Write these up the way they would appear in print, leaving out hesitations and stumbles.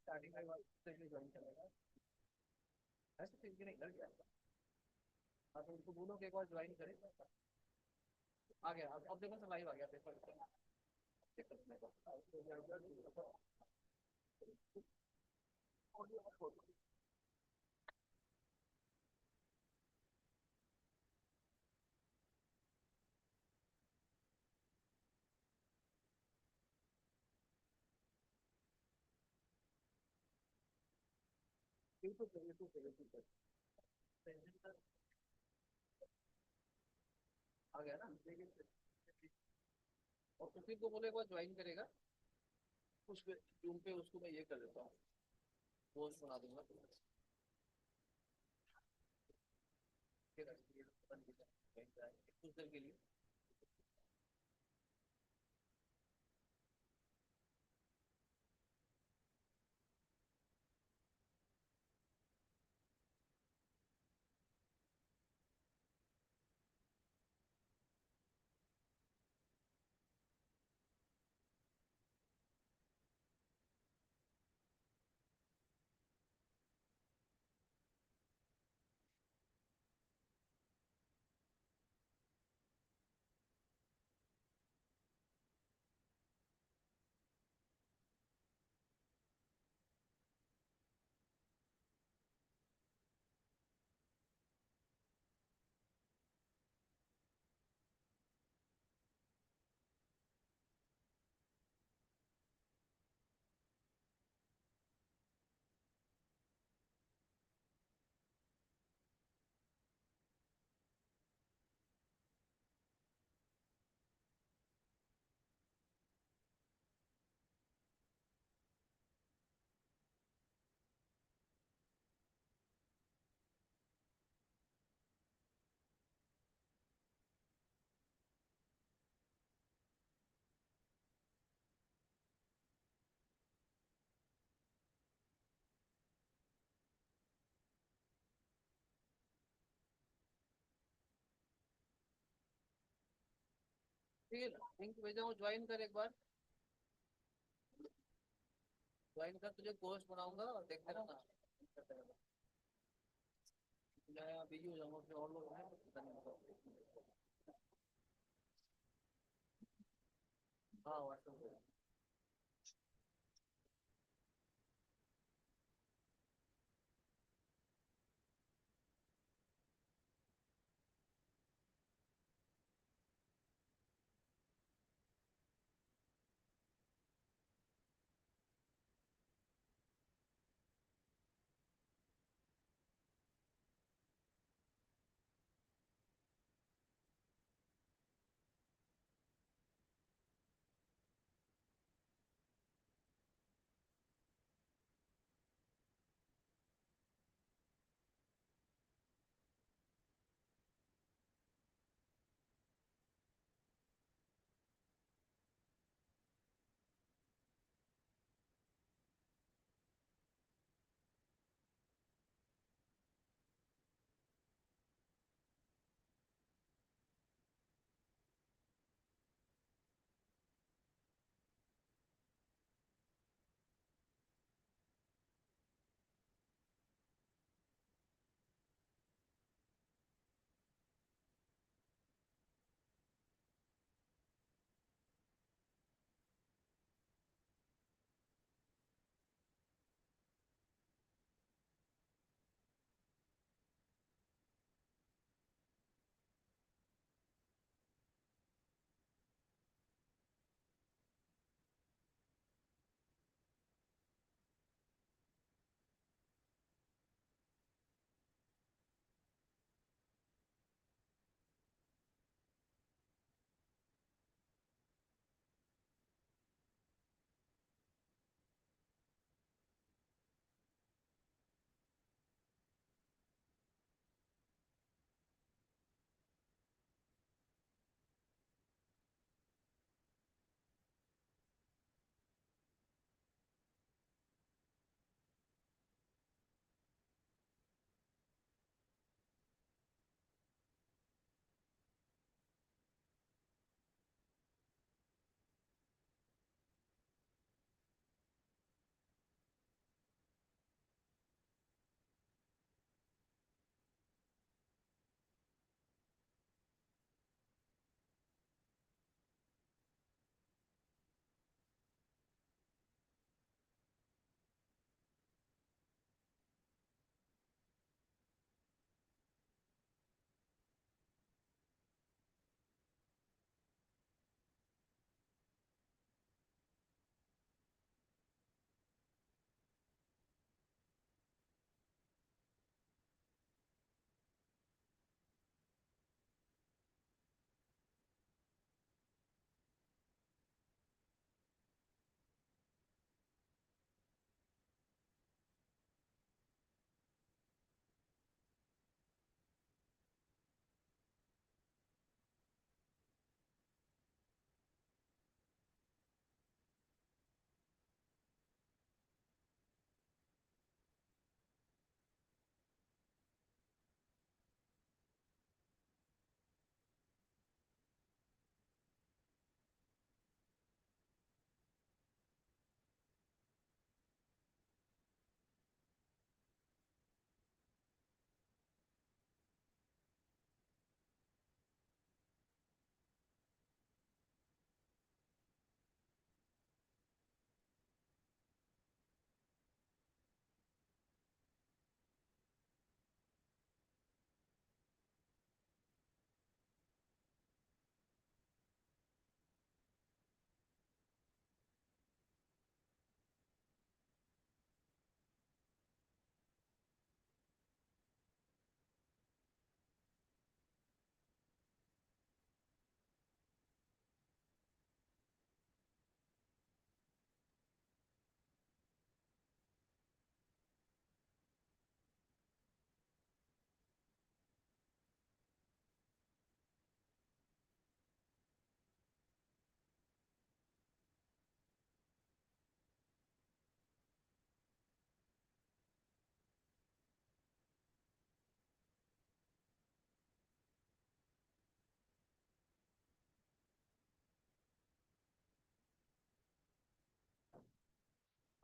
Starting में join करेगा ऐसे थिंक नहीं लग जाएगा। हाँ तो उनको बोलो कि एक बार ज्वाइन करें। आ गया अब देखो लाइव आ गया पेपर। यूट्यूब पे यूट्यूब पे यूट्यूब पे आ गया ना। और उसी को बोले एक बार ज्वाइन करेगा। उस पे जूम पे उसको मैं ये कर देता हूँ, पोस्ट बना दूंगा। ठीक है, ये बन गया, कुछ देर के लिए। ठीक है, लिंक भेजा हूँ, ज्वाइन कर एक बार। ज्वाइन कर, तुझे पोस्ट बनाऊंगा और देखते रहना। मैं बिजी हो जाऊंगा, फिर और लोग हैं पता नहीं होगा। हाँ व्हाट्सएप पे।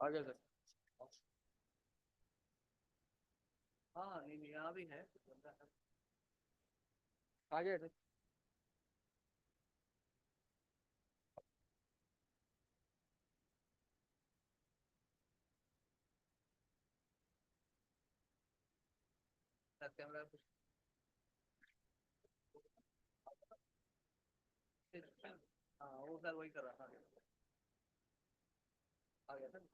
आगे सर। हाँ नहीं नहीं यहाँ भी है। आगे सर। कैमरा कुछ। हाँ वो सर वही कर रहा था। आ गया sir.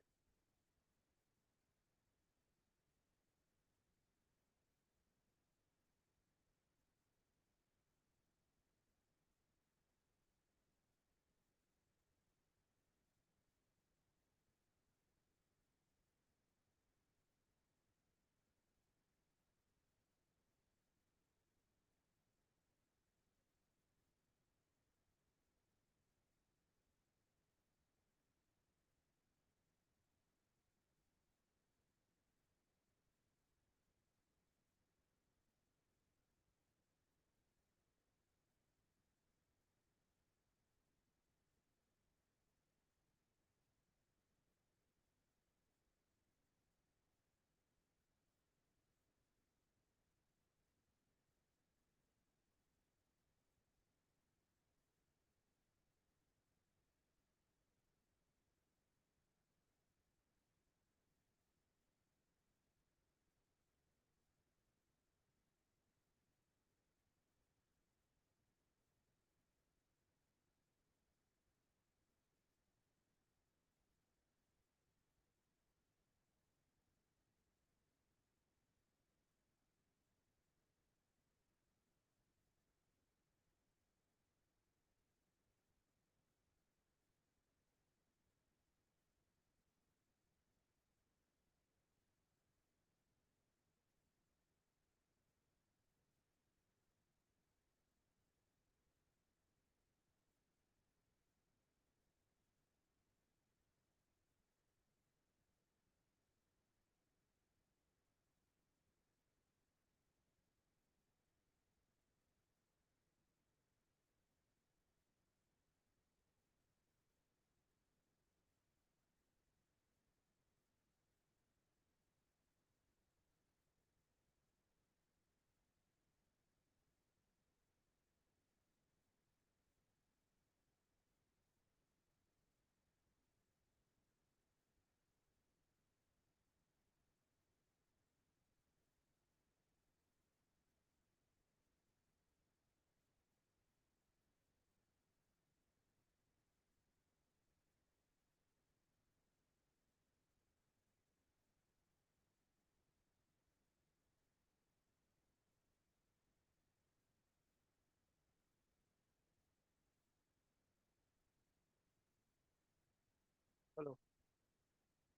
Hello.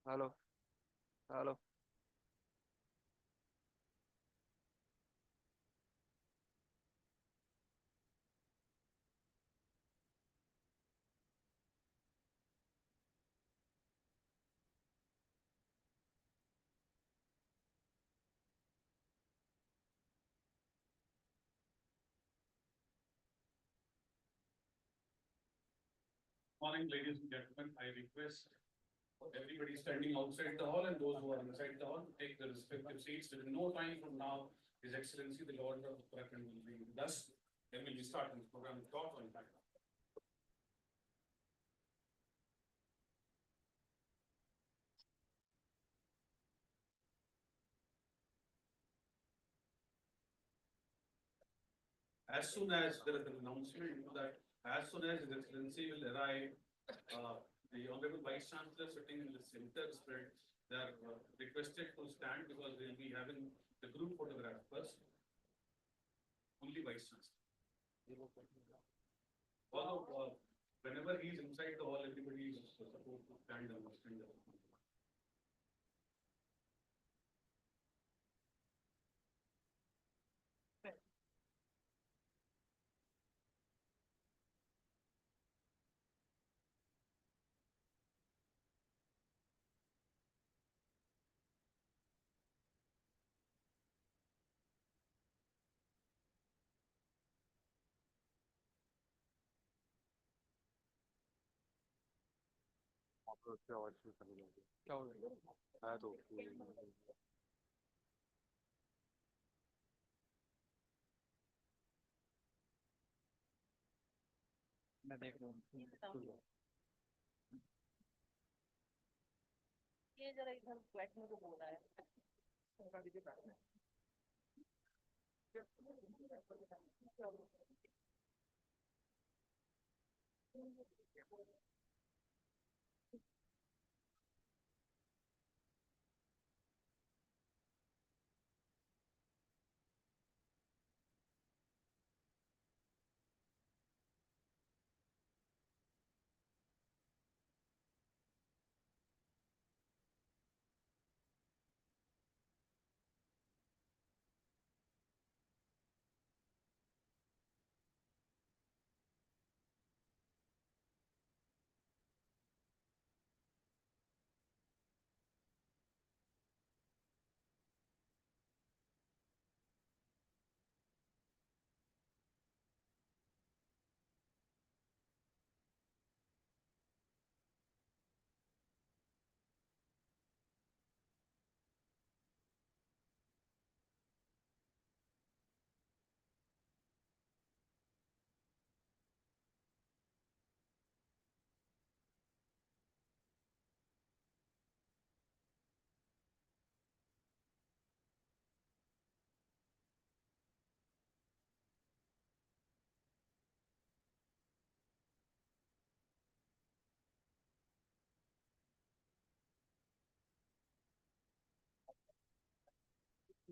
Hello. Hello. Morning, ladies and gentlemen. I request everybody standing outside the hall and those who are inside the hall to take their respective seats. Within no time from now, His Excellency the Lord of the President will be with us. Then we'll be starting the program with talk on that. As soon as there is an announcement that as soon as His Excellency will arrive, the Honorable Vice Chancellor sitting in the center spread, they are requested to stand because they will be having the group photograph first. Only Vice Chancellor. Although whenever he is inside the hall, everybody is supposed to stand and stand up. क्या हो गया? है तो मैं देख रहा हूँ। ये जरा इधर बैठने को बोल रहा है।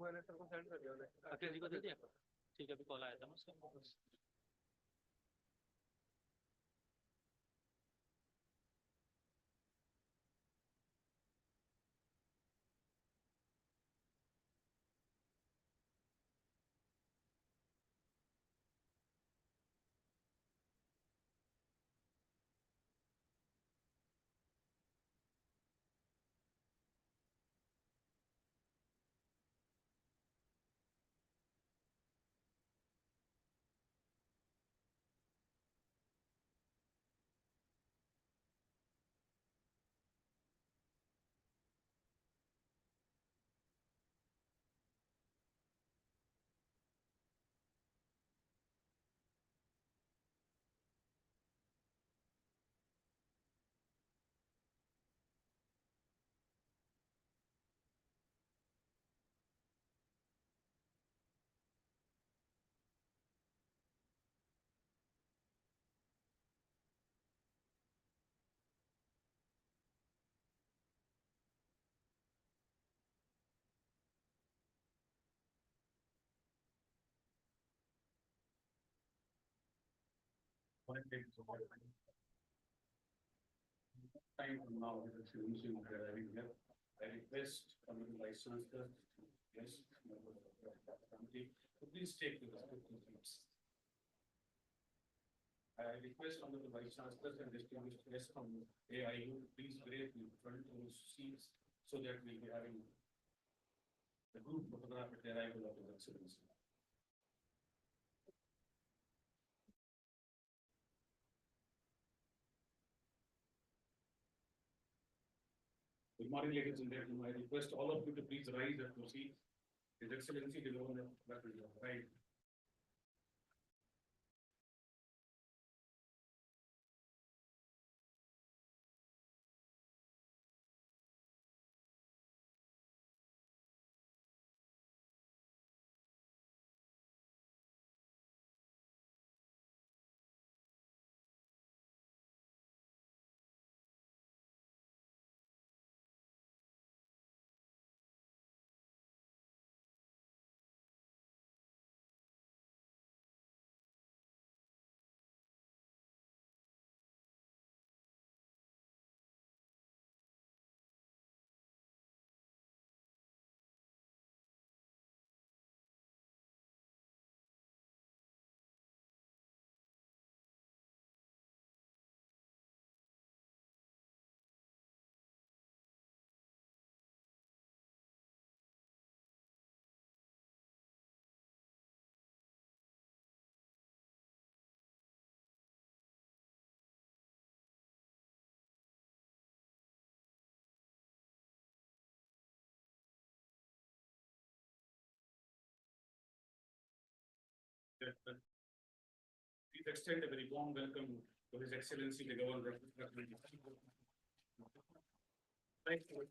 मैंने तेरे को सेंड कर दिया अखिल जी को दे दिया। ठीक है, अभी कॉल आया था ना उसका। Time from now, the students will be arriving here. I request committee vice chancellor, yes, members of the committee, to please take the respective seats. I request under the vice chancellors and distinguished guests from AIU, please break in front of those seats so that we'll be having the group photograph at the arrival of His Excellency. Good morning, ladies and gentlemen. I request all of you to please rise and proceed. His Excellency, the Governor, that will right. Please extend a very warm welcome to His Excellency the Governor of Uttarakhand. Thank you.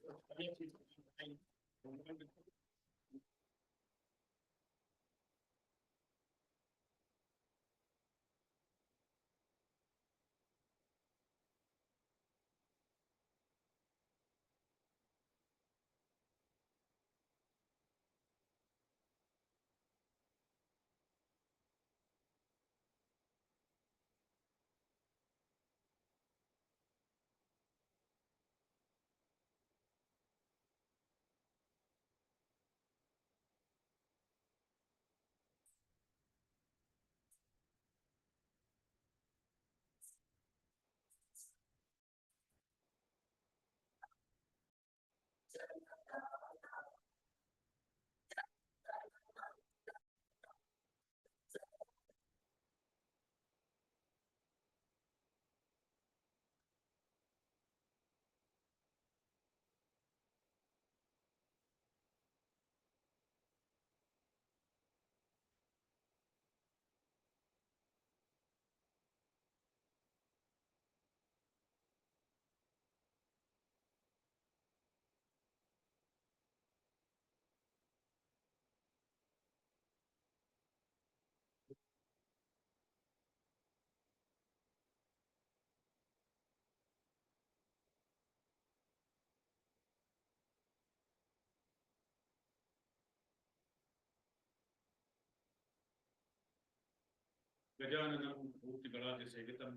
गजाननं भूतिबलादिसेवितं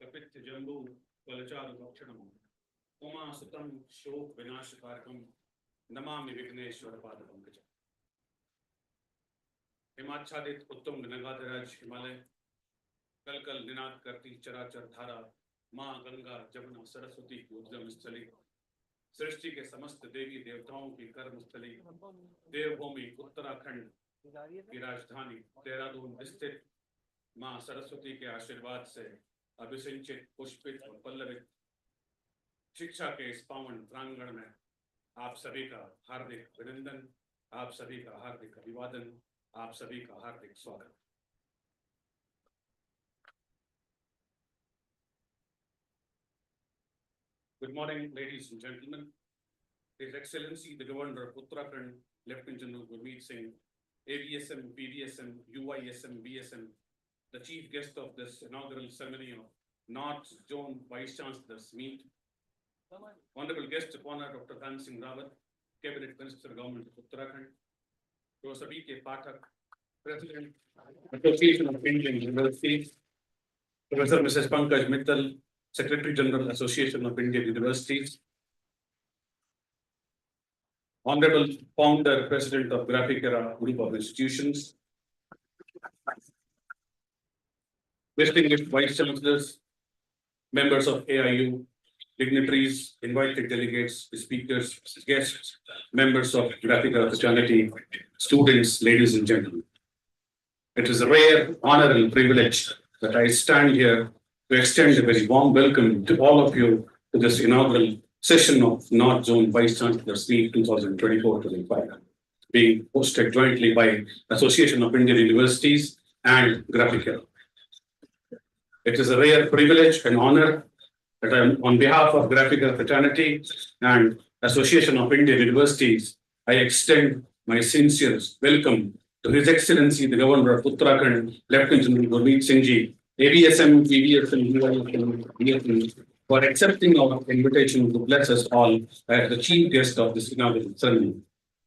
कपित्थजम्बू फलचारुभक्षणम् उमासुतं शोकविनाशकारकं Namami विघ्नेश्वरपादपङ्कजम्। हिमाच्छादित उत्तम गंगाधराज हिमालय कल कल निनाद करती चराचर धारा माँ गंगा जमुना सरस्वती की उद्गम स्थली, सृष्टि के समस्त देवी देवताओं की कर्म स्थली, देवभूमि उत्तराखंड की राजधानी देहरादून स्थित माँ सरस्वती के आशीर्वाद से अभिसिंचित पुष्पित और पल्लवित शिक्षा के इस पावन प्रांगण में आप सभी का हार्दिक अभिनंदन, आप सभी का हार्दिक अभिवादन, आप सभी का हार्दिक स्वागत। Good morning, ladies and gentlemen. His Excellency, the Governor of Uttarakhand, Lieutenant General Gurmeet Singh, AVSM, PVSM, UISM, BSM, the chief guest of this inaugural ceremony of North Zone Vice Chancellor's Meet, Honorable Guest of Honor Dr. Dhan Singh Rawat, Cabinet Minister, Government of Uttarakhand, to Sabhi ke Pathak, President, Association of Indian Universities, Professor Mrs. Pankaj Mittal, Secretary General, Association of Indian Universities, Honorable Founder, President of Graphic Era Group of Institutions, distinguished Vice Chancellors, members of AIU, dignitaries, invited delegates, speakers, guests, members of Graphic Era fraternity, students, ladies and gentlemen. It is a rare honor and privilege that I stand here to extend a very warm welcome to all of you to this inaugural session of North Zone Vice Chancellor's Meet 2024-25, being hosted jointly by Association of Indian Universities and Graphic Era. It is a rare privilege and honor that I am, on behalf of Graphic Era fraternity and Association of Indian Universities, I extend my sincere welcome to His Excellency, the Governor of Uttarakhand, Lieutenant General Gurmeet Singh Ji, ABSM, PBSM, UISM, for accepting our invitation to bless us all as the chief guest of this inaugural ceremony.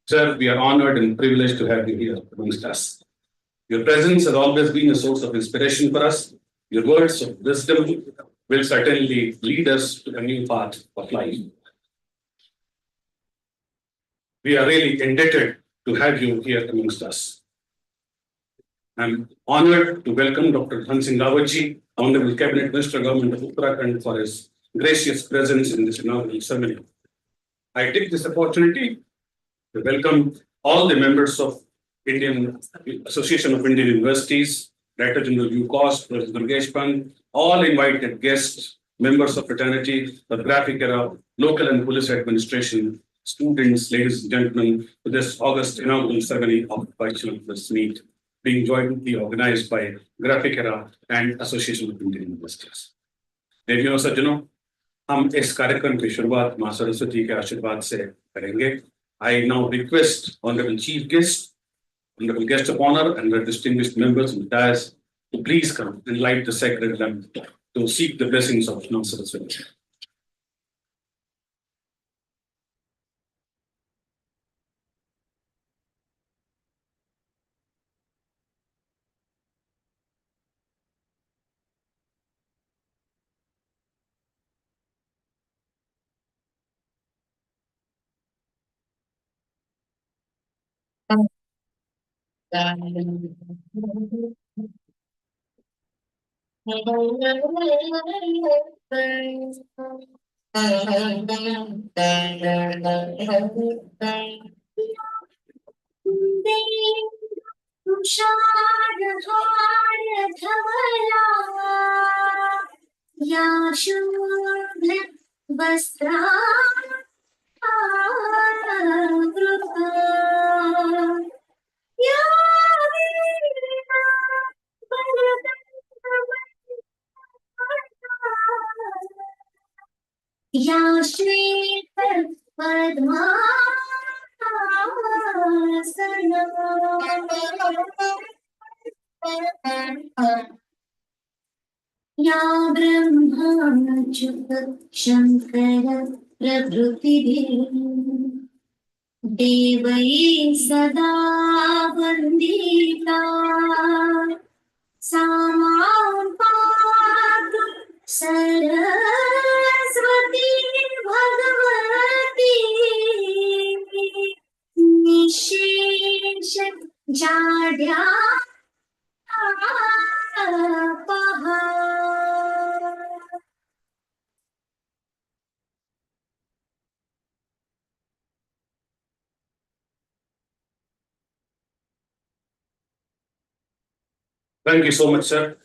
Sir, we are honored and privileged to have you here amongst us. Your presence has always been a source of inspiration for us. Your words of wisdom will certainly lead us to a new path of life. We are really indebted to have you here amongst us. I'm honored to welcome Dr. Dhan Singh Rawat Ji, Honorable Cabinet Minister, Government of Uttarakhand, for his gracious presence in this inaugural ceremony. I take this opportunity to welcome all the members of Indian Association of Indian Universities, Director General UCOST, Professor Durgesh Pant, all invited guests, members of fraternity, the Graphic Era, local and police administration, students, ladies and gentlemen, to this August inaugural ceremony of Vice Chancellor's Meet, being jointly organized by Graphic Era and Association of Indian Universities. देवियों सज्जनों, हम इस कार्यक्रम की शुरुआत मां सरस्वती के आशीर्वाद से करेंगे. I now request Honorable Chief Guest, Honorable Guest of Honor, and the distinguished members of the dais to please come and light the sacred lamp to seek the blessings of Mount Saraswati. या शुद्ध वस्त्रा या श्रीकर या ब्रह्माच्युत शंकर प्रभृतिभिः देवैः सदा वन्दिता सा मां पातु सरस्वती भगवती निःशेष जाड्या Thank you so much, sir.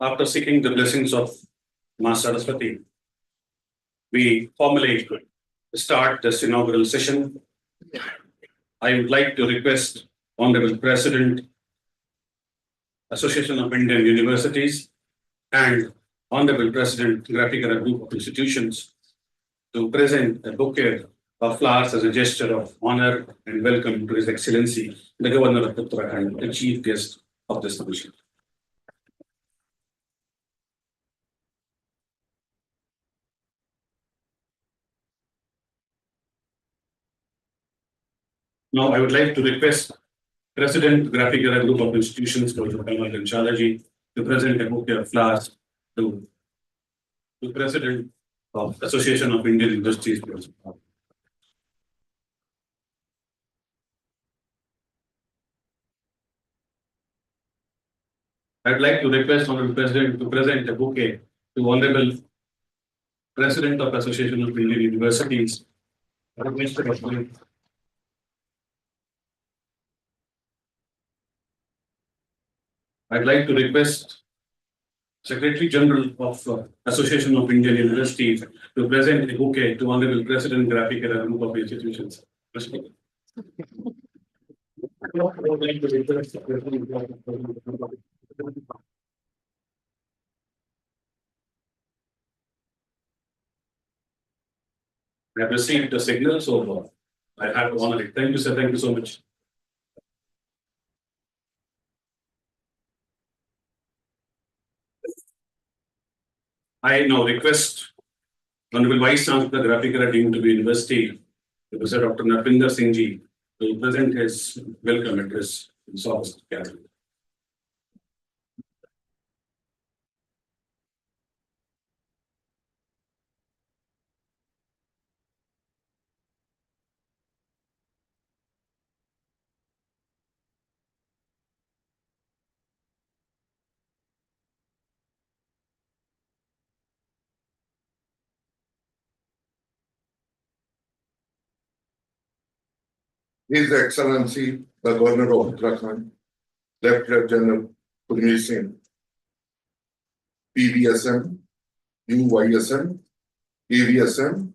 After seeking the blessings of Ma Saraswati, we formally start this inaugural session. I would like to request Honorable President, Association of Indian Universities, and Honorable President, Graphic Era Group of Institutions, to present a bouquet of flowers as a gesture of honor and welcome to His Excellency, the Governor of Uttarakhand, the chief guest of this occasion. Now, I would like to request President, Graphic Era Group of Institutions, Dr. Kamal Ganchalaji, to present a bouquet of flowers to the President of Association of Indian Universities. I'd like to request Honorable President to present a bouquet to Honorable President of Association of Indian Universities. I'd like to request Secretary General of Association of Indian Universities to present a bouquet to Honorable President, Graphic Era Group of Institutions. I have received a signal, so I have to honor it. Thank you, sir. Thank you so much. I now request Honorable Vice Chancellor, Graphic Era deemed to be University, Professor Dr. Narpinder Singh Ji, to present his welcome address in South Gathering. His Excellency, the Governor of Uttarakhand, Lieutenant General Gurmeet Singh, PVSM, UYSM, AVSM,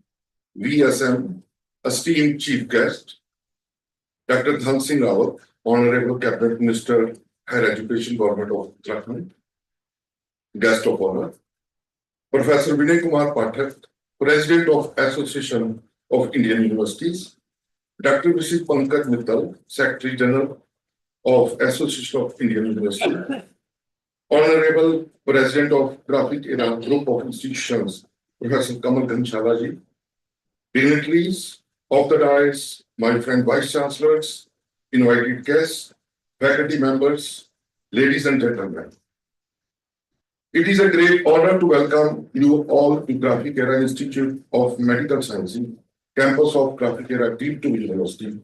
VSM, esteemed Chief Guest, Dr. Dhan Singh Rawat, Honorable Cabinet Minister, Higher Education, Government of Uttarakhand, Guest of Honor, Professor Vinay Kumar Pathak, President of Association of Indian Universities, Dr. Mrs. Pankaj Mittal, Secretary General of Association of Indian Universities, Honorable President of Graphic Era Group of Institutions, Professor Kamal Ghanshala, dignitaries of the dais, my friend Vice Chancellors, invited guests, faculty members, ladies and gentlemen. It is a great honor to welcome you all to Graphic Era Institute of Medical Sciences, campus of Graphic Era Deep to University,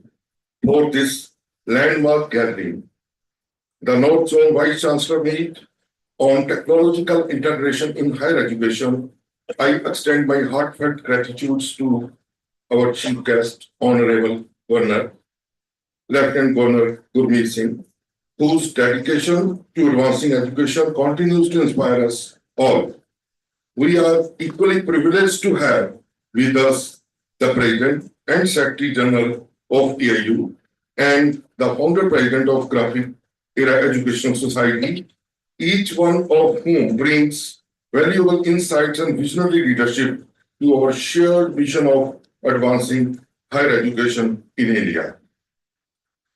for this landmark gathering. The North Zone Vice Chancellor meet on technological integration in higher education. I extend my heartfelt gratitude to our chief guest, Honorable Governor, Lieutenant Governor Gurmeet Singh, whose dedication to advancing education continues to inspire us all. We are equally privileged to have with us the President and Secretary General of AIU and the Founder President of Graphic Era Educational Society, each one of whom brings valuable insights and visionary leadership to our shared vision of advancing higher education in India.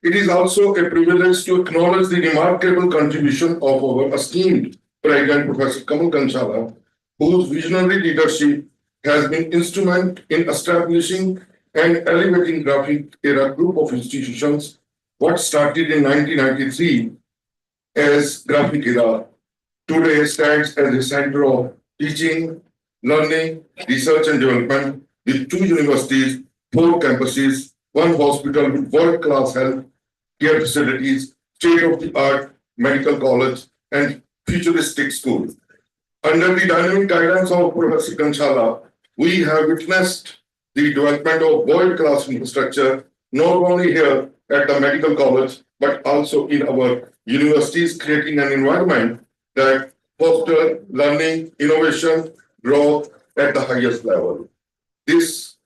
It is also a privilege to acknowledge the remarkable contribution of our esteemed President Professor Kamal Ghanshala, whose visionary leadership has been instrumental in establishing and elevating Graphic Era Group of Institutions, what started in 1993 as Graphic Era, today stands as a center of teaching, learning, research and development with 2 universities, 4 campuses, 1 hospital with world-class health care facilities, state-of-the-art medical college, and futuristic school. Under the dynamic guidance of Professor Ghanshala, we have witnessed the development of world-class infrastructure, not only here at the medical college, but also in our universities, creating an environment that foster learning, innovation, growth at the highest level. His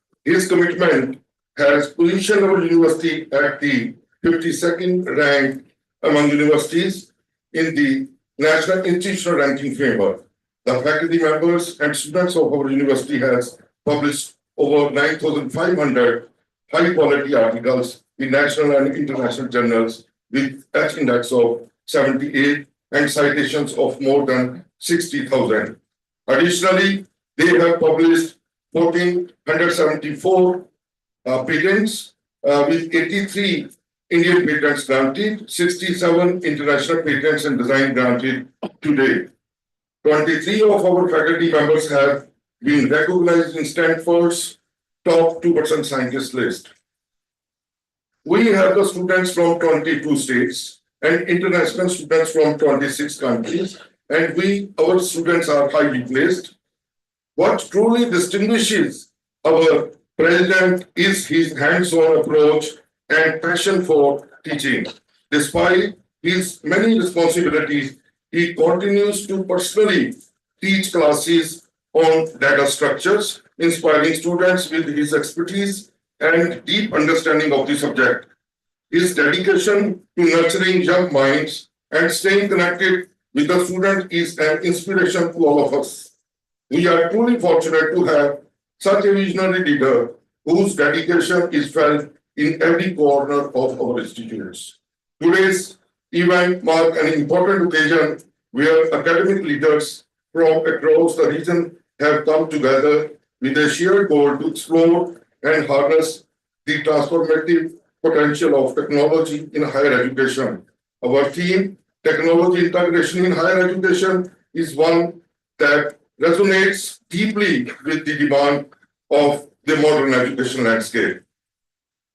commitment has positioned our university at the 52nd rank among universities in the National Institutional Ranking Framework. The faculty members and students of our university has published over 9,500 high-quality articles in national and international journals with H index of 78 and citations of more than 60,000. Additionally, they have published 1,474 patents with 83 Indian patents granted, 67 international patents and design granted to date. 23 of our faculty members have been recognized in Stanford's top 2% scientist list. We have the students from 22 states and international students from 26 countries, and our students are highly placed. What truly distinguishes our president is his hands-on approach and passion for teaching. Despite his many responsibilities, he continues to personally teach classes on data structures, inspiring students with his expertise and deep understanding of the subject. His dedication to nurturing young minds and staying connected with the student is an inspiration to all of us. We are truly fortunate to have such a visionary leader whose dedication is felt in every corner of our institutes. Today's event marks an important occasion where academic leaders from across the region have come together with a shared goal to explore and harness the transformative potential of technology in higher education. Our theme, Technology Integration in Higher Education, is one that resonates deeply with the demand of the modern education landscape.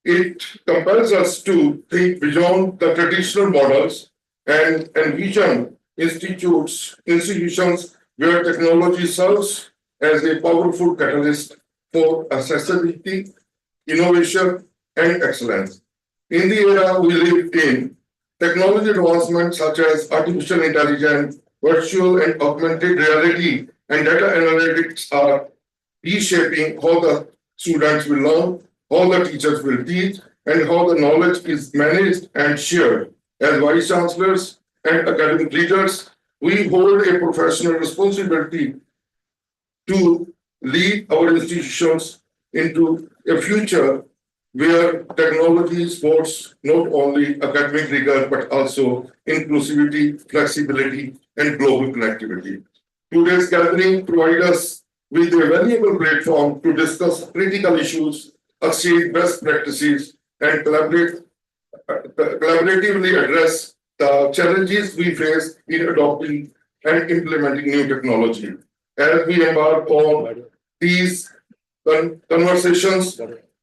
It compels us to think beyond the traditional models and envision institutions where technology serves as a powerful catalyst for accessibility, innovation, and excellence. In the era we live in, technology advancements such as artificial intelligence, virtual and augmented reality, and data analytics are reshaping how the students will learn, how the teachers will teach, and how the knowledge is managed and shared. As vice chancellors and academic leaders, we hold a professional responsibility to lead our institutions into a future where technology supports not only academic rigor but also inclusivity, flexibility, and global connectivity. Today's gathering provides us with a valuable platform to discuss critical issues, exchange best practices, and collaboratively address the challenges we face in adopting and implementing new technology. As we embark on these conversations,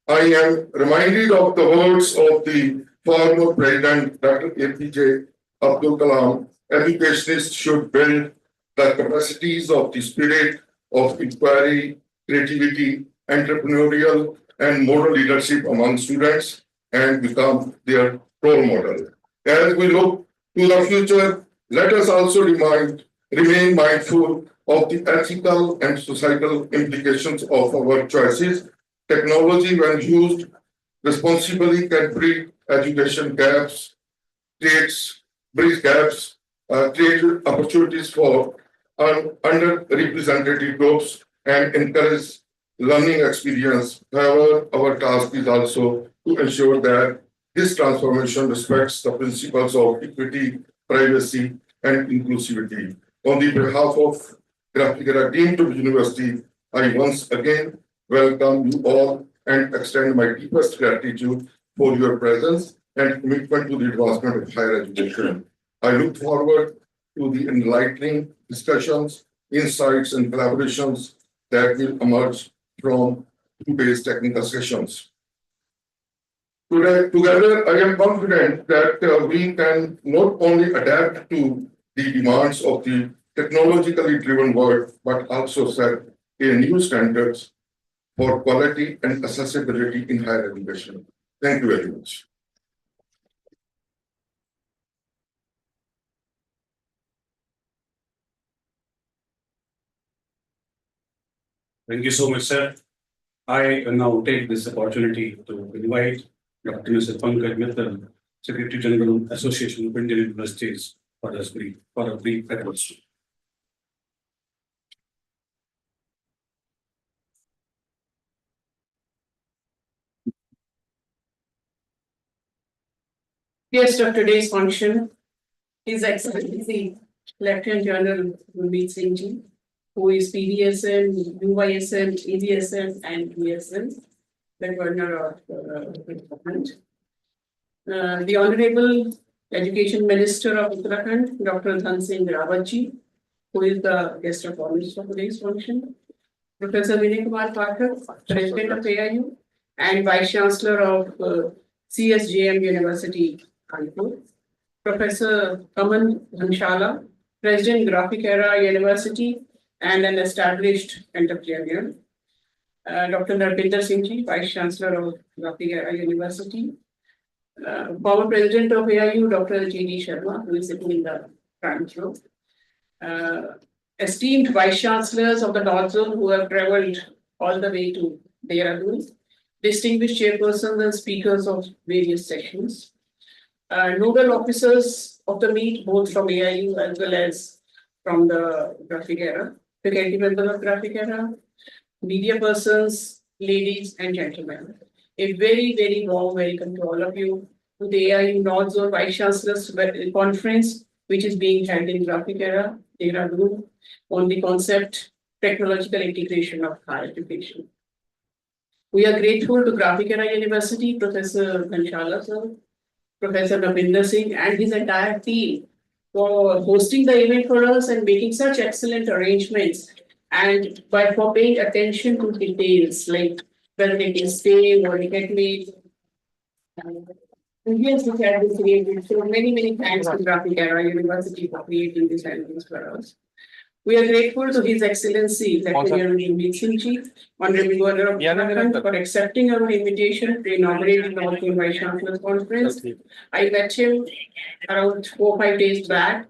I am reminded of the words of the former President Dr. APJ Abdul Kalam. Educationists should build the capacities of the spirit of inquiry, creativity, entrepreneurial, and moral leadership among students and become their role model. As we look to the future, let us also remain mindful of the ethical and societal implications of our choices. Technology, when used responsibly, can bridge education gaps, bridge gaps, create opportunities for underrepresented groups, and encourage learning experience. However, our task is also to ensure that this transformation respects the principles of equity, privacy, and inclusivity. On the behalf of Graphic Era Deemed to be University, I once again welcome you all and extend my deepest gratitude for your presence and commitment to the advancement of higher education. I look forward to the enlightening discussions, insights, and collaborations that will emerge from today's technical sessions. Together, I am confident that we can not only adapt to the demands of the technologically driven world, but also set a new standards for quality and accessibility in higher education. Thank you very much. Thank you so much, sir. I now take this opportunity to invite Dr. Mr. Pankaj Mittal, Secretary General, Association of Indian Universities, for a brief address. Guest of today's function, His Excellency Lieutenant General Gurmeet Singh Ji, who is PDSM, UYSM, ABSM, and ESM, the Governor of Uttarakhand. The Honorable Education Minister of Uttarakhand, Dr. Dhan Singh Rawat Ji, who is the guest of honor for today's function. Professor Vinay Kumar Pathak, President of AIU, and Vice Chancellor of CSJM University, Kanpur. Professor Kaman Dhanshala, President Graphic Era University and an established entrepreneur. Dr. Narpinder Singh Ji, Vice Chancellor of Graphic Era University. Former President of AIU, Dr. J.D. Sharma, who is sitting in the front row. Esteemed Vice Chancellors of the North Zone who have traveled all the way to Dehradun. Distinguished chairpersons and speakers of various sessions. Nodal officers of the meet, both from AIU as well as from the Graphic Era, faculty members of Graphic Era, media persons, ladies and gentlemen. A very, very warm welcome to all of you to the AIU North Zone Vice Chancellors Conference, which is being held in Graphic Era, Dehradun, on the concept technological integration of higher education. We are grateful to Graphic Era University, Professor Dhanshala sir, Professor Narpinder Singh and his entire team for hosting the event for us and making such excellent arrangements and for paying attention to details like whether they can stay or get made. Yes, which have been created. So many thanks to Graphic Era University for creating these events for us. We are grateful to His Excellency Lieutenant General Gurmeet Singh Ji, Honorable Governor of Uttarakhand, for accepting our invitation to inaugurate the North Zone Vice Chancellors Conference. I met him around 4 or 5 days back,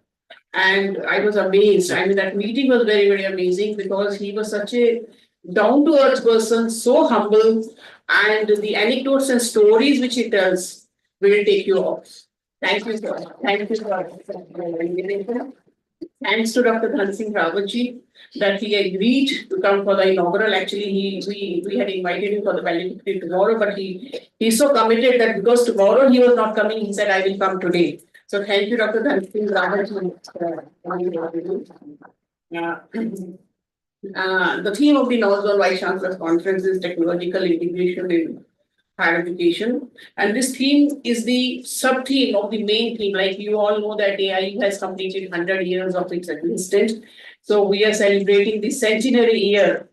and I was amazed. I mean, that meeting was very, very amazing because he was such a down to earth person, so humble, and the anecdotes and stories which he tells will take you off. Thank you, sir. Thank you, sir. Thanks to Dr. Dhan Singh Rawatji that he agreed to come for the inaugural. Actually, we had invited him for the valedictory tomorrow, but he's so committed that because tomorrow he was not coming, he said, I will come today. So thank you, Dr. Dhan Singh Rawatji. The theme of the Northern Vice Chancellor's Conference is technological integration in higher education. And this theme is the sub-theme of the main theme. Like you all know that AIU has completed 100 years of its existence. So we are celebrating the centenary year.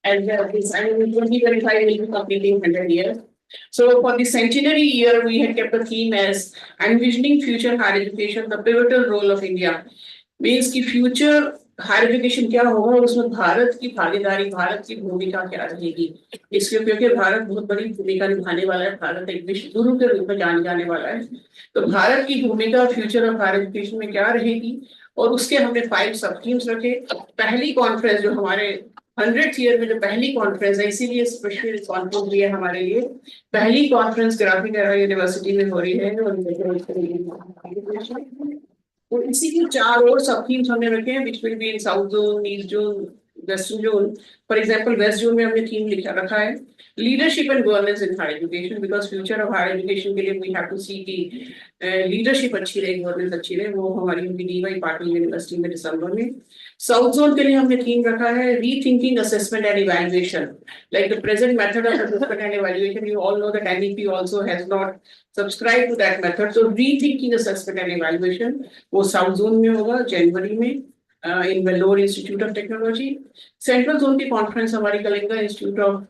And this annual 2025 will be completing 100 years. So for the centenary year, we had kept the theme as envisioning future higher education, the pivotal role of India. Means कि future higher education क्या होगा और उसमें भारत की भागीदारी, भारत की भूमिका क्या रहेगी, इसके क्योंकि भारत बहुत बड़ी भूमिका निभाने वाला है, भारत एक विश्व गुरु के रूप में जाने जाने वाला है, तो भारत की भूमिका फ्यूचर ऑफ हायर एजुकेशन में क्या रहेगी, और उसके हमने 5 सब थीम्स रखे। पहली कॉन्फ्रेंस जो हमारे 100th ईयर में जो पहली कॉन्फ्रेंस है, इसीलिए स्पेशल कॉन्फ्रेंस भी है हमारे लिए, पहली कॉन्फ्रेंस ग्राफिक एरा यूनिवर्सिटी में हो रही है और इसी के 4 और सब थीम्स हमने रखे हैं which will be in south zone, east zone, west zone. For example west zone में हमने थीम लिखा रखा है leadership and governance in higher education, because future of higher education के लिए वी हैव टू सी की लीडरशिप अच्छी रहे, गवर्नेंस अच्छी रहे, वो हमारी उनकी डीवाई पाटिल यूनिवर्सिटी में दिसंबर में। साउथ जोन के लिए हमने थीम रखा है rethinking assessment and evaluation, like the present method of assessment and evaluation, you all know that NEP also has not subscribe to that method, so rethinking assessment and evaluation वो south zone में होगा जनवरी में in Vellore Institute of Technology. Central zone की conference हमारी Kalinga Institute of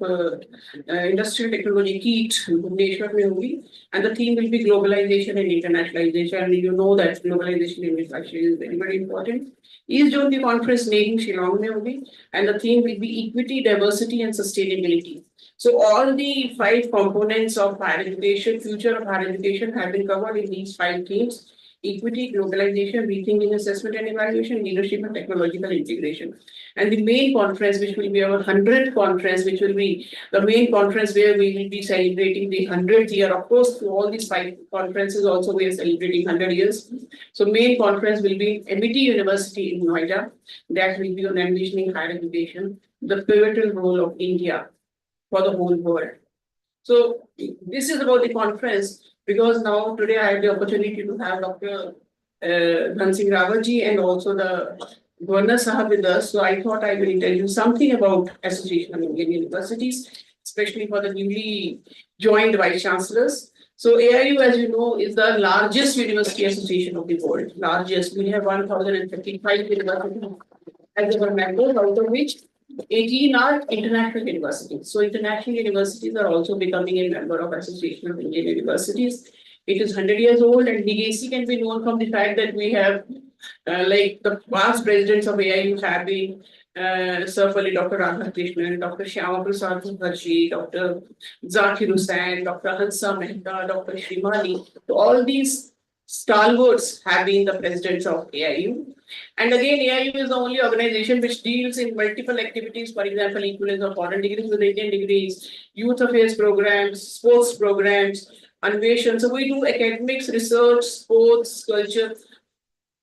Industrial Technology KIIT Bhubaneswar में होगी, and the theme will be globalization and internationalization, and you know that globalization and internationalization is very very important. East Zone की conference नेहिंग Shillong में होगी, and the theme will be equity, diversity and sustainability. So all the 5 components of higher education, future of higher education have been covered in these 5 themes: equity, globalization, rethinking assessment and evaluation, leadership and technological integration. And the main conference, which will be our 100th conference, which will be the main conference where we will be celebrating the 100th year. Of course, through all these 5 conferences also we are celebrating 100 years. So main conference will be MIT University in Noida. That will be on envisioning higher education, the pivotal role of India for the whole world. So this is about the conference, because now today I have the opportunity to have Dr. Dhan Singh Rawatji and also the Governor Sahab with us. So I thought I will tell you something about Association of Indian Universities, especially for the newly joined Vice Chancellors. So AIU, as you know, is the largest university association of the world. Largest. We have 1,055 universities as our members, out of which 18 are international universities. So international universities are also becoming a member of Association of Indian Universities. It is 100 years old, and legacy can be known from the fact that we have like the past presidents of AIU have been Sir Dr. Radhakrishnan, Dr. Shyama Prasad Mukherjee, Dr. Zakir Hussain, Dr. Hansa Mehta, Dr. Shrimali. So all these stalwarts have been the presidents of AIU. And again, AIU is the only organization which deals in multiple activities, for example, equivalence of foreign degrees with Indian degrees, youth affairs programs, sports programs, Anveshan. So we do academics, research, sports, culture,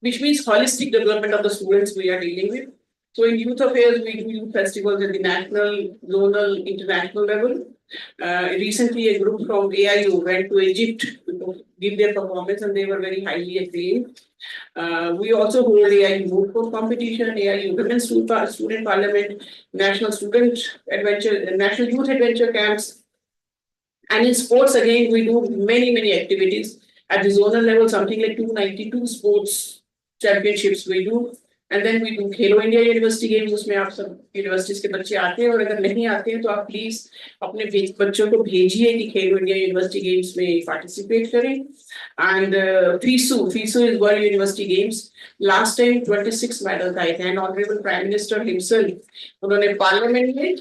which means holistic development of the students we are dealing with. So in youth affairs, we do youth festivals at the national, zonal, international level. Recently, a group from AIU went to Egypt to give their performance, and they were very highly acclaimed. We also hold AIU Moot Court competition, AIU Women's Student Parliament, National Student Adventure, National Youth Adventure Camps. And in sports, again, we do many activities. At the zonal level, something like 292 sports championships we do. And then we do Khelo India University Games, उसमें आप सब universities के बच्चे आते हैं, और अगर नहीं आते हैं तो आप प्लीज अपने बच्चों को भेजिए कि खेलो इंडिया यूनिवर्सिटी गेम्स में पार्टिसिपेट करें. And FISU is world university games. Last time 26 medals आए थे, and honourable prime minister himself उन्होंने पार्लियामेंट में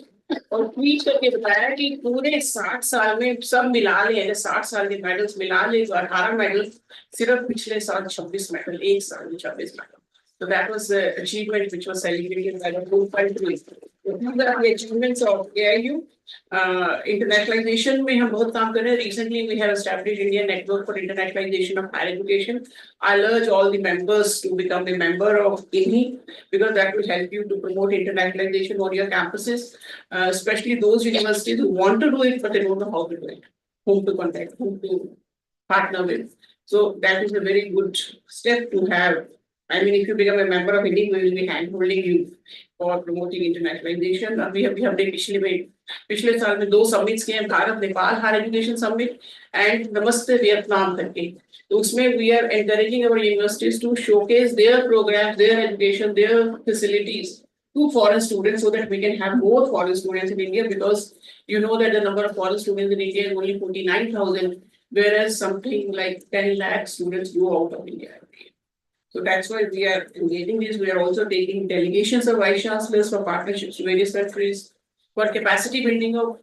और ट्वीट करके बताया कि पूरे 60 साल में सब मिला ले, 60 साल के मेडल्स मिला ले तो 18 मेडल, सिर्फ पिछले साल 26 मेडल, एक साल में 26 medal. So that was the achievement which was celebrated by the whole country. these are the achievements of AIU. Internationalization में हम बहुत काम कर रहे हैं. Recently we have established Indian Network for Internationalization of Higher Education. I'll urge all the members to become a member of INHI because that will help you to promote internationalization on your campuses, especially those universities who want to do it but they don't know how to do it, whom to contact, whom to partner with. So that is a very good step to have. I mean, if you become a member of INHI, we will be hand-holding you for promoting internationalization. We have done पिछले साल में 2 summits किए हैं, Bharat Nepal higher education summit and Namaste Vietnam करके. तो उसमें we are encouraging our universities to showcase their programs, their education, their facilities to foreign students so that we can have more foreign students in India, because you know that the number of foreign students in India is only 49,000, whereas something like 10 lakh students go out of India. So that's why we are engaging this. We are also taking delegations of vice chancellors for partnerships to various countries for capacity building of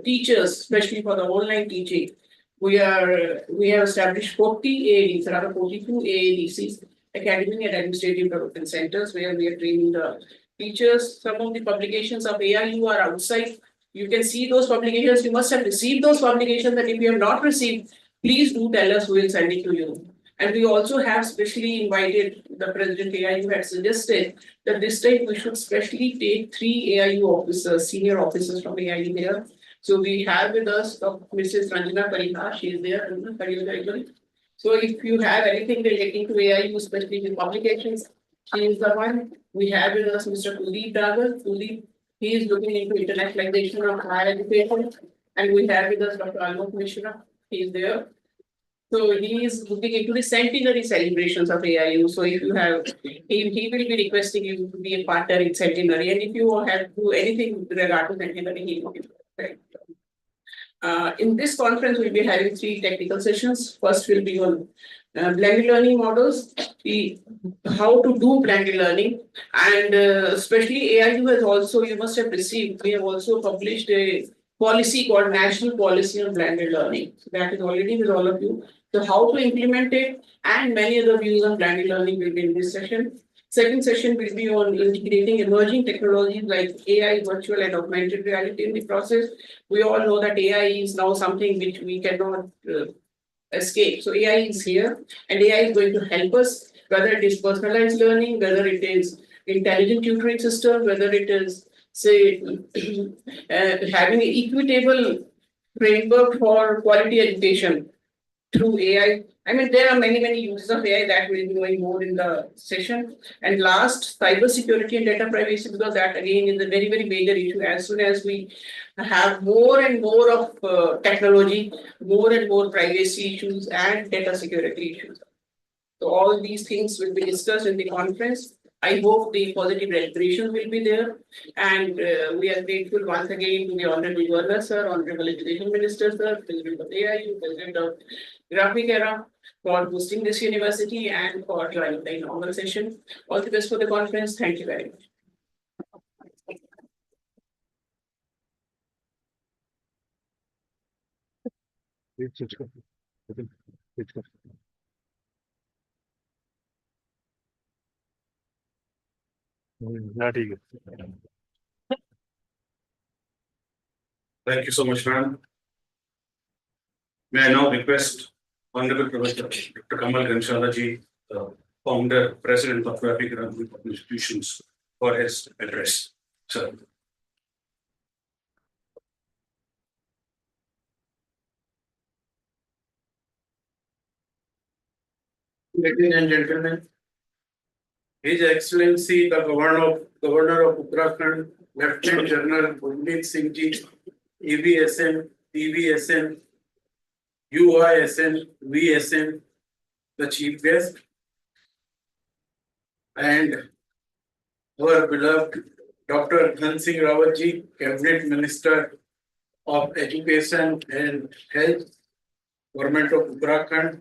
teachers, especially for the online teaching. We have established 40 AADs, rather 42 AADCs, academic and administrative development centers, where we are training the teachers. Some of the publications of AIU are outside. You can see those publications. You must have received those publications, and if you have not received, please do tell us. We will send it to you. And we also have specially invited, the President AIU had suggested that this time we should specially take 3 AIU officers, senior officers from AIU here. So we have with us Mrs. Ranjana Parikar, she is there. So if you have anything relating to AIU, especially with publications, she is the one. We have with us Mr. Kuldeep Dagar. Kuldeep, he is looking into internationalization of higher education. And we have with us Dr. Alok Mishra, he is there. So he is looking into the centenary celebrations of AIU. So if you have, he will be requesting you to be a partner in centenary. And if you have to do anything with regard to centenary, he will be. In this conference, we'll be having 3 technical sessions. First will be on blended learning models, how to do blended learning, and especially AIU has also, you must have received, we have also published a policy called National Policy on Blended Learning. So that is already with all of you. So how to implement it and many other views on blended learning will be in this session. Second session will be on integrating emerging technologies like AI, virtual and augmented reality in the process. We all know that AI is now something which we cannot escape. So AI is here and AI is going to help us, whether it is personalized learning, whether it is intelligent tutoring system, whether it is, say, having an equitable framework for quality education through AI. I mean, there are many uses of AI that will be going more in the session. And last, cyber security and data privacy, because that again is a very major issue. As soon as we have more and more of technology, more and more privacy issues and data security issues. So all these things will be discussed in the conference. I hope the positive respiration will be there. And we are grateful once again to the Honorable Governor, Sir, Honorable Education Minister, Sir, President of AIU, President of Graphic Era, for hosting this university and for joining the inaugural session. All the best for the conference. Thank you very much. Thank you so much, ma'am. May I now request Honorable Professor Dr. Kamal Ghanshala-ji, founder, president of Graphic Era Group of Institutions, for his address. Sir. Ladies and gentlemen, His Excellency the Governor of Uttarakhand, Lieutenant General Gurmeet Singh Ji, EVSN, TVSN, UISN, VSN, the Chief Guest, and our beloved Dr. Dhan Singh Rawat Ji, Cabinet Minister of Education and Health, Government of Uttarakhand,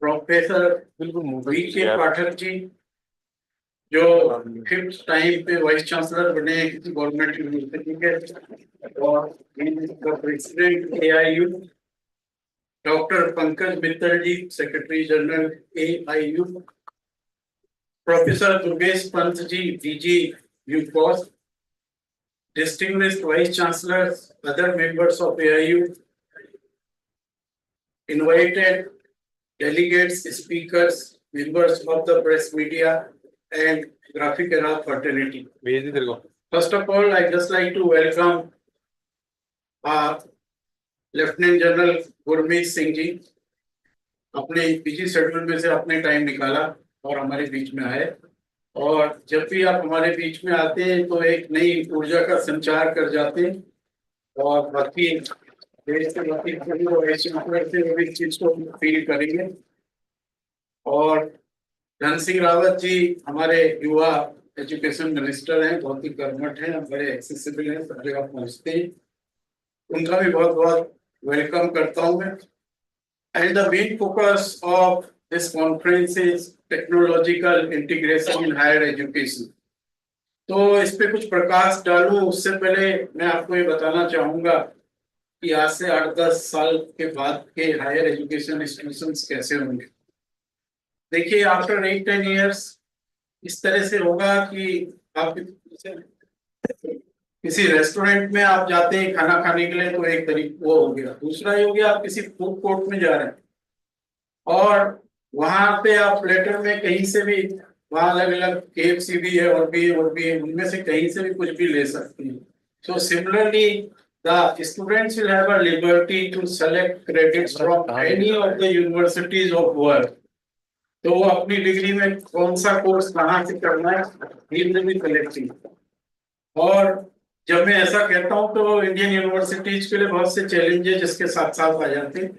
Professor V.K. Pathak Ji, जो 5th time पे vice chancellor बने किसी government university के, और president AIU, doctor Pankaj Mittal ji, secretary general AIU, professor Durgesh Pant ji, DG यूकॉस, distinguished vice chancellors, other members of AIU, invited delegates, speakers, members of the press media, and graphic era fraternity. First of all, I just like to welcome lieutenant general Gurmeet Singh ji, अपने busy schedule में से अपने time निकाला और हमारे बीच में आए। और जब भी आप हमारे बीच में आते हैं तो एक नई ऊर्जा का संचार कर जाते हैं और बाकी देश के बाकी सभी लोग ऐसे मतलब से वो इस चीज को फील करेंगे। और धन सिंह रावत जी हमारे युवा एजुकेशन मिनिस्टर हैं, बहुत ही कर्मठ हैं, बड़े एक्सेसिबल हैं, सब जगह पहुंचते हैं, उनका भी बहुत बहुत वेलकम करता हूं मैं। And the main focus of this conference is technological integration in higher education. तो इस पे कुछ प्रकाश डालूं उससे पहले मैं आपको ये बताना चाहूंगा कि आज से 8-10 साल के बाद के हायर एजुकेशन इंस्टीट्यूशंस कैसे होंगे। देखिए आफ्टर 8-10 ईयर्स इस तरह से होगा कि आप किसी रेस्टोरेंट में आप जाते हैं खाना खाने के लिए तो एक तरीका वो हो गया, दूसरा ये हो गया आप किसी फूड कोर्ट में जा रहे हैं और वहां पे आप प्लेटर में कहीं से भी, वहां अलग अलग KFC भी है और भी है और भी है, उनमें से कहीं से भी कुछ भी ले सकते हैं। So similarly the students will have a liberty to select credits from any of the universities of world. तो वो अपनी डिग्री में कौन सा कोर्स कहाँ से करना है ही विल बी सेलेक्टिंग। और जब मैं ऐसा कहता हूँ तो इंडियन यूनिवर्सिटीज के लिए बहुत से चैलेंजेस इसके साथ साथ आ जाते हैं,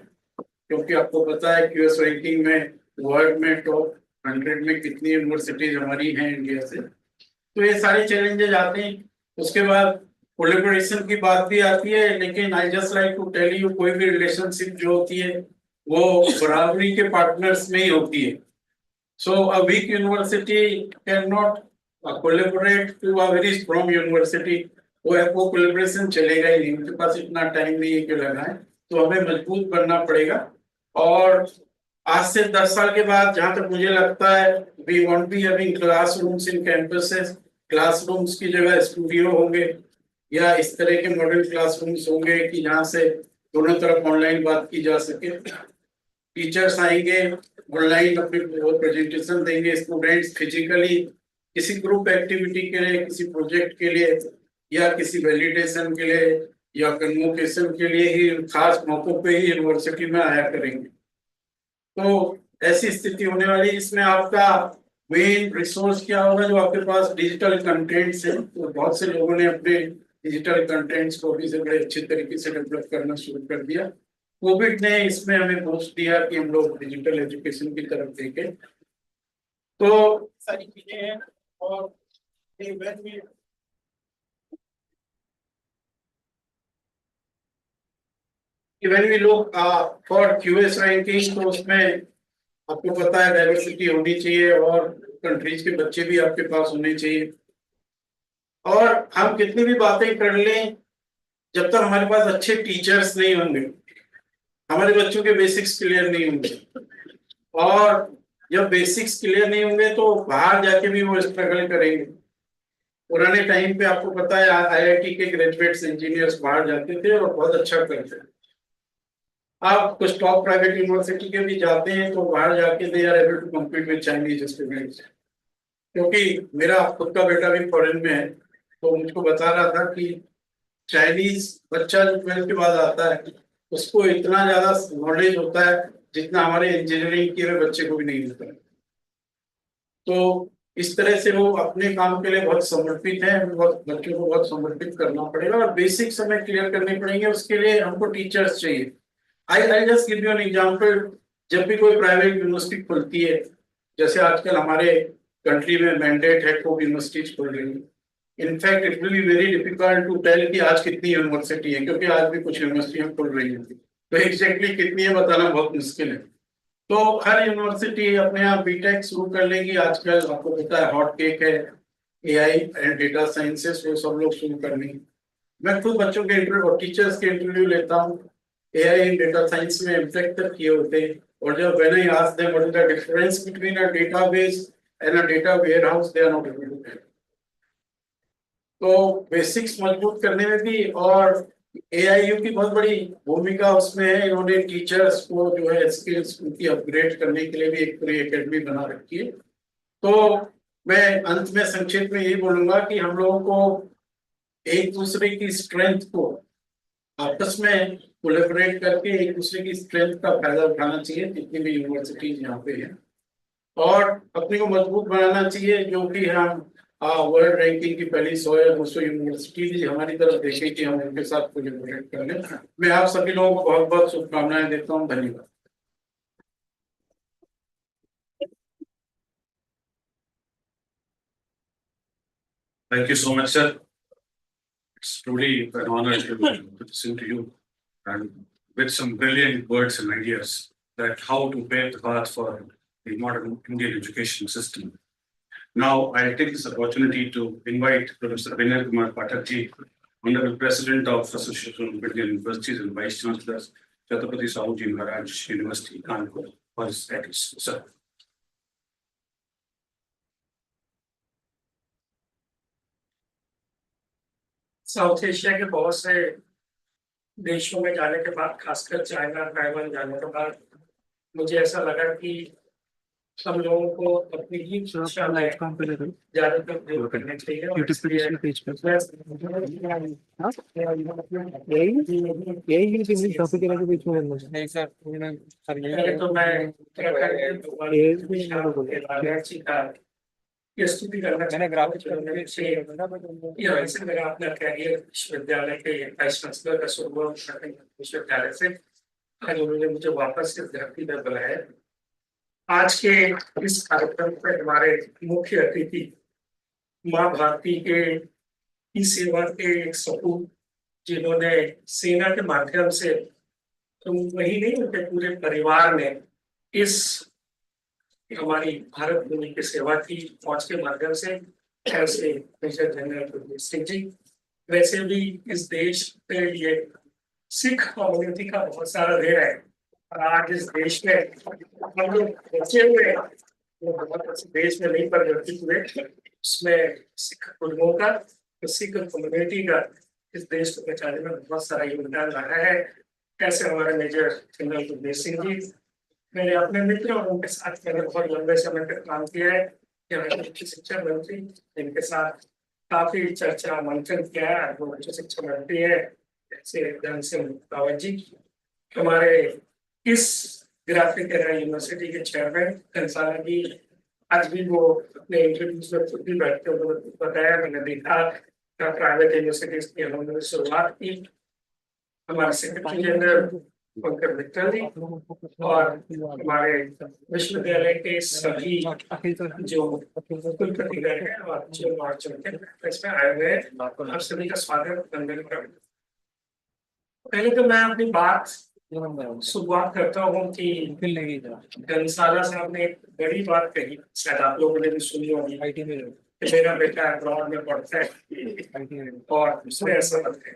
क्योंकि आपको पता है QS रैंकिंग में वर्ल्ड में टॉप 100 में कितनी यूनिवर्सिटीज हमारी हैं इंडिया से, तो ये सारे चैलेंजेस आते हैं। उसके बाद कोलैबोरेशन की बात भी आती है, लेकिन I just like to tell you कोई भी रिलेशनशिप जो होती है वो बराबरी के पार्टनर्स में ही होती है। So a weak university can not collaborate to a very strong university, वो कोलैबोरेशन चलेगा ही नहीं, उनके पास इतना टाइम नहीं है कि लगाएं, तो हमें मजबूत बनना पड़ेगा। और आज से 10 साल के बाद जहां तक मुझे लगता है we want be having classrooms in campuses, classrooms की जगह स्टूडियो होंगे या इस तरह के मॉडल क्लासरूम्स होंगे कि जहां से दोनों तरफ ऑनलाइन बात की जा सके। टीचर्स आएंगे ऑनलाइन अपने प्रेजेंटेशन देंगे, स्टूडेंट्स फिजिकली किसी ग्रुप एक्टिविटी के लिए, किसी प्रोजेक्ट के लिए या किसी वैलिडेशन के लिए या कन्वोकेशन के लिए ही खास मौकों पे ही यूनिवर्सिटी में आया करेंगे। तो ऐसी स्थिति होने वाली, इसमें आपका मेन रिसोर्स क्या होगा, जो आपके पास डिजिटल कंटेंट्स है। तो बहुत से लोगों ने अपने डिजिटल कंटेंट्स को भी से बड़े अच्छे तरीके से डेवलप करना शुरू कर दिया। कोविड ने इसमें हमें बूस्ट दिया कि हम लोग डिजिटल एजुकेशन की तरफ देखें, तो सारी चीजें हैं। और when we look for QS ranking, तो उसमें आपको पता है डाइवर्सिटी होनी चाहिए और कंट्रीज के बच्चे भी आपके पास होने चाहिए। और हम कितनी भी बातें कर लें, जब तक हमारे पास अच्छे टीचर्स नहीं होंगे, हमारे बच्चों के बेसिक्स क्लियर नहीं होंगे, और जब बेसिक्स क्लियर नहीं होंगे तो बाहर जाके भी वो स्ट्रगल करेंगे। पुराने टाइम पे आपको पता है IIT के ग्रेजुएट्स इंजीनियर्स बाहर जाते थे और बहुत अच्छा करते थे। आप कुछ टॉप प्राइवेट यूनिवर्सिटी के भी जाते हैं तो बाहर जाके they are able to compete with Chinese students. क्योंकि मेरा खुद का बेटा भी फॉरेन में है, तो मुझको बता रहा था कि चाइनीज बच्चा जो 12th के बाद आता है उसको इतना ज्यादा नॉलेज होता है जितना हमारे इंजीनियरिंग के बच्चे को भी नहीं होता है। तो इस तरह से वो अपने काम के लिए बहुत समर्पित है, बहुत बच्चों को बहुत समर्पित करना पड़ेगा और बेसिक्स हमें क्लियर करने पड़ेंगे। उसके लिए हमको टीचर्स चाहिए। I just give you an example, जब भी कोई प्राइवेट यूनिवर्सिटी खुलती है, जैसे आजकल हमारे कंट्री में मैंडेट है खूब यूनिवर्सिटीज खुल रही है। In fact it will be very difficult to tell कि आज कितनी यूनिवर्सिटी है, क्योंकि आज भी कुछ यूनिवर्सिटियां खुल रही हैं, तो एग्जैक्टली कितनी है बताना बहुत मुश्किल है। तो हर यूनिवर्सिटी अपने यहाँ बीटेक शुरू कर लेगी। आजकल आपको पता है हॉट केक है AI एंड डेटा साइंसेस, वो सब लोग शुरू कर लेंगे। मैं खुद बच्चों के इंटरव्यू और टीचर्स के इंटरव्यू लेता हूँ, AI in data science में एमटेक तक किए होते हैं, और जब when I ask them what is the difference between a database and a data warehouse, they are not able to tell. तो बेसिक्स मजबूत करने में भी, और AIU की बहुत बड़ी भूमिका उसमें है। इन्होंने टीचर्स को जो है स्किल्स उनकी अपग्रेड करने के लिए भी एक पूरी एकेडमी बना रखी है। तो मैं अंत में संक्षेप में यही बोलूंगा कि हम लोगों को एक दूसरे की स्ट्रेंथ को आपस में कोलैबोरेट करके एक दूसरे की स्ट्रेंथ का फायदा उठाना चाहिए, जितनी भी यूनिवर्सिटीज यहाँ पे हैं, और अपने को मजबूत बनाना चाहिए। जो कि हम वर्ल्ड रैंकिंग की पहली 100 या 200 यूनिवर्सिटीज हमारी तरफ देखें कि हम उनके साथ कोलैबोरेट कर लें। मैं आप सभी लोगों को बहुत बहुत शुभकामनाएं देता हूँ। धन्यवाद। Thank you so much, sir. It's truly an honor to listen to you and with some brilliant words and ideas that how to pave the path for the modern Indian education system. Now, I'll take this opportunity to invite Professor Vinay Kumar Pathak, Honorable President of Association of Indian Universities and Vice Chancellor, Chhatrapati Shahuji Maharaj University, Kanpur, for his address. Sir. South Asia के बहुत से देशों में जाने के बाद, खासकर China Taiwan जाने के बाद, मुझे ऐसा लगा कि हम लोगों को अपनी ही शिक्षा में ज्यादातर प्रयोग करना चाहिए। और इसलिए पहले तो मैं ये स्तुति करना चाहता हूं कि वैसे मेरा अपना कैरियर विश्वविद्यालय के वाइस चांसलर का शुरुआत विश्वविद्यालय से आज उन्होंने मुझे वापस इस धरती पर बुलाया। आज के इस कार्यक्रम पर हमारे मुख्य अतिथि माँ भारती के की सेवा के एक सपूत, जिन्होंने सेना के माध्यम से तो वही नहीं, उनके पूरे परिवार ने इस हमारी भारत भूमि की सेवा की फौज के माध्यम से। ऐसे मेजर जनरल कुलदीप सिंह जी, वैसे भी इस देश पे ये सिख कम्युनिटी का बहुत सारा ऋण है, और आज इस देश में हम लोग बचे हुए हैं, वो बहुत देश में नहीं परिवर्तित हुए, उसमें सिख कुलमों का, तो सिख कम्युनिटी का इस देश को बचाने में बहुत सारा योगदान रहा है। कैसे हमारे मेजर जनरल कुलदीप सिंह जी मेरे अपने मित्र, और उनके साथ मैंने बहुत लंबे समय तक काम किया है। उच्च शिक्षा मंत्री, इनके साथ काफी चर्चा मंथन किया है। वो उच्च शिक्षा मंत्री है जैसे धन सिंह रावत जी, हमारे इस ग्राफिक एरा यूनिवर्सिटी के चेयरमैन कंसाला जी, आज भी वो अपने इंटरव्यूज में खुद भी बैठते हुए बताया, मैंने देखा प्राइवेट यूनिवर्सिटीज की उन्होंने शुरुआत की। हमारे सेक्रेटरी जनरल पंकज मित्तल जी, और हमारे विश्वविद्यालय के सभी जो कुलपति हैं और जो इसमें आए हुए हैं, आप सभी का स्वागत वंदन करता हूं। पहले तो मैं अपनी बात शुरुआत करता हूँ कि कंसाला साहब ने एक बड़ी बात कही, शायद आप लोगों ने भी सुनी होगी, मेरा बेटा अब्रॉड में पढ़ता है और उसमें ऐसा लगता है।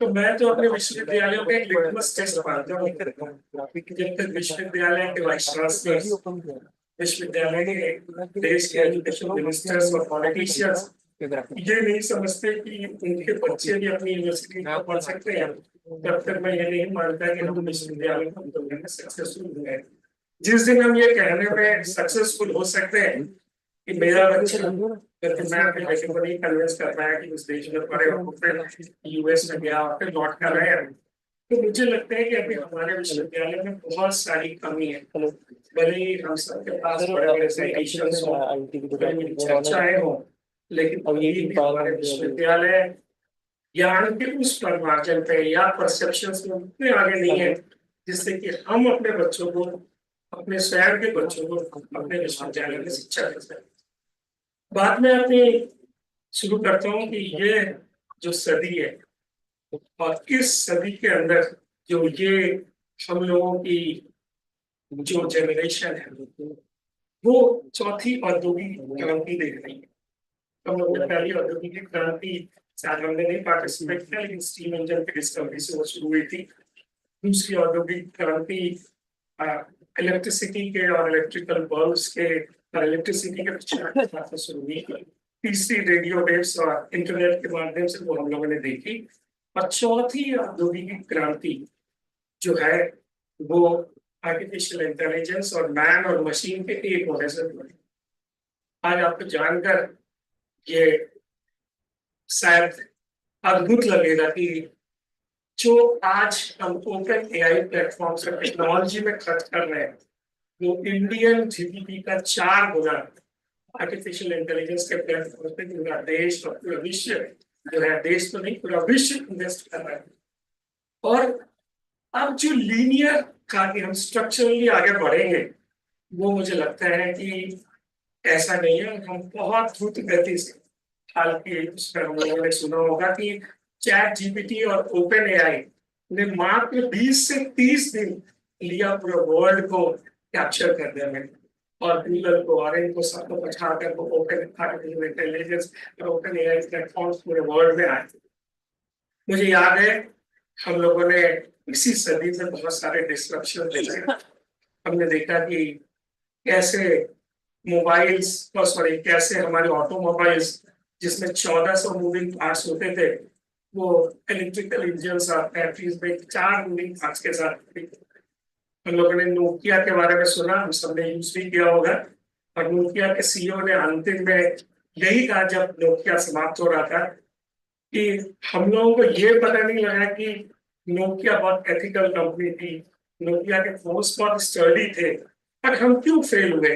तो मैं तो अपने विश्वविद्यालयों के एक लिटमस टेस्ट मानता हूँ। जब तक विश्वविद्यालय के वाइस चांसलर, विश्वविद्यालय के देश के एजुकेशन मिनिस्टर्स और पॉलिटिशियंस ये नहीं समझते कि उनके बच्चे भी अपनी यूनिवर्सिटी में पढ़ सकते हैं, तब तक मैं ये नहीं मानता कि हम विश्वविद्यालय में सक्सेसफुल हुए। जिस दिन हम ये कहने में सक्सेसफुल हो सकते हैं कि मेरा बच्चा, मैं अपने बच्चे को नहीं कन्विंस कर पाया कि उस देश में पढ़े और फिर US में गया और फिर लौट कर रहे हैं, तो मुझे लगता है कि अभी हमारे विश्वविद्यालय में बहुत सारी कमी है। भले ही हम सबके पास बड़े बड़े साइटेशंस हो, चर्चाएं हो, लेकिन अभी भी हमारे विश्वविद्यालय ज्ञान के उस परिमार्जन पे या परसेप्शंस में उतने आगे नहीं है जिससे कि हम अपने बच्चों को, अपने शहर के बच्चों को अपने विश्वविद्यालय में शिक्षा दे सकें। बाद में अपनी शुरू करता हूँ कि ये जो सदी है और इस सदी के अंदर जो ये हम लोगों की जो जनरेशन है वो चौथी औद्योगिक क्रांति देख रही है। हम लोगों ने पहली औद्योगिक क्रांति शायद हमने नहीं पार्टिसिपेट किया, लेकिन स्टीम इंजन की डिस्कवरी से वो शुरू हुई थी। दूसरी औद्योगिक क्रांति इलेक्ट्रिसिटी के और इलेक्ट्रिकल बल्ब्स के और इलेक्ट्रिसिटी के शुरू हुई। तीसरी रेडियो वेव्स और इंटरनेट के माध्यम से वो हम लोगों ने देखी। और चौथी औद्योगिक क्रांति जो है वो आर्टिफिशियल इंटेलिजेंस और मैन और मशीन के एक होने से हुई। आज आपको जानकर ये शायद अद्भुत लगेगा कि जो आज हम ओपन एआई प्लेटफॉर्म से टेक्नोलॉजी में खर्च कर रहे हैं वो इंडियन जीडीपी का 4 गुना आर्टिफिशियल इंटेलिजेंस के प्लेटफॉर्म पे पूरा देश और पूरा विश्व जो है, देश तो नहीं पूरा विश्व इन्वेस्ट कर रहा है। और अब जो लीनियर का कि हम स्ट्रक्चरली आगे बढ़ेंगे वो मुझे लगता है कि ऐसा नहीं है। हम बहुत द्रुत गति से, हालांकि उस पर हम लोगों ने सुना होगा कि चैट जीपीटी और ओपन एआई ने मात्र 20 से 30 दिन लिया पूरे वर्ल्ड को कैप्चर करने में, और गूगल को और इनको सबको पछाड़कर वो ओपन आर्टिफिशियल इंटेलिजेंस और ओपन एआई प्लेटफॉर्म्स पूरे वर्ल्ड में आए। मुझे याद है हम लोगों ने इसी सदी में बहुत सारे डिस्ट्रप्शन देखे। हमने देखा कि कैसे मोबाइल्स, सॉरी कैसे हमारे ऑटोमोबाइल्स जिसमें 1400 मूविंग पार्ट्स होते थे वो इलेक्ट्रिकल इंजन और बैटरीज में 4 मूविंग पार्ट्स के साथ। हम लोगों ने नोकिया के बारे में सुना, हम सबने यूज भी किया होगा। और नोकिया के सीईओ ने अंतिम में यही कहा जब नोकिया समाप्त हो रहा था कि हम लोगों को ये पता नहीं लगा कि नोकिया बहुत एथिकल कंपनी थी, नोकिया के फोर्स बहुत स्टर्डी थे, पर हम क्यों फेल हुए।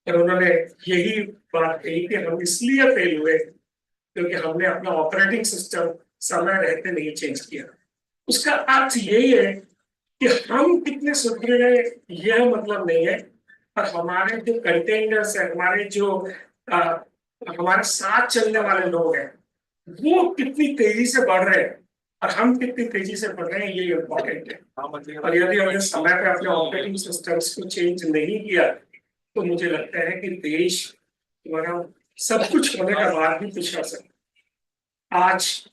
और उन्होंने यही बात कही कि हम इसलिए फेल हुए क्योंकि हमने अपना ऑपरेटिंग सिस्टम समय रहते नहीं चेंज किया। उसका अर्थ यही है कि हम कितने सुधरे हैं यह मतलब नहीं है, पर हमारे जो कंटेनर्स है, हमारे जो हमारे साथ चलने वाले लोग हैं वो कितनी तेजी से बढ़ रहे हैं और हम कितनी तेजी से बढ़ रहे हैं, ये इम्पोर्टेंट है। और यदि हमने समय पे अपने ऑपरेटिंग सिस्टम्स को चेंज नहीं किया तो मुझे लगता है कि देश हमारा सब कुछ होने का बाद भी कुछ कर सकता। आज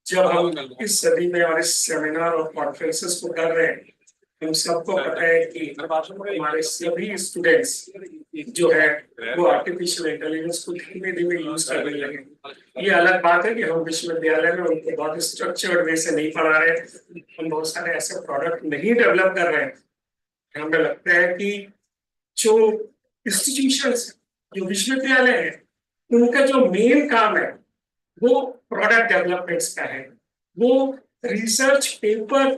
जब हम इस सदी में और इस सेमिनार और कॉन्फ्रेंसेस को कर रहे हैं, हम सबको पता है कि हमारे सभी स्टूडेंट्स जो है वो आर्टिफिशियल इंटेलिजेंस को धीमे धीमे यूज करने लगे। ये अलग बात है कि हम विश्वविद्यालय में उनको बहुत स्ट्रक्चर्ड वे से नहीं पढ़ा रहे, हम बहुत सारे ऐसे प्रोडक्ट नहीं डेवलप कर रहे हैं। हमें लगता है कि जो इंस्टीट्यूशंस, जो विश्वविद्यालय है, उनका जो मेन काम है वो प्रोडक्ट डेवलपमेंट्स का है। वो रिसर्च पेपर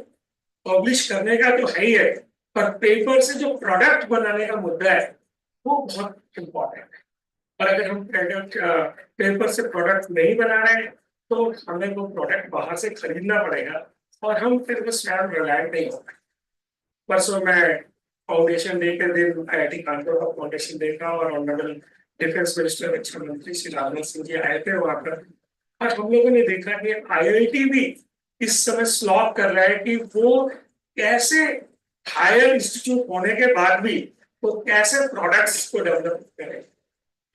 पब्लिश करने का तो है ही है, पर पेपर से जो प्रोडक्ट बनाने का मुद्दा है वो बहुत इम्पोर्टेंट है। और अगर हम पेपर से प्रोडक्ट नहीं बना रहे हैं तो हमें वो प्रोडक्ट बाहर से खरीदना पड़ेगा और हम फिर वो स्वयं रिलायंट नहीं होंगे। परसों मैं फाउंडेशन डे के दिन IIT कानपुर का फाउंडेशन देखा और ऑनरेबल डिफेंस मिनिस्टर रक्षा मंत्री श्री राजनाथ सिंह जी आए थे वहां पर। और हम लोगों ने देखा कि IIT भी इस समय स्लॉग कर रहा है कि वो कैसे हायर इंस्टीट्यूट होने के बाद भी वो कैसे प्रोडक्ट्स को डेवलप करें।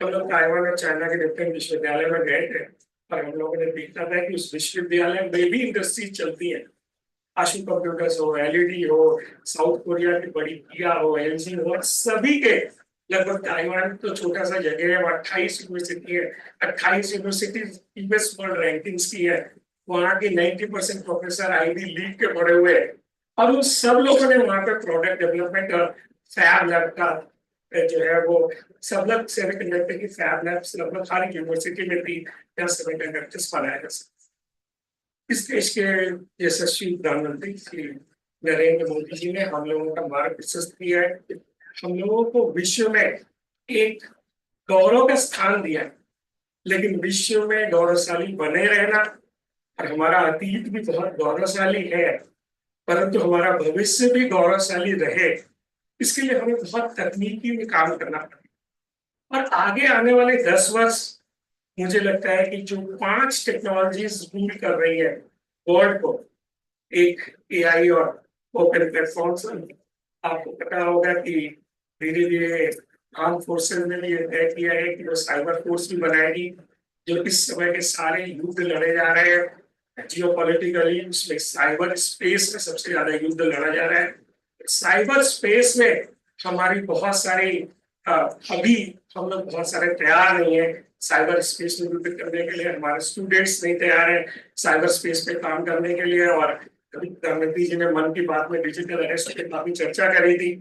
हम लोग ताइवान और चाइना के डिफरेंट विश्वविद्यालय में गए थे और हम लोगों ने देखा था कि उस विश्वविद्यालय में भी इंडस्ट्री चलती है। आशु कंप्यूटर्स हो, LED हो, साउथ कोरिया की बड़ी किया हो, LG हो, सभी के लगभग ताइवान तो छोटा सा जगह है, 28 यूनिवर्सिटी है, 28 यूनिवर्सिटी यूएस वर्ल्ड रैंकिंग्स की है। वहाँ के 90% प्रोफेसर आईवी लीग के पढ़े हुए हैं और उन सब लोगों ने वहाँ पे प्रोडक्ट डेवलपमेंट और फैब लैब का जो है वो सब लोग सेमीकंडक्टर की फैब लैब्स लगभग हर यूनिवर्सिटी में भी सेमीकंडक्टर्स बनाए जा सकते। इस देश के यशस्वी प्रधानमंत्री श्री नरेंद्र मोदी जी ने हम लोगों का मार्ग प्रशस्त किया है। हम लोगों को विश्व में एक गौरव का स्थान दिया है, लेकिन विश्व में गौरवशाली बने रहना, और हमारा अतीत भी बहुत गौरवशाली है, परंतु हमारा भविष्य भी गौरवशाली रहे, इसके लिए हमें बहुत तकनीकी में काम करना पड़ेगा। और आगे आने वाले 10 वर्ष मुझे लगता है कि जो 5 टेक्नोलॉजीज रूल कर रही है वर्ल्ड को, एक AI और ओपन प्लेटफॉर्म्स। आपको पता होगा कि धीरे धीरे आर्म फोर्सेस ने भी तय किया है कि वो साइबर फोर्स भी बनाएगी, जो इस समय के सारे युद्ध लड़े जा रहे हैं जियोपॉलिटिकली, उसमें साइबर स्पेस में सबसे ज्यादा युद्ध लड़ा जा रहा है। साइबर स्पेस में हमारी बहुत सारी अभी हम लोग बहुत सारे तैयार नहीं है, साइबर स्पेस में भी करने के लिए, हमारे स्टूडेंट्स नहीं तैयार है साइबर स्पेस पे काम करने के लिए। और कभी प्रधानमंत्री जी ने मन की बात में डिजिटल अरेस्ट पे काफी चर्चा करी थी,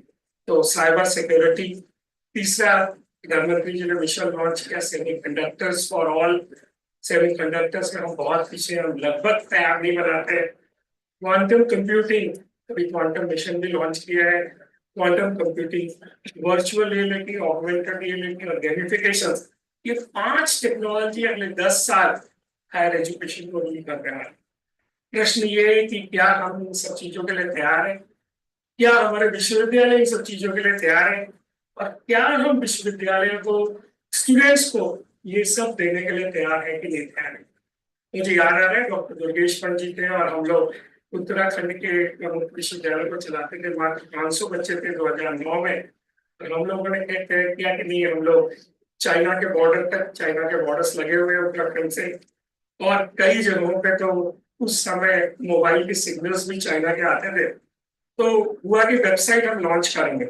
तो साइबर सिक्योरिटी। तीसरा, प्रधानमंत्री जी ने मिशन लॉन्च किया सेमीकंडक्टर्स फॉर ऑल। सेमीकंडक्टर्स में हम बहुत पीछे, हम लगभग तैयार नहीं बनाते। क्वांटम कंप्यूटिंग, अभी क्वांटम मिशन भी लॉन्च किया है। Quantum computing, virtual reality, augmented reality और गेमिफिकेशन, ये 5 टेक्नोलॉजी अगले 10 साल हायर एजुकेशन को लीड कर रहा है। प्रश्न ये है कि क्या हम इन सब चीजों के लिए तैयार हैं? क्या हमारे विश्वविद्यालय इन सब चीजों के लिए तैयार है? और क्या हम विश्वविद्यालय को, स्टूडेंट्स को ये सब देने के लिए तैयार है कि नहीं तैयार है? मुझे याद आ रहा है डॉक्टर दुर्गेश पंत जी थे और हम लोग उत्तराखंड के प्रमुख विश्वविद्यालय को चलाते थे। मात्र 500 बच्चे थे 2009 में। और हम लोगों ने तय किया कि नहीं, हम लोग चाइना के बॉर्डर तक, चाइना के बॉर्डर्स लगे हुए हैं उत्तराखंड से, और कई जगहों पे तो उस समय मोबाइल के सिग्नल्स भी चाइना के आते थे। तो हुआ कि वेबसाइट हम लॉन्च करेंगे।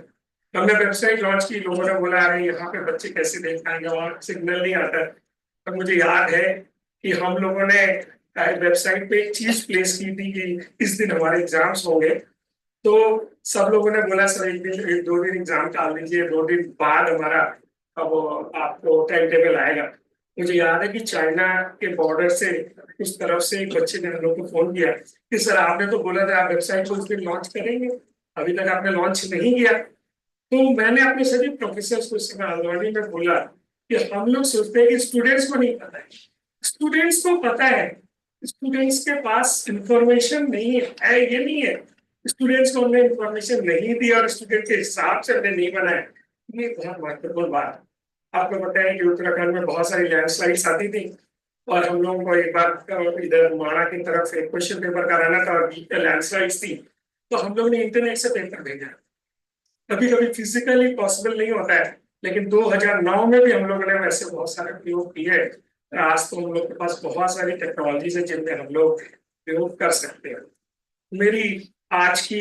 हमने वेबसाइट लॉन्च की, लोगों ने बोला अरे यहाँ पे बच्चे कैसे देख पाएंगे, वहाँ सिग्नल नहीं आता। और मुझे याद है कि हम लोगों ने वेबसाइट पे एक चीज प्लेस की थी कि इस दिन हमारे एग्जाम्स होंगे। तो सब लोगों ने बोला सर एक दिन, 1-2 दिन एग्जाम डाल दीजिए, 2 दिन बाद हमारा अब आपको टाइम टेबल आएगा। मुझे याद है कि चाइना के बॉर्डर से उस तरफ से एक बच्चे ने हम लोग को फोन किया कि सर आपने तो बोला था आप वेबसाइट को उस दिन लॉन्च करेंगे, अभी तक आपने लॉन्च नहीं किया। तो मैंने अपने सभी प्रोफेसर को इस समय आंदोलन में बोला कि हम लोग सोचते हैं कि स्टूडेंट्स को नहीं पता है, स्टूडेंट्स को पता है, स्टूडेंट्स के पास इंफॉर्मेशन नहीं है। ये नहीं है स्टूडेंट्स को हमने इंफॉर्मेशन नहीं दी और स्टूडेंट के हिसाब से हमने नहीं बनाया। ये बहुत महत्वपूर्ण बात है। आपको पता है कि उत्तराखंड में बहुत सारी लैंडस्लाइड्स आती थी और हम लोगों को एक बार इधर माणा की तरफ एक क्वेश्चन पेपर कराना था और लैंडस्लाइड्स थी, तो हम लोग ने इंटरनेट से पेपर भेजा। कभी कभी फिजिकली पॉसिबल नहीं होता है, लेकिन 2009 में भी हम लोगों ने वैसे बहुत सारे प्रयोग किए। आज तो हम लोग के पास बहुत सारी टेक्नोलॉजीज है जिनमें हम लोग प्रयोग कर सकते हैं। मेरी आज की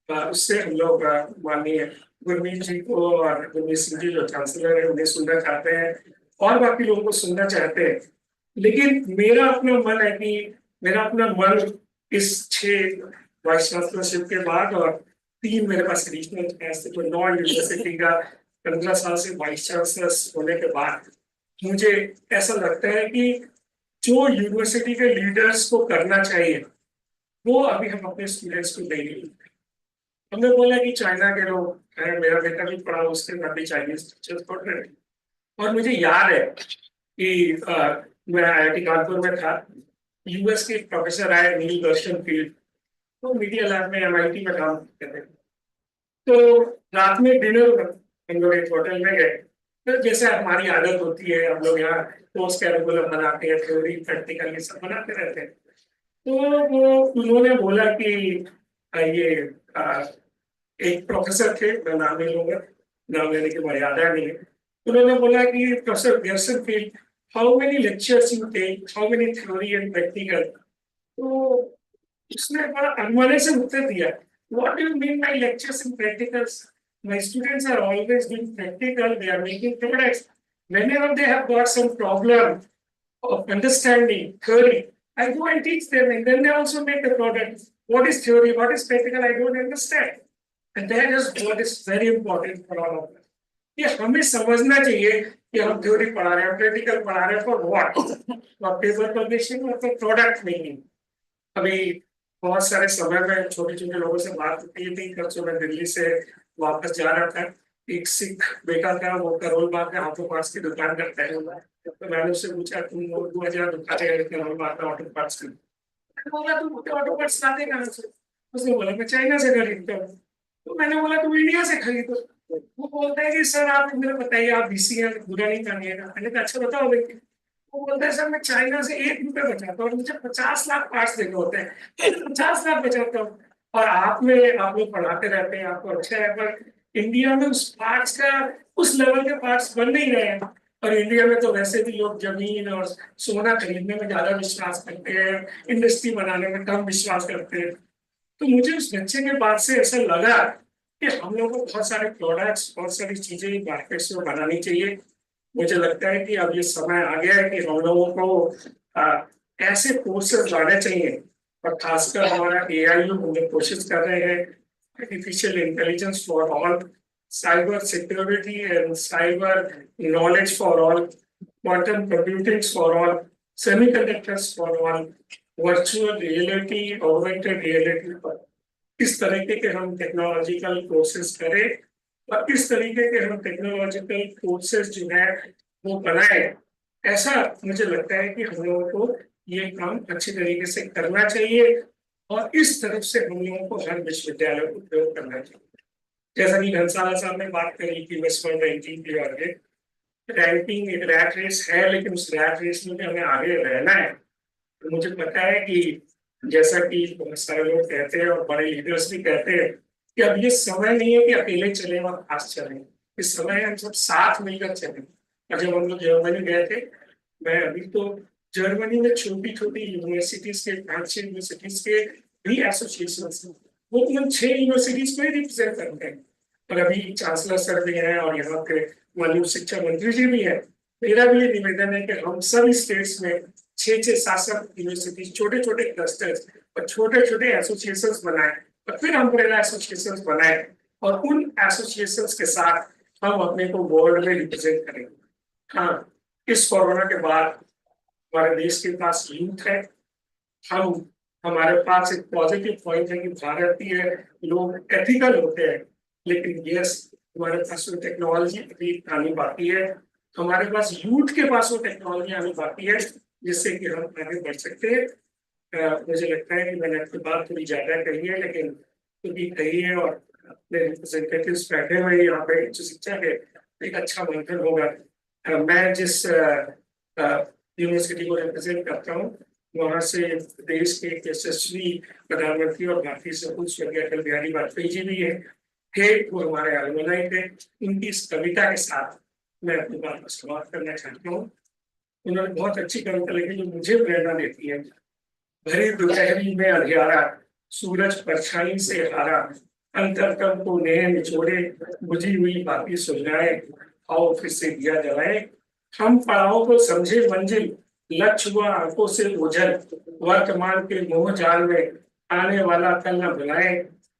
उससे हम लोग माननीय गुरमीत जी को और गुरमीत सिंह जी जो चांसलर है उन्हें सुनना चाहते हैं और बाकी लोगों को सुनना चाहते हैं। लेकिन मेरा अपना मन है कि मेरा अपना मन इस 6 वाइस चांसलरशिप के बाद और 3 मेरे पास रीजनल तो 9 यूनिवर्सिटी का 15 साल से वाइस चांसलर होने के बाद मुझे ऐसा लगता है कि जो यूनिवर्सिटी के लीडर्स को करना चाहिए वो अभी हम अपने स्टूडेंट्स को देंगे। हमने बोला कि चाइना के लोग हैं, मेरा बेटा भी पढ़ा, उसके बाद भी चाइनीज टीचर्स पढ़ रहे हैं। और मुझे याद है कि मैं IIT कानपुर में था, US के प्रोफेसर आए नील दर्शन फील्ड, तो मीडिया लैब में MIT में काम करते थे। तो रात में डिनर हम लोग एक होटल में गए, तो जैसे हमारी आदत होती है हम लोग यहाँ पोस्ट कैरिकुलम बनाते हैं, थ्योरी प्रैक्टिकल ये सब बनाते रहते हैं। तो वो उन्होंने बोला कि ये एक प्रोफेसर थे, मैं नाम नहीं लूंगा, नाम लेने की मर्यादा नहीं है। उन्होंने बोला कि professor Darshan field, how many lectures you take, how many theory and practical. तो उसने बड़ा अनमने से उत्तर दिया, what do you mean by lectures and practicals? My students are always doing practical, they are making products. Whenever they have got some problem of understanding theory, I go and teach them and then they also make the product. What is theory, what is practical, I don't understand. And that is what is very important for all of us. ये हमें समझना चाहिए कि हम theory पढ़ा रहे हैं, practical पढ़ा रहे हैं for what, for paper publishing और फॉर प्रोडक्ट मेकिंग। अभी बहुत सारे समय में छोटे छोटे लोगों से बात होती थी, कल सुबह दिल्ली से वापस जा रहा था, एक सिख बेटा था, वो करोल बाग में ऑटो पार्ट्स की दुकान करता है। तो मैंने उससे पूछा तुम 2000 दुकानें करते करोल बाग में ऑटो पार्ट्स की? बोला तुम ऑटो पार्ट्स लाते कहाँ से? उसने बोला मैं चाइना से खरीदता हूँ। तो मैंने बोला तुम इंडिया से खरीदो। वो बोलता है कि सर आप मुझे बताइए, आप BC हैं, बुरा नहीं मानिएगा। मैंने कहा अच्छा बताओ देखिए। वो बोलता है सर मैं चाइना से 1 रुपये बचाता हूँ और मुझे 50 लाख पार्ट्स देने होते हैं, 50 लाख बचाता हूँ। और आप लोग पढ़ाते रहते हैं, आपको अच्छा है, पर इंडिया में उस पार्ट्स का, उस लेवल के पार्ट्स बन नहीं रहे हैं। और इंडिया में तो वैसे भी लोग जमीन और सोना खरीदने में ज्यादा विश्वास करते हैं, इंडस्ट्री बनाने में कम विश्वास करते हैं। तो मुझे उस बच्चे के बाद से ऐसा लगा कि हम लोगों को बहुत सारे प्रोडक्ट्स, बहुत सारी चीजें मार्केट से बनानी चाहिए। मुझे लगता है कि अब ये समय आ गया है कि हम लोगों को ऐसे कोर्सेज लाने चाहिए, और खासकर हमारा AIU हम लोग कोशिश कर रहे हैं artificial intelligence for all, cyber security and cyber knowledge for all, quantum computing for all, semiconductors for all, virtual reality, augmented reality पर इस तरीके के हम टेक्नोलॉजिकल कोर्सेज करें, और इस तरीके के हम टेक्नोलॉजिकल कोर्सेज जो है वो बनाए। ऐसा मुझे लगता है कि हम लोगों को ये काम अच्छी तरीके से करना चाहिए, और इस तरफ से हम लोगों को हर विश्वविद्यालय को प्रयोग करना चाहिए। जैसा कि घनसाला साहब ने बात करी कि वेस्टर्न रैंकिंग के आगे रैंकिंग एक रैट रेस है, लेकिन उस रैट रेस में भी हमें आगे रहना है। तो मुझे पता है कि जैसा कि बहुत सारे लोग कहते हैं और बड़े लीडर्स भी कहते हैं कि अब ये समय नहीं है कि अकेले चले और फास्ट चले, इस समय हम सब साथ मिलकर चले। और जब हम लोग जर्मनी गए थे, मैं अभी तो जर्मनी में छोटी छोटी यूनिवर्सिटीज के 5-6 यूनिवर्सिटीज के भी एसोसिएशन, वो केवल 6 यूनिवर्सिटीज को ही रिप्रेजेंट करते हैं। और अभी चांसलर सर भी हैं और यहाँ पे माननीय शिक्षा मंत्री जी भी है। मेरा भी ये निवेदन है कि हम सभी स्टेट्स में 6-6, 7-7 यूनिवर्सिटी, छोटे छोटे क्लस्टर्स और छोटे छोटे एसोसिएशंस बनाए, और फिर अम्ब्रेला एसोसिएशंस बनाए, और उन एसोसिएशंस के साथ हम अपने को वर्ल्ड में रिप्रेजेंट करेंगे। हाँ, इस कोरोना के बाद हमारे देश के पास यूथ है, हम हमारे पास एक पॉजिटिव पॉइंट है कि भारतीय लोग एथिकल होते हैं, लेकिन यस, हमारे पास वो टेक्नोलॉजी अभी आनी बाकी है, हमारे पास यूथ के पास वो टेक्नोलॉजी आनी बाकी है जिससे कि हम आगे बढ़ सकते हैं। मुझे लगता है कि मैंने आपकी बात थोड़ी ज्यादा कही है, लेकिन क्योंकि कही है और अपने रिप्रेजेंटेटिव्स बैठे हुए यहाँ पे उच्च शिक्षा के, एक अच्छा मंथन होगा। मैं जिस यूनिवर्सिटी को रिप्रेजेंट करता हूँ, वहाँ से देश के एक यशस्वी प्रधानमंत्री और भारतीय संपूर्ण स्वर्गीय अटल बिहारी वाजपेयी जी भी है, वो हमारे अलुमनाई थे। उनकी इस कविता के साथ मैं अपनी बात को समाप्त करना चाहता हूँ। उन्होंने बहुत अच्छी कविता लिखी जो मुझे प्रेरणा देती है। भरी दोपहरी में अंधियारा, सूरज परछाई से हारा, अंतरतम को नेह निचोड़े, बुझी हुई बाती सुलझाए, आओ फिर से दिया जलाए, हम पड़ाव को समझे मंजिल, लक्ष्य हुआ आंखों से ओझल, वर्तमान के मोह जाल में आने वाला कल न भुलाए,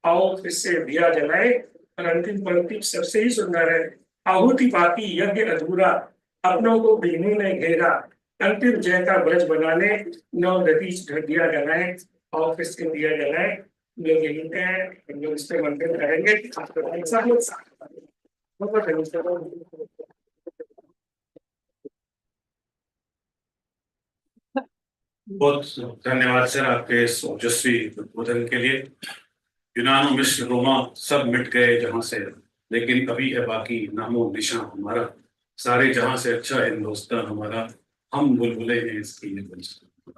आओ फिर से दिया जलाए। और अंतिम पंक्ति सबसे ही सुंदर है, आहुति बाकी यज्ञ अधूरा, अपनों को बीनू ने घेरा, अंतिम जय का ब्रज बनाने, नौ नतीज दिया जलाए, और फिर से दिया जलाए। लोग यही है, हम लोग इस पे मंथन करेंगे। सब लोग बहुत धन्यवाद सर आपके इस ओजस्वी उद्बोधन के लिए। यूनान, मिस्र, रोमा सब मिट गए जहां से, लेकिन अभी है बाकी नामो निशान हमारा, सारे जहां से अच्छा हिंदुस्तान हमारा, हम बुलबुलें हैं इसकी ये गुलशन।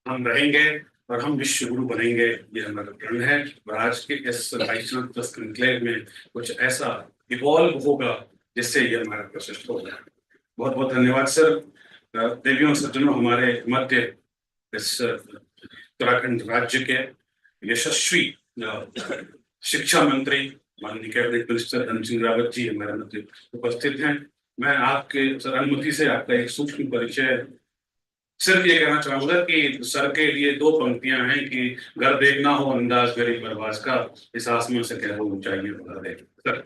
हम रहेंगे और हम विश्व गुरु बनेंगे, ये हमारा प्रण है। और आज के इस वैष्णव प्लस कॉन्क्लेव में कुछ ऐसा इवॉल्व होगा जिससे ये हमारा प्रोसेस होगा। बहुत बहुत धन्यवाद सर। देवियों सज्जनों, हमारे मध्य इस उत्तराखंड राज्य के यशस्वी शिक्षा मंत्री माननीय कैबिनेट मिनिस्टर धन सिंह रावत जी हमारे मध्य उपस्थित हैं। मैं आपके सर अनुमति से आपका एक सूक्ष्म परिचय सिर्फ ये कहना चाहूंगा कि सर के लिए 2 पंक्तियां हैं कि घर देखना हो अंदाज गरीब परवाज का, इस आसमान से कह दो ऊंचाइयों पर दे सर।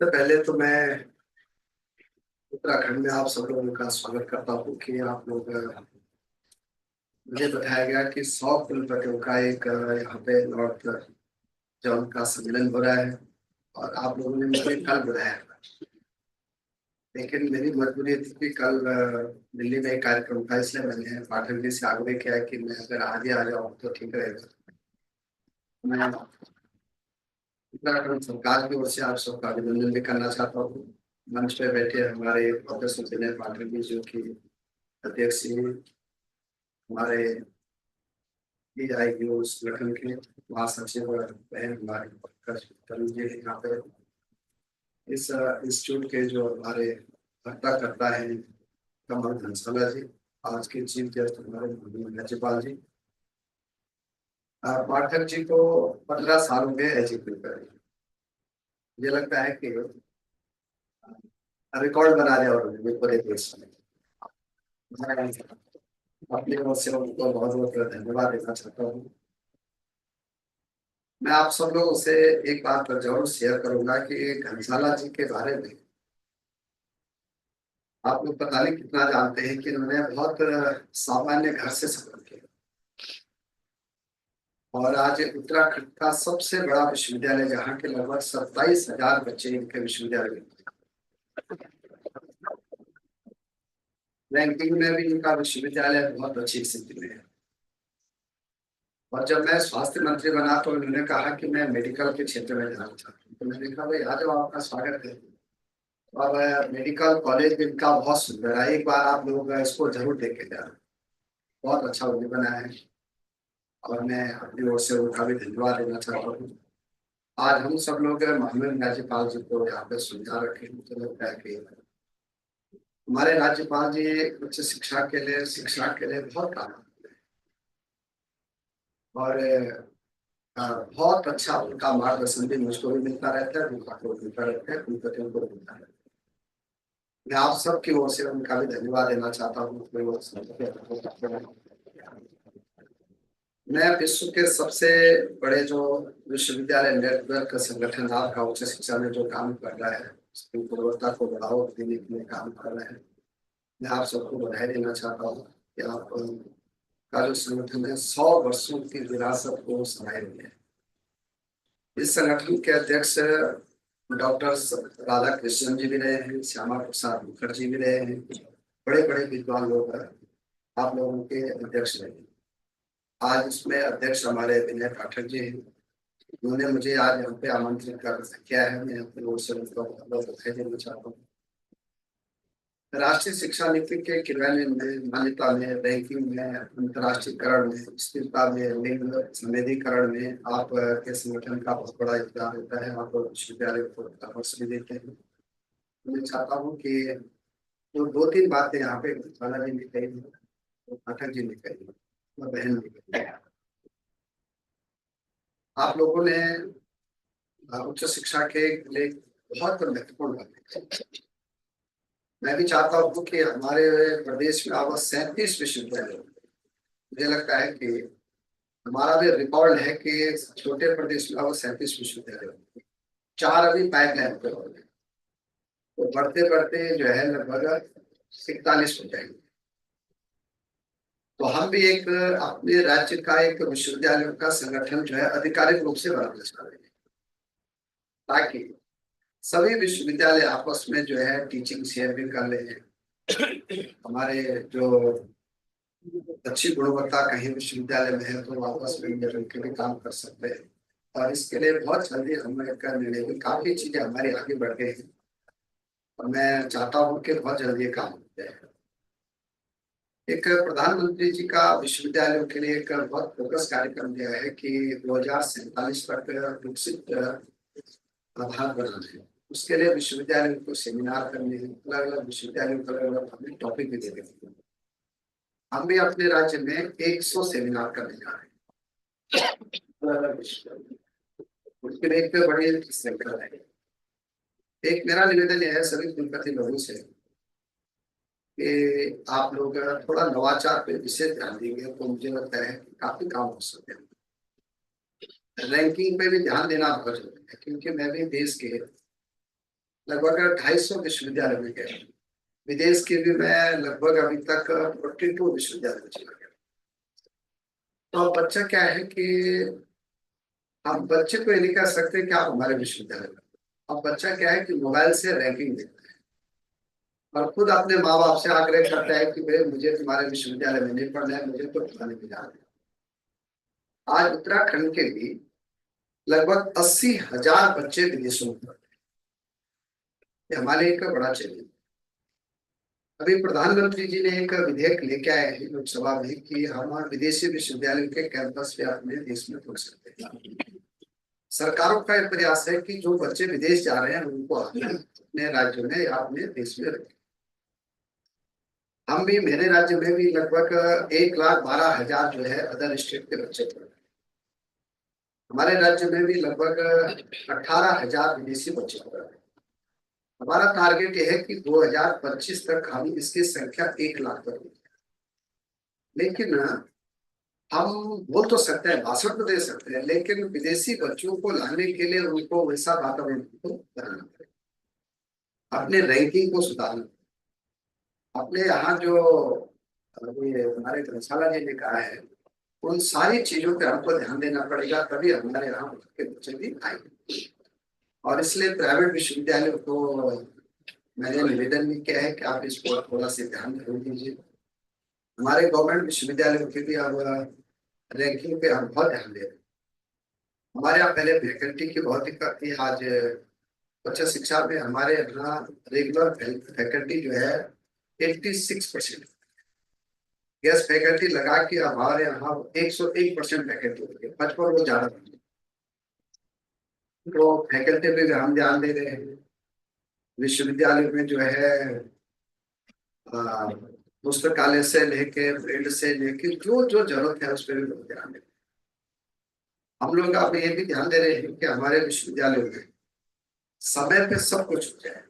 तो पहले तो मैं उत्तराखंड में आप सब लोगों का स्वागत करता हूँ कि आप लोग, मुझे बताया गया कि 100 कुलपतियों का एक यहाँ पे नॉर्थ जोन का सम्मेलन हो रहा है, और आप लोगों ने मुझे कल बुलाया, लेकिन मेरी मजबूरी थी कि कल दिल्ली में एक कार्यक्रम था, इसलिए मैंने पाठक जी से आग्रह किया कि मैं अगर आज ही आ जाऊँ तो ठीक रहेगा। मैं उत्तराखंड सरकार की ओर से आप सबका अभिनंदन भी करना चाहता हूँ। मंच पे बैठे हमारे प्रोफेसर विनय पाठक जी जो कि अध्यक्ष हैं हमारे AIU संगठन के महासचिव हैं, हमारे तरुण जी यहाँ पे इस इंस्टीट्यूट के जो हमारे भत्ता करता है कमल घनसाला जी, आज के चीफ गेस्ट हमारे राज्यपाल जी, पाठक जी को 15 साल हो गए एजुकेट कर। मुझे लगता है कि रिकॉर्ड बना दिया उन्होंने पूरे देश में। मैं अपनी ओर से उनको बहुत बहुत धन्यवाद देना चाहता हूँ। मैं आप सब लोगों से एक बात पर जरूर शेयर करूंगा कि घनसाला जी के बारे में आप लोग पता नहीं कितना जानते हैं कि उन्होंने बहुत सामान्य घर से सफर किया और आज उत्तराखंड का सबसे बड़ा विश्वविद्यालय, जहाँ के लगभग 27,000 बच्चे इनके विश्वविद्यालय में, रैंकिंग में भी इनका विश्वविद्यालय बहुत अच्छी स्थिति में है। और जब मैं स्वास्थ्य मंत्री बना तो उन्होंने कहा कि मैं मेडिकल के क्षेत्र में जाना चाहता हूँ, तो मैंने कहा भाई आ जाओ, आपका स्वागत है। और मेडिकल कॉलेज भी इनका बहुत सुंदर है, एक बार आप लोग इसको जरूर देख के जाना, बहुत अच्छा उन्हें बना है। और मैं अपनी ओर से उनका भी धन्यवाद देना चाहता हूँ। आज हम सब लोग माननीय राज्यपाल जी को यहाँ पे सुविधा रखे, मुझे लगता है कि हमारे राज्यपाल जी उच्च शिक्षा के लिए बहुत काम करते हैं। और बहुत अच्छा उनका मार्गदर्शन भी मुझको भी मिलता रहता है, उनका को मिलता रहता है, कुलपतियों को मिलता रहता है। मैं आप सबकी ओर से उनका भी धन्यवाद देना चाहता हूँ। मैं विश्व के सबसे बड़े जो विश्वविद्यालय नेटवर्क संगठन आपका उच्च शिक्षा में जो काम कर रहा है, उसकी गुणवत्ता को बढ़ावा देने के लिए काम कर रहे हैं, मैं आप सबको बधाई देना चाहता हूँ कि आप का जो संगठन है 100 वर्षों की विरासत को समाये हुए है। इस संगठन के अध्यक्ष डॉक्टर राधा कृष्णन जी भी रहे हैं, श्यामा प्रसाद मुखर्जी भी रहे हैं, बड़े बड़े विद्वान लोग आप लोगों के अध्यक्ष रहे हैं। आज इसमें अध्यक्ष हमारे विनय पाठक जी हैं, उन्होंने मुझे आज यहाँ पे आमंत्रित कर किया है। मैं अपनी ओर से उनको बहुत बधाई देना चाहता हूँ। राष्ट्रीय शिक्षा नीति के क्रियान्वयन में, मान्यता में, रैंकिंग में, अंतर्राष्ट्रीयकरण में, स्थिरता में, लिंग संवेदीकरण में आप के संगठन का बहुत बड़ा योगदान होता है। आप विश्वविद्यालय को परामर्श भी देते हैं। मैं चाहता हूँ कि जो 2-3 बातें यहाँ पे जी ने कही, पाठक जी ने कही और बहन ने कही, आप लोगों ने उच्च शिक्षा के लिए बहुत महत्वपूर्ण बातें। मैं भी चाहता हूँ कि हमारे प्रदेश में अब 37 विश्वविद्यालय, मुझे लगता है कि हमारा भी रिकॉर्ड है कि छोटे प्रदेश में अब 37 विश्वविद्यालय, 4 अभी पाइपलाइन पे हो गए, तो बढ़ते बढ़ते जो है लगभग 41 हो जाएंगे। तो हम भी एक अपने राज्य का एक विश्वविद्यालय का संगठन जो है आधिकारिक रूप से बनाना चाह रहे हैं, ताकि सभी विश्वविद्यालय आपस में जो है टीचिंग शेयर भी कर ले। हमारे जो अच्छी गुणवत्ता कहीं विश्वविद्यालय में है तो आपस में मिलकर के भी काम कर सकते हैं। और इसके लिए बहुत जल्दी हम एक निर्णय भी, काफी चीजें हमारी आगे बढ़ गई हैं और मैं चाहता हूँ कि बहुत जल्दी काम हो जाए। एक प्रधानमंत्री जी का विश्वविद्यालयों के लिए एक बहुत फोकस कार्यक्रम दिया है कि 2047 तक विकसित आधार बनाना है। उसके लिए विश्वविद्यालयों को सेमिनार करने हैं, अलग अलग विश्वविद्यालयों को अलग अलग टॉपिक भी दे देते हैं। हम भी अपने राज्य में 100 सेमिनार करने जा रहे हैं, अलग अलग विश्वविद्यालय। उसके लिए एक बड़ी सेंटर है। एक मेरा निवेदन यह है सभी कुलपति लोगों से कि आप लोग थोड़ा नवाचार पे विशेष ध्यान देंगे तो मुझे लगता है कि काफी काम हो सकते हैं। रैंकिंग पे भी ध्यान देना बहुत जरूरी है, क्योंकि मैं भी देश के लगभग 250 विश्वविद्यालय में गया, विदेश के भी मैं लगभग अभी तक 42 विश्वविद्यालय में चला गया। तो अब बच्चा क्या है कि हम बच्चे को ये नहीं कह सकते कि आप हमारे विश्वविद्यालय में, अब बच्चा क्या है कि मोबाइल से रैंकिंग देखता है और खुद अपने माँ बाप से आग्रह करता है कि भाई मुझे तुम्हारे विश्वविद्यालय में नहीं पढ़ना है, मुझे तो पढ़ाने में जाना है। आज उत्तराखंड के भी लगभग 80,000 बच्चे विदेशों में पढ़ते हैं। हमारे एक बड़ा चैलेंज। अभी प्रधानमंत्री जी ने एक विधेयक लेके आए हैं लोकसभा में कि हम विदेशी विश्वविद्यालयों के कैंपस पे अपने देश में खोल सकते हैं। सरकारों का एक प्रयास है कि जो बच्चे विदेश जा रहे हैं उनको अपने राज्य में या अपने देश में रखें। हम भी, मेरे राज्य में भी लगभग 1,12,000 जो है अदर स्टेट के बच्चे पढ़ रहे हैं। हमारे राज्य में भी लगभग 18,000 विदेशी बच्चे पढ़ रहे हैं। हमारा टारगेट यह है कि 2025 तक हम इसकी संख्या 1 लाख कर दें। लेकिन हम बोल तो सकते हैं, भाषण तो दे सकते हैं, लेकिन विदेशी बच्चों को लाने के लिए उनको वैसा वातावरण को बनाना पड़ेगा, अपने रैंकिंग को सुधारना, अपने यहाँ जो अभी हमारे धर्मशाला जी ने कहा है, उन सारी चीजों पे हमको ध्यान देना पड़ेगा, तभी हमारे यहाँ के बच्चे भी आएंगे। और इसलिए प्राइवेट विश्वविद्यालयों को मैंने निवेदन भी किया है कि आप इस पर थोड़ा सा ध्यान जरूर दीजिए। हमारे गवर्नमेंट विश्वविद्यालयों की भी अब रैंकिंग पे हम बहुत ध्यान दे रहे हैं। हमारे यहाँ पहले फैकल्टी की बहुत दिक्कत थी, आज उच्च शिक्षा में हमारे यहाँ रेगुलर फैकल्टी जो है 86%, गेस्ट फैकल्टी लगा के हमारे यहाँ 101% फैकल्टी हो गई, 55 वो ज्यादा। तो फैकल्टी पे भी हम ध्यान दे रहे हैं। विश्वविद्यालय में जो है पुस्तकालय से लेके फील्ड से लेके जो जो जरूरत है उस पर भी लोग ध्यान दें। हम लोग अब ये भी ध्यान दे रहे हैं कि हमारे विश्वविद्यालय में समय पे सब कुछ हो जाए।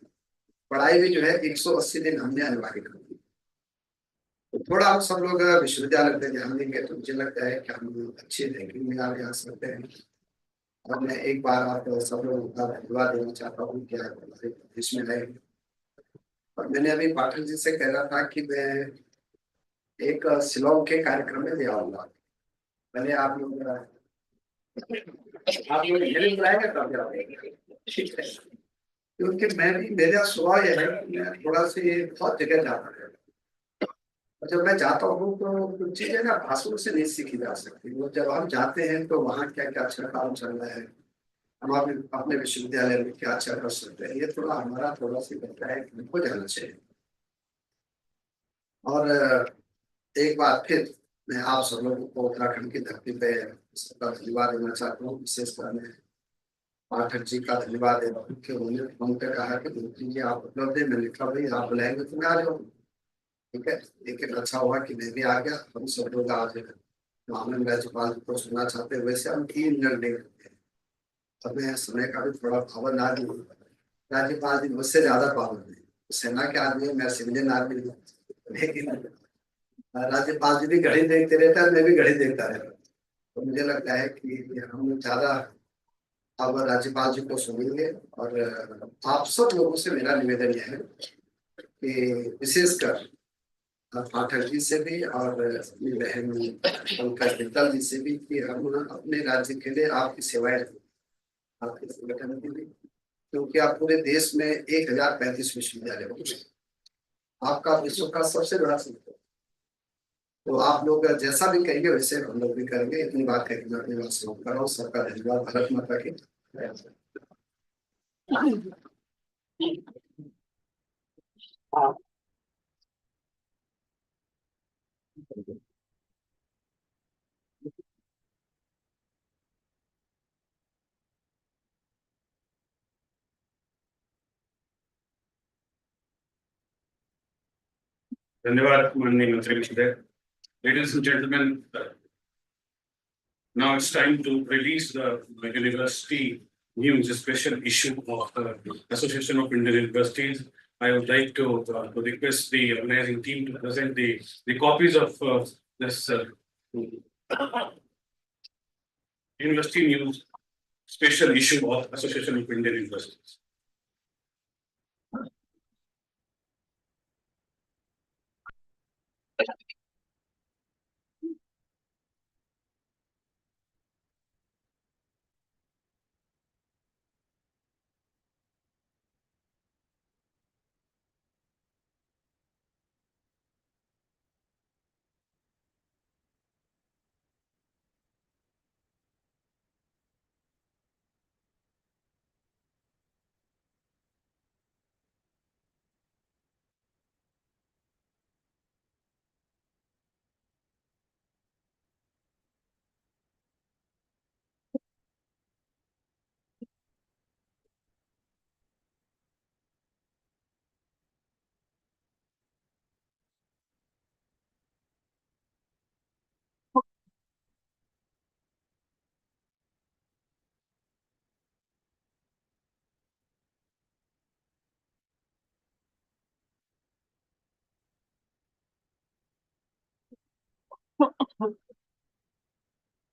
पढ़ाई भी जो है 180 दिन हमने अनिवार्य कर दी। तो थोड़ा हम सब लोग विश्वविद्यालय पे ध्यान देंगे तो मुझे लगता है कि हम अच्छी रैंकिंग में आगे आ सकते हैं। और मैं एक बार आप सब लोगों का धन्यवाद देना चाहता हूँ कि आप हमारे देश में रहे। और मैंने अभी पाठक जी से कह रहा था कि मैं एक शिलोंग के कार्यक्रम में भी आऊंगा। मैंने आप लोग हेल्प बुलाएंगे तब जाओगे, ठीक है? क्योंकि मैं भी, मेरा स्वभाव यह है कि मैं थोड़ा सा ये बहुत जगह जाता है, और जब मैं जाता हूँ तो कुछ चीजें ना भाषणों से नहीं सीखी जा सकती। वो जब हम जाते हैं तो वहाँ क्या क्या अच्छा काम चल रहा है, हम अपने विश्वविद्यालय में क्या अच्छा कर सकते हैं, ये थोड़ा हमारा थोड़ा सा लगता है कि हमको जाना चाहिए। और एक बार फिर मैं आप सब लोगों को उत्तराखंड की धरती पे सबका धन्यवाद देना चाहता हूँ। विशेषकर मैं पाठक जी का धन्यवाद देता हूँ कि उन्होंने फोन पे कहा कि जी आप उपलब्ध है। मैं लिखा भाई आप बुलाएंगे तो मैं आ जाऊँ, ठीक है। लेकिन अच्छा हुआ कि मैं भी आ गया। हम सब लोग आज माननीय राज्यपाल जी को सुनना चाहते हैं। वैसे हम 3 घंटे करते हैं और मैं समय का भी थोड़ा पाबंद आदमी हूँ। राज्यपाल जी मुझसे ज्यादा पाबंद है, सेना के आदमी है, मैं सिविलियन आदमी हूँ। लेकिन राज्यपाल जी भी घड़ी देखते रहता है, मैं भी घड़ी देखता रहता हूँ। तो मुझे लगता है कि हम ज्यादा अब राज्यपाल जी को सुनेंगे। और आप सब लोगों से मेरा निवेदन यह है कि विशेषकर पाठक जी से भी और अपनी बहन पंकज मित्तल जी से भी कि हम अपने राज्य के लिए आपकी सेवाएं, आपके संगठन के लिए, क्योंकि आप पूरे देश में 1035 विश्वविद्यालय हो, आपका विश्व का सबसे बड़ा संगठन। तो आप लोग जैसा भी कहेंगे वैसे हम लोग भी करेंगे। इतनी बात कहेंगे, मैं अपनी बात समाप्त कर रहा हूँ। सबका धन्यवाद। भारत माता की धन्यवाद माननीय मंत्री महोदय। Ladies and gentlemen, now it's time to release the university news, a special issue of the Association of Indian Universities. I would like to request the organizing team to present the copies of this university news special issue of Association of Indian Universities.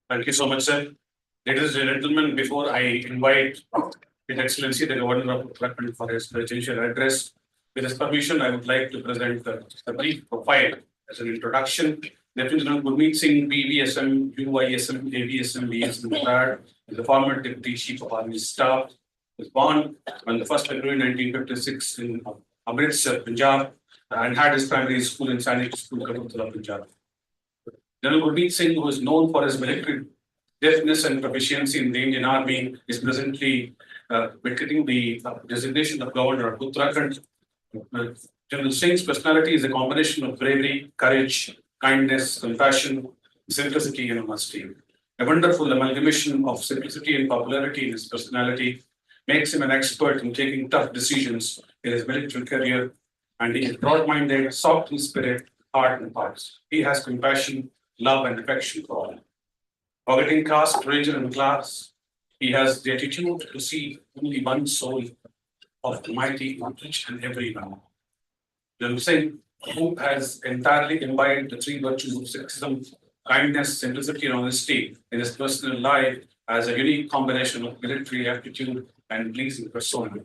Thank you so much, sir. Ladies and gentlemen, before I invite His Excellency the Governor of Uttarakhand for his presidential address, with his permission, I would like to present the brief profile as an introduction. Lieutenant General Gurmeet Singh, BVSM, UISM, AVSM, BSM retired, is the former Deputy Chief of Army Staff. Was born on the 1st February 1956 in Amritsar, Punjab, and had his primary school in Sanic School, Kabutala, Punjab. General Gurmeet Singh, who is known for his military deftness and proficiency in the Indian Army, is presently getting the designation of Governor of Uttarakhand. General Singh's personality is a combination of bravery, courage, kindness, compassion, simplicity, and honesty. A wonderful amalgamation of simplicity and popularity in his personality makes him an expert in taking tough decisions in his military career, and he is broad-minded, soft in spirit, heart and thoughts. He has compassion, love, and affection for all. Forgetting caste, religion, and class, he has the attitude to see only one soul of Almighty in each and every one. General Singh, who has entirely imbibed the three virtues of Sikhism, kindness, simplicity, and honesty in his personal life, as a unique combination of military aptitude and pleasing persona.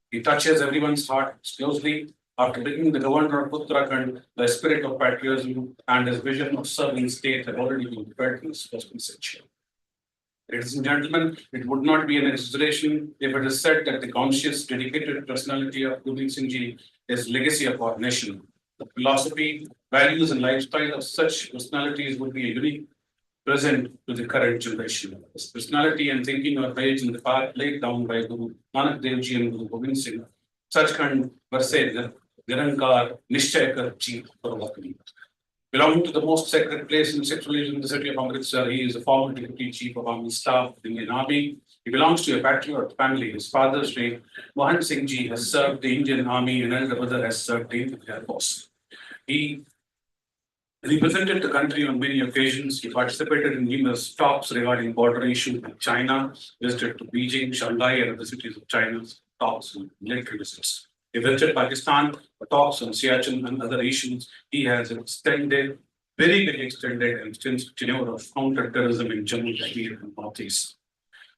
He touches everyone's heart closely. After becoming the Governor of Uttarakhand, the spirit of patriotism and his vision of serving state had already been felt in his first message. Ladies and gentlemen, it would not be an exaggeration if it is said that the conscious, dedicated personality of Gurmeet Singh Ji is legacy of our nation. The philosophy, values, and lifestyle of such personalities would be a unique present to the current generation. His personality and thinking are raised in the path laid down by Guru Nanak Dev Ji and Guru Gobind Singh. Sachkhand Varsed Nirankar Nishchay Kar Jeet Parvakni. Belonging to the most sacred place in Sikh religion in the city of Amritsar, he is a former Deputy Chief of Army Staff of the Indian Army. He belongs to a patriot family. His father, Sri Mohan Singh Ji, has served the Indian Army, and elder brother has served the Indian Air Force. He represented the country on many occasions. He participated in numerous talks regarding border issues with China, visited to Beijing, Shanghai, and other cities of China, talks and military visits. He visited Pakistan for talks on Siachen and other issues. He has extended, very extended and extensive tenure of counter-terrorism in Jammu Kashmir and Northeast.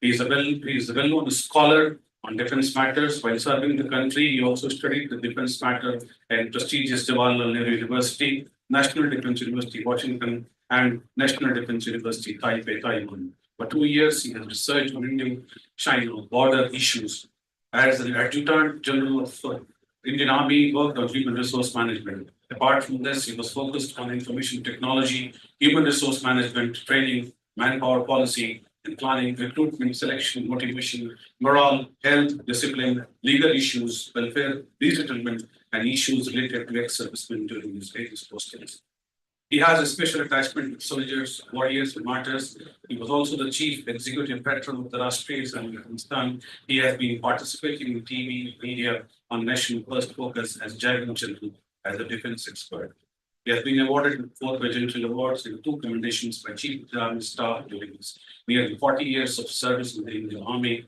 He is a well-known scholar on defense matters. While serving the country, he also studied the defense matter at prestigious Jawaharlal Nehru University, National Defense University, Washington, and National Defense University, Taipei, Taiwan. For 2 years, he has researched on Indian-China border issues. As an Adjutant General of Indian Army, worked on human resource management. Apart from this, he was focused on information technology, human resource management, training, manpower policy, and planning, recruitment, selection, motivation, morale, health, discipline, legal issues, welfare, resettlement, and issues related to ex-servicemen during his various postings. He has a special attachment with soldiers, warriors, and martyrs. He was also the chief executive patron of the Rashtriya Sangh of Afghanistan. He has been participating in TV, media on National First Focus as Jaivan General, as a defense expert. He has been awarded with 4 Presidential Awards and 2 commendations by Chief of the Army Staff during his nearly 40 years of service in the Indian Army.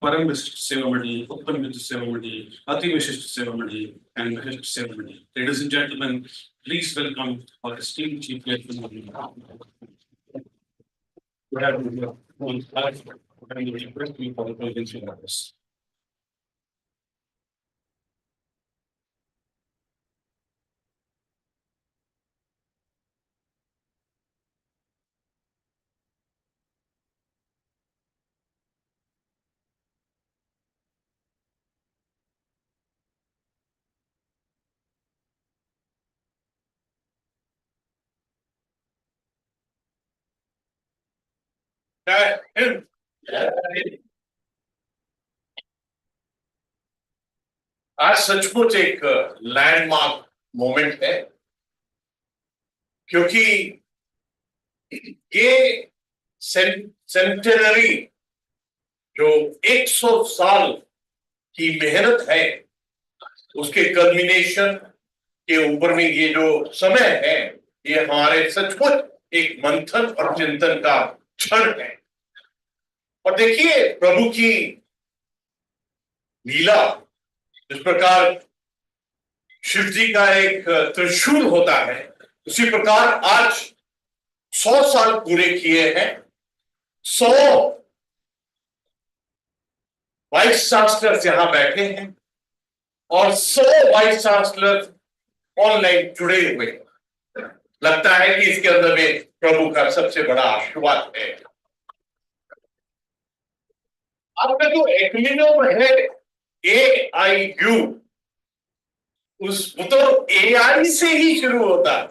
Param Vishisht Seva Medal, Uttam Vishisht Seva Medal, Ati Vishisht Seva Medal, and Vishisht Seva Medal. Ladies and gentlemen, please welcome our esteemed Chief Guest. For the presidential address. आज सचमुच एक landmark moment है, क्योंकि ये centenary जो 100 साल की मेहनत है, उसके कल्मिनेशन के ऊपर में ये जो समय है, ये हमारे सचमुच एक मंथन और चिंतन का क्षण है। और देखिए प्रभु की लीला, इस प्रकार शिव जी का एक त्रिशूल होता है, उसी प्रकार आज 100 साल पूरे किए हैं, 100 वाइस चांसलर यहां बैठे हैं और 100 वाइस चांसलर ऑनलाइन जुड़े हुए हैं। लगता है कि इसके अंदर में प्रभु का सबसे बड़ा आशीर्वाद है। आपका जो एक्रोनिम है AIU, वो तो AI से ही शुरू होता है।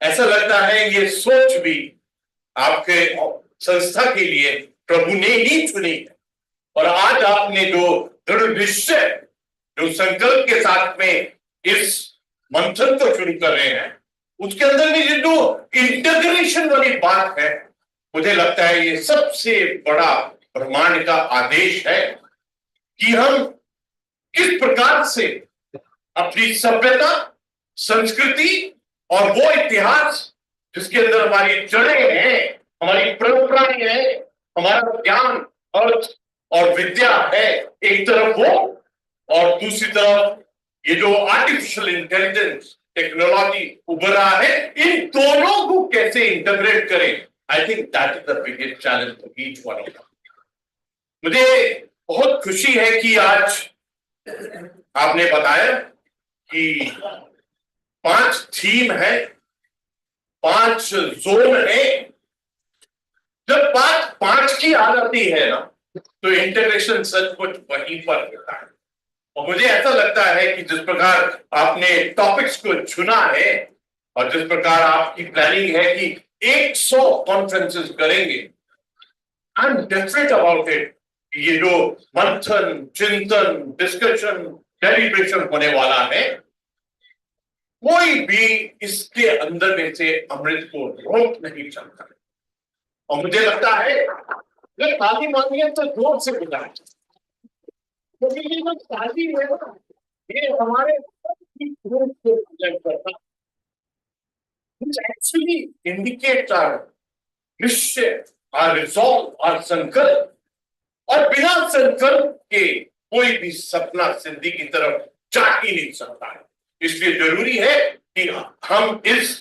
ऐसा लगता है ये सोच भी आपके संस्था के लिए प्रभु ने ही चुनी है। और आज आपने जो दृढ़ निश्चय, जो संकल्प के साथ में इस मंथन को शुरू कर रहे हैं, उसके अंदर में जो इंटीग्रेशन वाली बात है, मुझे लगता है ये सबसे बड़ा ब्रह्मांड का आदेश है कि हम किस प्रकार से अपनी सभ्यता, संस्कृति और वो इतिहास जिसके अंदर हमारी जड़ें हैं, हमारी परंपराएं हैं, हमारा ज्ञान, अर्थ और विद्या है एक तरफ वो, और दूसरी तरफ ये जो आर्टिफिशियल इंटेलिजेंस टेक्नोलॉजी उभर रहा है, इन दोनों को कैसे इंटीग्रेट करें। आई think that is the biggest challenge for each one of us. मुझे बहुत खुशी है कि आज आपने बताया कि 5 थीम है, 5 जोन है। जब बात 5 की आ जाती है ना, तो इंटीग्रेशन सचमुच वहीं पर होता है। और मुझे ऐसा लगता है कि जिस प्रकार आपने टॉपिक्स को चुना है और जिस प्रकार आपकी प्लानिंग है कि 100 कॉन्फ्रेंसेस करेंगे, I am definite about it. ये जो मंथन, चिंतन, डिस्कशन, डेलिब्रेशन होने वाला है, कोई भी इसके अंदर में से अमृत को रोक नहीं सकता। और मुझे लगता है जब शादी मांगी तो जोर से बुलाए, क्योंकि ये जो शादी है ना, ये हमारे एक्चुअली इंडिकेट निश्चय, our resolve, our संकल्प। और बिना संकल्प के कोई भी सपना जिंदगी की तरफ जा ही नहीं सकता है। इसलिए जरूरी है कि हम इस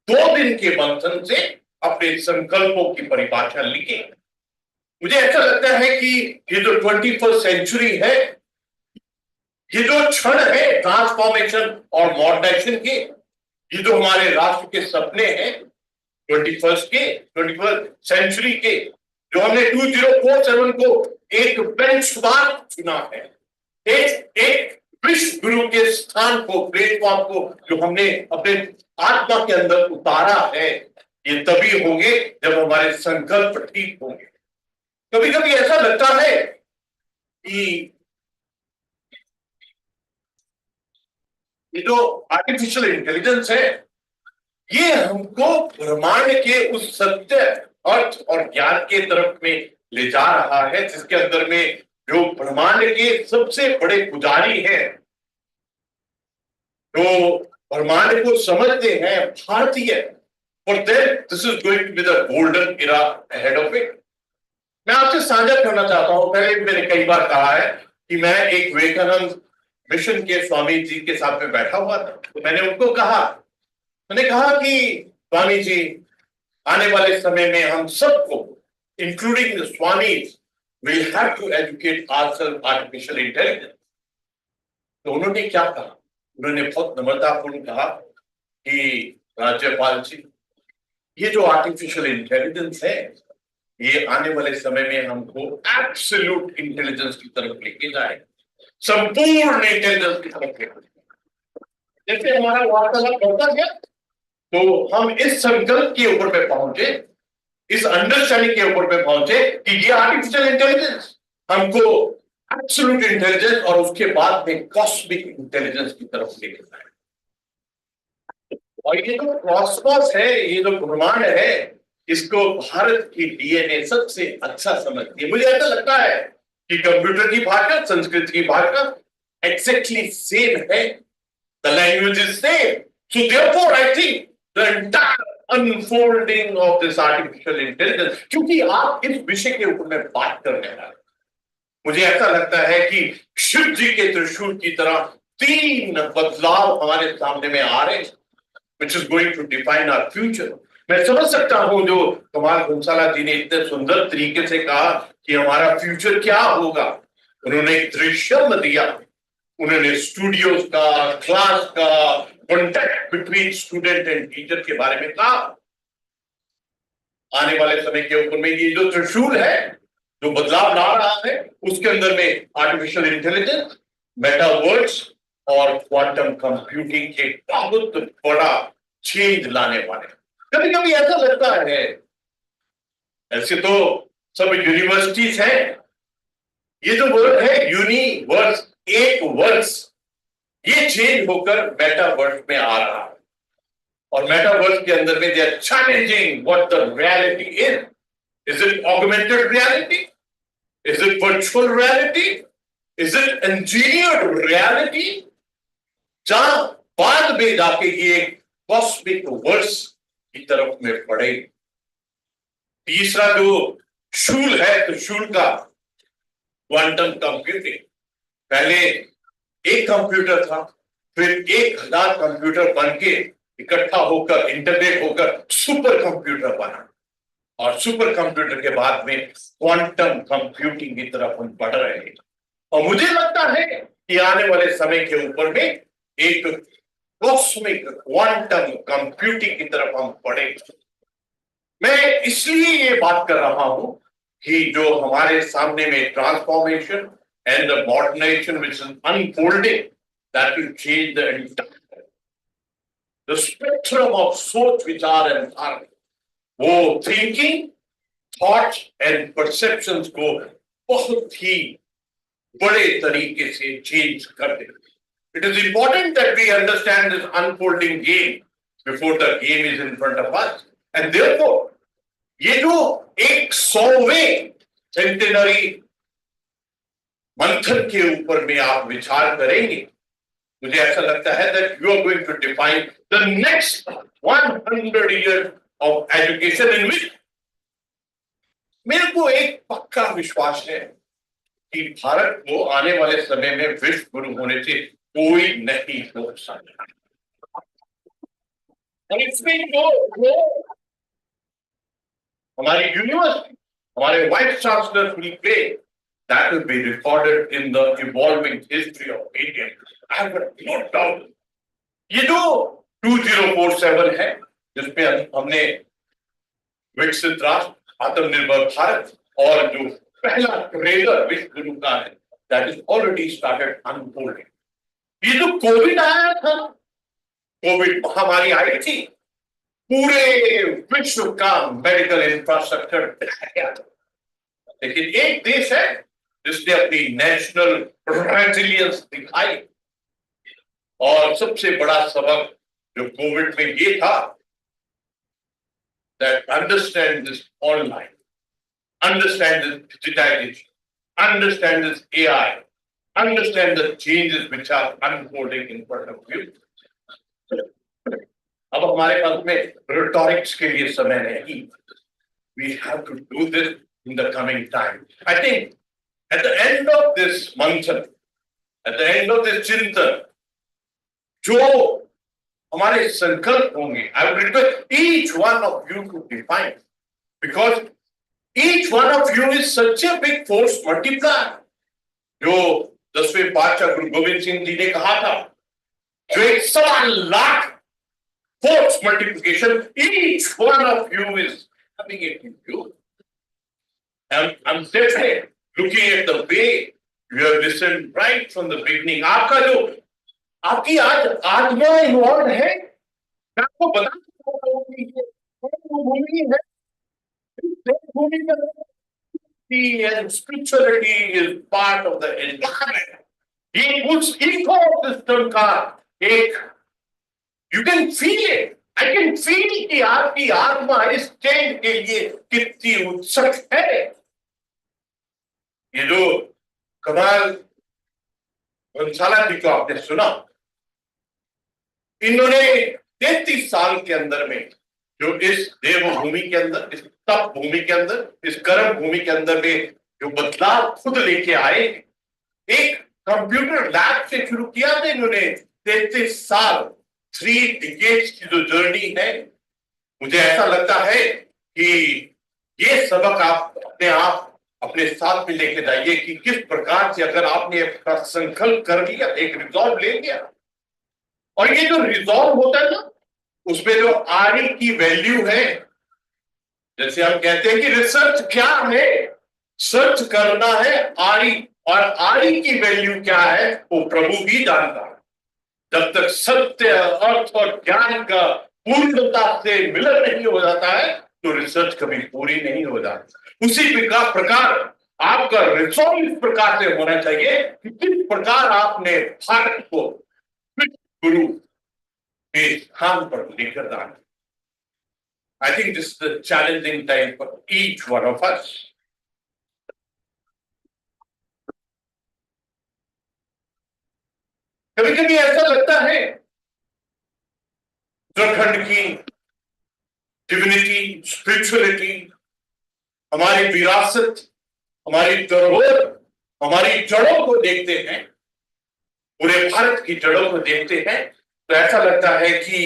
2 दिन के मंथन से अपने संकल्पों की परिभाषा लिखें। मुझे ऐसा लगता है कि ये जो 21st सेंचुरी है, ये जो क्षण है ट्रांसफॉर्मेशन और मॉडर्नाइजेशन के, ये जो हमारे राष्ट्र के सपने हैं 21st सेंचुरी के, जो हमने 2047 को एक बेंचमार्क चुना है, एक विश्व गुरु के स्थान को, प्लेटफॉर्म को जो हमने अपने आत्मा के अंदर उतारा है, ये तभी होंगे जब हमारे संकल्प ठीक होंगे। कभी कभी ऐसा लगता है कि ये जो आर्टिफिशियल इंटेलिजेंस है, ये हमको ब्रह्मांड के उस सत्य, अर्थ और ज्ञान के तरफ में ले जा रहा है, जिसके अंदर में जो ब्रह्मांड के सबसे बड़े पुजारी हैं, जो ब्रह्मांड को समझते हैं, भारतीय, for them this is going to be the golden era ahead of it. मैं आपसे साझा करना चाहता हूं, पहले मैंने कई बार कहा है कि मैं एक विवेकानंद मिशन के स्वामी जी के साथ में बैठा हुआ था, तो मैंने उनको कहा, कि स्वामी जी, आने वाले समय में हम सबको, including the swami, will have to educate ourself artificial intelligence. तो उन्होंने क्या कहा? उन्होंने बहुत नम्रतापूर्ण कहा कि राज्यपाल जी, ये जो आर्टिफिशियल इंटेलिजेंस है, ये आने वाले समय में हमको एब्सोल्यूट इंटेलिजेंस की तरफ लेके जाए, संपूर्ण इंटेलिजेंस की तरफ लेके। जैसे हमारा वार्तालाप बढ़ता गया, तो हम इस संकल्प के ऊपर पे पहुंचे, इस अंडरस्टैंडिंग के ऊपर पे पहुंचे कि ये आर्टिफिशियल इंटेलिजेंस हमको एब्सोल्यूट इंटेलिजेंस और उसके बाद में कॉस्मिक इंटेलिजेंस की तरफ लेके जाए। और ये जो कॉस्मोस है, ये जो ब्रह्मांड है, इसको भारत की डीएनए सबसे अच्छा समझती है। मुझे ऐसा लगता है कि कंप्यूटर की भाषा, संस्कृत की भाषा एक्जैक्टली सेम है, the language is same. So therefore, I think the entire unfolding of this artificial intelligence, क्योंकि आप इस विषय के ऊपर में बात करने वाले हैं, मुझे ऐसा लगता है कि शिव जी के त्रिशूल की तरह 3 बदलाव हमारे सामने में आ रहे हैं, which is going to define our future. मैं समझ सकता हूं जो कमाल गुंसाला जी ने इतने सुंदर तरीके से कहा कि हमारा फ्यूचर क्या होगा। उन्होंने एक दृश्यम दिया, उन्होंने स्टूडियोज का, क्लास का, contact between student and teacher के बारे में कहा। आने वाले समय के ऊपर में ये जो त्रिशूल है, जो बदलाव ला रहा है, उसके अंदर में आर्टिफिशियल इंटेलिजेंस, मेटावर्स और क्वांटम कंप्यूटिंग एक बहुत बड़ा चेंज लाने वाले। कभी कभी ऐसा लगता है, ऐसे तो सब यूनिवर्सिटीज हैं, ये जो वर्ड है यूनिवर्स, एक वर्स, ये चेंज होकर मेटावर्स में आ रहा है। और मेटावर्स के अंदर में they are challenging what the reality is. Is it augmented reality? Is it virtual reality? Is it engineered reality? जहां बाद में जाके ये कॉस्मिक वर्स की तरफ में बढ़े। तीसरा जो शूल है, तो शूल का क्वांटम कंप्यूटिंग। पहले एक कंप्यूटर था, फिर 1000 कंप्यूटर बन के इकट्ठा होकर, इंटरनेट होकर सुपर कंप्यूटर बना, और सुपर कंप्यूटर के बाद में क्वांटम कंप्यूटिंग की तरफ हम बढ़ रहे हैं। और मुझे लगता है कि आने वाले समय के ऊपर में एक कॉस्मिक क्वांटम कंप्यूटिंग की तरफ हम बढ़ेंगे। मैं इसलिए ये बात कर रहा हूं कि जो हमारे सामने में transformation and the modernization which is unfolding, that will change the entire the spectrum of सोच, विचार एंड धारणा। वो थिंकिंग, थॉट एंड परसेप्शंस को बहुत ही बड़े तरीके से चेंज कर देंगे। It is important that we understand this unfolding game before the game is in front of us. And therefore, ये जो 100वें सेंटेनरी मंथन के ऊपर में आप विचार करेंगे, मुझे ऐसा लगता है that you are going to define the next 100 years of education in which मेरे को एक पक्का विश्वास है कि भारत को आने वाले समय में विश्व गुरु होने से कोई नहीं रोक सकता। और इसमें जो हमारी यूनिवर्सिटी, हमारे vice chancellor will play, that will be recorded in the evolving history of India. I have no doubt. ये जो 2047 है, जिसमें हमने विकसित राष्ट्र, आत्मनिर्भर भारत और जो पहला ट्रेलर विश्व गुरु का है, that is already started unfolding. ये जो कोविड आया था, कोविड महामारी आई थी, पूरे विश्व का मेडिकल इंफ्रास्ट्रक्चर गया था। लेकिन एक देश है जिसने अपनी नेशनल रेजिलियंस दिखाई, और सबसे बड़ा सबक जो कोविड में ये था, that understand this online, understand this digitization, understand this AI, understand the changes which are unfolding in front of you. अब हमारे पास में rhetorics के लिए समय नहीं. We have to do this in the coming time. I think at the end of this मंथन, at the end of this चिंतन, जो हमारे संकल्प होंगे, I would request each one of you to define, because each one of you is such a big force multiplier. जो 10वें पातशाह गुरु गोविंद सिंह जी ने कहा था, जो 1,00,000 force multiplication, each one of you is coming into you. I'm definitely looking at the way you have listened right from the beginning. आपका जो आपकी आज आत्मा इन्वॉल्व है, मैं आपको बता सकता हूं कि ये भूमि है, भूमि में and spirituality is part of the environment. ये उस इकोसिस्टम का एक, you can feel it. I can feel कि आपकी आत्मा इस चेंज के लिए कितनी उत्सुक है। ये जो कमाल गुंसाला जी को आपने सुना, इन्होंने 33 साल के अंदर में जो इस देवभूमि के अंदर, इस तप भूमि के अंदर, इस कर्म भूमि के अंदर में जो बदलाव खुद लेके आए, एक कंप्यूटर लैब से शुरू किया था इन्होंने। 33 साल, 3 डिकेड्स की जो जर्नी है, मुझे ऐसा लगता है कि ये सबक आप अपने साथ में लेके जाइए कि किस प्रकार से अगर आपने अपना संकल्प कर लिया, एक रिजॉल्व ले लिया, और ये जो रिजॉल्व होता है ना, उसमें जो आर की वैल्यू है, जैसे हम कहते हैं कि रिसर्च क्या है, सर्च करना है आरी, और आरी की वैल्यू क्या है वो प्रभु भी जानता है। जब तक सत्य, अर्थ और ज्ञान का पूर्णता से मिलन नहीं हो जाता है तो रिसर्च कभी पूरी नहीं हो जाती। उसी प्रकार आपका रिसॉल्व इस प्रकार से होना चाहिए कि किस प्रकार आपने भारत को गुरु के स्थान पर लेकर जाना। I think this is a challenging time for each one of us. कभी कभी ऐसा लगता है उत्तराखंड की डिविनिटी, स्पिरिचुअलिटी, हमारी विरासत, हमारी धरोहर, हमारी जड़ों को देखते हैं, पूरे भारत की जड़ों को देखते हैं, तो ऐसा लगता है कि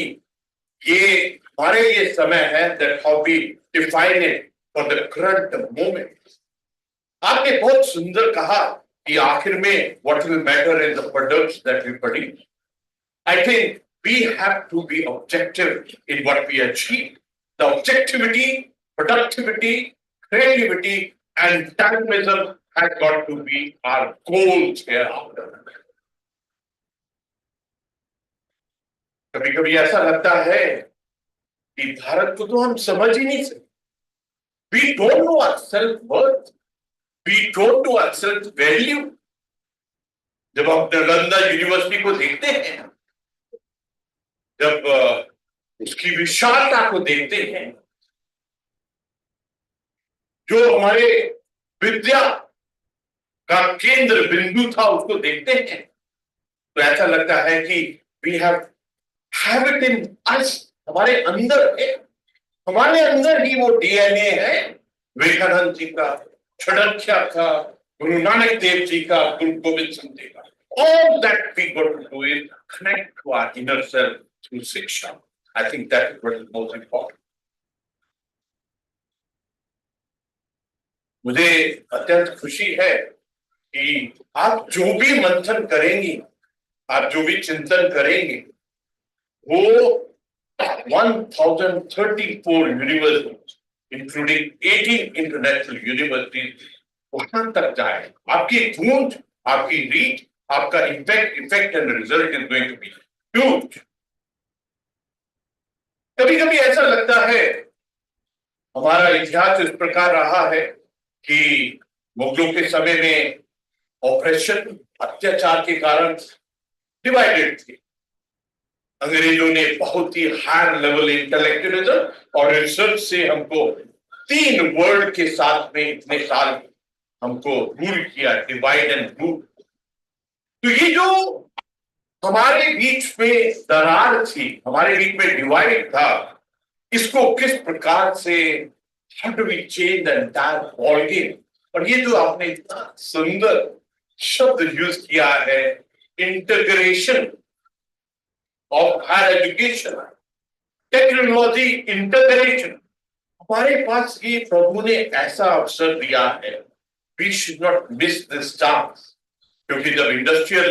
ये हमारे लिए समय है that how we define it for the current moment. आपने बहुत सुंदर कहा कि आखिर में what will matter is the products that we produce. I think we have to be objective in what we achieve. The objectivity, productivity, creativity, and dynamism has got to be our goals hereafter. कभी कभी ऐसा लगता है कि भारत को तो हम समझ ही नहीं सकते. We don't know our self-worth. We don't know our self-value. जब हम नालंदा यूनिवर्सिटी को देखते हैं, जब उसकी विशालता को देखते हैं, जो हमारे विद्या का केंद्र बिंदु था उसको देखते हैं, तो ऐसा लगता है कि we have it in us, हमारे अंदर है, हमारे अंदर ही वो डीएनए है विवेकानंद जी का, छड़ख्या का, गुरु नानक देव जी का, गुरु गोविंद सिंह जी का. All that we got to do is connect to our inner self through Shiksha. I think that is what is most important. मुझे अत्यंत खुशी है कि आप जो भी मंथन करेंगी, आप जो भी चिंतन करेंगे, वो 1034 यूनिवर्सिटीज इंक्लूडिंग 18 इंटरनेशनल यूनिवर्सिटीज वहां तक जाए. आपकी गूंज, आपकी रीच, आपका effect and result is going to be huge. कभी कभी ऐसा लगता है हमारा इतिहास इस प्रकार रहा है कि मुगलों के समय में ऑपरेशन, अत्याचार के कारण डिवाइडेड थे. अंग्रेजों ने बहुत ही हायर लेवल इंटेलेक्चुअलिज्म और रिसर्च से हमको 3 वर्ल्ड के साथ में इतने साल हमको रूल किया, डिवाइड एंड रूल. तो ये जो हमारे बीच में दरार थी, हमारे बीच में डिवाइड था, इसको किस प्रकार से how do we change the entire ball game? और ये जो आपने इतना सुंदर शब्द यूज किया है, integration of higher education, technology integration, हमारे पास ये प्रभु ने ऐसा अवसर दिया है. We should not miss this chance, क्योंकि जब इंडस्ट्रियल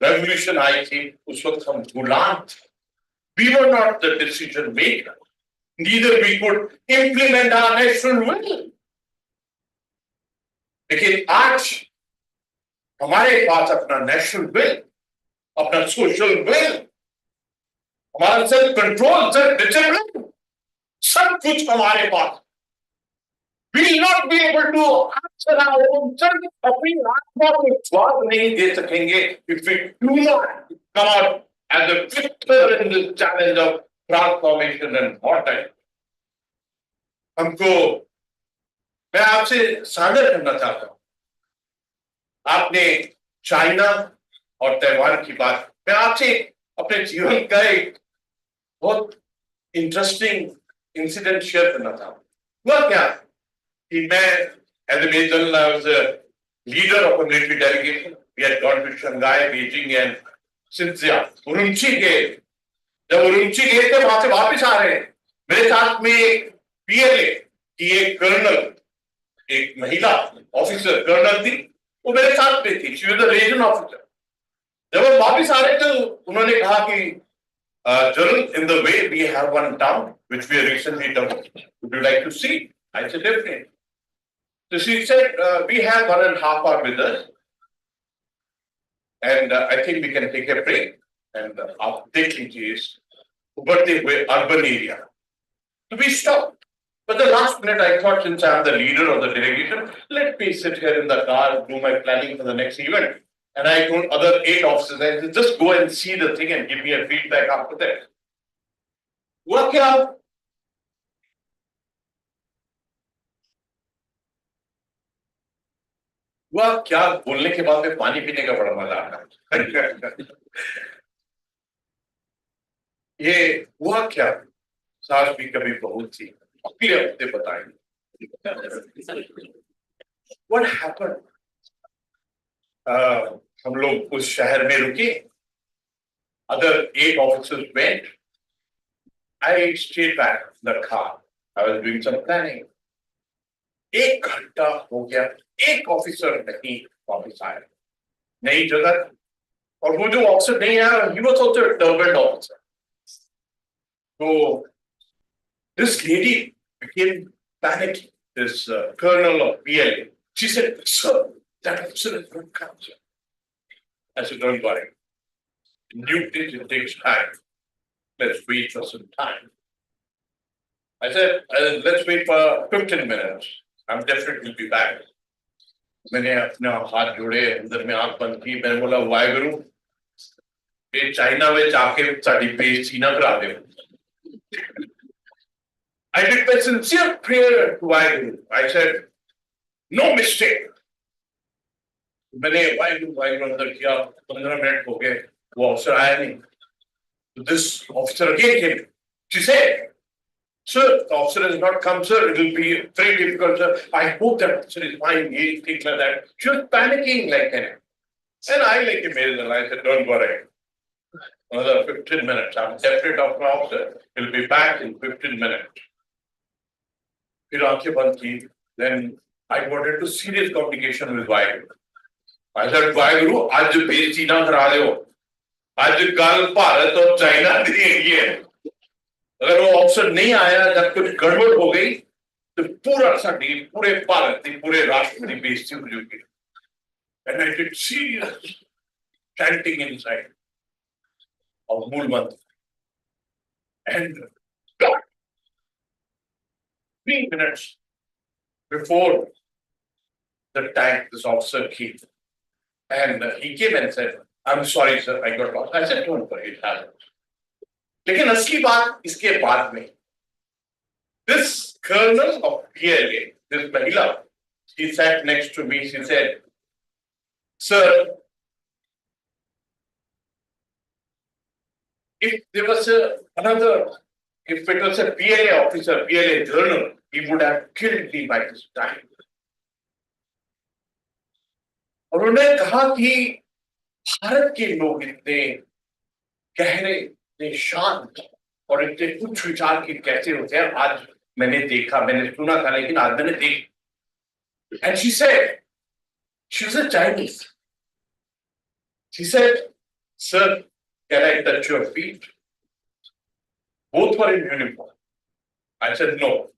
रेवोल्यूशन आई थी उस वक्त हम गुलाम थे. We were not the decision maker, neither we could implement our national will. लेकिन आज हमारे पास अपना नेशनल विल, अपना सोशल विल, हमारा सेल्फ कंट्रोल, सेल्फ डिसिप्लिन, सब कुछ हमारे पास. We will not be able to answer our own self. अपनी आत्मा को जवाब नहीं दे सकेंगे if we do not come out as a victor in this challenge of transformation and mortality. हमको, मैं आपसे साझा करना चाहता हूं, आपने चाइना और ताइवान की बात, मैं आपसे अपने जीवन का एक बहुत इंटरेस्टिंग इंसिडेंट शेयर करना चाहूंगा. हुआ क्या कि मैं as a major general, I was a leader of a military delegation. We had gone to Shanghai, Beijing and Xinjiang. Urumqi गए. जब उरुमची गए थे, वहां से वापस आ रहे हैं मेरे साथ में एक पीएलए की एक कर्नल, एक महिला ऑफिसर कर्नल थी, वो मेरे साथ में थी, she was the region officer. जब हम वापिस आ रहे थे उन्होंने कहा कि general, in the way we have one town which we recently done, would you like to see? I said definitely. So she said, we have 1.5 hours with us, and I think we can take a break. And आप देख लीजिए इस उभरते हुए urban area. So we stopped. But the last minute, I thought, since I'm the leader of the delegation, let me sit here in the car, do my planning for the next event. And I told other 8 officers, I said, just go and see the thing and give me a feedback after that. हुआ क्या? हुआ क्या? बोलने के बाद में पानी पीने का बड़ा मजा आता है। ये हुआ क्या? सास भी कभी बहुत थी, अगले हफ्ते बताएंगे। What happened? हम लोग उस शहर में रुके, other 8 officers went. I stayed back in the car. I was doing some planning. 1 घंटा हो गया, एक ऑफिसर नहीं वापस आया, नई जगह, और वो जो ऑफिसर नहीं आया, he was also a turbaned officer. So this lady became panicky, this colonel of PLA. She said, sir, that officer is going to come, sir. I said, don't worry. New things, it takes time. Let's wait for some time. I said, let's wait for 15 minutes. I'm definitely be back. मैंने अपने हाथ जोड़े, अंदर में आंख बंद की, मैंने बोला वाहेगुरु, ये चाइना में जाके साड़ी बेइज्जती ना करा दे। I did my sincere prayer to Vaheguru. I said, no mistake. मैंने वाहेगुरु अंदर किया, 15 मिनट हो गए, वो ऑफिसर आया नहीं। This officer again came. She said, sir, the officer has not come, sir. It will be very difficult, sir. I hope that officer is fine. Things like that. She was panicking like anything. And I, like a male, I said, don't worry. Another 15 minutes. I'm separate of my officer. He'll be back in 15 minutes. फिर आंखें बंद की. Then I got into serious communication with Vaheguru. I said, Vaheguru, आज बेइज्जती ना करा दो. आज कल भारत और चाइना दी है, अगर वो ऑफिसर नहीं आया, जब कुछ गड़बड़ हो गई तो पूरा साड़ी, पूरे भारत की, पूरे राष्ट्र की बेइज्जती हो जाएगी। And I did serious chanting inside of मूल मंत्र, and 3 minutes before the time this officer came, and he came and said, I'm sorry, sir, I got lost. I said, don't worry, it happens. लेकिन असली बात इसके बाद में, this colonel of PLA, this महिला, she sat next to me, she said, sir, if there was if it was a PLA officer, PLA journal, he would have killed me by this time. और उन्होंने कहा कि भारत के लोग इतने गहरे, इतने शांत और इतने उच्च विचार के कैसे होते हैं, आज मैंने देखा, मैंने सुना था, लेकिन आज मैंने देखा। And she said, she was a Chinese. She said, sir, can I touch your feet? Both were in uniform. I said, no.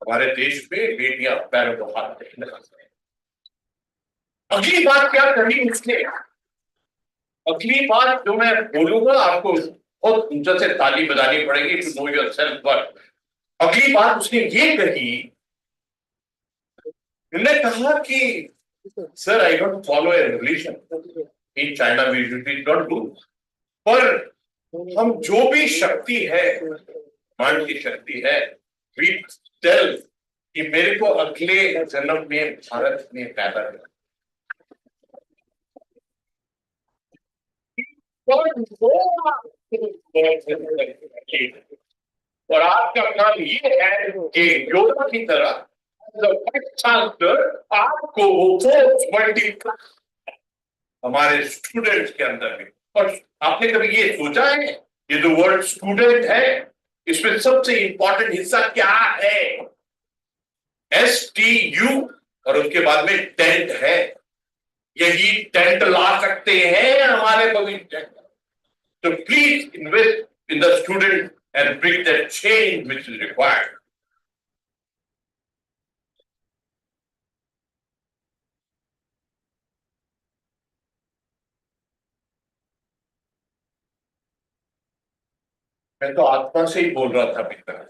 हमारे देश में बेटियां पैरों को हाथ देखने लगती हैं। अगली बात क्या कही इसने? अगली बात जो मैं बोलूंगा आपको बहुत ऊंचा से ताली बजानी पड़ेगी to know your self worth. अगली बात उसने ये कही, उन्होंने कहा कि sir, I don't follow a religion in China, we don't do, पर हम जो भी शक्ति है, मान की शक्ति है, वी टेल कि मेरे को अगले जन्म में भारत में पैदा करना। और आपका काम ये है कि योगा की तरह आपको हमारे स्टूडेंट्स के अंदर भी, और आपने कभी ये सोचा है, ये जो वर्ड स्टूडेंट है, इसमें सबसे इंपॉर्टेंट हिस्सा क्या है? STU और उसके बाद में टेंट है। यही टेंट ला सकते हैं हमारे भविष्य। तो please invest in the student and bring that change which is required. मैं तो आत्मा से ही बोल रहा था अभी तक।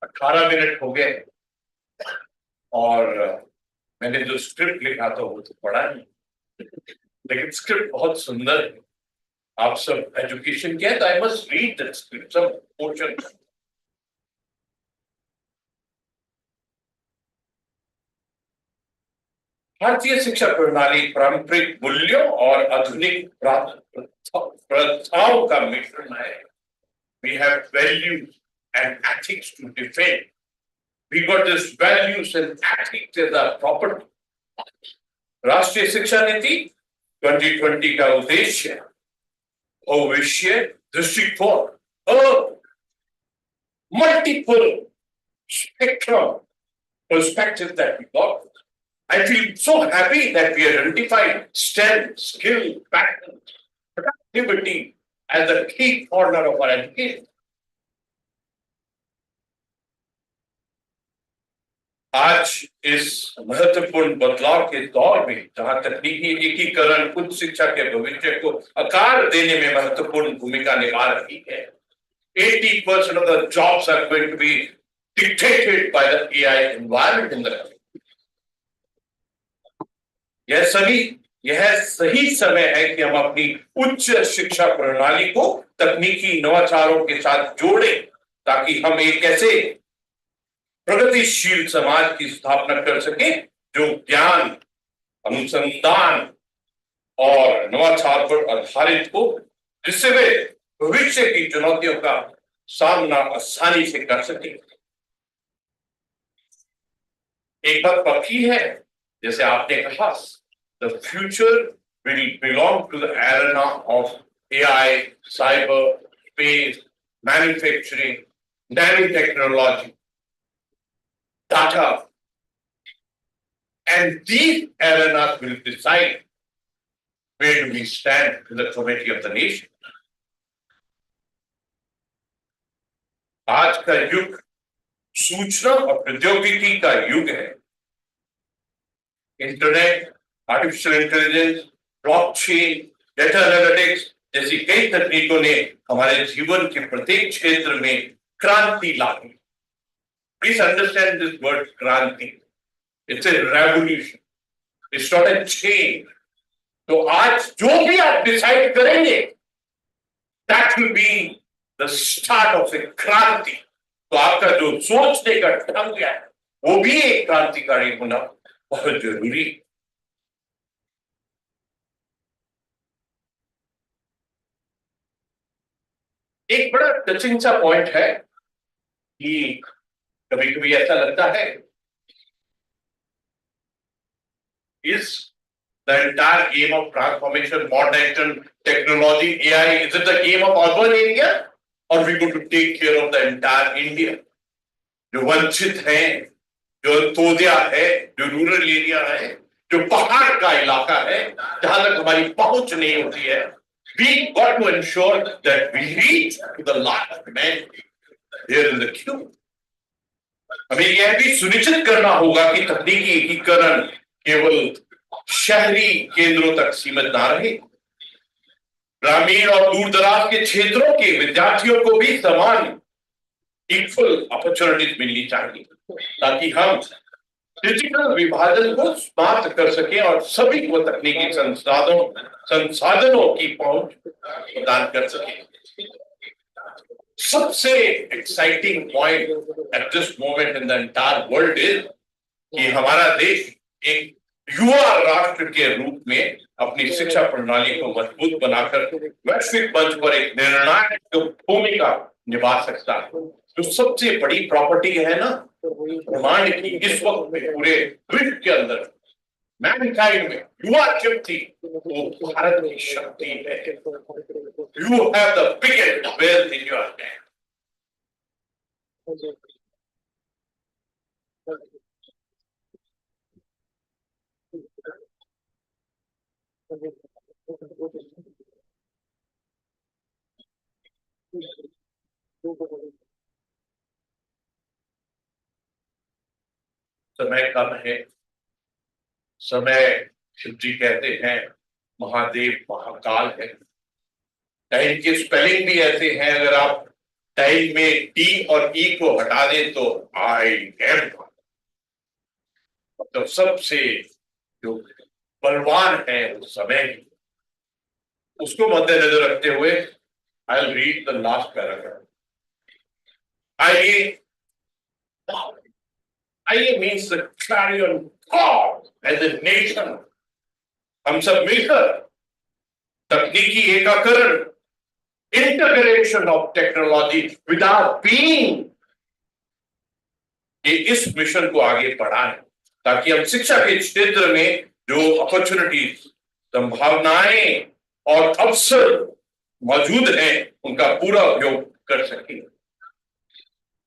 18 मिनट हो गए और मैंने जो स्क्रिप्ट लिखा था वो तो पढ़ा नहीं, लेकिन स्क्रिप्ट बहुत सुंदर है। आप सब एजुकेशन किया तो I must read that script, सब पोर्शन। भारतीय शिक्षा प्रणाली पारंपरिक मूल्यों और आधुनिक प्रथाओं का मिश्रण है। We have values and ethics to defend. We got this values and ethics as our property. राष्ट्रीय शिक्षा नीति 2020 का उद्देश्य भविष्य दृष्टिकोण, multiple spectrum perspective that we got. I feel so happy that we identified STEM, skill, passion, productivity as the key corner of our education. आज इस महत्वपूर्ण बदलाव के दौर में जहां तकनीकी एकीकरण उच्च शिक्षा के भविष्य को आकार देने में महत्वपूर्ण भूमिका निभा रही है, 80% of the jobs are going to be dictated by the AI environment in the country. यह सही समय है कि हम अपनी उच्च शिक्षा प्रणाली को तकनीकी नवाचारों के साथ जोड़ें, ताकि हम एक ऐसे प्रगतिशील समाज की स्थापना कर सके जो ज्ञान, अनुसंधान और नवाचार पर आधारित हो, जिससे वे भविष्य की चुनौतियों का सामना आसानी से कर सके। एक बात पक्की है, जैसे आपने कहा, the future will belong to the arena of AI, cyber, space, manufacturing, nanotechnology, data, and these arenas will decide where do we stand in the committee of the nation. आज का युग सूचना और प्रौद्योगिकी का युग है। Internet, artificial intelligence, blockchain, data analytics जैसी कई तकनीकों ने हमारे जीवन के प्रत्येक क्षेत्र में क्रांति ला दी। Please understand this word क्रांति. It's a revolution. It's not a change. तो आज जो भी आप डिसाइड करेंगे, that will be the start of a क्रांति। तो आपका जो सोचने का ढंग है, वो भी एक क्रांतिकारी होना बहुत जरूरी है। एक बड़ा टचिंग सा पॉइंट है कि कभी कभी ऐसा लगता है, इस the entire game of transformation, modernization, technology, AI, is it the game of urban area or we going to take care of the entire India? जो वंचित हैं, जो अंत्योदया है, जो रूरल एरिया है, जो पहाड़ का इलाका है, जहां तक हमारी पहुंच नहीं होती है, we got to ensure that we reach to the last man here in the queue. हमें यह भी सुनिश्चित करना होगा कि तकनीकी एकीकरण केवल शहरी केंद्रों तक सीमित ना रहे। ग्रामीण और दूर दराज के क्षेत्रों के विद्यार्थियों को भी समान इक्वल अपॉर्चुनिटीज मिलनी चाहिए, ताकि हम डिजिटल विभाजन को समाप्त कर सके और सभी को तकनीकी संसाधनों की पहुंच प्रदान कर सके। सबसे exciting point at this moment in the entire world is कि हमारा देश एक युवा राष्ट्र के रूप में अपनी शिक्षा प्रणाली को मजबूत बनाकर वैश्विक मंच पर एक निर्णायक भूमिका निभा सकता है। जो सबसे बड़ी प्रॉपर्टी है ना ब्रह्मांड की इस वक्त में पूरे विश्व के अंदर, मैनकाइंड में युवा शक्ति वो भारत की शक्ति है। You have the biggest wealth in your hand. समय कम है, समय शिव जी कहते हैं महादेव महाकाल है। टाइम के स्पेलिंग भी ऐसे हैं, अगर आप टाइम में टी और ई को हटा दें तो आई एम, तो सबसे जो बलवान है वो समय ही। उसको मद्देनजर रखते हुए I will read the last paragraph. आइए, आइए means the clarion call as a nation. हम सब मिलकर तकनीकी एकीकरण, integration of technology without being, ये इस मिशन को आगे बढ़ाएं ताकि हम शिक्षा के क्षेत्र में जो अपॉर्चुनिटीज, संभावनाएं और अवसर मौजूद हैं उनका पूरा उपयोग कर सकें।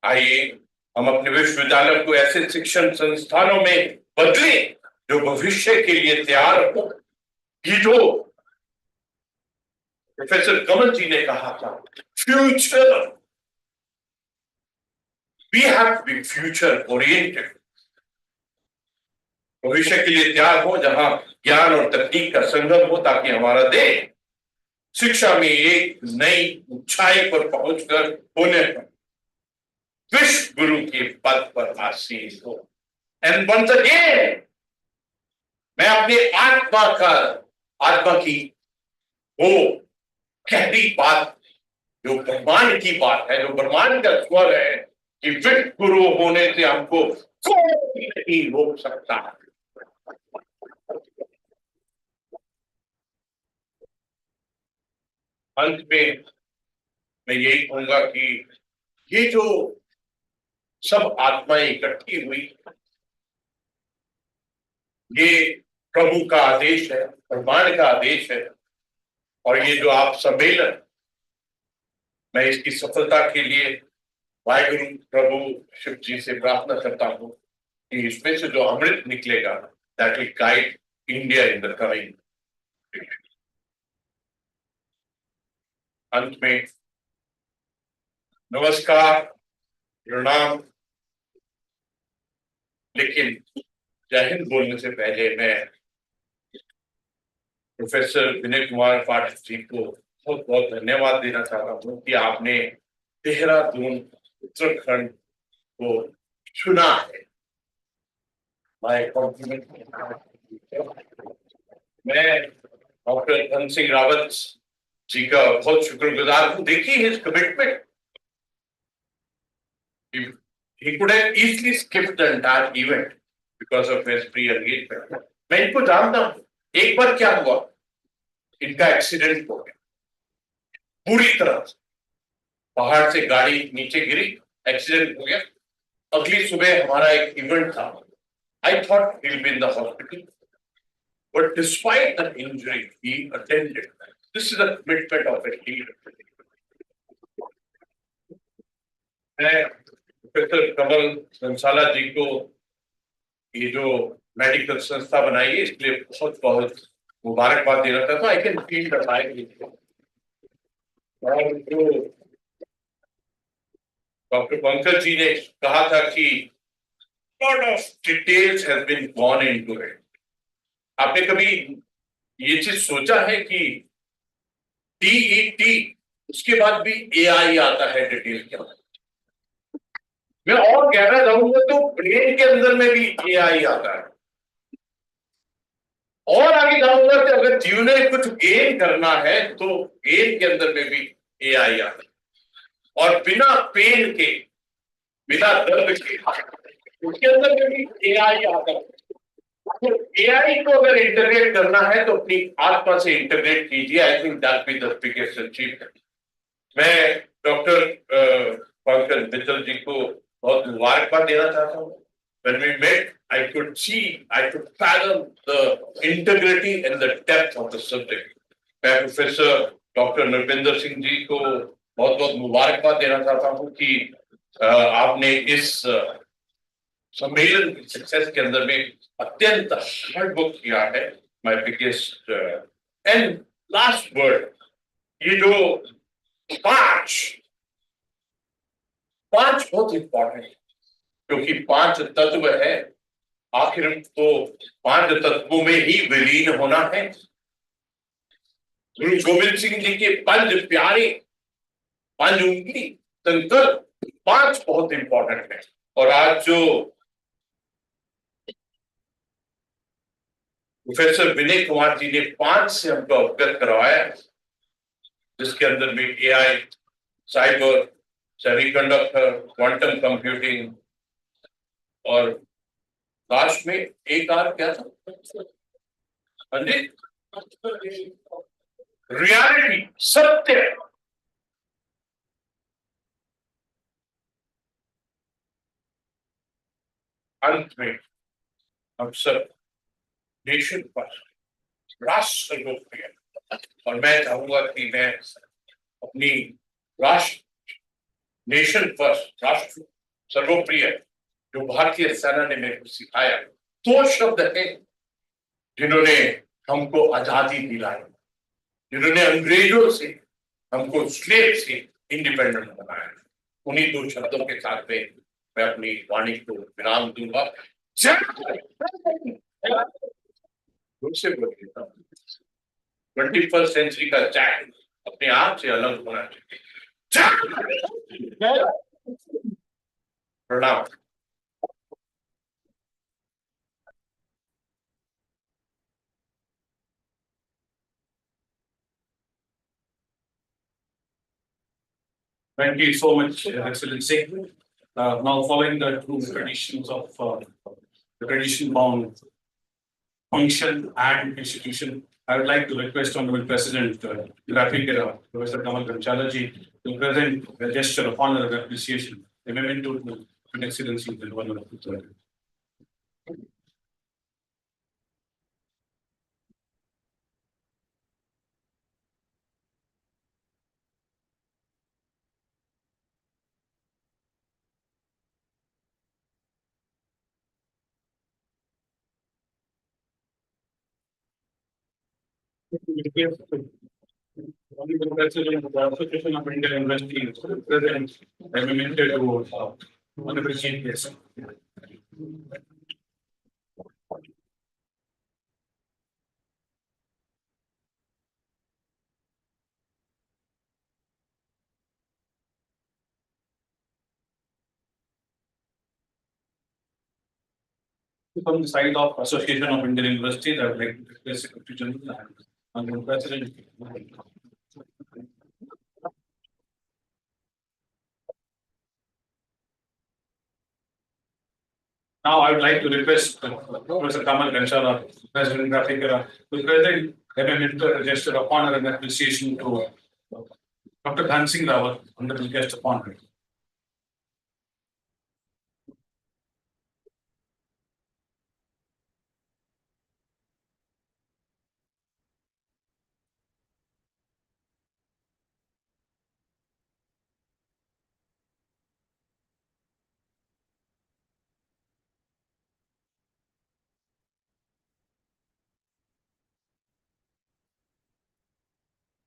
आइए हम अपने विश्वविद्यालय को ऐसे शिक्षण संस्थानों में बदलें जो भविष्य के लिए तैयार हो। ये जो प्रोफेसर कमल जी ने कहा था, future, we have to be future oriented. भविष्य के लिए तैयार हो जहां ज्ञान और तकनीक का संगम हो, ताकि हमारा देश शिक्षा में एक नई ऊंचाई पर पहुंचकर पुनः विश्व गुरु के पद पर आसीन हो। एंड वंस अगेन मैं अपने आत्मा की वो गहरी बात, जो ब्रह्मांड की बात है, जो ब्रह्मांड का स्वर है कि विश्व गुरु होने से हमको कोई नहीं रोक सकता। अंत में मैं यही कहूंगा कि ये जो सब आत्माएं इकट्ठी हुई, ये प्रभु का आदेश है, ब्रह्मांड का आदेश है। और ये जो आप सम्मेलन, मैं इसकी सफलता के लिए वाहिगुरु प्रभु शिव जी से प्रार्थना करता हूं कि इसमें से जो अमृत निकलेगा, that will guide India in the coming. अंत में नमस्कार, प्रणाम, लेकिन जय हिंद बोलने से पहले मैं प्रोफेसर विनय कुमार पाठक जी को बहुत बहुत धन्यवाद देना चाहता हूँ कि आपने देहरादून उत्तराखंड को चुना है। My complement. मैं डॉक्टर धन सिंह रावत जी का बहुत शुक्रगुजार हूँ। देखिए his commitment, he could have easily skipped the entire event because of his pre-engagement. मैं इनको जानता हूँ। एक बार क्या हुआ, इनका एक्सीडेंट हो गया, पूरी तरह से पहाड़ से गाड़ी नीचे गिरी, एक्सीडेंट हो गया। अगली सुबह हमारा एक इवेंट था। I thought he'll be in the hospital, but despite the injury, he attended. This is a commitment of a leader. मैं प्रोफेसर कमल संसाला जी को ये जो मेडिकल संस्था बनाई है इसके लिए बहुत बहुत मुबारकबाद देना चाहता हूँ। I can feel the life. और जो डॉक्टर पंकज जी ने कहा था कि lot of details has been gone into it. आपने कभी ये चीज सोचा है कि DET उसके बाद भी AI आता है डिटेल के अंदर? मैं और गहरा जाऊंगा तो ब्रेन के अंदर में भी AI आता है। और आगे जाऊंगा तो अगर जीवन में कुछ गेन करना है तो गेन के अंदर में भी AI आता है। और बिना पेन के, बिना दर्द के, उसके अंदर में भी AI आता है। तो AI को अगर इंटीग्रेट करना है तो अपनी आत्मा से इंटीग्रेट कीजिए। आई think that be the biggest achievement. मैं डॉक्टर पंकज मित्तल जी को बहुत मुबारकबाद देना चाहता हूँ। When we met, I could see, I could fathom the integrity and the depth of the subject. मैं प्रोफेसर डॉक्टर नरविंदर सिंह जी को बहुत बहुत मुबारकबाद देना चाहता हूँ कि आपने इस सम्मेलन की सक्सेस के अंदर में अत्यंत हार्ड वर्क किया है. My biggest and last word, ये जो पांच बहुत इंपॉर्टेंट है, क्योंकि पांच तत्व है. आखिर तो पांच तत्वों में ही विलीन होना है. गुरु गोविंद सिंह जी के पंज प्यारे, पंज उंगली, संकल्प, पांच बहुत इंपॉर्टेंट है. और आज जो प्रोफेसर विनय कुमार जी ने पांच से हमको अवगत करवाया, जिसके अंदर में AI, cyber, semiconductor, quantum computing और लास्ट में एक आर क्या था, रियलिटी, सत्य. अंत में हम सब नेशन पर, राष्ट्र सर्वोपरि, और मैं चाहूंगा कि मैं अपनी राष्ट्र, नेशन फर्स्ट, राष्ट्र सर्वप्रिय, जो भारतीय सेना ने मेरे को सिखाया, दो शब्द है जिन्होंने हमको आजादी दिलाई, जिन्होंने अंग्रेजों से, हमको स्लेव से इंडिपेंडेंट बनाया. उन्हीं दो शब्दों के साथ में मैं अपनी वाणी को विराम दूंगा. से बोल देता हूँ, 21st सेंचुरी का चैट अपने आप से अलग होना चाहिए. प्रणाम. Thank you so much, Excellency. Now, following the true traditions of the tradition-bound function and institution, I would like to request Honorable President Professor Kamal Ganchalaji to present a gesture of honor and appreciation, a memento to His Excellency the Honorable President. Honorable President of the Association of Indian Universities, President, I memento to Honorable Chief Guest. From the side of Association of Indian Universities, I would like to request Secretary General and Honorable President. Now, I would like to request Professor Kamal Ganchalaji, President Graphicera, to present a memento, a gesture of honor and appreciation to Dr. Dhan Singh Rawat, Honorable Guest of Honor.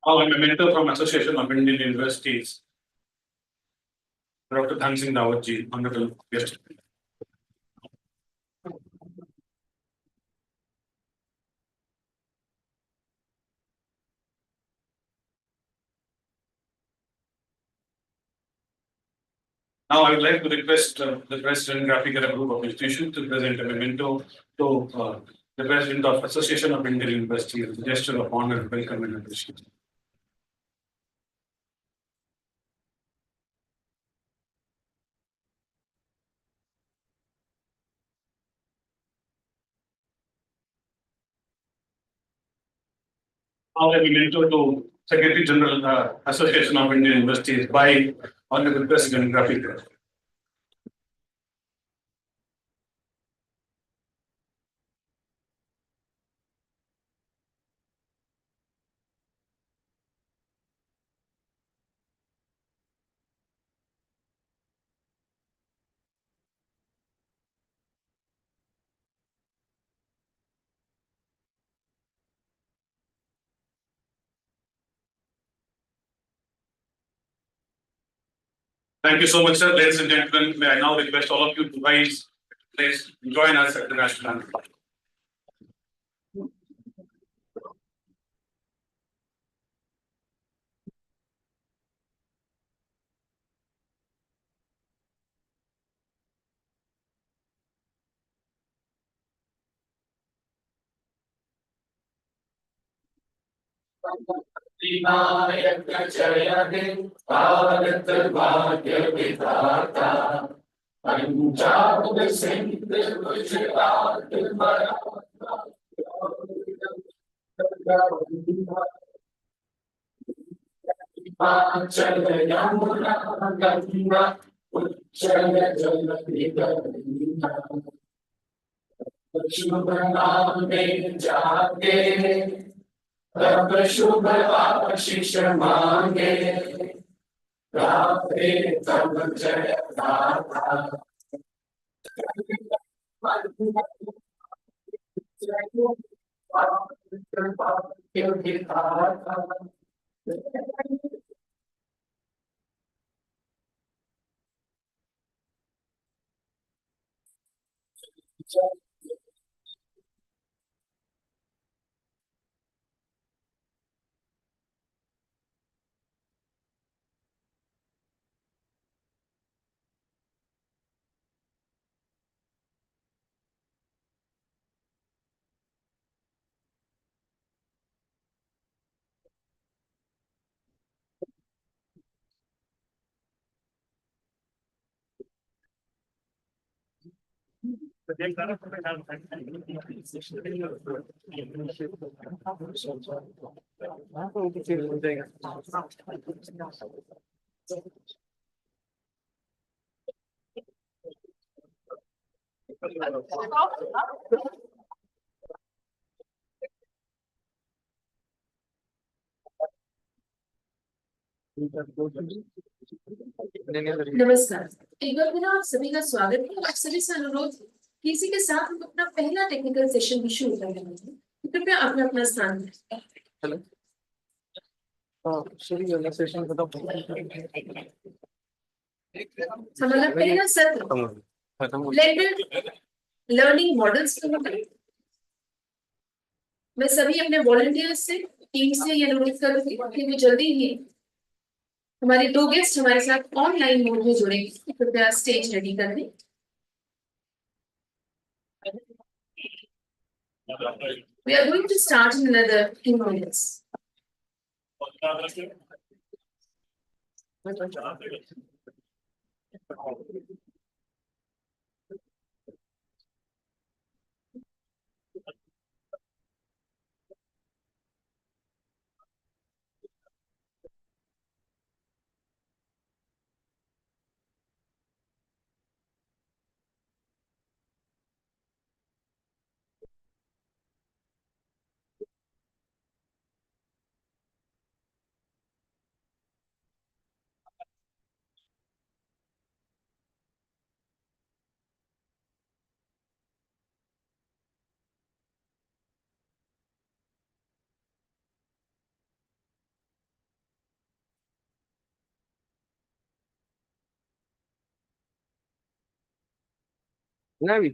Now, I'm a mentor from Association of Indian Universities, Dr. Dhan Singh Rawat ji, Honorable Guest. Now, I would like to request the President Graphicera Group of Institutions to present a memento to the President of Association of Indian Universities, a gesture of honor, welcome and appreciation. Now, a memento to Secretary General Association of Indian Universities by Honorable President Graphicera. Thank you so much, sir. Ladies and gentlemen, may I now request all of you to rise, please join us at the national anthem. Vinayak जय हे भारत भाग्य विधाता पंजाब सिंध गुजरात मराठा हिमाचल यमुना गंगा उच्चल जलधि गंगा शुभ नामे जागे तब शुभ आशीष मांगे गावे तब जय गाथा नमस्कार, एक बार फिर आप सभी का स्वागत है। आप सभी से अनुरोध कि इसी के साथ हम अपना पहला टेक्निकल सेशन भी शुरू कर रहे हैं। कृपया अपना अपना स्थान लें। हेलो शुरू सेशन हमारा पहला सत्र ब्लेंडेड लर्निंग मॉडल्स का होगा। मैं सभी अपने वॉलंटियर्स से टीम से ये अनुरोध करूंगी कि वे जल्दी ही हमारे दो गेस्ट हमारे साथ ऑनलाइन मोड में जुड़ेंगे। कृपया स्टेज रेडी कर दें। We are going to start in another 2 minutes. Navi.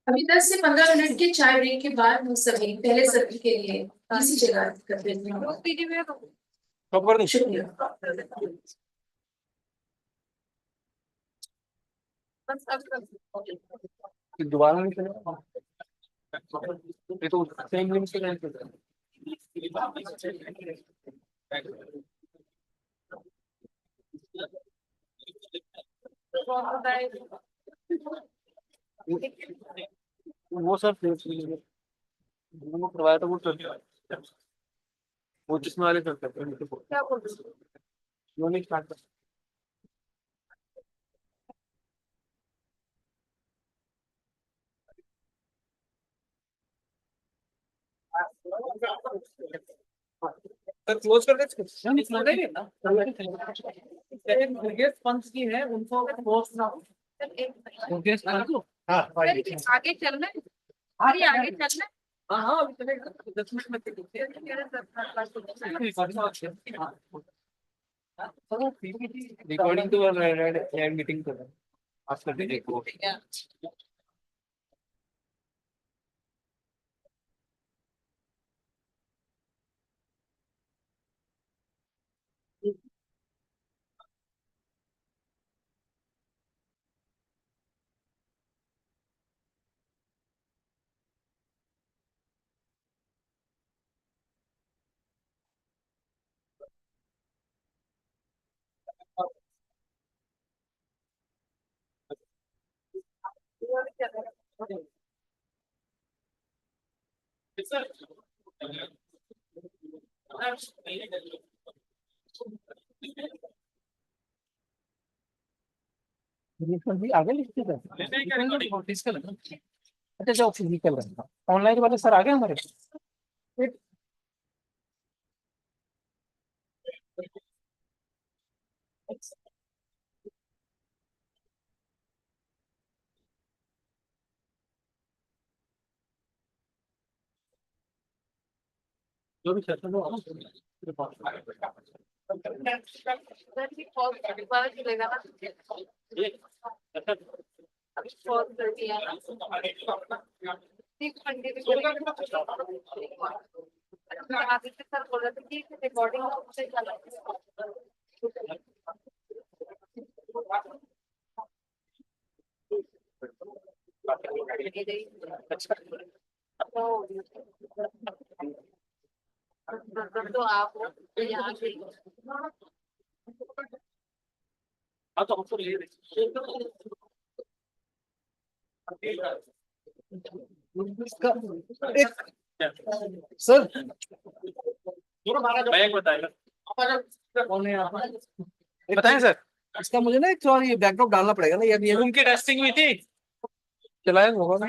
अभी 10 से 15 मिनट के चाय ब्रेक के बाद हम सभी पहले सत्र के लिए इसी जगह करते हैं। शुक्रिया। दोबारा नहीं चलेगा ये तो सेम लिंक से कनेक्ट होता है वो सब वो करवाया था वो जिसमें वाले करते हैं क्या बोल रहे हो? वो नहीं स्टार्ट क्लोज कर दे पंच की है उनको क्लोज ना हाँ आगे चलना है। अरे आगे चलना है। हाँ हाँ अभी चलेगा 10 मिनट में रिकॉर्डिंग तो मीटिंग कर रहा है आफ्टर देखो भी आगे लिखते थे फिजिकल अच्छा जो फिजिकल है ऑनलाइन वाले सर आ गए हमारे जो भी सर वो आदित्य सर बोल रहे थे कि रिकॉर्डिंग से चला तो आप यहाँ से हाँ तो हमको ले सर बैंक बताएगा बताएं सर इसका मुझे ना एक थोड़ा ये बैकड्रॉप डालना पड़ेगा ना ये उनकी टेस्टिंग हुई थी चलाएंगे होगा ना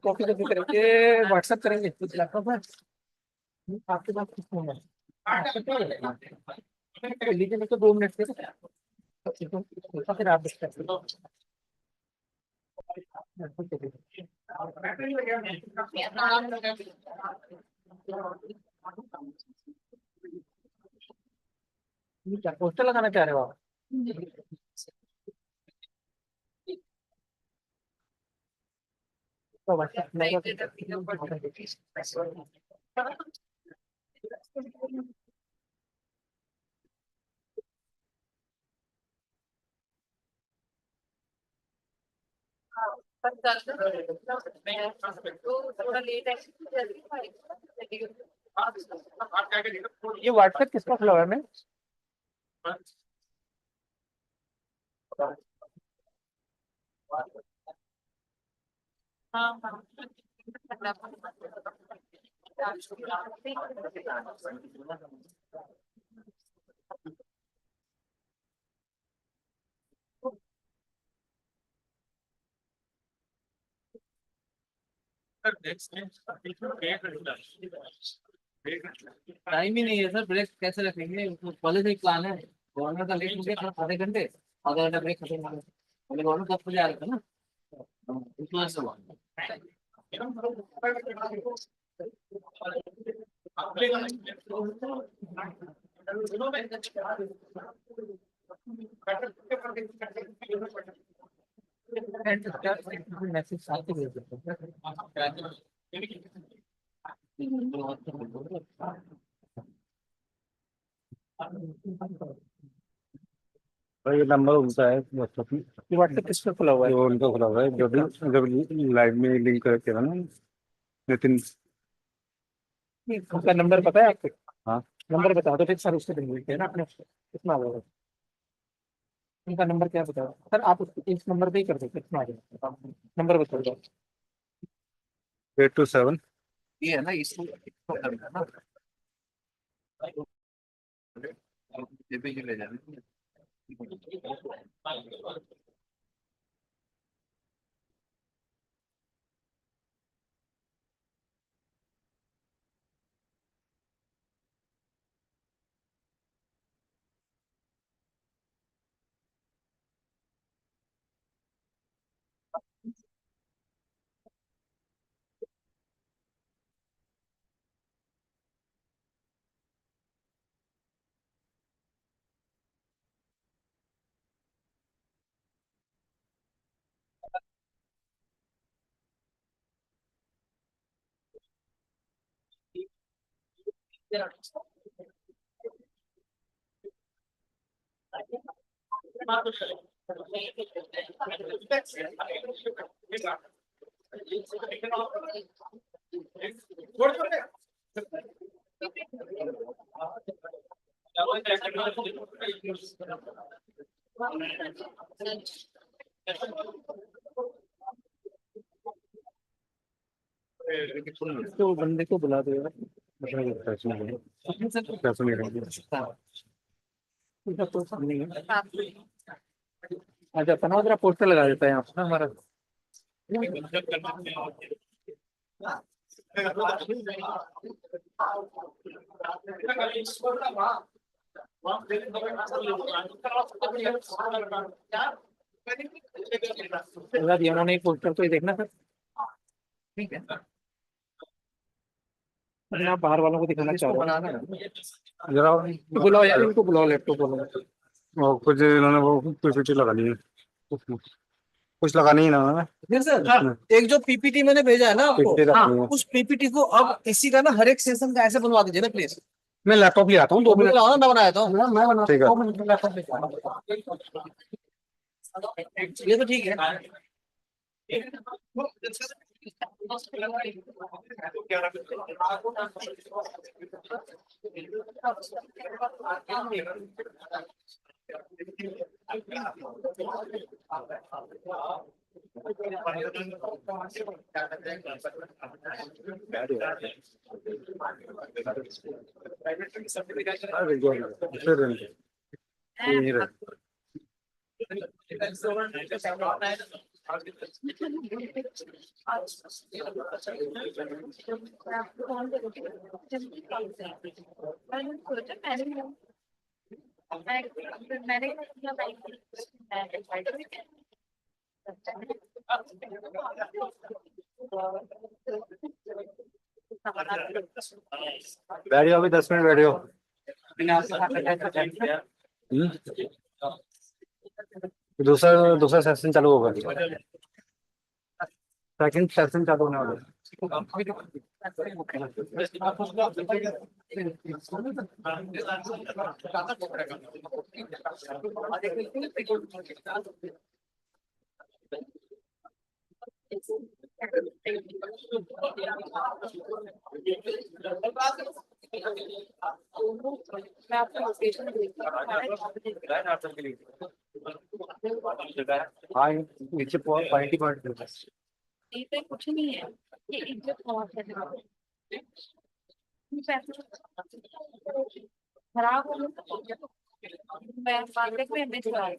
कॉपी करके व्हाट्सएप करेंगे लैपटॉप में आपके पास किस फोन है लीजिए मेरे को 2 मिनट के फिर आप डिस्कस क्या पोस्टर लगाना चाह रहे हो आप तो थोड़ा लेट है ये व्हाट्सएप किसका खुला हुआ है मैं हाँ हाँ टाइम ही नहीं है सर ब्रेक कैसे रखेंगे कॉलेज एक प्लान है गवर्नमेंट का लेट हो गया आधे घंटे आधा घंटा ब्रेक खत्म हो गया गवर्नमेंट 10 बजे आ रहा था ना इस वजह से हुआ मैसेज साथ ही भेज देते भाई ये नंबर उनका है व्हाट्सएप में। ये व्हाट्सएप किस पे खुला हुआ है? वो उनका खुला हुआ है, जब लाइव में लिंक करके ना नितिन। उनका नंबर पता है आपको? हाँ नंबर बता दो फिर सर, उससे मिलते हैं ना अपने। कितना आ जाएगा? उनका नंबर क्या बताओ सर, आप इस नंबर पे ही कर दो, कितना आ जाएगा नंबर बता दो। 827। ये है ना, इसको करना ना, ये पे ही ले जाना। तो बंदे को बुला दो यार। पैसे नहीं रहेंगे। उसका तो सब नहीं है। अच्छा तनाव जरा पोस्टर लगा देता है यहाँ पे ना हमारा। लगा दिया उन्होंने पोस्टर, तो ये देखना सर, ठीक है। अपने आप बाहर वालों को दिखाना चाह रहा हूँ। जरा बुलाओ यार, इनको बुलाओ, लैपटॉप बुलाओ। कुछ इन्होंने वो पीपीटी लगानी है, कुछ लगानी है ना उन्होंने। सर एक जो पीपीटी मैंने भेजा है ना आपको, PPT रखनी है। उस पीपीटी को अब इसी का ना हर एक सेशन का ऐसे बनवा दीजिए ना प्लीज। मैं लैपटॉप ले आता हूँ 2 मिनट। मैं बनाया था, मैं बना, ठीक है। 2 मिनट में लैपटॉप लेके आता हूँ। ये तो ठीक है। यहीं रहे। बैठ जाओ, अभी 10 मिनट बैठ जाओ। दूसरा दूसरा सेशन चालू होगा, सेकंड सेशन चालू होने वाला है। हाँ नीचे पॉइंट ही पॉइंट पे कुछ नहीं है, ये इज्जत बहुत है। खराब हो गया, मैं मार्केट में बेच रहा हूँ।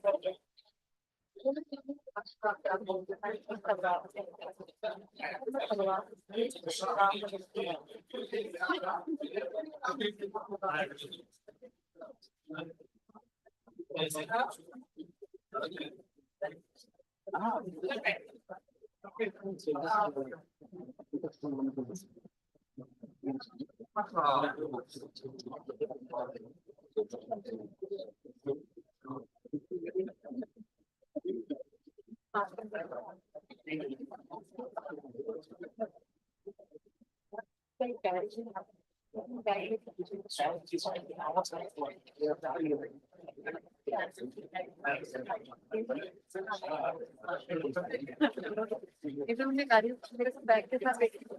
इधर मुझे गाड़ी मेरे साथ बैग के साथ बैठी थी।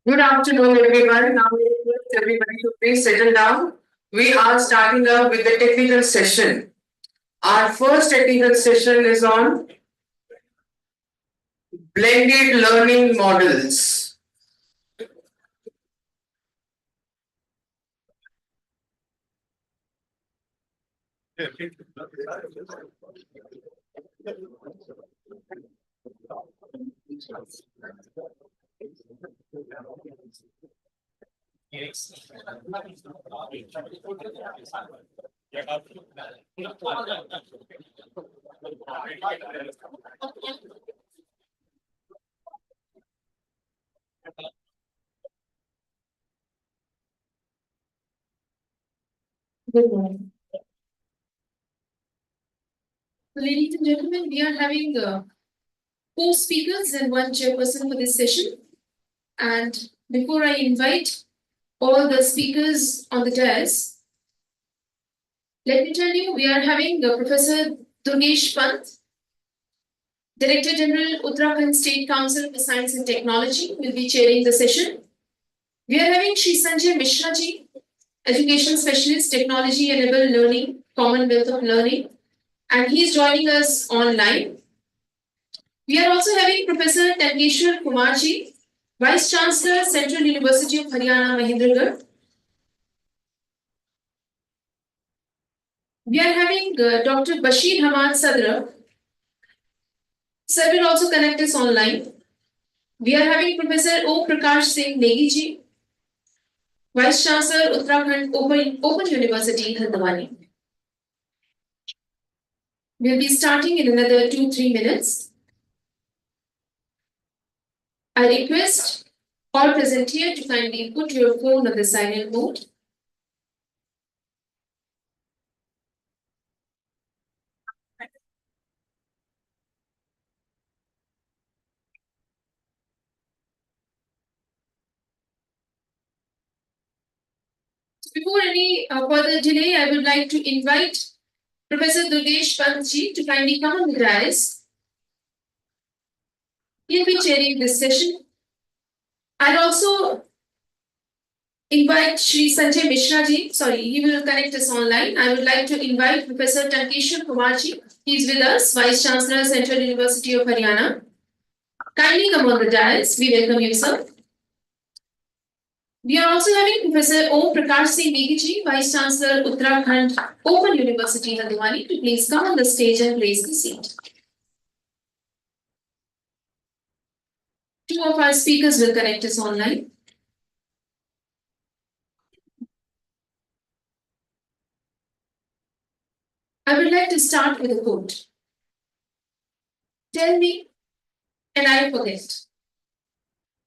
Good afternoon, everyone. Now we request everybody to please settle down. We are starting up with the technical session. Our first technical session is on blended learning models. Good morning. Ladies and gentlemen, we are having 4 speakers and 1 chairperson for this session. And before I invite all the speakers on the dais, let me tell you, we are having Professor Durgesh Pant, Director General, Uttarakhand State Council for Science and Technology, will be chairing the session. We are having Shri Sanjay Mishra ji, Education Specialist, Technology Enabled Learning, Commonwealth of Learning, and he is joining us online. We are also having Professor Tankeshwar Kumar ji, Vice Chancellor, Central University of Haryana, Mahendragarh. We are having Dr. Bashir Hamad Sadra. Sir will also connect us online. We are having Professor O. Prakash Singh Negi ji, Vice Chancellor, Uttarakhand Open University, Haldwani. We'll be starting in another 2-3 minutes. I request all present here to kindly put your phone on the silent mode. Before any further delay, I would like to invite Professor Durgesh Pant ji to kindly come on the dais. He'll be chairing this session. I'll also invite Shri Sanjay Mishra ji. Sorry, he will connect us online. I would like to invite Professor Tankeshwar Kumar ji. He's with us, Vice Chancellor, Central University of Haryana. Kindly come on the dais. We welcome you, sir. We are also having Professor O. Prakash Singh Negi ji, Vice Chancellor, Uttarakhand Open University, Haldwani, to please come on the stage and place the seat. 2 of our speakers will connect us online. I would like to start with a quote. Tell me, and I forget.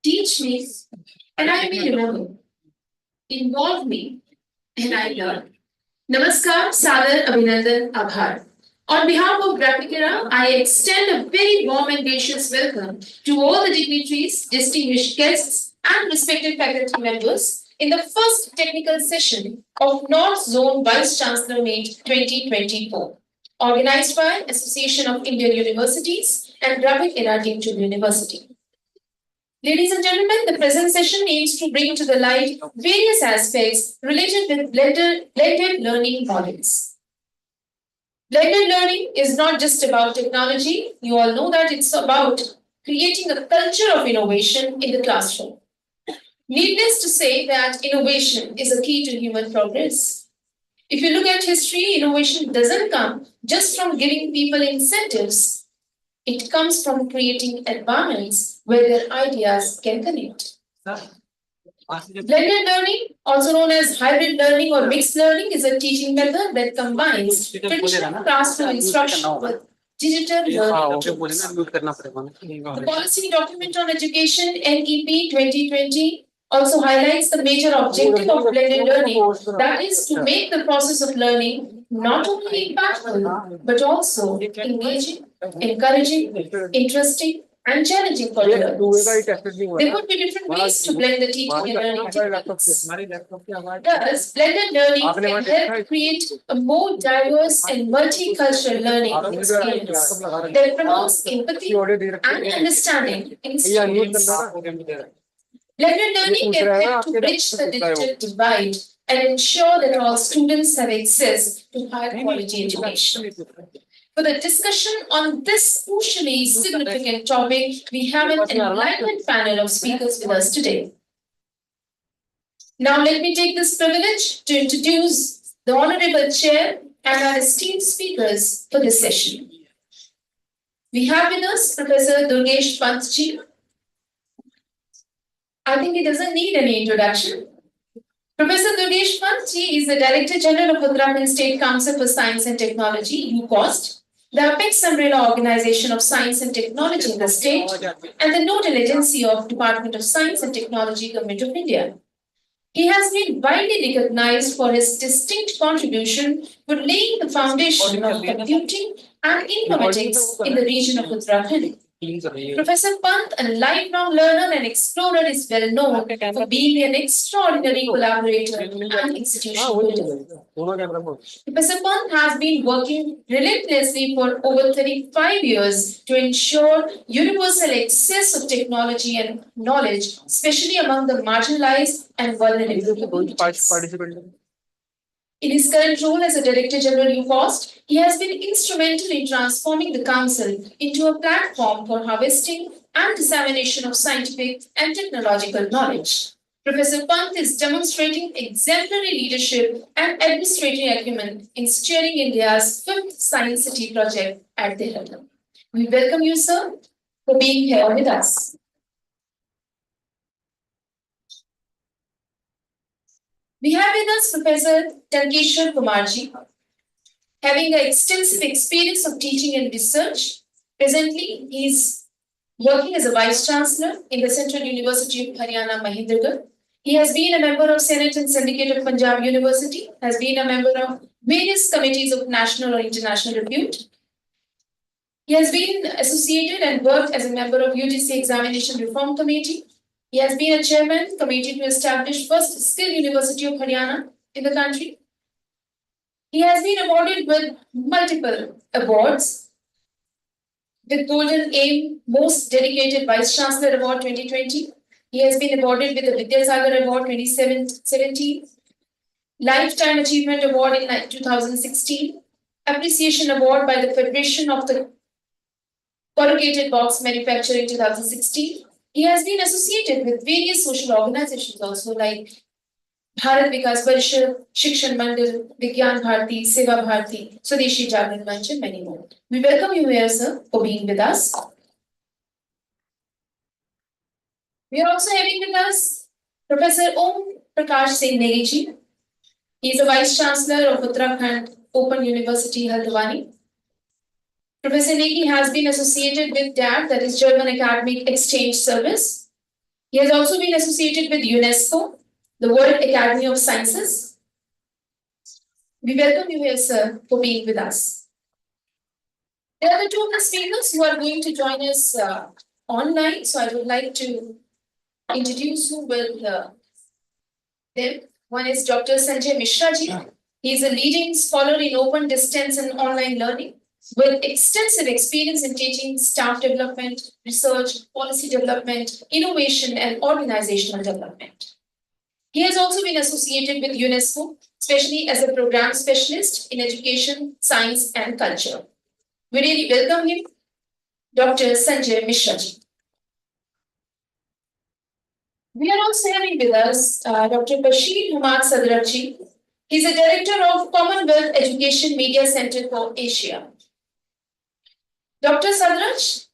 Teach me, and I may remember. Involve me, and I learn. Namaskar, Sadar, Abhinandan, Abhar. On behalf of Graphic I extend a very warm and gracious welcome to all the dignitaries, distinguished guests, and respected faculty members in the first technical session of North Zone Vice Chancellor Meet 2024, organized by Association of Indian Universities and Graphic Teaching University. Ladies and gentlemen, the present session aims to bring to the light various aspects related with blended learning models. Blended learning is not just about technology. You all know that it's about creating a culture of innovation in the classroom. Needless to say that innovation is a key to human progress. If you look at history, innovation doesn't come just from giving people incentives. It comes from creating environments where their ideas can connect. Blended learning, also known as hybrid learning or mixed learning, is a teaching method that combines traditional classroom instruction with digital learning tools. The policy document on education NEP 2020 also highlights the major objective of blended learning, that is to make the process of learning not only impactful but also engaging, encouraging, interesting, and challenging for learners. There could be different ways to blend the teaching and learning techniques. Thus, blended learning can help create a more diverse and multicultural learning experience that promotes empathy and understanding in students. Blended learning can help to bridge the digital divide and ensure that all students have access to high quality education. For the discussion on this crucially significant topic, we have an enlightened panel of speakers with us today. Now let me take this privilege to introduce the Honorable Chair and our esteemed speakers for this session. We have with us Professor Durgesh Pantji. I think he doesn't need any introduction. Professor Durgesh Pantji is the Director General of Uttarakhand State Council for Science and Technology, UCOST, the apex umbrella organization of science and technology in the state, and the nodal agency of Department of Science and Technology, Government of India. He has been widely recognized for his distinct contribution for laying the foundation of computing and informatics in the region of Uttarakhand. Professor Pant, a lifelong learner and explorer, is well known for being an extraordinary collaborator and institutional builder. Professor Pant has been working relentlessly for over 35 years to ensure universal access of technology and knowledge, especially among the marginalized and vulnerable communities. In his current role as a Director General UCOST, he has been instrumental in transforming the Council into a platform for harvesting and dissemination of scientific and technological knowledge. Professor Pant is demonstrating exemplary leadership and administrative acumen in steering India's 5th Science City project at Dehradun. We welcome you, sir, for being here with us. We have with us Professor Tankeshwar Kumarji, having an extensive experience of teaching and research. Presently, he is working as a Vice Chancellor in the Central University of Haryana, Mahendragarh. He has been a member of Senate and Syndicate of Punjab University, has been a member of various committees of national or international repute. He has been associated and worked as a member of UGC Examination Reform Committee. He has been a chairman committee to establish first Skill University of Haryana in the country. He has been awarded with multiple awards, with Golden Aim Most Dedicated Vice Chancellor Award 2020. He has been awarded with the Vidyasagar Award 2017, Lifetime Achievement Award in 2016, Appreciation Award by the Federation of the Corrugated Box Manufacturer in 2016. He has been associated with various social organizations also like Bharat Vikas Parishad, Shikshan Mandal, Vigyan Bharati, Seva Bharati, Swadeshi Jagran Manch, and many more. We welcome you here, sir, for being with us. We are also having with us Professor Om Prakash Singh Negi. He is a Vice Chancellor of Uttarakhand Open University, Haldwani. Professor Negi has been associated with DAD, that is German Academic Exchange Service. He has also been associated with UNESCO, the World Academy of Sciences. We welcome you here, sir, for being with us. There are the two of the speakers who are going to join us online, so I would like to introduce you with them. One is Dr. Sanjay Mishra ji. He is a leading scholar in open distance and online learning with extensive experience in teaching, staff development, research, policy development, innovation, and organizational development. He has also been associated with UNESCO, especially as a program specialist in education, science, and culture. We really welcome him, Dr. Sanjay Mishra ji. We are also having with us Dr. Bashir Hamad Sadrak ji. He is a director of Commonwealth Education Media Center for Asia. Dr. Sadraj,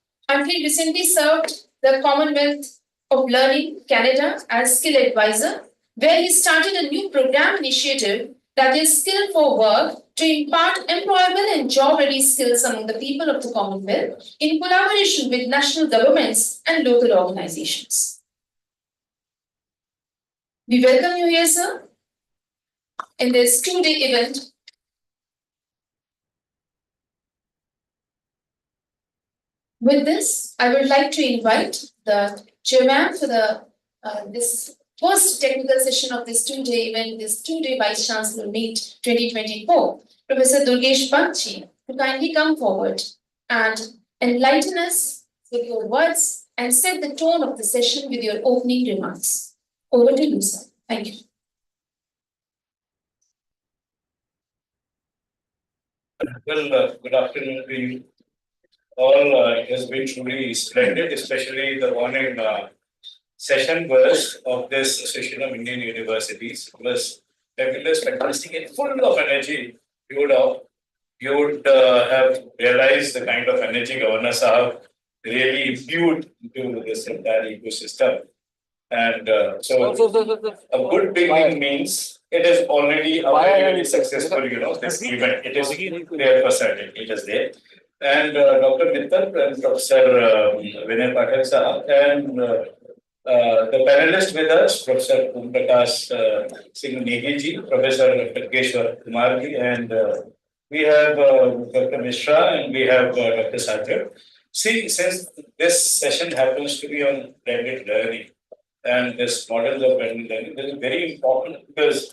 he recently served the Commonwealth of Learning Canada as skill advisor, where he started a new program initiative that is Skill for Work to impart employable and job-ready skills among the people of the Commonwealth in collaboration with national governments and local organizations. We welcome you here, sir, in this two-day event. With this, I would like to invite the chairman for the this first technical session of this two-day event, this two-day Vice Chancellor Meet 2024, Professor Durgesh Bhatt, to kindly come forward and enlighten us with your words and set the tone of the session with your opening remarks. Over to you, sir. Thank you. Well, good afternoon to you all. It has been truly splendid, especially the one in session burst of this Association of Indian Universities. It was fabulous, fantastic, and full of energy. You would have realized the kind of energy Governor Sahab really imbued into this entire ecosystem. And so a good beginning means it is already a very successful, this event. It is there for certain. It is there. And Dr. Mittal and Professor Vinay Pathak Sahab and the panelists with us, Professor Om Prakash Singh Negi ji, Professor Keshwar Kumar ji, and we have Dr. Mishra and we have Dr. Satya. See, since this session happens to be on blended learning and this model of blended learning, this is very important because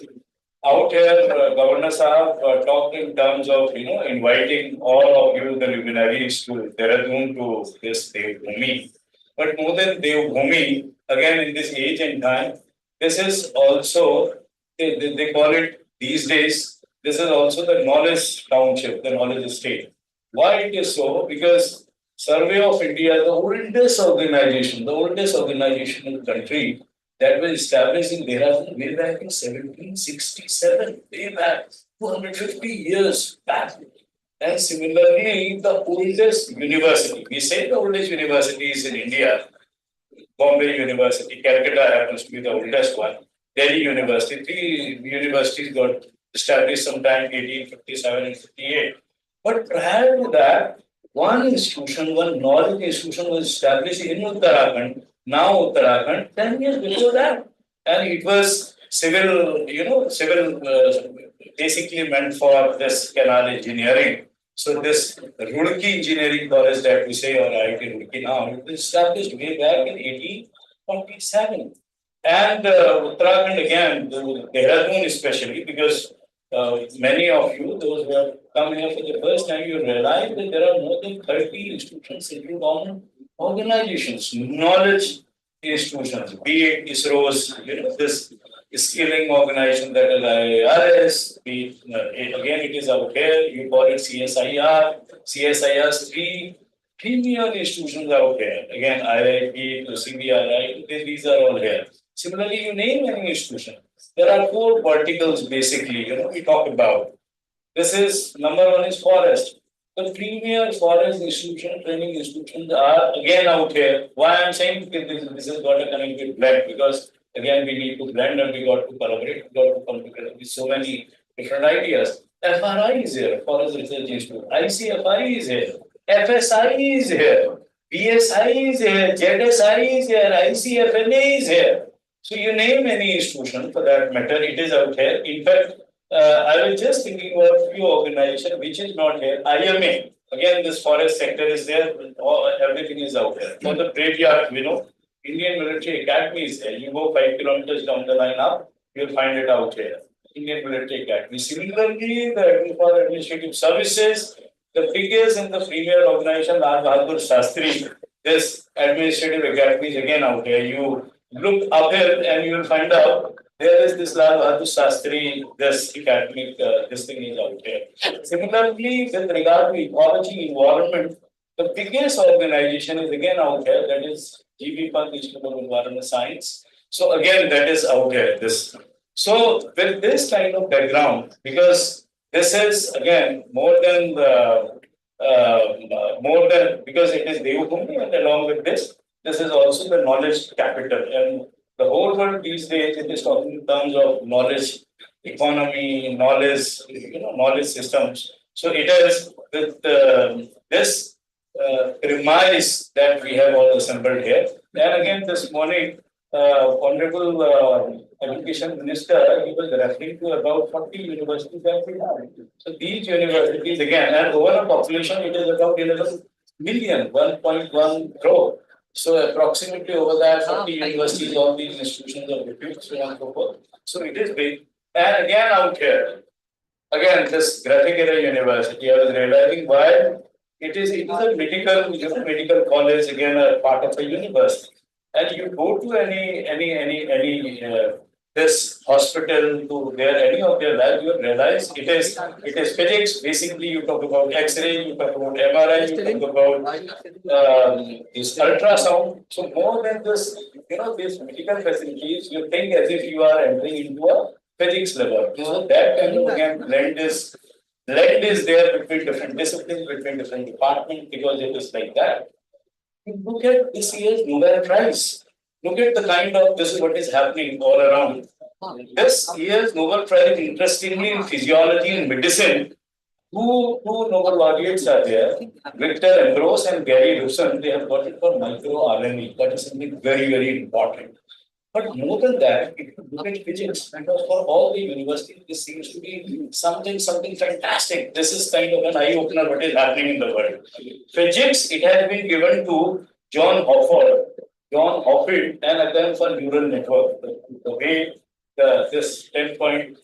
out here, Governor Sahab talked in terms of, inviting all of you, the luminaries, to Dehradun to this Devbhoomi. But more than Devbhoomi, again, in this age and time, this is also, they call it these days, this is also the knowledge township, the knowledge estate. Why it is so? Because Survey of India, the oldest organization in the country, that was established in Dehradun way back in 1767, way back, 250 years back. And similarly, the oldest university, we say the oldest universities in India, Bombay University, Calcutta happens to be the oldest one, Delhi University, three universities got established sometime 1857 and 58. But prior to that, one knowledge institution was established in Uttarakhand, now Uttarakhand, 10 years before that. And it was civil, basically meant for this canal engineering. So this Roorkee Engineering College that we say, or IIT Roorkee now, it was established way back in 1847. And Uttarakhand again, Dehradun especially, because many of you, those who have come here for the first time, you realize that there are more than 30 institutions, central government organizations, knowledge institutions, be it ISRO's, this skilling organization that is IRS, be it, again, it is out here, you call it CSIR's three premier institutions out here. Again, IIT to CBRI, these are all here. Similarly, you name any institution. There are four verticals basically, we talk about. This is, number one is forest. The premier forest institution, training institutions are again out here. Why I'm saying this has got a connected blend, because again we need to blend and we got to collaborate, we got to come together with so many different ideas. FRI is here, Forest Research Institute. ICFI is here. FSI is here, BSI is here, ZSI is here, ICFNA is here. So you name any institution for that matter, it is out here. In fact, I was just thinking about a few organizations which is not here. IMA, again, this forest sector is there, everything is out there. For the graveyard, Indian Military Academy is there. You go 5 kilometers down the line up, you'll find it out here. Indian Military Academy. Similarly, for administrative services, the biggest and the premier organization, Lal Bahadur Shastri, this administrative academy is again out here. You look up here and you will find out there is this Lal Bahadur Shastri, this academic, this thing is out here. Similarly, with regard to ecology, environment, the biggest organization is again out here, that is GB Pant Institute of Environmental Science. So again, that is out here, this. So with this kind of background, because this is again more than because it is Devbhoomi, and along with this is also the knowledge capital. And the whole world these days it is talking in terms of knowledge economy, knowledge, knowledge systems. So it is with this premise that we have all assembled here. And again, this morning, Honorable Education Minister, he was referring to about 40 universities that we have. So these universities again, and overall population, it is about 11 million, 1.1 crore. So approximately over that 40 universities, all these institutions are repute, so on and so forth. So it is big. And again out here, again this Graphic Era University, I was realizing why it is a medical, medical college, again a part of a university. And you go to any this hospital, to any of their labs, you realize it is physics. Basically, you talk about X-ray, you talk about MRI, you talk about this ultrasound. So more than this, these medical facilities, you think as if you are entering into a physics level. So that kind of again blend is there between different disciplines, between different departments, because it is like that. Look at this year's Nobel Prize. Look at the kind of, this is what is happening all around. This year's Nobel Prize, interestingly, in physiology and medicine, two Nobel laureates are there. Victor Ambrose and Gary Rusin, they have got it for microRNA. That is something very, very important. But more than that, if you look at physics, because for all the universities, this seems to be something fantastic. This is kind of an eye-opener what is happening in the world. Physics, it has been given to John Hopfield, and again for neural network. The way this 10 to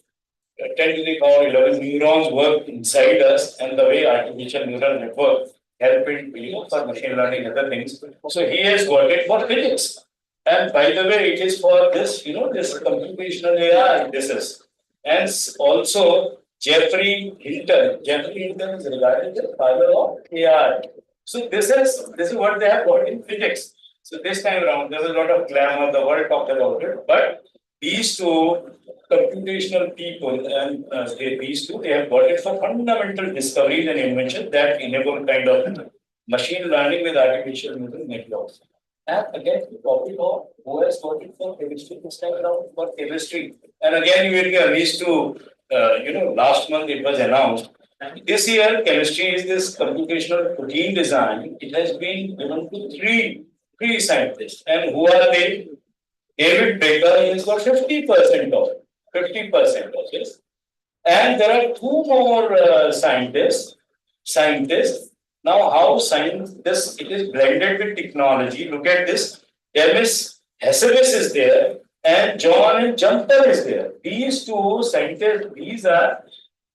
the power 11 neurons work inside us, and the way artificial neural network helping for machine learning and other things. So he has got it for physics. And by the way, it is for this, this computational AI, this is. And also, Jeffrey Hinton. Jeffrey Hinton is regarded as the father of AI. So this is what they have got in physics. So this time around, there's a lot of glamour, the world talked about it. But these two computational people, and they have got it for fundamental discoveries and inventions that enable kind of machine learning with artificial neural networks. And again, the topic of who has got it for chemistry this time around for chemistry. And again, you will be amazed to, last month it was announced. This year, chemistry is this computational protein design. It has been given to three scientists. And who are they? David Baker, he has got 50% of this. And there are two more scientists. Now, how science, it is blended with technology. Look at this. Demis Hassabis is there, and John and Jumper is there. These two scientists, these are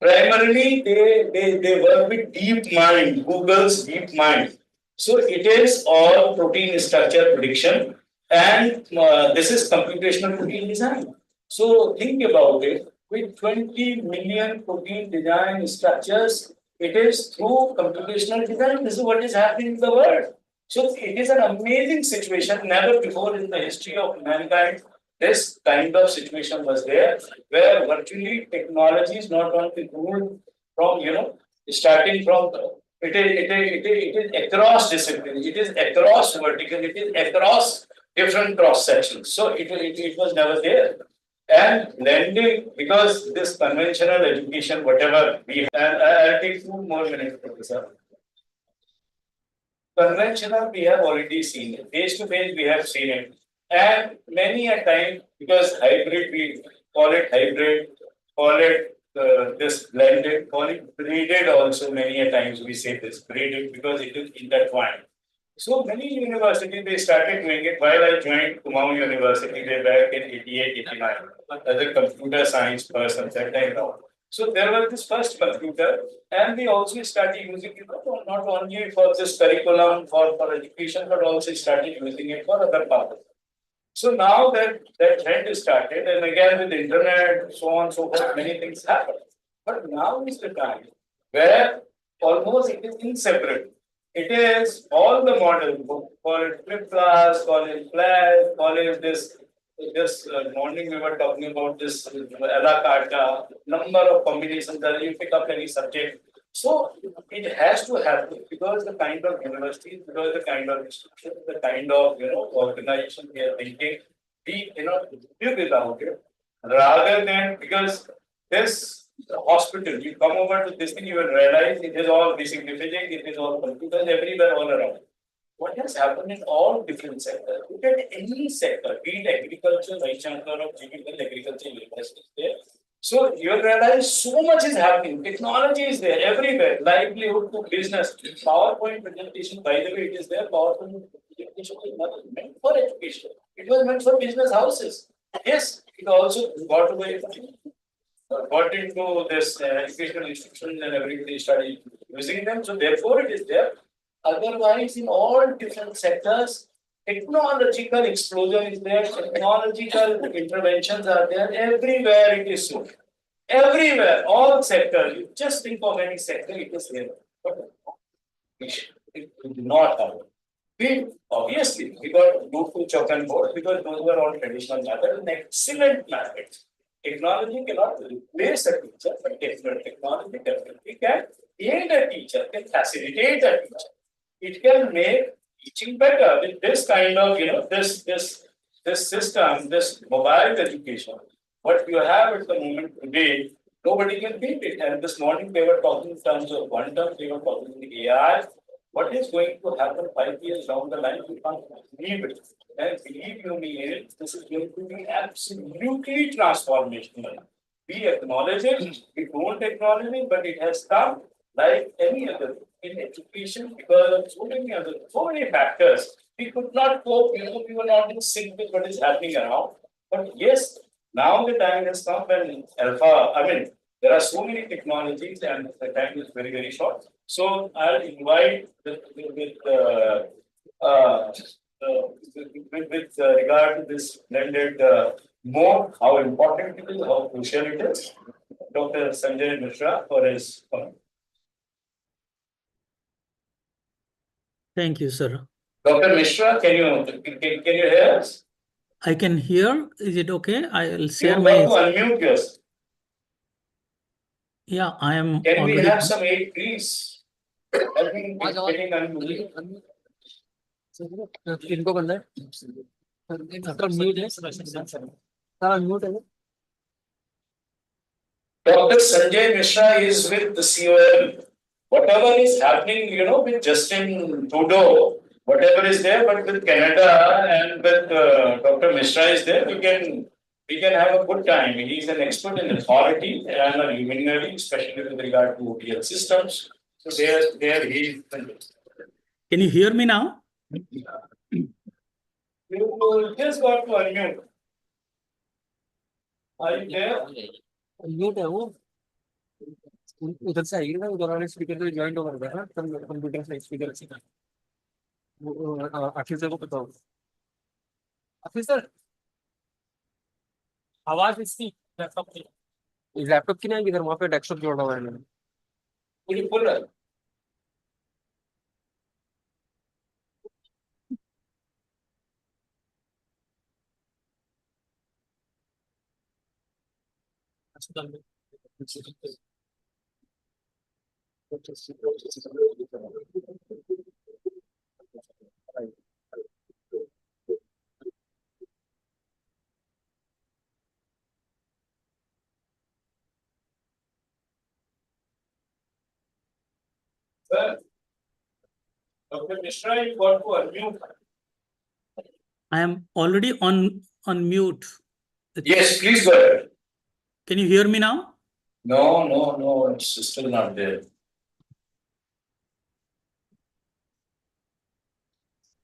primarily, they work with DeepMind, Google's DeepMind. So it is all protein structure prediction, and this is computational protein design. So think about it, with 20 million protein design structures, it is through computational design. This is what is happening in the world. So it is an amazing situation. Never before in the history of mankind, this kind of situation was there, where virtually technology is not only ruled from, starting from, it is across disciplines, it is across vertical, it is across different cross sections. So it was never there. And blending, because this conventional education, whatever we have, and I'll take 2 more minutes, Professor. conventional we have already seen it. Face to face we have seen it. And many a time, because hybrid, we call it hybrid, call it this blended, call it braided also many a times we say this braided because it is intertwined. So many universities, they started doing it while I joined Kumaon University way back in 88, 89 as a computer science person that time now. So there was this first computer and we also started using it not only for this curriculum for education, but also started using it for other purposes. So now that trend is started, and again with the internet, so on and so forth, many things happen. But now is the time where almost it is inseparable. It is all the models, call it flip class, call it flash, call it this. This morning we were talking about this a la carte, number of combinations that you pick up any subject. So it has to happen because the kind of universities, because the kind of institution, the kind of organization we are thinking, we live without it. Rather than because this hospital, you come over to this thing, you will realize it is all basic physics, it is all computers everywhere, all around. What has happened in all different sectors? Look at any sector, be it agriculture, vice chancellor of GPL agriculture university is there. So you will realize so much is happening. Technology is there everywhere. Livelihood to business. PowerPoint presentation, by the way, it is there. PowerPoint presentation was not meant for education. It was meant for business houses. Yes, it also got into this educational institutions and everybody started using them. So therefore, it is there. Otherwise, in all different sectors, technological explosion is there, technological interventions are there, everywhere it is so. Everywhere, all sectors, you just think of any sector, it is there. But it do not happen. Obviously, we got good to chalk and board because those were all traditional methods and excellent methods. Technology cannot replace a teacher, but technology definitely can aid a teacher, can facilitate a teacher. It can make teaching better with this kind of, this system, this mobile education. What you have at the moment today, nobody can beat it. And this morning they were talking in terms of quantum, they were talking in AI. What is going to happen 5 years down the line, you can't believe it. And believe you me, this is going to be absolutely transformational. We acknowledge it, we don't acknowledge it, but it has come like any other in education because of so many factors. We could not cope, we were not in sync with what is happening around. But yes, now the time has come when there are so many technologies and the time is very, very short. So I'll invite with regard to this blended mode, how important it is, how crucial it is. Dr. Sanjay Mishra for his comment. Thank you, sir. Dr. Mishra, can you hear us? I can hear. Is it okay? I'll share You my. have to unmute yourself. Yeah, I am Can we already. have some aid, please? I think it's getting unmuted. इनको बंद है sir mute है sir mute है Dr. Sanjay Mishra is with the COL. Whatever is happening, with Justin Trudeau, whatever is there, but with Canada and with Dr. Mishra is there, we can have a good time. He is an expert in authority and a luminary, especially with regard to OPL systems. So there he is. Can you hear me now? You just got to unmute. Are you there? Mute है वो उधर से आएगी ना उधर वाले speaker से joint होकर गया ना कंप्यूटर से स्पीकर से वो आखिर से को बताओ आखिर सर आवाज इसकी लैपटॉप की नहीं इधर वहां पे डेस्कटॉप जोड़ा हुआ है मैंने Will you pull up? Sir, Dr. Okay, Mishra, you got to unmute. I am already on mute. Yes, please go ahead. Can you hear me now? No, it's still not there.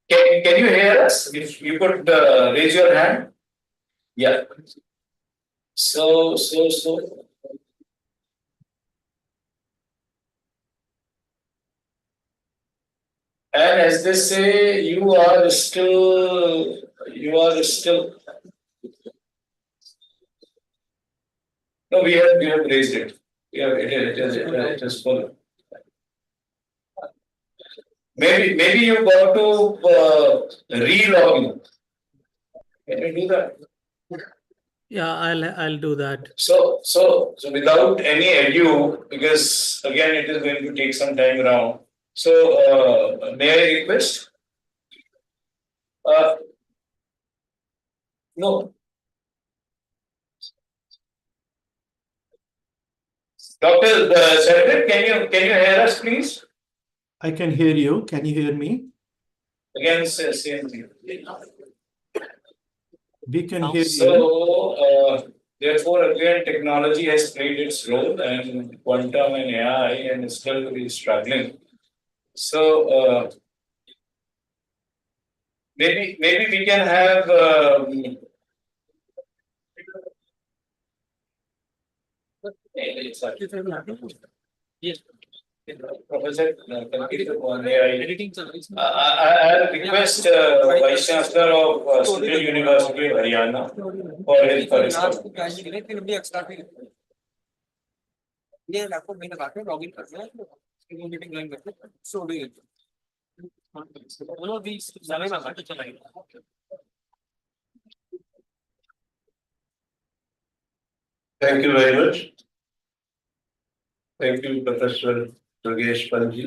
Can you hear us? If you could raise your hand. Yeah. So. And as they say, you are still. No, we have raised it. Yeah, it is full. Maybe you got to re-log in. Can you do that? Yeah, I'll do that. So without any AIU, because again it is going to take some time around. So may I request? No. Dr. Cedric, can you hear us, please? I can hear you. Can you hear me? Again, same thing. We can hear you. So therefore, again, technology has played its role, and quantum and AI, and still is struggling. So maybe we can have. Yes. Professor, on AI. I request Vice Chancellor of Central University of Haryana for his correspondence. ये laptop में लगा के login करते हैं meeting join करते हैं so do it दोनों भी समय में आके चलाएंगे Thank you very much. Thank you, Professor Yogesh Panji,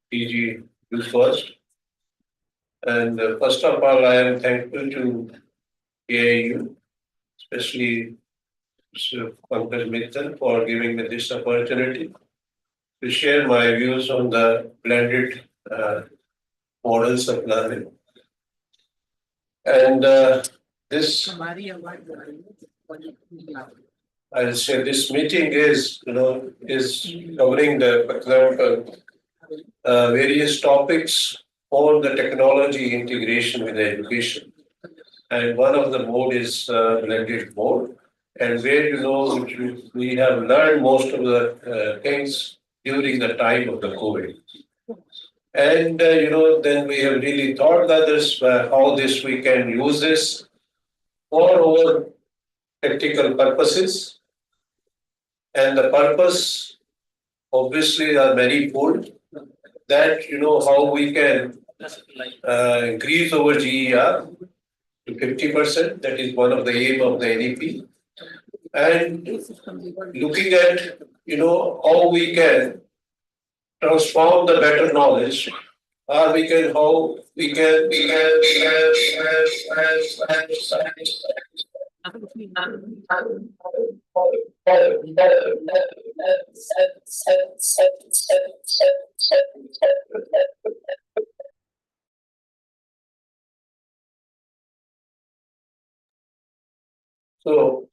PG, you first. And first of all, I am thankful to AIU, especially Mr. Pankaj Mittal, for giving me this opportunity to share my views on the blended models of learning. And this, I'll say this meeting is covering the, for example, various topics on the technology integration with education. And one of the mode is blended mode. And where we have learned most of the things during the time of the COVID. And then we have really thought that how this we can use this for our practical purposes. And the purpose obviously are manifold. That how we can increase our GER to 50%. That is one of the aim of the NEP. And looking at how we can transform the better knowledge, or how we can so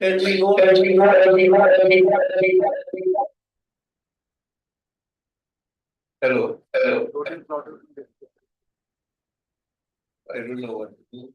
Let me go. Hello. I don't know what to do.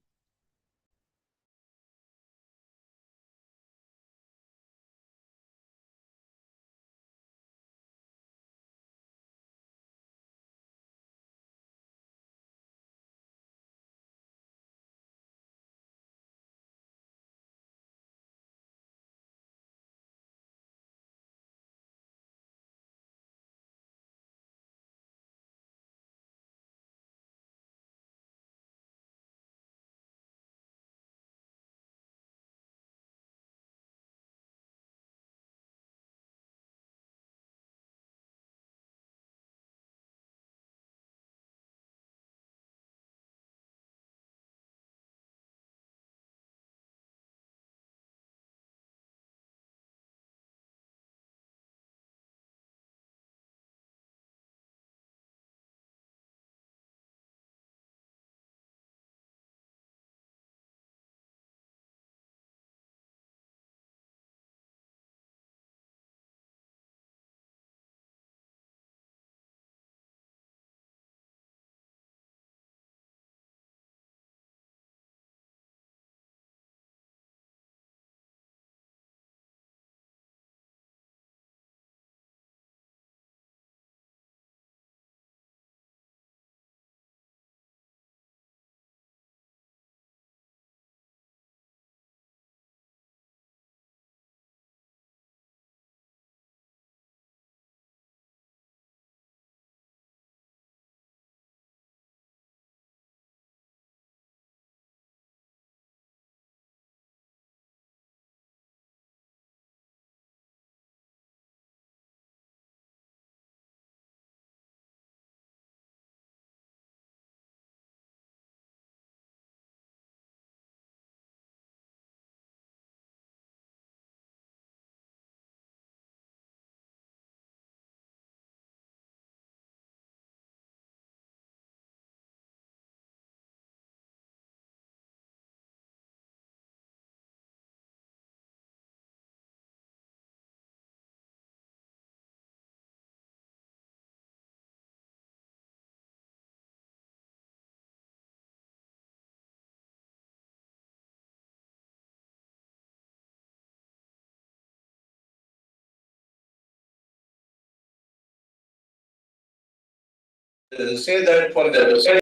Say that for the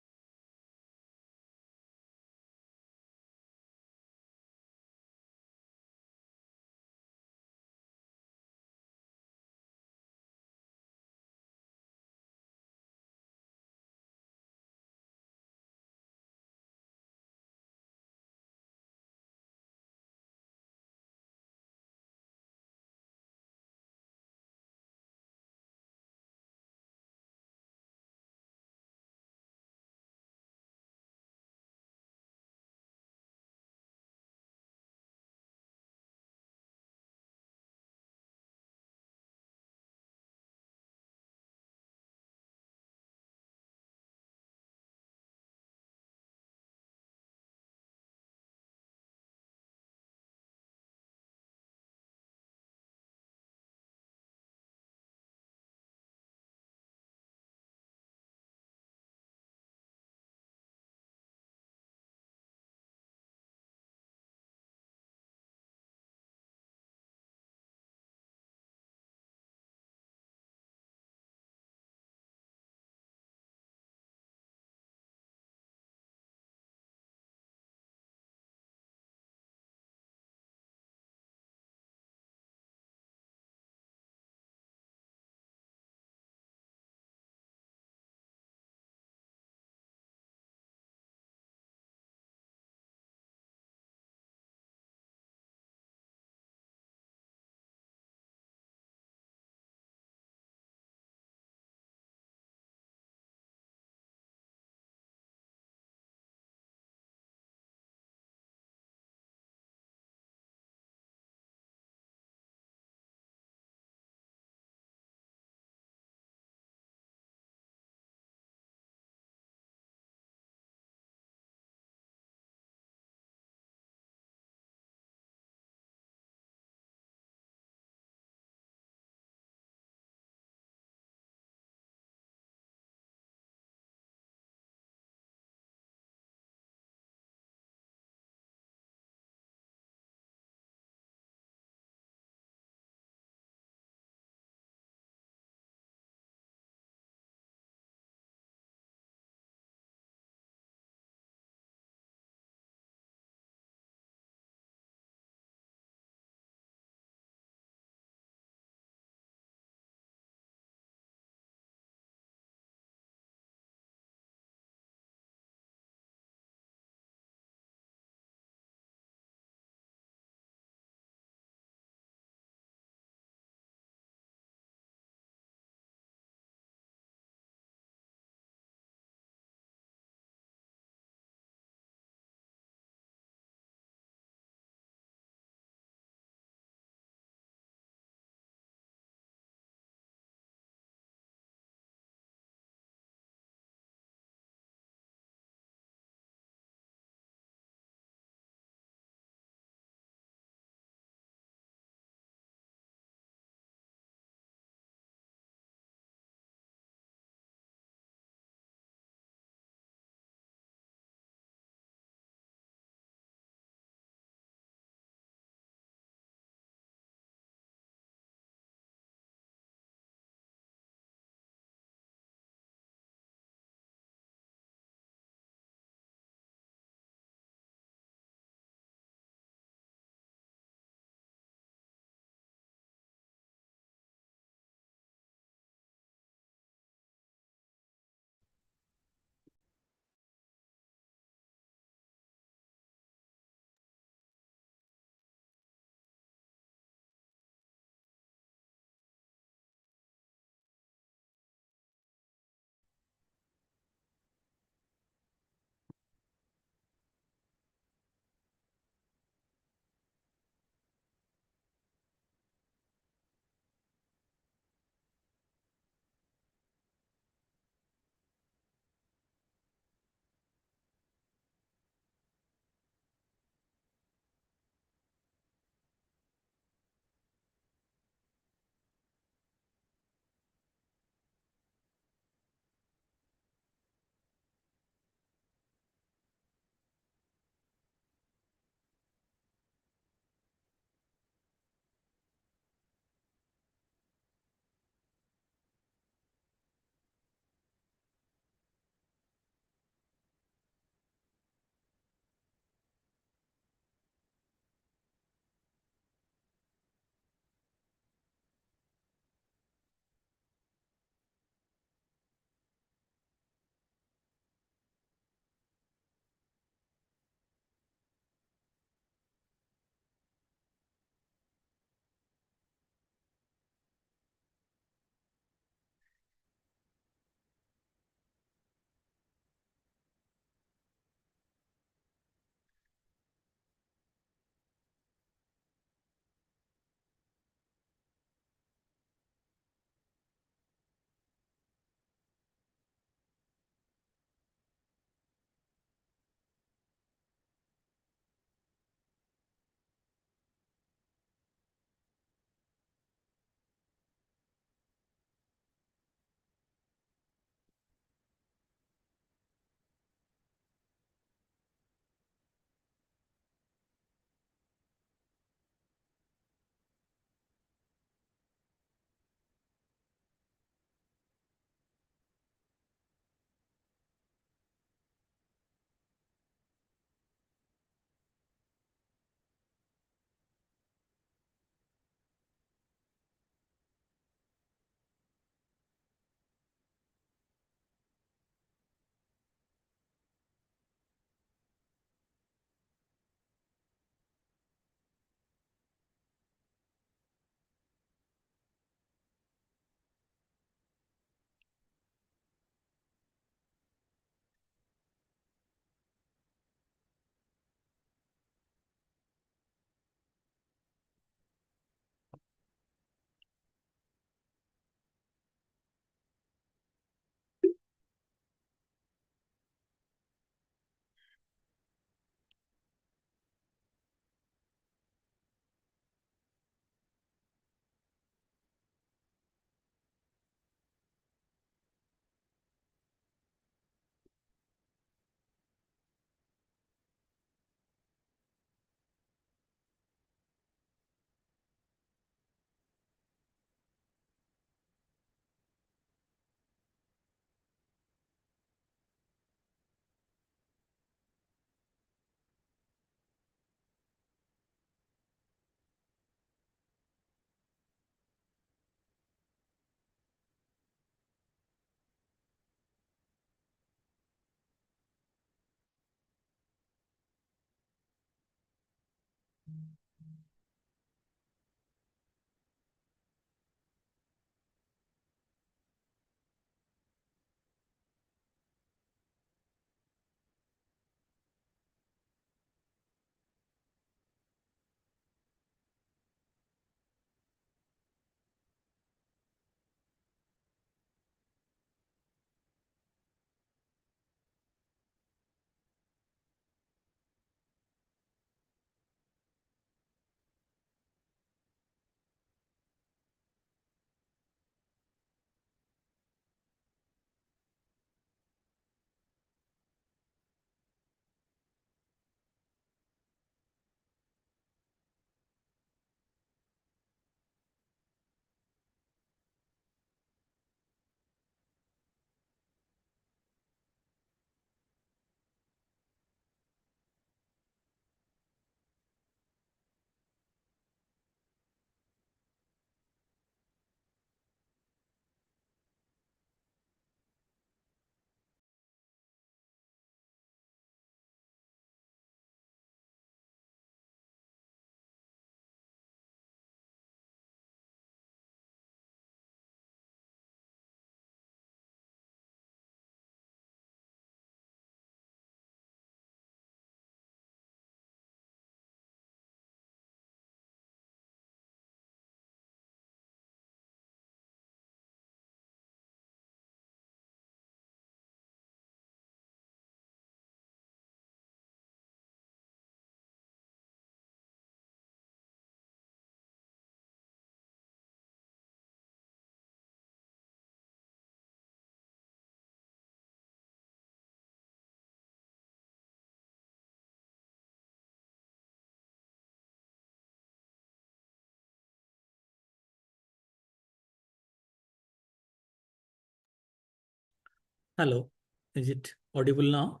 Hello, is it audible now?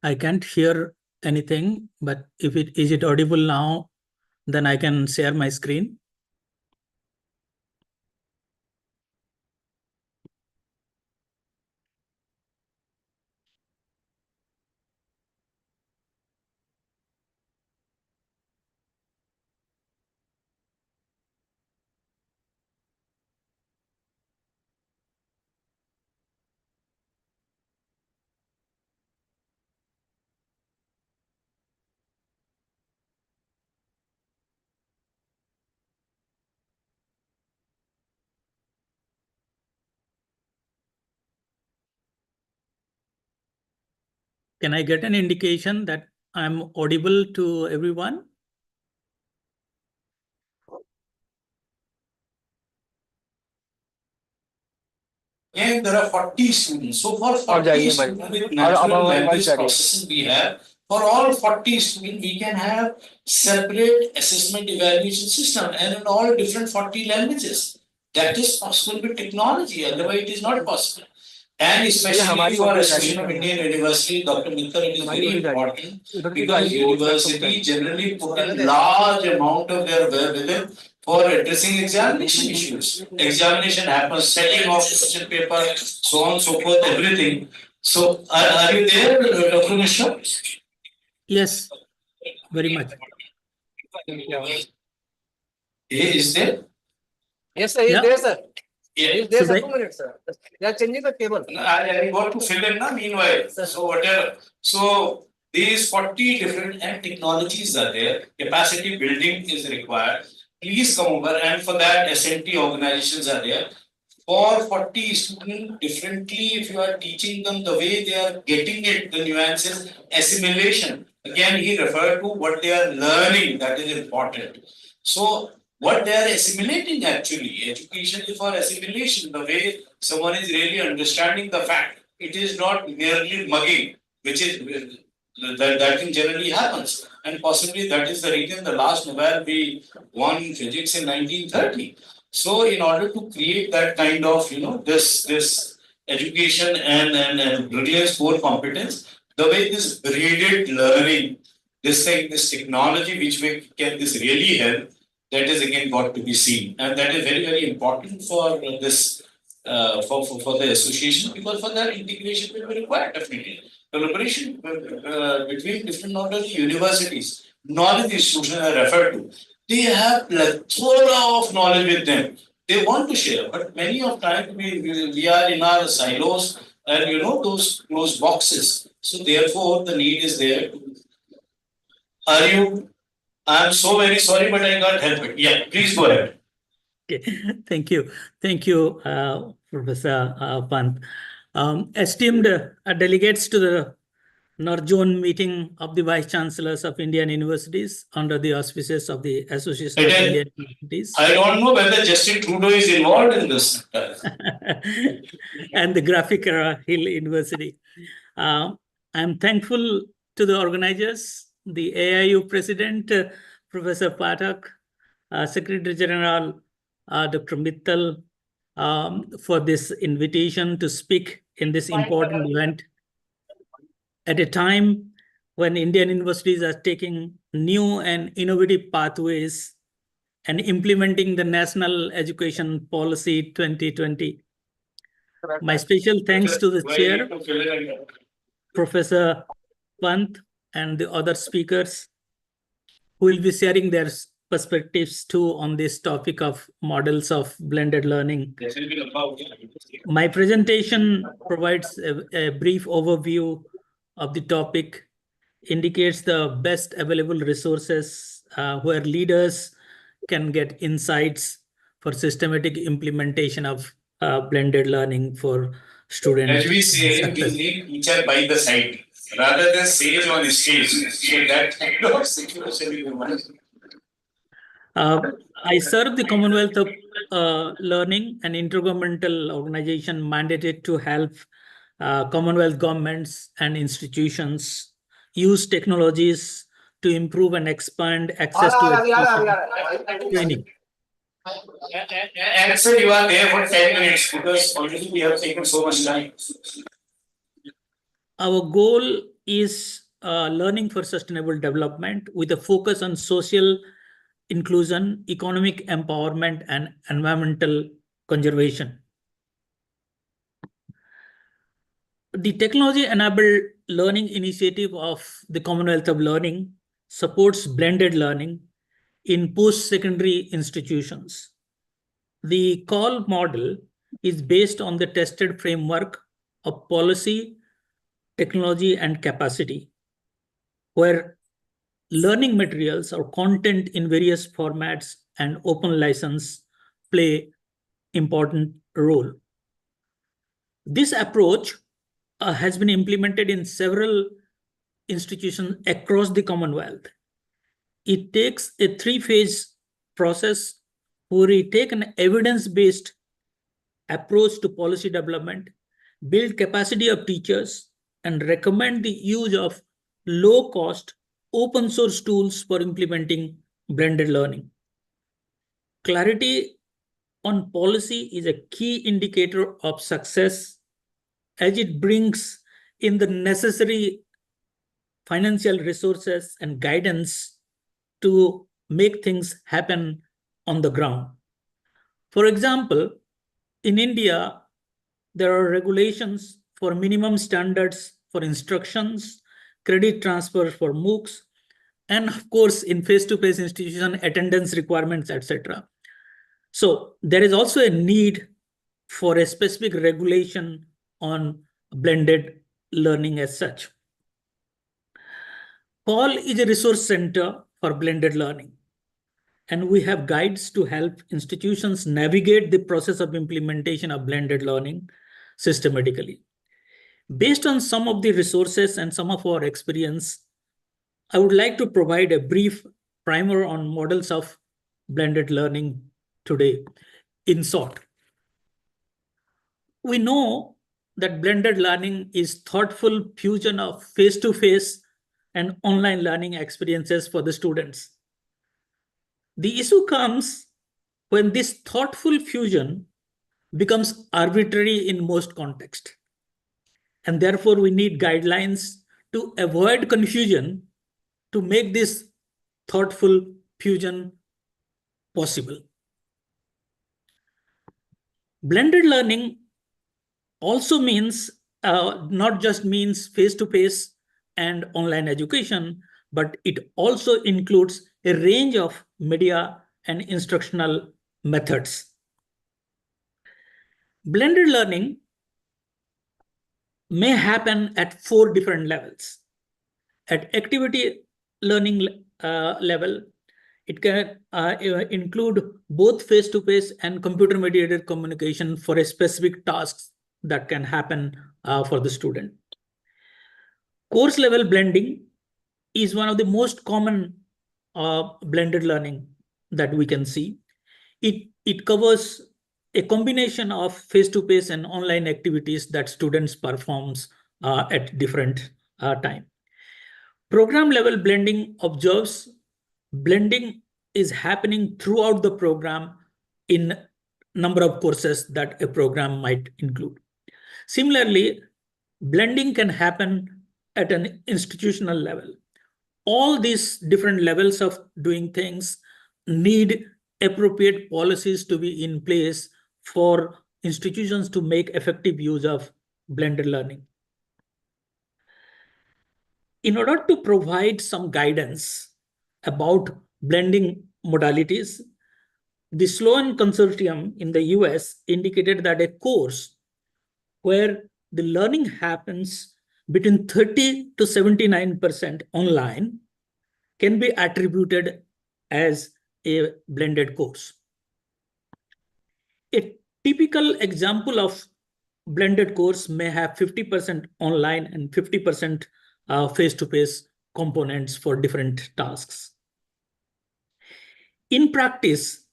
I can't hear anything, but if it is it audible now, then I can share my screen. Can I get an indication that I'm audible to everyone? And there are 40 students. So for 40 students with natural language processing we have, for all 40 students, we can have separate assessment evaluation system and in all different 40 languages. That is possible with technology, otherwise it is not possible. And especially for Association of Indian University, Dr. Mittal, it is very important because university generally put in large amount of their wherewithal for addressing examination issues. Examination happens, setting of question paper, so on, so forth, everything. So, are you there, Dr. Mishra? Yes, very much. Is there? Yes, sir. He's Yeah. there, sir. Yeah. He's there, Should sir. I- 2 minutes, sir. They are changing the table. I got to fill in meanwhile. So whatever. So these 40 different and technologies are there. Capacity building is required. Please come over, and for that SNT organizations are there. For 40 students differently, if you are teaching them the way they are getting it, the nuances, assimilation. Again, he referred to what they are learning, that is important. So what they are assimilating actually, education is for assimilation, the way someone is really understanding the fact. It is not merely mugging, which is that thing generally happens. And possibly that is the reason the last Nobel we won physics in 1930. So in order to create that kind of, this education and brilliance core competence, the way this braided learning, this thing, this technology, which way can this really help, that is again got to be seen. And that is very, very important for this, for the association, because for that integration will be required definitely. Collaboration between different not only universities, knowledge institutions are referred to. They have plethora of knowledge with them. They want to share, but many of times we are in our silos and those closed boxes. So therefore, the need is there. Are you? I'm so very sorry, but I can't help it. Yeah, please go ahead. Okay, thank you. Thank you, Professor Pant. Esteemed delegates to the North Zone meeting of the Vice Chancellors of Indian Universities under the auspices of the Association of Indian Universities. I don't know whether Justin Trudeau is involved in this. And the Graphic Hill University. I'm thankful to the organizers, the AIU President, Professor Pathak, Secretary General, Dr. Mittal, for this invitation to speak in this important event at a time when Indian universities are taking new and innovative pathways and implementing the National Education Policy 2020. My special thanks to the chair, Professor Pant, and the other speakers who will be sharing their perspectives too on this topic of models of blended learning. My presentation provides a brief overview of the topic, indicates the best available resources where leaders can get insights for systematic implementation of blended learning for students. As we say, we need teacher by the side rather than sage on stage. So that kind of situation. I serve the Commonwealth of Learning, an intergovernmental organization mandated to help Commonwealth governments and institutions use technologies to improve and expand access to training. And so you are there for 10 minutes because already we have taken so much time. Our goal is learning for sustainable development with a focus on social inclusion, economic empowerment, and environmental conservation. The technology-enabled learning initiative of the Commonwealth of Learning supports blended learning in post-secondary institutions. The call model is based on the tested framework of policy, technology, and capacity, where learning materials or content in various formats and open license play important role. This approach has been implemented in several institutions across the Commonwealth. It takes a three-phase process where we take an evidence-based approach to policy development, build capacity of teachers, and recommend the use of low-cost open source tools for implementing blended learning. Clarity on policy is a key indicator of success as it brings in the necessary financial resources and guidance to make things happen on the ground. For example, in India, there are regulations for minimum standards for instructions, credit transfer for MOOCs, and of course, in face-to-face institution, attendance requirements, etc. So there is also a need for a specific regulation on blended learning as such. CALL is a resource center for blended learning, and we have guides to help institutions navigate the process of implementation of blended learning systematically. Based on some of the resources and some of our experience, I would like to provide a brief primer on models of blended learning today. In short, we know that blended learning is thoughtful fusion of face-to-face and online learning experiences for the students. The issue comes when this thoughtful fusion becomes arbitrary in most contexts. And therefore, we need guidelines to avoid confusion to make this thoughtful fusion possible. Blended learning also means not just means face-to-face and online education, but it also includes a range of media and instructional methods. Blended learning may happen at 4 different levels. At activity learning level, it can include both face-to-face and computer-mediated communication for a specific tasks that can happen for the student. Course level blending is one of the most common blended learning that we can see. It covers a combination of face-to-face and online activities that students performs at different time. Program level blending observes blending is happening throughout the program in number of courses that a program might include. Similarly, blending can happen at an institutional level. All these different levels of doing things need appropriate policies to be in place for institutions to make effective use of blended learning. In order to provide some guidance about blending modalities, the Sloan Consortium in the US indicated that a course where the learning happens between 30 to 79% online can be attributed as a blended course. A typical example of blended course may have 50% online and 50% face-to-face components for different tasks. In practice,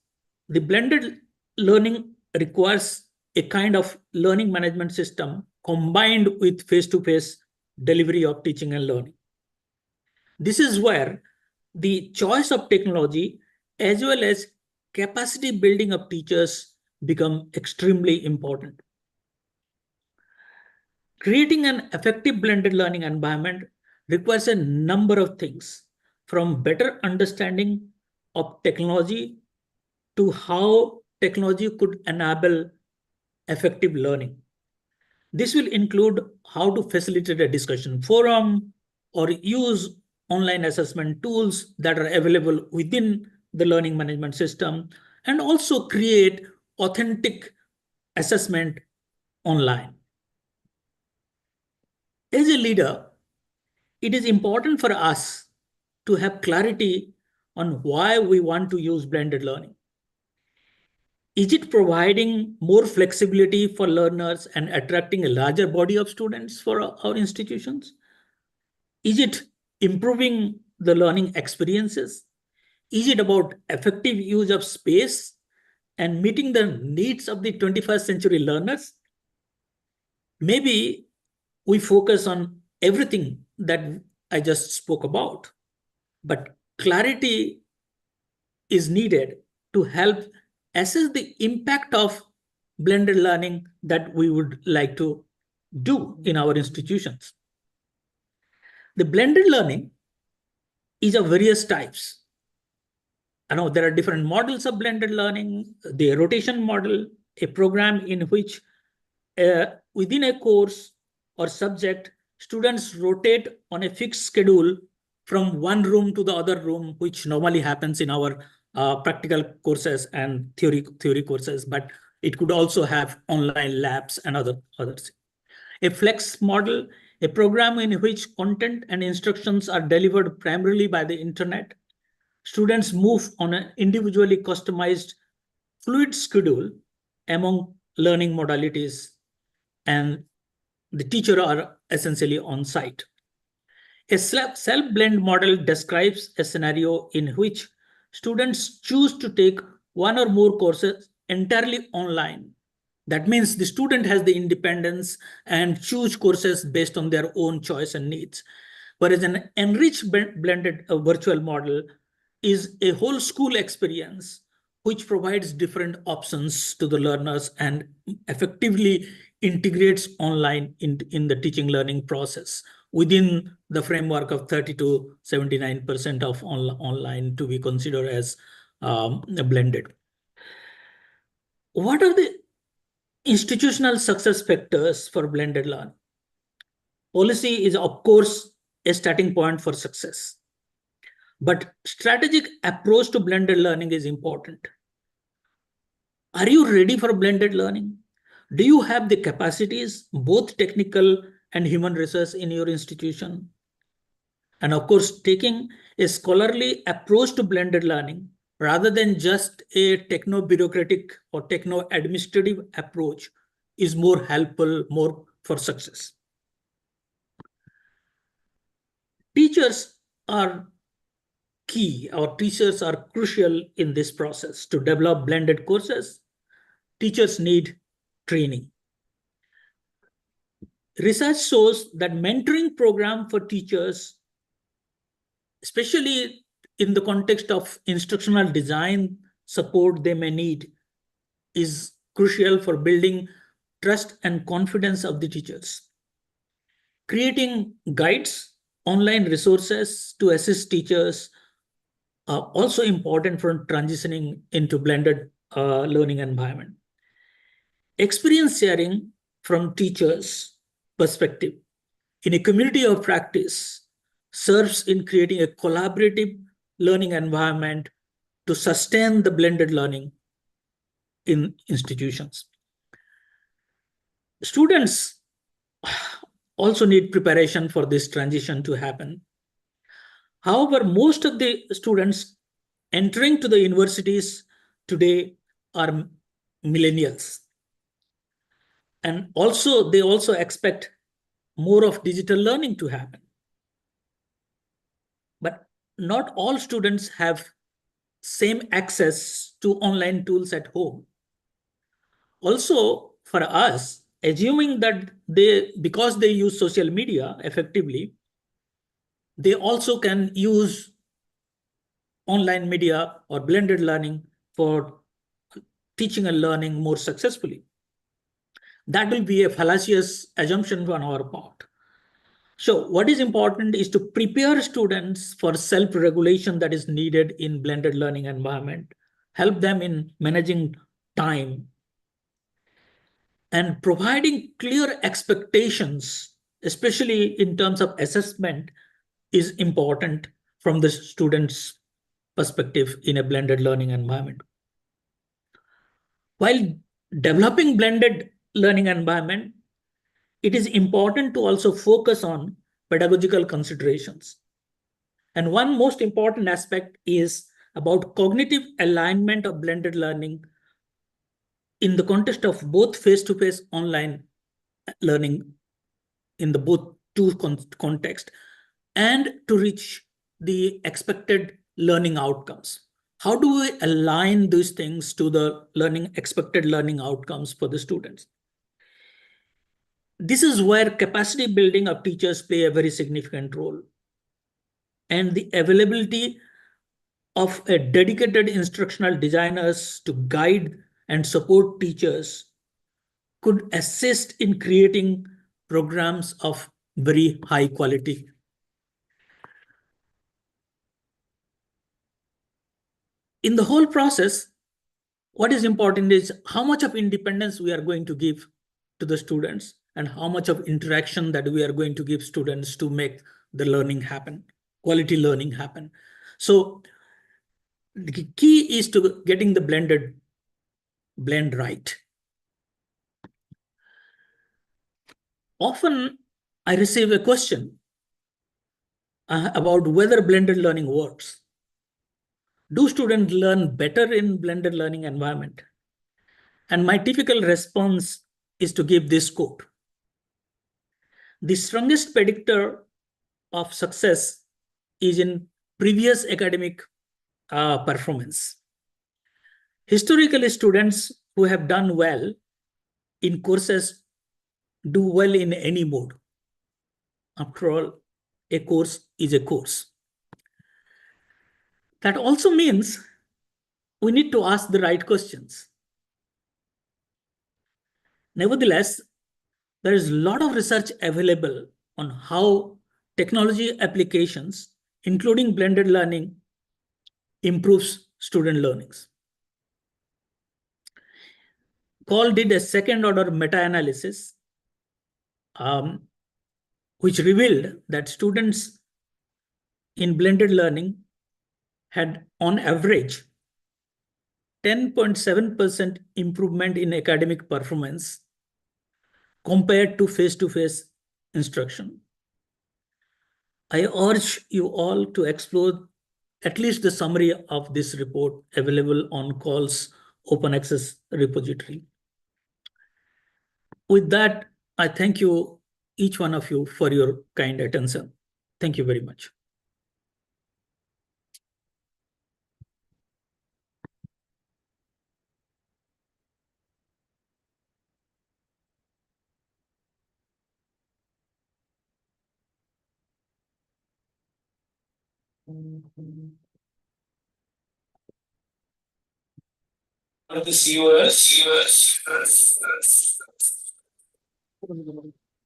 the blended learning requires a kind of learning management system combined with face-to-face delivery of teaching and learning. This is where the choice of technology as well as capacity building of teachers become extremely important. Creating an effective blended learning environment requires a number of things, from better understanding of technology to how technology could enable effective learning. This will include how to facilitate a discussion forum or use online assessment tools that are available within the learning management system, and also create authentic assessment online. As a leader, it is important for us to have clarity on why we want to use blended learning. Is it providing more flexibility for learners and attracting a larger body of students for our institutions? Is it improving the learning experiences? Is it about effective use of space and meeting the needs of the 21st century learners? Maybe we focus on everything that I just spoke about, but clarity is needed to help assess the impact of blended learning that we would like to do in our institutions. The blended learning is of various types. I know there are different models of blended learning. The rotation model, a program in which within a course or subject, students rotate on a fixed schedule from one room to the other room, which normally happens in our practical courses and theory courses, but it could also have online labs and others. A flex model, a program in which content and instructions are delivered primarily by the internet. Students move on an individually customized fluid schedule among learning modalities, and the teacher are essentially on site. A self-blend model describes a scenario in which students choose to take one or more courses entirely online. That means the student has the independence and choose courses based on their own choice and needs. Whereas an enriched blended virtual model is a whole school experience which provides different options to the learners and effectively integrates online in the teaching learning process within the framework of 30 to 79% of online to be considered as blended. What are the institutional success factors for blended learning? Policy is, of course, a starting point for success. But strategic approach to blended learning is important. Are you ready for blended learning? Do you have the capacities, both technical and human resource in your institution? And of course, taking a scholarly approach to blended learning rather than just a techno-bureaucratic or techno-administrative approach is more helpful, more for success. Teachers are key. Our teachers are crucial in this process. To develop blended courses, teachers need training. Research shows that mentoring program for teachers, especially in the context of instructional design support they may need, is crucial for building trust and confidence of the teachers. Creating guides, online resources to assist teachers are also important for transitioning into blended learning environment. Experience sharing from teachers' perspective in a community of practice serves in creating a collaborative learning environment to sustain the blended learning in institutions. Students also need preparation for this transition to happen. However, most of the students entering to the universities today are millennials. And also, they also expect more of digital learning to happen. But not all students have same access to online tools at home. Also, for us, assuming that because they use social media effectively, they also can use online media or blended learning for teaching and learning more successfully. That will be a fallacious assumption on our part. So what is important is to prepare students for self-regulation that is needed in blended learning environment, help them in managing time, and providing clear expectations, especially in terms of assessment, is important from the student's perspective in a blended learning environment. While developing blended learning environment, it is important to also focus on pedagogical considerations. And one most important aspect is about cognitive alignment of blended learning in the context of both face-to-face online learning in the both two context, and to reach the expected learning outcomes. How do we align these things to the expected learning outcomes for the students? This is where capacity building of teachers play a very significant role. And the availability of a dedicated instructional designers to guide and support teachers could assist in creating programs of very high quality. In the whole process, what is important is how much of independence we are going to give to the students and how much of interaction that we are going to give students to make the learning happen, quality learning happen. So the key is to getting the blend right. Often I receive a question about whether blended learning works. Do students learn better in blended learning environment? And my typical response is to give this quote. The strongest predictor of success is in previous academic performance. Historically, students who have done well in courses do well in any mode. After all, a course is a course. That also means we need to ask the right questions. Nevertheless, there is a lot of research available on how technology applications, including blended learning, improves student learnings. Call did a second order meta-analysis which revealed that students in blended learning had on average 10.7% improvement in academic performance compared to face-to-face instruction. I urge you all to explore at least the summary of this report available on CALL's open access repository. With that, I thank you, each one of you, for your kind attention. Thank you very much. The COS.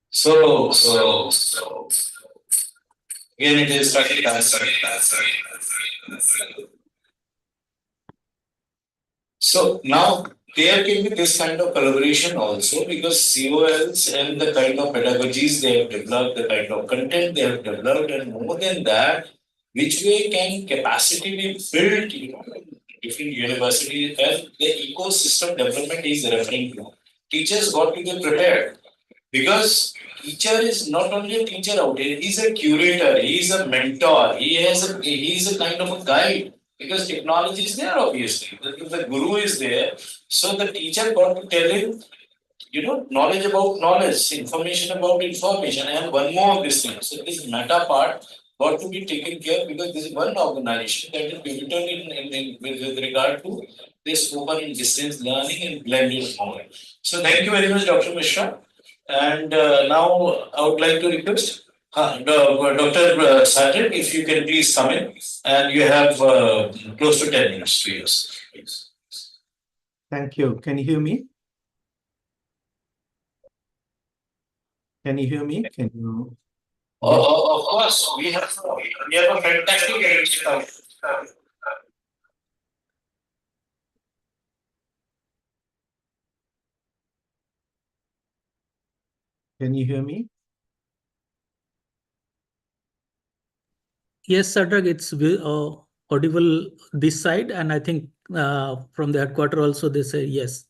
So again, it is study. So now there can be this kind of collaboration also, because COLs and the kind of pedagogies they have developed, the kind of content they have developed, and more than that, which way can capacity be built, different universities, and the ecosystem development is referring to. Teachers got to be prepared, because teacher is not only a teacher out here, he's a curator, he's a mentor, he's a kind of a guide, because technology is there obviously. The guru is there, so the teacher got to tell him, knowledge about knowledge, information about information, and one more of this thing. So this meta part got to be taken care, because this is one organization that is pivotal with regard to this open and distance learning and blended model. So thank you very much, Dr. Mishra. And now I would like to request Dr. Sajid, if you can please come in, and you have close to 10 minutes to use, please. Thank you. Can you hear me? Can you hear me? Can you? Of course, we have a fantastic. Can you hear me? Yes, Sadrag, it's audible this side, and I think from the headquarters also they say yes.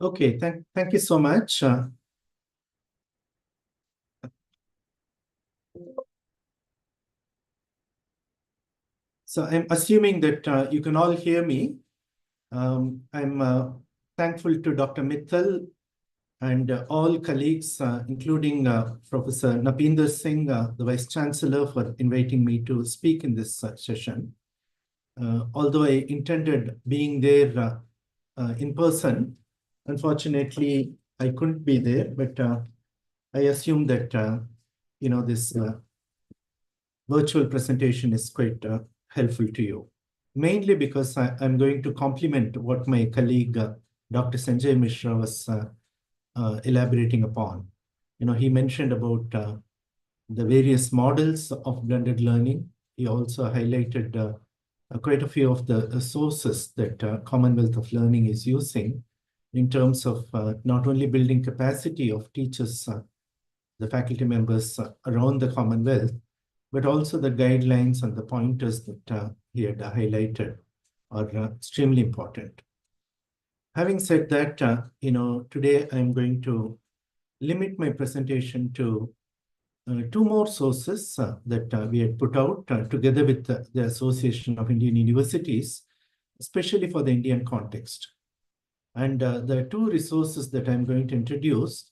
Okay, thank you so much. So I'm assuming that you can all hear me. I'm thankful to Dr. Mittal and all colleagues, including Professor Napinder Singh, the Vice Chancellor, for inviting me to speak in this session. Although I intended being there in person, unfortunately, I couldn't be there, but I assume that, this virtual presentation is quite helpful to you. Mainly because I'm going to complement what my colleague, Dr. Sanjay Mishra, was elaborating upon. He mentioned about the various models of blended learning. He also highlighted quite a few of the sources that Commonwealth of Learning is using in terms of not only building capacity of teachers, the faculty members around the Commonwealth, but also the guidelines and the pointers that he had highlighted are extremely important. Having said that, today I'm going to limit my presentation to two more sources that we had put out together with the Association of Indian Universities, especially for the Indian context. And the two resources that I'm going to introduce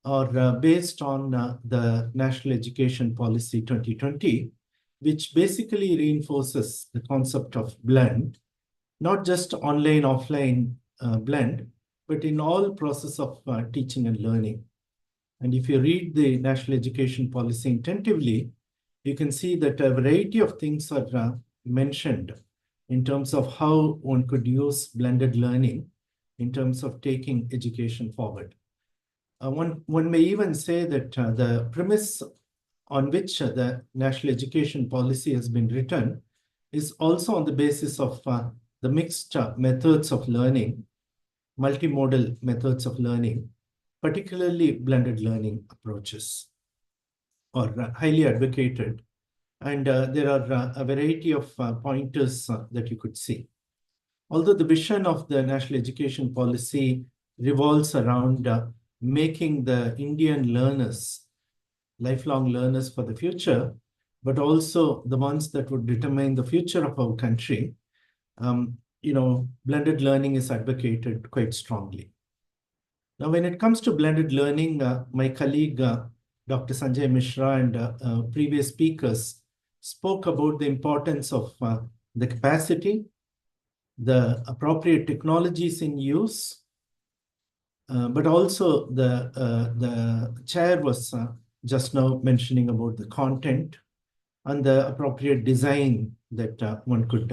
are based on the National Education Policy 2020, which basically reinforces the concept of blend, not just online, offline blend, but in all process of teaching and learning. And if you read the national education policy attentively, you can see that a variety of things are mentioned in terms of how one could use blended learning in terms of taking education forward. One may even say that the premise on which the national education policy has been written is also on the basis of the mixed methods of learning, multimodal methods of learning, particularly blended learning approaches, or highly advocated. And there are a variety of pointers that you could see. Although the vision of the national education policy revolves around making the Indian learners lifelong learners for the future, but also the ones that would determine the future of our country, blended learning is advocated quite strongly. Now, when it comes to blended learning, my colleague, Dr. Sanjay Mishra, and previous speakers spoke about the importance of the capacity, the appropriate technologies in use, but also the chair was just now mentioning about the content and the appropriate design that one could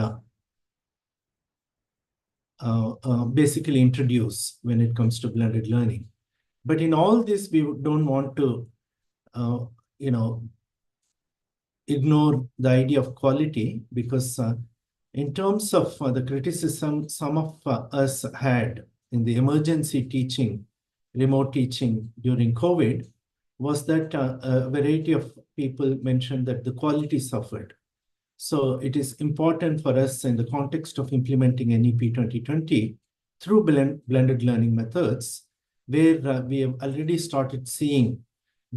basically introduce when it comes to blended learning. But in all this, we don't want to, ignore the idea of quality, because in terms of the criticism some of us had in the emergency teaching, remote teaching during COVID, was that a variety of people mentioned that the quality suffered. So it is important for us in the context of implementing NEP 2020 through blended learning methods, where we have already started seeing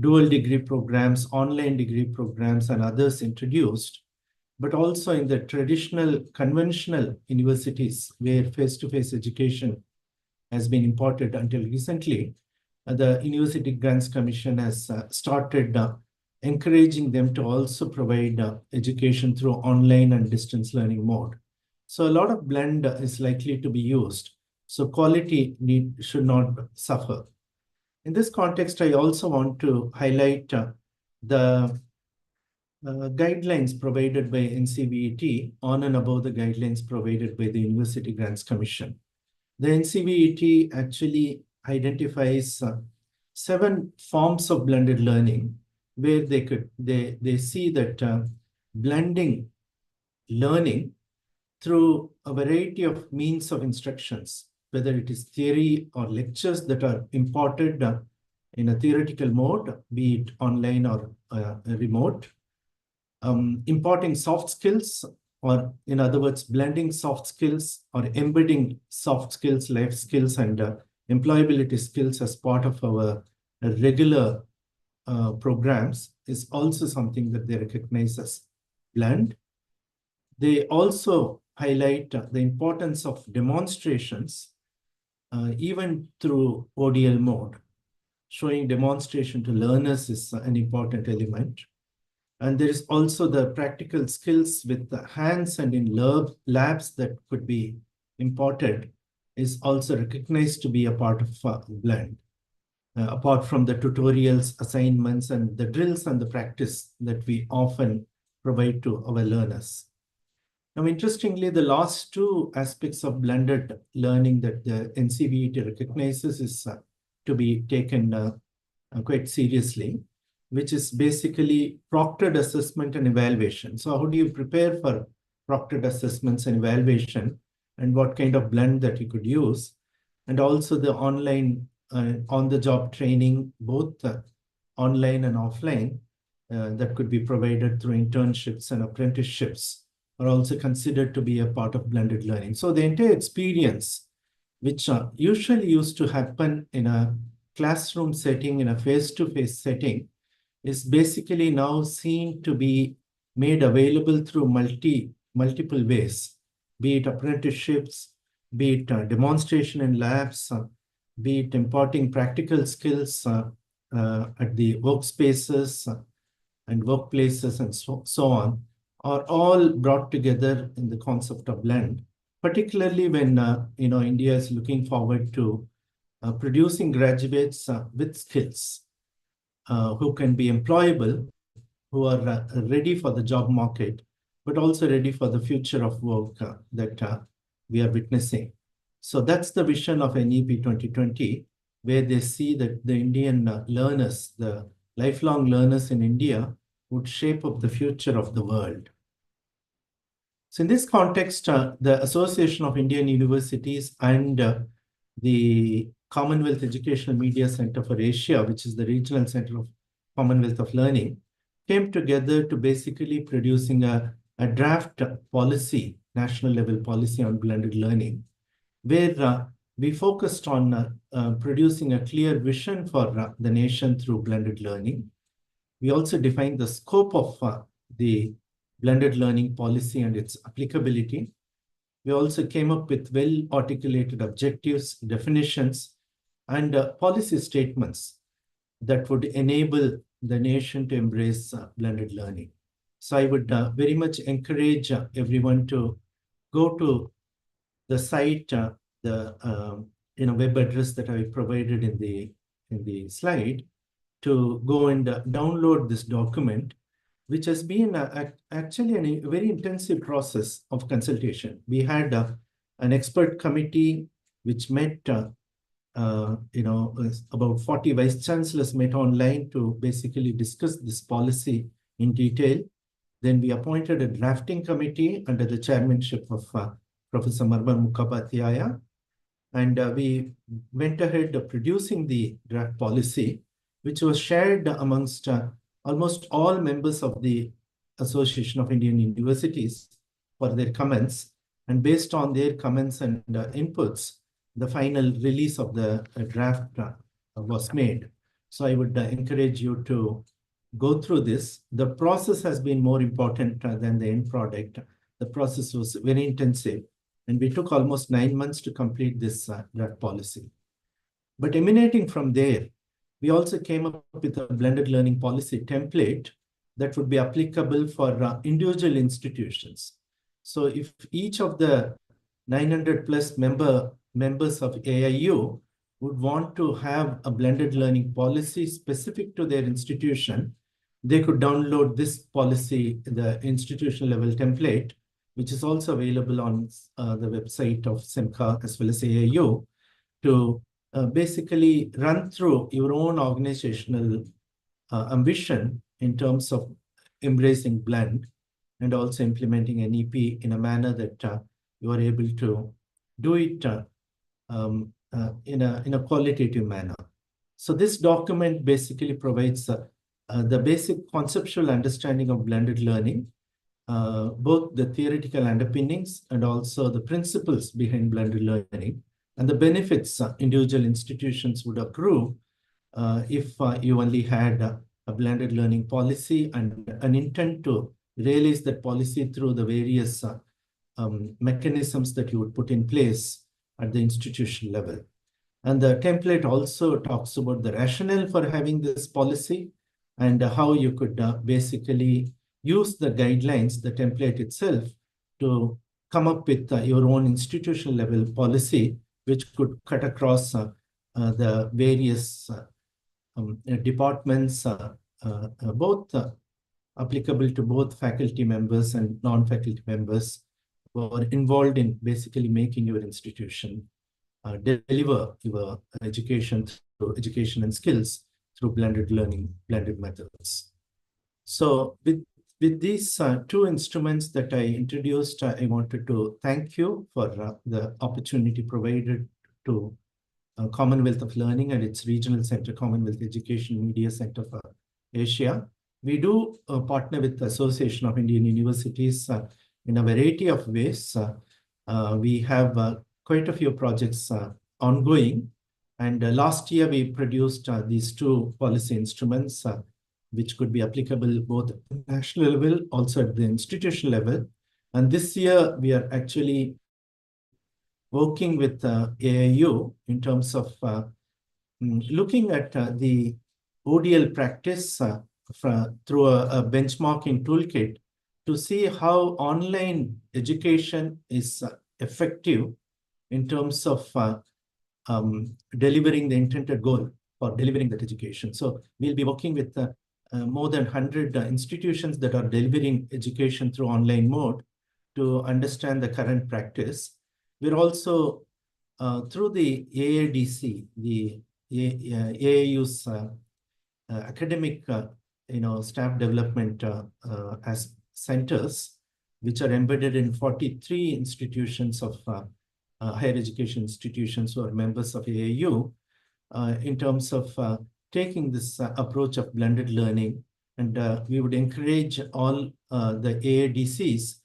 dual degree programs, online degree programs, and others introduced, but also in the traditional conventional universities where face-to-face education has been imported until recently. The University Grants Commission has started encouraging them to also provide education through online and distance learning mode. So a lot of blend is likely to be used. So quality should not suffer. In this context, I also want to highlight the guidelines provided by NCVET on and above the guidelines provided by the University Grants Commission. The NCVET actually identifies 7 forms of blended learning where they see that blending learning through a variety of means of instructions, whether it is theory or lectures that are imparted in a theoretical mode, be it online or remote, imparting soft skills, or in other words, blending soft skills or embedding soft skills, life skills, and employability skills as part of our regular programs is also something that they recognize as blend. They also highlight the importance of demonstrations, even through ODL mode. Showing demonstration to learners is an important element. And there is also the practical skills with the hands and in labs that could be imparted is also recognized to be a part of blend. Apart from the tutorials, assignments, and the drills and the practice that we often provide to our learners. Now, interestingly, the last 2 aspects of blended learning that the NCVET recognizes is to be taken quite seriously, which is basically proctored assessment and evaluation. So how do you prepare for proctored assessments and evaluation, and what kind of blend that you could use? And also the online on-the-job training, both online and offline, that could be provided through internships and apprenticeships, are also considered to be a part of blended learning. So the entire experience, which usually used to happen in a classroom setting, in a face-to-face setting, is basically now seen to be made available through multiple ways, be it apprenticeships, be it demonstration in labs, be it imparting practical skills at the workspaces and workplaces and so on, are all brought together in the concept of blend, particularly when India is looking forward to producing graduates with skills who can be employable, who are ready for the job market, but also ready for the future of work that we are witnessing. So that's the vision of NEP 2020, where they see that the Indian learners, the lifelong learners in India, would shape up the future of the world. So in this context, the Association of Indian Universities and the Commonwealth Educational Media Center for Asia, which is the regional center of Commonwealth of Learning, came together to basically producing a draft policy, national level policy on blended learning, where we focused on producing a clear vision for the nation through blended learning. We also defined the scope of the blended learning policy and its applicability. We also came up with well-articulated objectives, definitions, and policy statements that would enable the nation to embrace blended learning. So I would very much encourage everyone to go to the site, the web address that I provided in the slide, to go and download this document, which has been actually a very intensive process of consultation. We had an expert committee which met, about 40 vice chancellors met online to basically discuss this policy in detail. Then we appointed a drafting committee under the chairmanship of Professor Marwan Mukhopadhyaya, and we went ahead of producing the draft policy, which was shared amongst almost all members of the Association of Indian Universities for their comments. And based on their comments and inputs, the final release of the draft was made. So I would encourage you to go through this. The process has been more important than the end product. The process was very intensive, and we took almost 9 months to complete this draft policy. But emanating from there, we also came up with a blended learning policy template that would be applicable for individual institutions. So if each of the 900 plus members of AIU would want to have a blended learning policy specific to their institution, they could download this policy, the institutional level template, which is also available on the website of SEMCA as well as AIU, to basically run through your own organizational ambition in terms of embracing blend and also implementing NEP in a manner that you are able to do it in a qualitative manner. So this document basically provides the basic conceptual understanding of blended learning, both the theoretical underpinnings and also the principles behind blended learning, and the benefits individual institutions would accrue if you only had a blended learning policy and an intent to realize that policy through the various mechanisms that you would put in place at the institution level. And the template also talks about the rationale for having this policy and how you could basically use the guidelines, the template itself, to come up with your own institutional level policy, which could cut across the various departments, both applicable to both faculty members and non-faculty members who are involved in basically making your institution deliver your education through education and skills through blended learning, blended methods. So with these two instruments that I introduced, I wanted to thank you for the opportunity provided to Commonwealth of Learning and its regional center, Commonwealth Education Media Center for Asia. We do partner with the Association of Indian Universities in a variety of ways. We have quite a few projects ongoing. And last year, we produced these two policy instruments, which could be applicable both at the national level, also at the institutional level. And this year, we are actually working with AIU in terms of looking at the ODL practice through a benchmarking toolkit to see how online education is effective in terms of delivering the intended goal for delivering that education. So we'll be working with more than 100 institutions that are delivering education through online mode to understand the current practice. We're also through the AADC, the AIU's academic staff development as centers, which are embedded in 43 institutions of higher education institutions who are members of AIU, in terms of taking this approach of blended learning. And we would encourage all the AADCs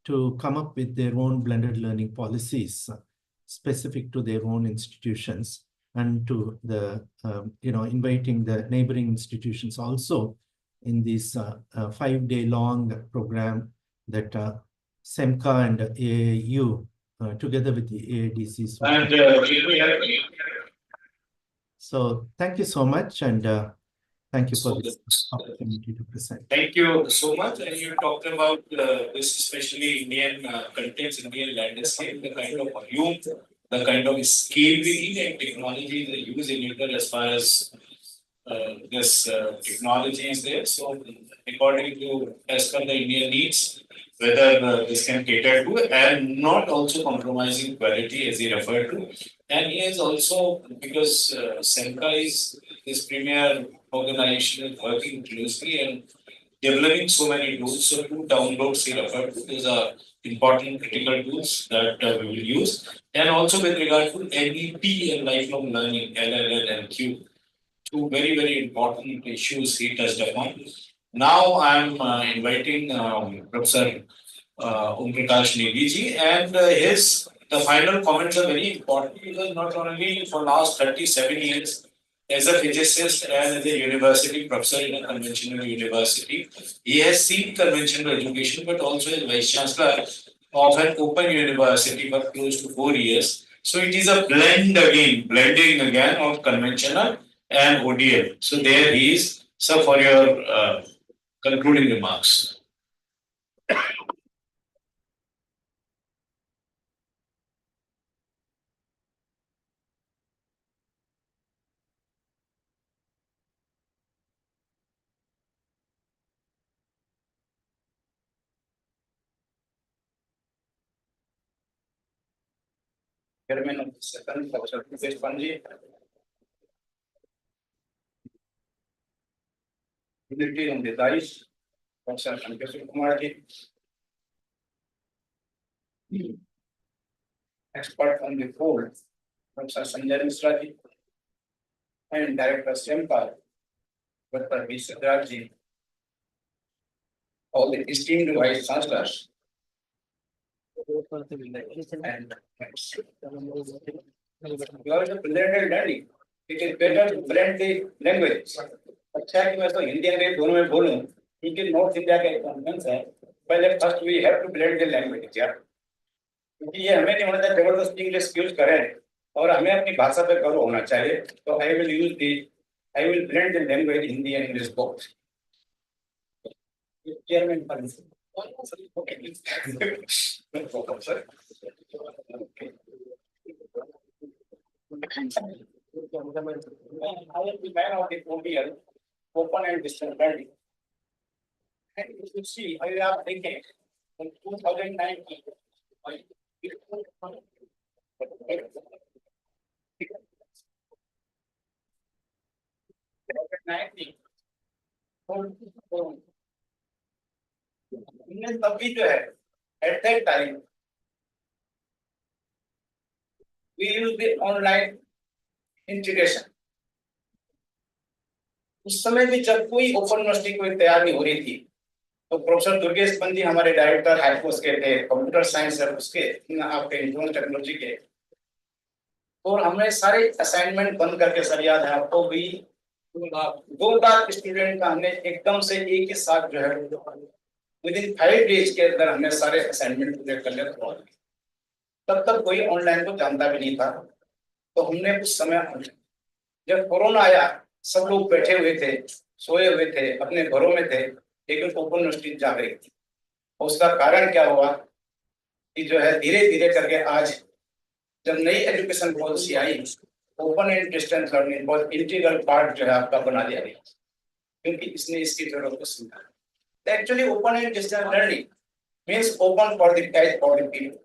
to come up with their own blended learning policies specific to their own institutions, and to the, inviting the neighboring institutions also in this 5-day long program that SEMCA and AIU together with the AADCs. So thank you so much, and thank you for this opportunity to present. Thank you so much. And you talked about this, especially Indian contexts, Indian landscape, the kind of volume, the kind of scale we need, and technology they use in it as far as this technology is there. So according to, as per the Indian needs, whether this can cater to, and not also compromising quality as he referred to. And he is also, because SEMCA is this premier organization working closely and developing so many tools. So 2 downloads he referred to, these are important critical tools that we will use. And also with regard to NEP and lifelong learning, LLL and Q, 2 very, very important issues he touched upon. Now I'm inviting Professor Om Prakash Negi ji, and the final comments are very important, because not only for last 37 years as a physicist and as a university professor in a conventional university, he has seen conventional education, but also as Vice Chancellor of an open university for close to 4 years. So it is a blending again of conventional and ODL. So there he is. So for your concluding remarks. Chairman of the second, Professor Mukesh Pandey. Dignity on the dais, Professor Pankaj Kumar ji. Expert on the field, Professor Sanjay Misra ji. And Director SEMCA, Dr. V. Siddharth ji. All the esteemed Vice Chancellors. And you are the blended learning. It is better to blend the language. अच्छा है कि मैं तो हिंदी अंग्रेजी दोनों में बोलूं, क्योंकि नॉर्थ इंडिया का एक कॉन्फ्रेंस है, पहले first we have to blend the language यार, क्योंकि ये हमें नहीं होना चाहिए जबरदस्ती इंग्लिश यूज करें, और हमें अपनी भाषा पे गर्व होना चाहिए. तो I will blend the language Hindi and English both. Chairman okay. No problem, sir. Okay. I am the man of the ODL, open and distance learning. And if you see, I have taken in 2019. तभी जो है at that time we use the online integration. उस समय भी जब कोई open university कोई तैयार नहीं हो रही थी, तो प्रोफेसर दुर्गेश पंजी हमारे डायरेक्टर हाइकोर्स के थे, कंप्यूटर साइंस है उसके, आपके इंफॉर्मेशन टेक्नोलॉजी के, और हमने सारे असाइनमेंट बंद करके, सर याद है आपको भी, 2 लाख स्टूडेंट का हमने एकदम से एक ही साथ जो है विदिन 5 डेज के अंदर हमने सारे असाइनमेंट पूरे कर लिए. तब तक कोई ऑनलाइन को जानता भी नहीं था. तो हमने उस समय, जब कोरोना आया, सब लोग बैठे हुए थे, सोए हुए थे, अपने घरों में थे, लेकिन ओपन यूनिवर्सिटी जा रही थी. उसका कारण क्या हुआ कि जो है धीरे धीरे करके आज जब नई education policy I, open and distance learning बहुत इंटीग्रल पार्ट जो है आपका बना दिया गया, क्योंकि इसने इसकी जरूरत को समझा। Actually open and distance learning means open for the as for the people,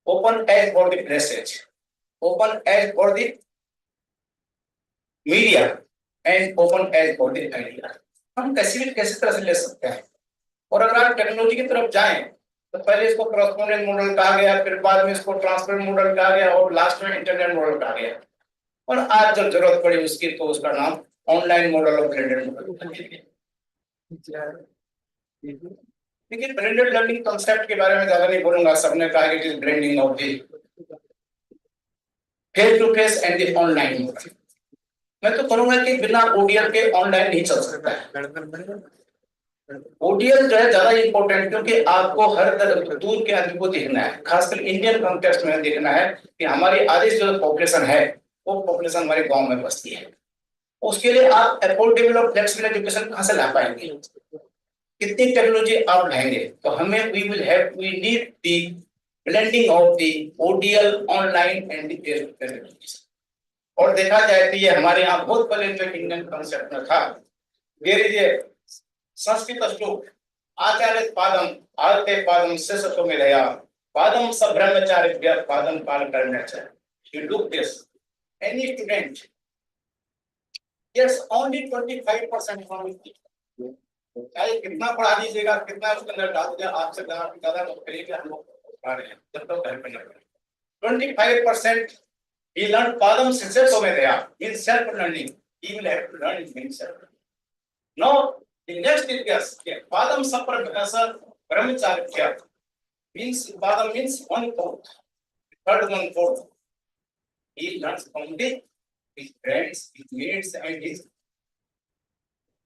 open as for the message, open as for the media and open as for the idea. हम कैसे तरह से ले सकते हैं। और अगर आप टेक्नोलॉजी की तरफ जाएं तो पहले इसको कॉरेस्पोंडेंट मॉडल कहा गया, फिर बाद में इसको ट्रांसफर मॉडल कहा गया और लास्ट में इंटरनेट मॉडल कहा गया। और आज जब जरूरत पड़ी उसकी तो उसका नाम ऑनलाइन मॉडल और ब्लेंडेड मॉडल। लेकिन ब्लेंडेड लर्निंग कांसेप्ट के बारे में ज्यादा नहीं बोलूंगा, सबने कहा कि it is blending of the face to face and the online model. मैं तो कहूंगा कि बिना ओडीएल के ऑनलाइन नहीं चल सकता है। ओडीएल जो है ज्यादा इंपॉर्टेंट, क्योंकि आपको हर दूर के आदमी को देखना है, खासकर इंडियन कॉन्टेक्स्ट में देखना है कि हमारी आधी जो पॉपुलेशन है वो पॉपुलेशन हमारे गांव में बसती है। उसके लिए आप अफोर्डेबल और फ्लेक्सिबल एजुकेशन कहां से ला पाएंगे, कितनी टेक्नोलॉजी आप लाएंगे। तो हमें we need the blending of the ODL online and education. और देखा जाए तो ये हमारे यहाँ बहुत पहले जो इंडियन कॉन्सेप्ट में था, देयर इज ए संस्कृत श्लोक आचार्य पादम आरते पादम शिष्य में रहा पादम सब ब्रह्मचार्य पादम काल करना चाहिए। You look this any student gets only 25% from it। चाहे कितना पढ़ा दीजिएगा, कितना उसके अंदर डाल दिया, आपसे ज्यादा लोग करेंगे, हम लोग पढ़ा रहे हैं जब तक घर पे नहीं। 25% he learned padam शिष्य में रहा means self learning, he will have to learn it himself। Now the next is yes, padam sapravyasa brahmacharya means padam means 1/4, third 1/4 he learns from his friends, his mates and his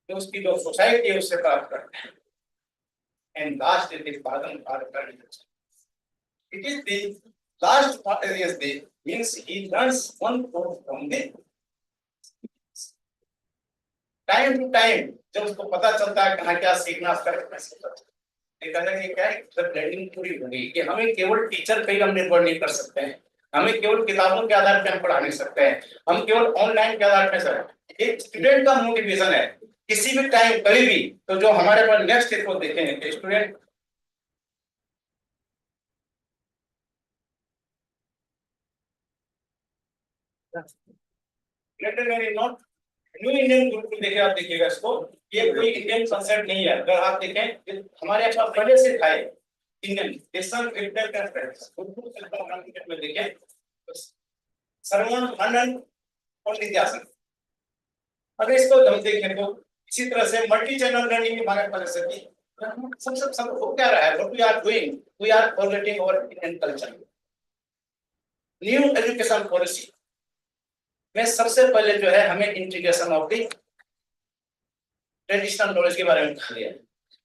जो उसकी जो society है उससे प्राप्त करते हैं। And last is the padam karma, it is the last part is the means he learns 1/4 from the time to time जब उसको पता चलता है कहाँ क्या सीखना क्या है, जब लर्निंग पूरी होगी कि हमें केवल टीचर पे ही हम निर्भर नहीं कर सकते हैं, हमें केवल किताबों के आधार पे हम पढ़ा नहीं सकते हैं, हम केवल ऑनलाइन के आधार पे सर एक स्टूडेंट का मोटिवेशन है किसी भी टाइम कभी भी। तो जो हमारे पास नेक्स्ट स्टेप को देखेंगे student not new Indian Gurukul देखे, आप देखिएगा इसको, ये कोई इंडियन कंसेप्ट नहीं है। अगर आप देखें हमारे यहाँ पहले से था इंडियन देशन विद्या का गुरुकुल प्रोग्राम में देखें सरवण मनन और नित्यासन। अगर इसको हम देखें तो इसी तरह से मल्टी चैनल लर्निंग हमारे पास से थी। सब हो क्या रहा है, what we are doing, we are forgetting our Indian culture. New education policy में सबसे पहले जो है हमें integration of the traditional knowledge के बारे में कहा गया,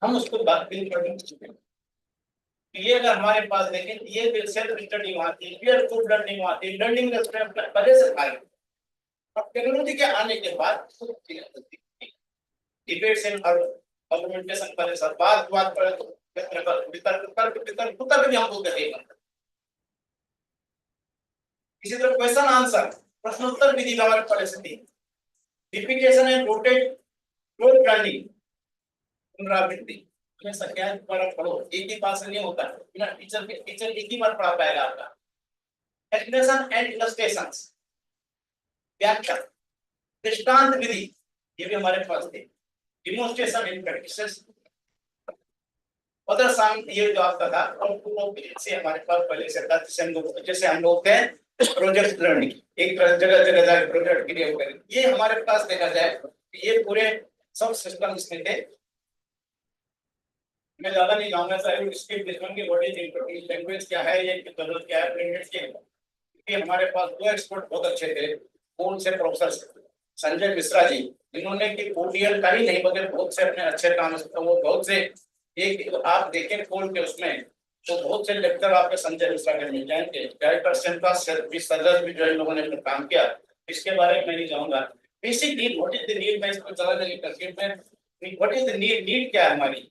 हम उसको बात भी कर चुके हैं। ये अगर हमारे पास देखें ये सेल्फ स्टडी वहां थी, पीयर ग्रुप लर्निंग वहां थी, लर्निंग पहले से था। अब टेक्नोलॉजी के आने के बाद डिबेट्स एंड आर्गुमेंटेशन पहले सब बात पर वितर्क भी हम बोलते हैं। इसी तरह क्वेश्चन आंसर प्रश्नोत्तर विधि हमारे पहले से थी। रिपीटेशन एंड रोट लर्निंग पुनरावृत्ति हमेशा क्या दोबारा पढ़ो, एक ही बात से नहीं होता, बिना टीचर एक ही बार पढ़ा पाएगा आपका। एक्सप्लेनेशन एंड इलस्ट्रेशंस व्याख्या दृष्टांत विधि ये भी हमारे पास थी। डिमोन्स्ट्रेशन एंड प्रैक्टिसेस अदर साम ये जो आपका था और से हमारे पास पहले से था, जैसे हम लोग थे प्रोजेक्ट लर्निंग, एक जगह जगह जाकर प्रोजेक्ट क्रिएट करें। ये हमारे पास देखा जाए ये पूरे सब सिस्टम इसमें थे। मैं ज्यादा नहीं जाऊंगा सर इसके डिस्कशन की व्हाट इज लैंग्वेज क्या है, ये जरूरत क्या है, लैंग्वेज क्या है, क्योंकि हमारे पास दो एक्सपर्ट बहुत अच्छे थे। कौन से प्रोफेसर संजय मिश्रा जी, जिन्होंने कि ओडीएल का ही नहीं बल्कि बहुत से अपने अच्छे काम वो बहुत से एक आप देखें खोल के उसमें तो बहुत से लेक्चर आपके संजय मिश्रा के मिल जाएंगे। डायरेक्टर का सर्विस भी जो है लोगों ने काम किया, इसके बारे में मैं नहीं जाऊंगा। Basic need what is the need, मैं इसको ज्यादा नहीं करके मैं व्हाट इज द नीड क्या है हमारी।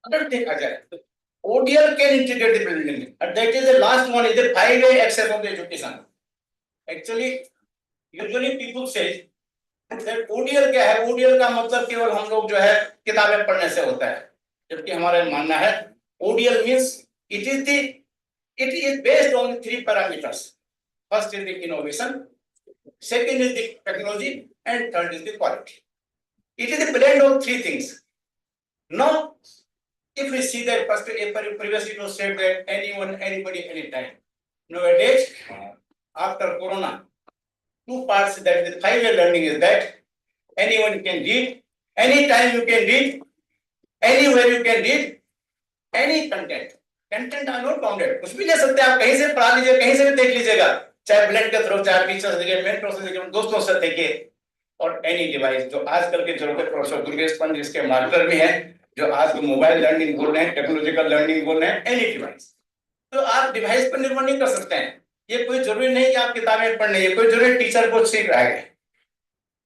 अगर देखा जाए तो ODL can integrate the building and that is the last one is the 5-way access of the education। Actually, usually people say that ODL क्या है? ODL का मतलब केवल हम लोग जो है किताबें पढ़ने से होता है, जबकि हमारा मानना है ODL means it is based on 3 parameters. First is the innovation, second is the technology, and third is the quality. It is a blend of 3 things. Now, if we see that first, previously it was said that anyone, anybody, anytime. Nowadays, after Corona, 2 parts, that is the 5-year learning, is that anyone can read, anytime you can read, anywhere you can read, any content. Content are not bounded. कुछ भी ले सकते हैं आप, कहीं से पढ़ा लीजिए, कहीं से भी देख लीजिएगा, चाहे ब्लेंड के थ्रू, चाहे टीचर से देखिए, मेंटोर से देखिए, दोस्तों से देखिए, और एनी डिवाइस जो आजकल के जरूरत प्रोफेसर दुर्गेश पंत इसके मास्टर भी हैं, जो आज मोबाइल लर्निंग बोल रहे हैं, टेक्नोलॉजिकल लर्निंग बोल रहे हैं, एनी डिवाइस। तो आप डिवाइस पर निर्भर नहीं कर सकते हैं। ये कोई जरूरी नहीं कि आप किताबें पढ़ने, ये कोई जरूरी टीचर को सीख रहा है।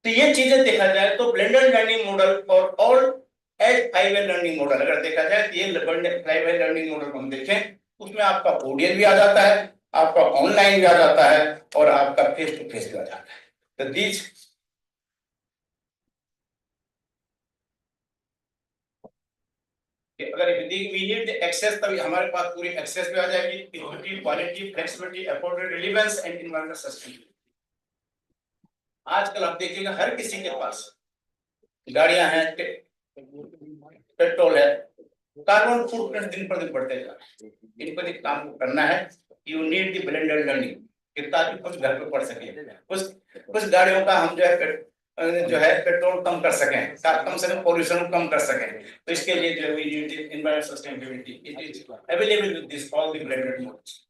तो ये चीजें देखा जाए तो ब्लेंडेड लर्निंग मॉडल और all as 5-year learning model अगर देखा जाए तो ये 5-year लर्निंग मॉडल को हम देखें, उसमें आपका ओडीएल भी आ जाता है, आपका ऑनलाइन भी आ जाता है, और आपका फेस टू फेस भी आ जाता है। तो दीज अगर वी नीड द एक्सेस, तभी हमारे पास पूरी एक्सेस भी आ जाएगी, equity, quality, flexibility, affordability, relevance and environmental sustainability. आजकल आप देखिएगा हर किसी के पास गाड़ियां हैं, पेट्रोल है, कार्बन फुटप्रिंट दिन पर दिन बढ़ते जा रहा है। इन पर एक काम करना है, you need the blended learning, ताकि कुछ घर पे पढ़ सके, कुछ गाड़ियों का हम जो है पेट्रोल कम कर सकें, कम से कम पॉल्यूशन कम कर सकें। तो इसके लिए जो we need environmental sustainability, it is available with this all the blended modes.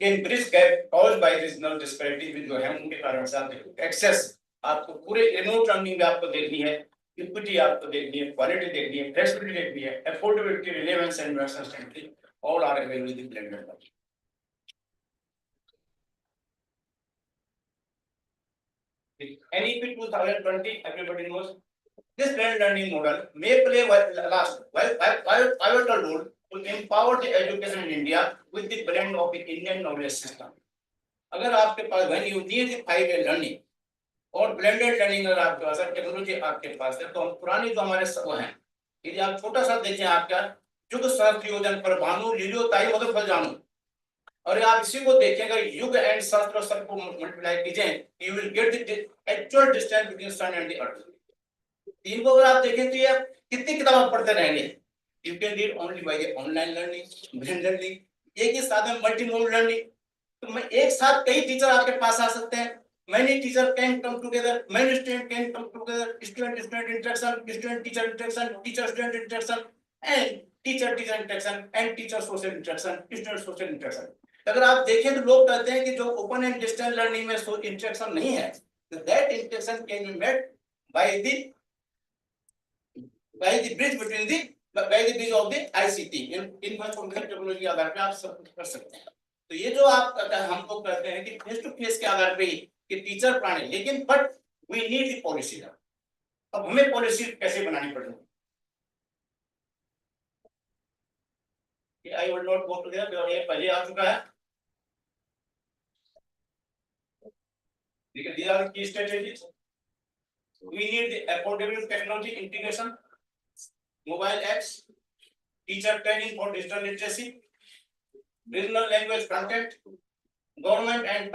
In bridge gap caused by regional disparity भी जो है उनके कारण से आप एक्सेस आपको पूरे रिमोट लर्निंग में आपको देखनी है, इक्विटी आपको देखनी है, क्वालिटी देखनी है, फ्लेक्सिबिलिटी देखनी है, affordability, relevance and sustainability, all are available in blended learning. NEP 2020, everybody knows this blended learning model may play pivotal role to empower the education in India with the blend of the Indian knowledge system. अगर आपके पास when you need the 5-year learning और blended learning अगर आपके पास है, technology आपके पास है, तो हम पुरानी जो हमारे सब हैं, यदि आप छोटा सा देखें आपका युग सहस्त्र योजन पर भानु लीलो ताई मधुर फल जानू, और आप इसी को देखेंगे युग एंड सहस्त्र सब को मल्टीप्लाई कीजिए, you will get the actual distance between sun and the earth. तीन को अगर आप देखें तो ये कितनी किताबें पढ़ते रहेंगे, you can read only by the online learning, blended learning, एक ही साथ में मल्टी मोड लर्निंग। तो मैं एक साथ कई टीचर आपके पास आ सकते हैं, many teachers can come together, many students can come together, student interaction, student teacher interaction, teacher student interaction, and teacher interaction, and teacher social interaction, student social interaction। अगर आप देखें तो लोग कहते हैं कि जो ओपन एंड डिस्टेंस लर्निंग में इंटरेक्शन नहीं है, तो that interaction can be made by the bridge between the bridge of the ICT, information technology के आधार पे आप सब कुछ कर सकते हैं। तो ये जो आप हम लोग कहते हैं कि फेस टू फेस के आधार पे कि टीचर पढ़ाने, लेकिन but we need the policy. अब हमें पॉलिसी कैसे बनानी पड़ेगी, I will not go to there, ये पहले आ चुका है। These are the key strategies. We need the affordable technology integration, mobile apps, teacher training for digital literacy, regional language content, government and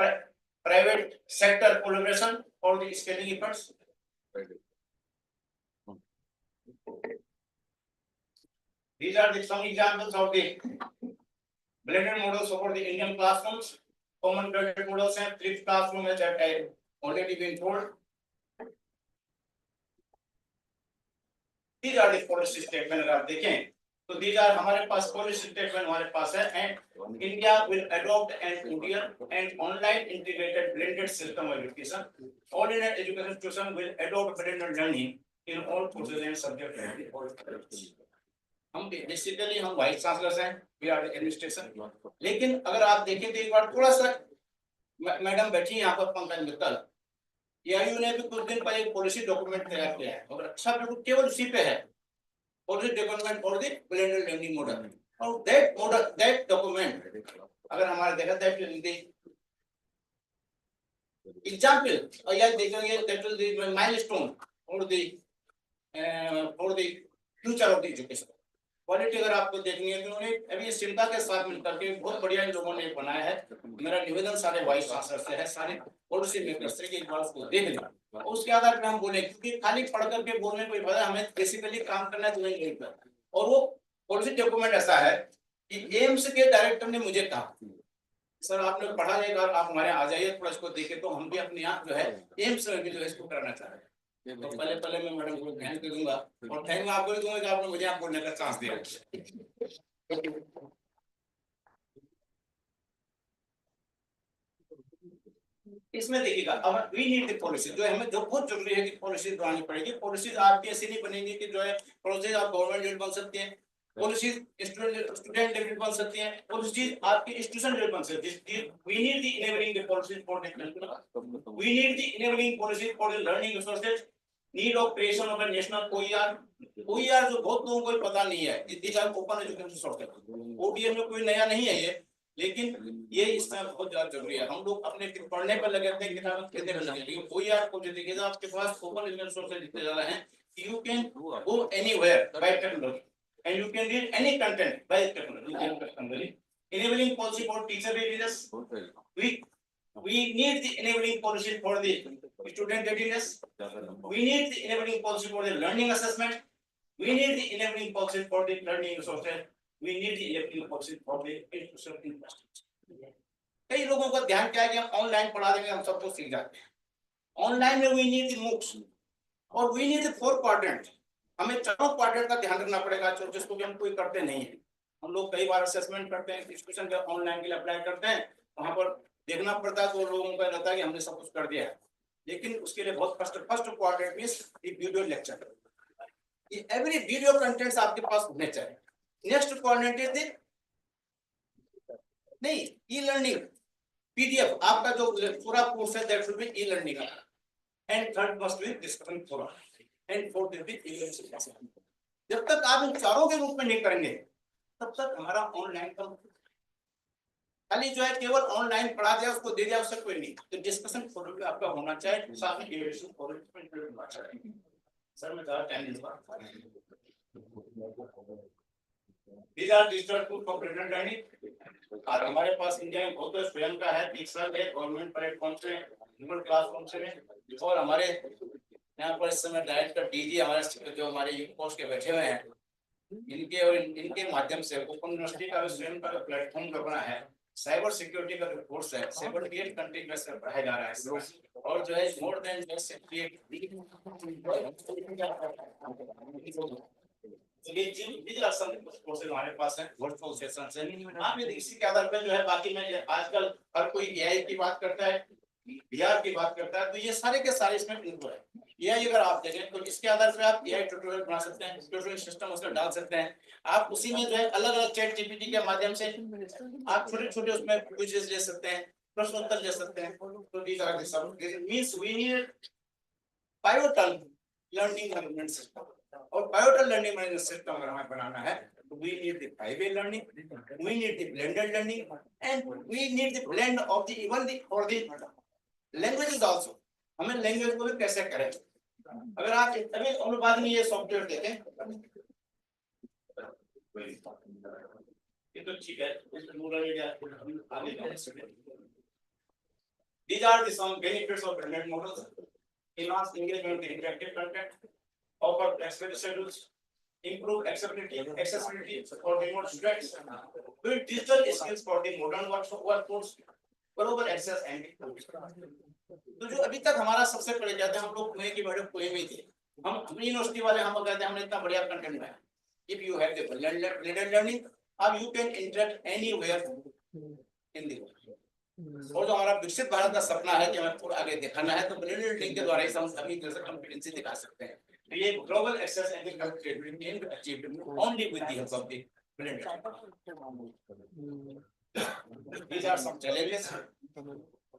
private sector collaboration for the scaling efforts. These are some examples of the blended models for the Indian classrooms. Common blended models and 3 classrooms that I already been told. These are the policy statement अगर आप देखें तो these are हमारे पास policy statement हमारे पास है, and India will adopt an ODL and online integrated blended system of education. All Indian education institutions will adopt blended learning in all courses and subjects. हम basically हम vice chancellors हैं, we are the administration. लेकिन अगर आप देखें तो एक बार थोड़ा सा मैडम बैठी यहाँ पर पंकज मित्तल, AIU ने भी कुछ दिन पहले पॉलिसी डॉक्यूमेंट तैयार किया है, और अच्छा बिल्कुल केवल उसी पे है, policy document for the blended learning model. और दैट डॉक्यूमेंट अगर हमारे देखा दैट example, या देखेंगे that will be milestone for the future of the education. Quality अगर आपको देखनी है तो उन्होंने अभी चिंता के साथ मिलकर के बहुत बढ़िया इन लोगों ने बनाया है। मेरा निवेदन सारे वाइस चांसलर से है, सारे पॉलिसी मेकर्स से कि एक बार उसको देख लें, उसके आधार पर हम बोले, क्योंकि खाली पढ़ करके बोलने कोई फायदा, हमें बेसिकली काम करना है यहीं पर। और वो पॉलिसी डॉक्यूमेंट ऐसा है कि एम्स के डायरेक्टर ने मुझे कहा, सर आपने पढ़ा है, आप हमारे आ जाइए, थोड़ा इसको देखे तो हम भी अपने यहाँ जो है एम्स में भी जो है इसको कराना चाह रहे हैं। तो पहले मैं मैडम को थैंक दूंगा और थैंक आपको भी दूंगा कि आपने मुझे यहाँ बोलने का चांस दिया। इसमें देखिएगा, अब वी नीड द पॉलिसी, जो हमें जो बहुत जरूरी है कि पॉलिसी बनानी पड़ेगी। पॉलिसीज आपकी ऐसी नहीं बनेंगी कि जो है पॉलिसीज आप गवर्नमेंट लेवल बन सकती हैं, पॉलिसीज स्टूडेंट लेवल बन सकती हैं, पॉलिसीज आपकी इंस्टीट्यूशन लेवल बन सकती है। We need the enabling policies for the curriculum, we need the enabling policies for the learning resources, need of creation of a national OER जो बहुत लोगों को पता नहीं है, these are open education sources. ODM में कोई नया नहीं है ये, लेकिन ये इसमें बहुत ज्यादा जरूरी है। हम लोग अपने पढ़ने पर लगे थे, किताबें खरीदने पर लगे, लेकिन ओईआर को जो देखिएगा आपके पास ओपन एजुकेशन सोर्सेज इतने ज्यादा हैं, you can go anywhere bye technology and you can read any content by technology. Enabling policy for teacher readiness, we need the enabling policy for the student readiness, we need the enabling policy for the learning assessment, we need the enabling policy for the learning resources, we need the enabling policy for the institutional infrastructure. कई लोगों का ध्यान क्या है कि हम online पढ़ा देंगे, हम सब कुछ सीख जाते हैं। ऑनलाइन में we need the MOOCs और we need the 4 quadrant, हमें चारों क्वाड्रेंट का ध्यान रखना पड़ेगा, जिसको भी हम कोई करते नहीं है। हम लोग कई बार असेसमेंट करते हैं, इंस्टीट्यूशन के ऑनलाइन के लिए अप्लाई करते हैं, वहां पर देखना पड़ता है तो लोगों को लगता है कि हमने सब कुछ कर दिया है, लेकिन उसके लिए बहुत first quadrant means the video lecture, ये एवरी वीडियो कंटेंट्स आपके पास होने चाहिए। नेक्स्ट क्वाड्रेंट इज नहीं ई लर्निंग पीडीएफ, आपका जो पूरा कोर्स है that should be e learning, and third must be discussion forum, and fourth is the events class. जब तक आप इन चारों के रूप में नहीं करेंगे तब तक हमारा ऑनलाइन का खाली जो है केवल ऑनलाइन पढ़ा दिया उसको दे दिया, उससे कोई नहीं। तो डिस्कशन फोरम भी आपका होना चाहिए, साथ में इवेल्युएशन फोरम में इंक्लूड होना चाहिए। सर मैं कहा टाइम इस बार these are digital tools for present learning। और हमारे पास इंडिया में बहुत स्वयं का है, दीक्षांत है, गवर्नमेंट प्लेटफॉर्म से, गूगल क्लासरूम से, और हमारे यहाँ पर इस समय डायरेक्टर डीजी हमारे जो हमारे यूथ पोस्ट के बैठे हुए हैं, इनके और इनके माध्यम से ओपन यूनिवर्सिटी का स्वयं का प्लेटफॉर्म का बना है, साइबर सिक्योरिटी का जो कोर्स है 78 कंट्री में से पढ़ाया जा रहा है, और जो है मोर देन 68 कोर्सेज हमारे पास है, वर्चुअल सेशंस है। आप ये इसी के आधार पर जो है, बाकी में आजकल हर कोई एआई की बात करता है, वीआर की बात करता है, तो ये सारे के सारे इसमें इंक्लूड है। एआई अगर आप देखें तो इसके आधार पे आप एआई ट्यूटोरियल बना सकते हैं, ट्यूटोरियल सिस्टम उसमें डाल सकते हैं। आप उसी में जो है अलग अलग चैट जीपीटी के माध्यम से आप छोटे छोटे उसमें क्विज़ेस ले सकते हैं, प्रश्न उत्तर ले सकते हैं। तो these are the some means we need pivotal learning management system, और पाइवटल लर्निंग मैनेजमेंट सिस्टम अगर हमें बनाना है तो we need the highway learning, we need the blended learning, and we need the blend of the even the और the languages also. हमें language को भी कैसे करें, अगर आप अभी हम लोग बाद में ये सॉफ्टवेयर देखें, ये तो ठीक है, इसमें रूरल एरिया आगे बढ़ सकते हैं। These are the some benefits of blended models: enhanced engagement with interactive content, offer flexible schedules, improve accessibility for remote students, build digital skills for the modern workforce, global access and तो जो अभी तक हमारा सबसे पहले जाते हैं, हम लोग पुणे की बड़े पुणे में थे, हम अपनी यूनिवर्सिटी वाले हम कहते हैं हमने इतना बढ़िया कंटेंट बनाया। If you have the blended learning, अब you can interact anywhere in the world. और जो हमारा विकसित भारत का सपना है कि हमें पूरा आगे दिखाना है, तो ब्लेंडेड लर्निंग के द्वारा ही हम अपनी कॉम्पिटेंसी दिखा सकते हैं। तो ये global access and connectivity can be achieved only with the help of the blended. These are some challenges।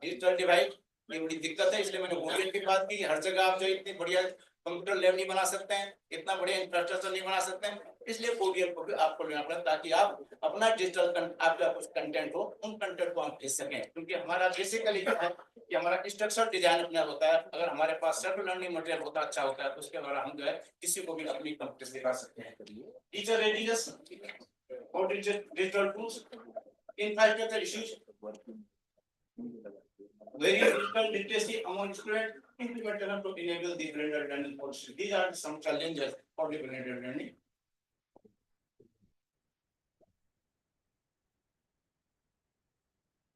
Digital divide ये बड़ी दिक्कत है, इसलिए मैंने वोटिंग की बात की। हर जगह आप जो इतनी बढ़िया कंप्यूटर लैब नहीं बना सकते हैं, इतना बढ़िया इंफ्रास्ट्रक्चर नहीं बना सकते हैं, इसलिए कोरियर को भी आपको लेना पड़ेगा ताकि आप अपना डिजिटल आपका कुछ कंटेंट हो, उन कंटेंट को आप भेज सकें। क्योंकि हमारा बेसिकली क्या है कि हमारा स्ट्रक्चर डिजाइन अपना होता है, अगर हमारे पास सेल्फ लर्निंग मटेरियल होता अच्छा होता है तो उसके द्वारा हम जो है किसी को भी अपनी कंप्यूटर दिखा सकते हैं। टीचर रेडीनेस और digital tools, infrastructure issues, various digital literacy among students, implementation to enable the blended learning policy. These are some challenges for the blended learning.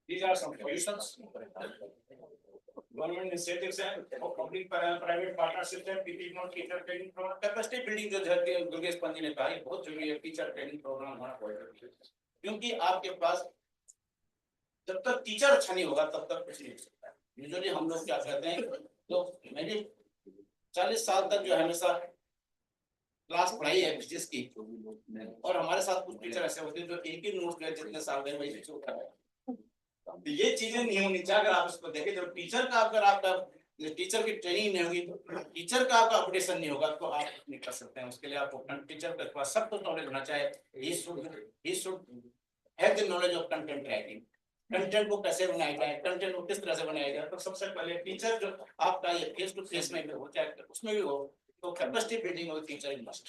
These are some solutions. Government initiatives and public private partnerships and people teacher training program, capacity building जो दुर्गेश पंजी ने कहा बहुत जरूरी है, teacher training programme होना चाहिए, क्योंकि आपके पास जब तक टीचर अच्छा नहीं होगा तब तक कुछ नहीं हो सकता है। यूजुअली हम लोग क्या कहते हैं, तो मैंने 40 साल तक जो हमेशा क्लास पढ़ाई है फिजिक्स की, और हमारे साथ कुछ टीचर ऐसे होते हैं जो एक ही नोट्स में जितने साल गए वही टीचर होता है। तो ये चीजें नहीं होनी चाहिए। अगर आप इसको देखें, जब टीचर का अगर आपका टीचर की ट्रेनिंग नहीं होगी, टीचर का आपका अपडेशन नहीं होगा तो आप नहीं कर सकते हैं। उसके लिए आपको टीचर के पास सब कुछ नॉलेज होना चाहिए। he should have the knowledge of content writing, content को कैसे बनाया जाए, कंटेंट को किस तरह से बनाया जाए। तो सबसे पहले टीचर जो आपका ये फेस टू फेस में हो चाहे उसमें भी हो, तो capacity building of teacher is must.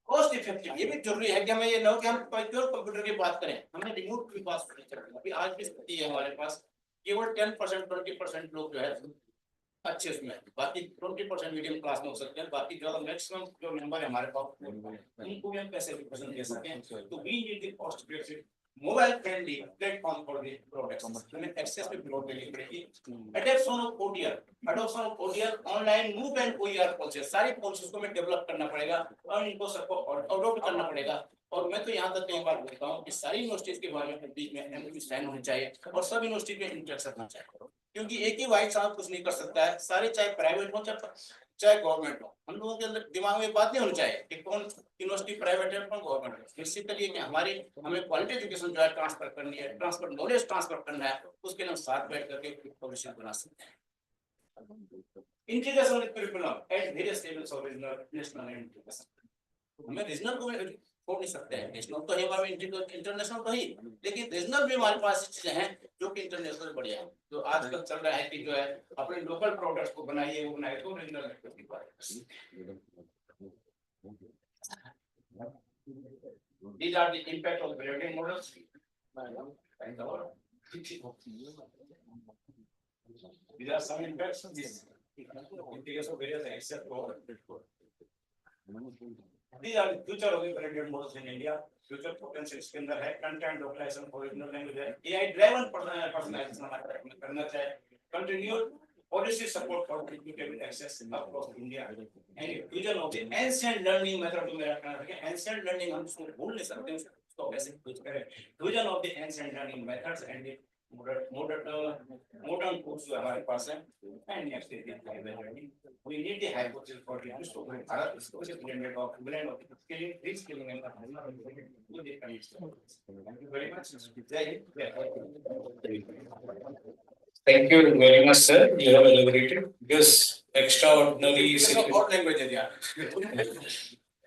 Cost effective, ये भी जरूरी है कि हमें ये ना हो कि हम प्योर कंप्यूटर की बात करें, हमें रिमोट की बात करें। अभी आज की स्थिति है हमारे पास केवल 10% 20% लोग जो है अच्छे उसमें, बाकी 20% मीडियम क्लास में हो सकते हैं, बाकी जो मैक्सिमम जो नंबर है हमारे पास उनको भी हम कैसे रिप्रेजेंट कर सकें। तो we need the cost effective mobile friendly platform for the products, हमें एक्सेस पे प्रोवाइड करनी पड़ेगी। Adoption of ODR online move and OER process, सारी प्रोसेस को हमें डेवलप करना पड़ेगा और इनको सबको अडॉप्ट करना पड़ेगा। और मैं तो यहाँ तक कई बार बोलता हूँ कि सारी यूनिवर्सिटीज के बारे में बीच में एमओयू साइन होनी चाहिए और सब यूनिवर्सिटी में इंटरेक्शन होना चाहिए, क्योंकि एक ही वाइट साहब कुछ नहीं कर सकता है, सारे चाहे प्राइवेट हो चाहे गवर्नमेंट हो। हम लोगों के अंदर दिमाग में बात नहीं होनी चाहिए कि कौन यूनिवर्सिटी प्राइवेट है कौन गवर्नमेंट है। बेसिकली हमें क्वालिटी एजुकेशन जो है ट्रांसफर करनी है, ट्रांसफर नॉलेज ट्रांसफर करना है, उसके लिए हम साथ बैठ करके पॉलिसी बना सकते हैं। Integration with curriculum at various levels of regional national and international, हमें रीजनल को छोड़ नहीं सकते हैं, नेशनल तो है हमारे इंटरनेशनल तो ही, लेकिन रीजनल भी हमारे पास चीजें हैं जो कि इंटरनेशनल बढ़िया है। तो आजकल चल रहा है कि जो है अपने लोकल प्रोडक्ट्स को बनाइए, वो बनाइए तो रीजनल नेटवर्क की बात है। These are the impact of grading models. These are some impacts of this integration of various except for these are the future of the graded models in India. Future potential इसके अंदर है, content localization for regional language है, AI driven personalization हमारे करना चाहिए, continued policy support for equitable access across India, and fusion of the ancient learning method जो मेरा कहना है, ancient learning हम उसको भूल नहीं सकते, उसको कैसे यूज करें, fusion of the ancient learning methods and the modern tools जो हमारे पास है, and next is the learning. We need the hypothesis for the use of Bharat is a blend of skilling, reskilling and thank you very much. Thank you very much, sir. You have elaborated because extraordinary और language है यार।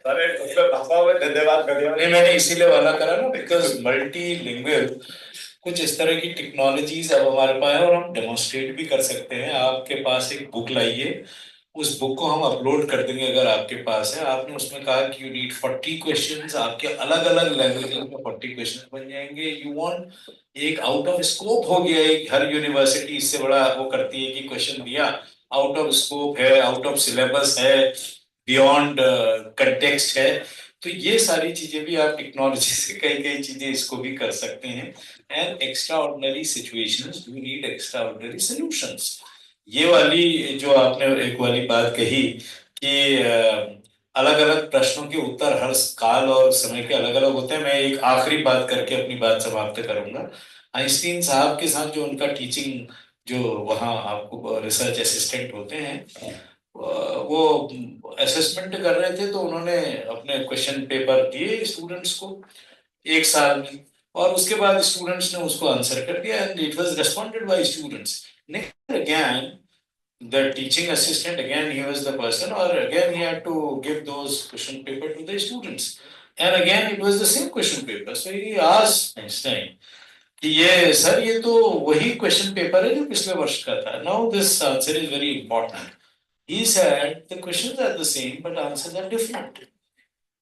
अरे उसमें भाषा में धन्यवाद कर दिया। नहीं, मैंने इसीलिए वाला करा ना बिकॉज मल्टीलिंगुअल कुछ इस तरह की टेक्नोलॉजीज अब हमारे पास है और हम डेमोन्स्ट्रेट भी कर सकते हैं। आपके पास एक बुक लाइए, उस बुक को हम अपलोड कर देंगे अगर आपके पास है। आपने उसमें कहा कि यू नीड 40 क्वेश्चंस, आपके अलग अलग लैंग्वेज में 40 क्वेश्चन बन जाएंगे। यू वांट एक आउट ऑफ स्कोप हो गया है, हर यूनिवर्सिटी इससे बड़ा वो करती है कि क्वेश्चन दिया आउट ऑफ स्कोप है, आउट ऑफ सिलेबस है, बियॉन्ड कंटेक्स्ट है। तो ये सारी चीजें भी आप टेक्नोलॉजी से कई कई चीजें इसको भी कर सकते हैं। And extra ordinary situations you need extra ordinary solutions. ये वाली जो आपने एक वाली बात कही कि अलग अलग प्रश्नों के उत्तर हर काल और समय के अलग अलग होते हैं। मैं एक आखिरी बात करके अपनी बात समाप्त करूंगा। आइंस्टीन साहब के साथ जो उनका टीचिंग जो वहाँ आपको रिसर्च असिस्टेंट होते हैं वो असेसमेंट कर रहे थे, तो उन्होंने अपने क्वेश्चन पेपर दिए स्टूडेंट्स को 1 साल में, और उसके बाद स्टूडेंट्स ने उसको आंसर कर दिया and it was responded by students. Next again the teaching assistant, again, he was the person, or again, he had to give those question paper to the students. And again, it was the same question paper. So he asked next time, कि ये sir ये तो वही question paper है जो पिछले वर्ष का था. Now this answer is very important. He said the questions are the same but answers are different.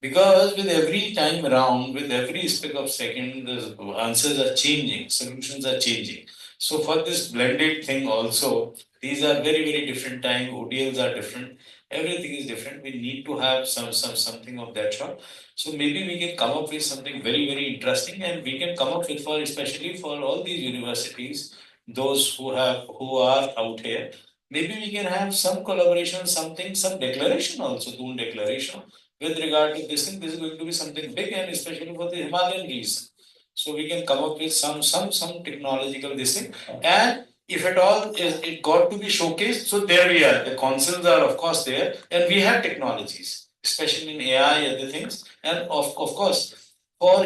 Because with every time around, with every split of second, the answers are changing, solutions are changing. So for this blended thing also, these are very, very different time, ODLs are different, everything is different. We need to have something of that sort. So maybe we can come up with something very, very interesting, and we can come up with for, especially for all these universities, those who are out here. Maybe we can have some collaboration, something, some declaration also, Doon declaration with regard to this thing. This is going to be something big, and especially for the Himalayan region. So we can come up with some technological this thing, and if at all is it got to be showcased, so there we are. The concerns are of course there, and we have technologies, especially in AI and the things, and of course for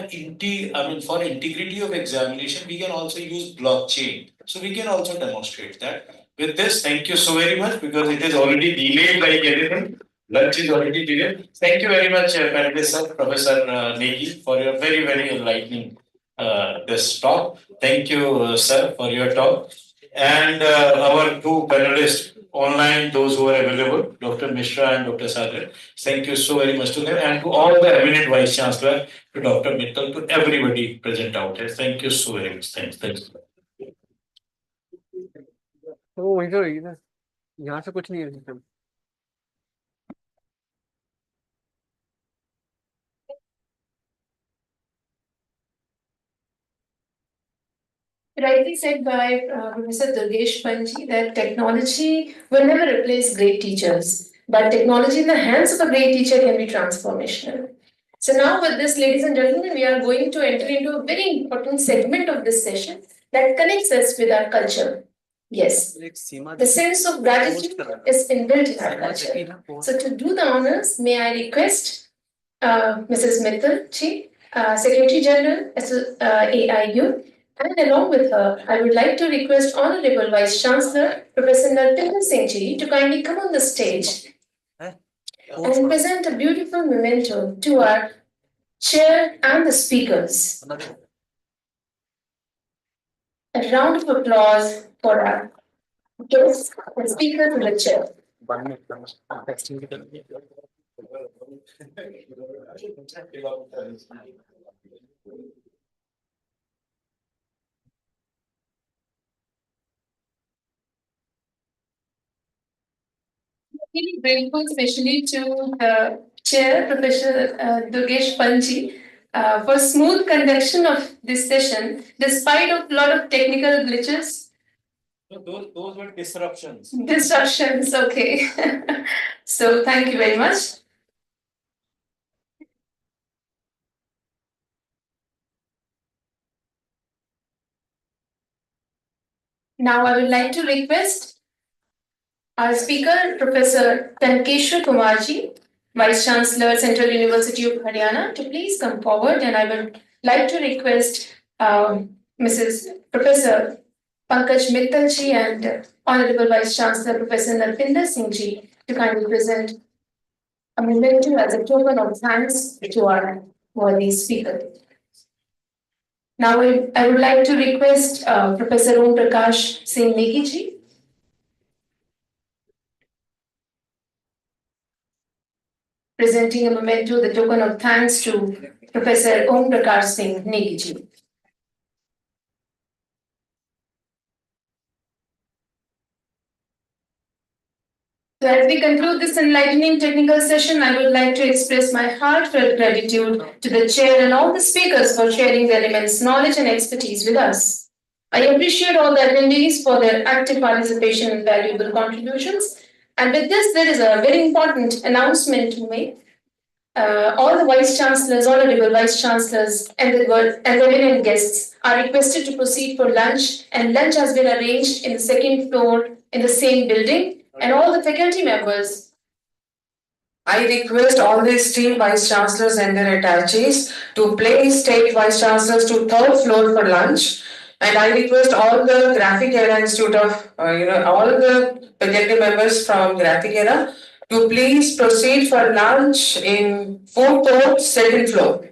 for integrity of examination, we can also use blockchain. So we can also demonstrate that. With this, thank you so very much, because it is already delayed like anything. Lunch is already delayed. Thank you very much, Professor Negi, for your very, very enlightening this talk. Thank you, sir, for your talk. And our two panelists online, those who are available, Dr. Mishra and Dr. Sagar. Thank you so very much to them, and to all the eminent Vice Chancellor, to Dr. Mittal, to everybody present out here. Thank you so very much. Thanks. तो वहीं से होगी ना, यहाँ से कुछ नहीं है system. Rightly said by Professor Durgesh Panji that technology will never replace great teachers, but technology in the hands of a great teacher can be transformational. So now with this, ladies and gentlemen, we are going to enter into a very important segment of this session that connects us with our culture. Yes, the sense of gratitude is inbuilt in our culture. So to do the honors, may I request Mrs. Mittal Ji, Secretary General, AIU, and along with her, I would like to request Honorable Vice Chancellor, Professor Narpinder Singh Ji, to kindly come on the stage and present a beautiful memento to our chair and the speakers. A round of applause for our guests and speakers in the chair. Really grateful, especially to the chair, Professor Durgesh Panji, for smooth conduction of this session, despite of a lot of technical glitches. So those were disruptions. Disruptions, okay. So thank you very much. Now I would like to request our speaker, Professor Tankeshwar Kumarji, Vice Chancellor, Central University of Haryana, to please come forward, and I would like to request Mrs. Professor Pankaj Mittal Ji and Honorable Vice Chancellor Professor Narpinder Singh Ji to kindly present a memento as a token of thanks to our worthy speaker. Now I would like to request Professor Om Prakash Singh Negi Ji, presenting a memento, the token of thanks to Professor Om Prakash Singh Negi Ji. So as we conclude this enlightening technical session, I would like to express my heartfelt gratitude to the chair and all the speakers for sharing their immense knowledge and expertise with us. I appreciate all the attendees for their active participation and valuable contributions. And with this, there is a very important announcement to make. All the Vice Chancellors, Honorable Vice Chancellors, and the eminent guests are requested to proceed for lunch, and lunch has been arranged in the second floor in the same building. And all the faculty members, I request all the esteemed Vice Chancellors and their attaches to please take Vice Chancellors to third floor for lunch. And I request all the Graphic Era Institute of, all the faculty members from Graphic Era to please proceed for lunch in food court, second floor.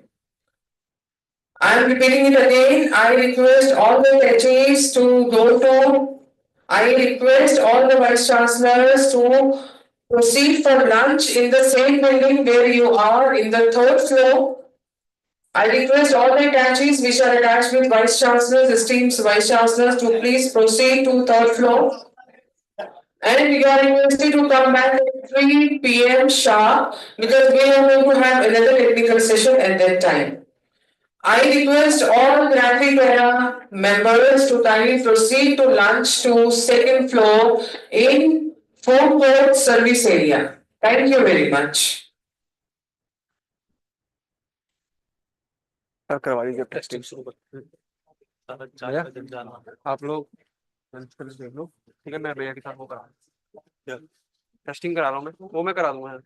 I am repeating it again. I request all the HAs to go to. I request all the vice chancellors to proceed for lunch in the same building where you are, in the third floor. I request all the attaches which are attached with vice chancellors, esteemed vice chancellors, to please proceed to third floor. And you are requested to come back at 3 p.m. sharp because we are going to have another technical session at that time. I request all Graphic Era members to kindly proceed to lunch to second floor in food court service area. Thank you very much. करवा दीजिए testing शुरू कर आप लोग देख लो ठीक है मैं भैया के साथ वो करा टेस्टिंग करा रहा हूँ मैं वो मैं करा दूंगा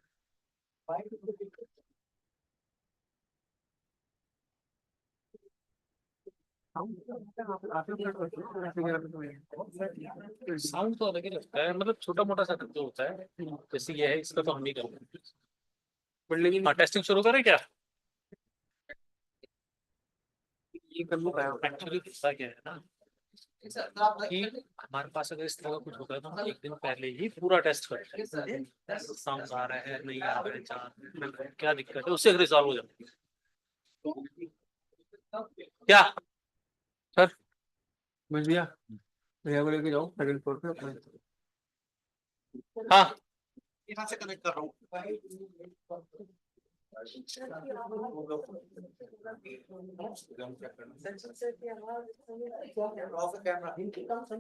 साउंड तो अलग ही लगता है मतलब छोटा मोटा सा जो होता है जैसे ये है इसका तो हम नहीं करेंगे बिल्डिंग टेस्टिंग शुरू करें क्या ये कर लूँ एक्चुअली क्या है ना कि हमारे पास अगर इस तरह का कुछ होता है तो हम एक दिन पहले ही पूरा टेस्ट करते हैं साउंड आ रहा है नहीं आ रहा है चार क्या दिक्कत है उससे रिजॉल्व हो जाती है क्या सर बस भैया भैया को लेके जाओ सेकंड फ्लोर पे अपने हाँ यहाँ से कनेक्ट कर रहा हूँ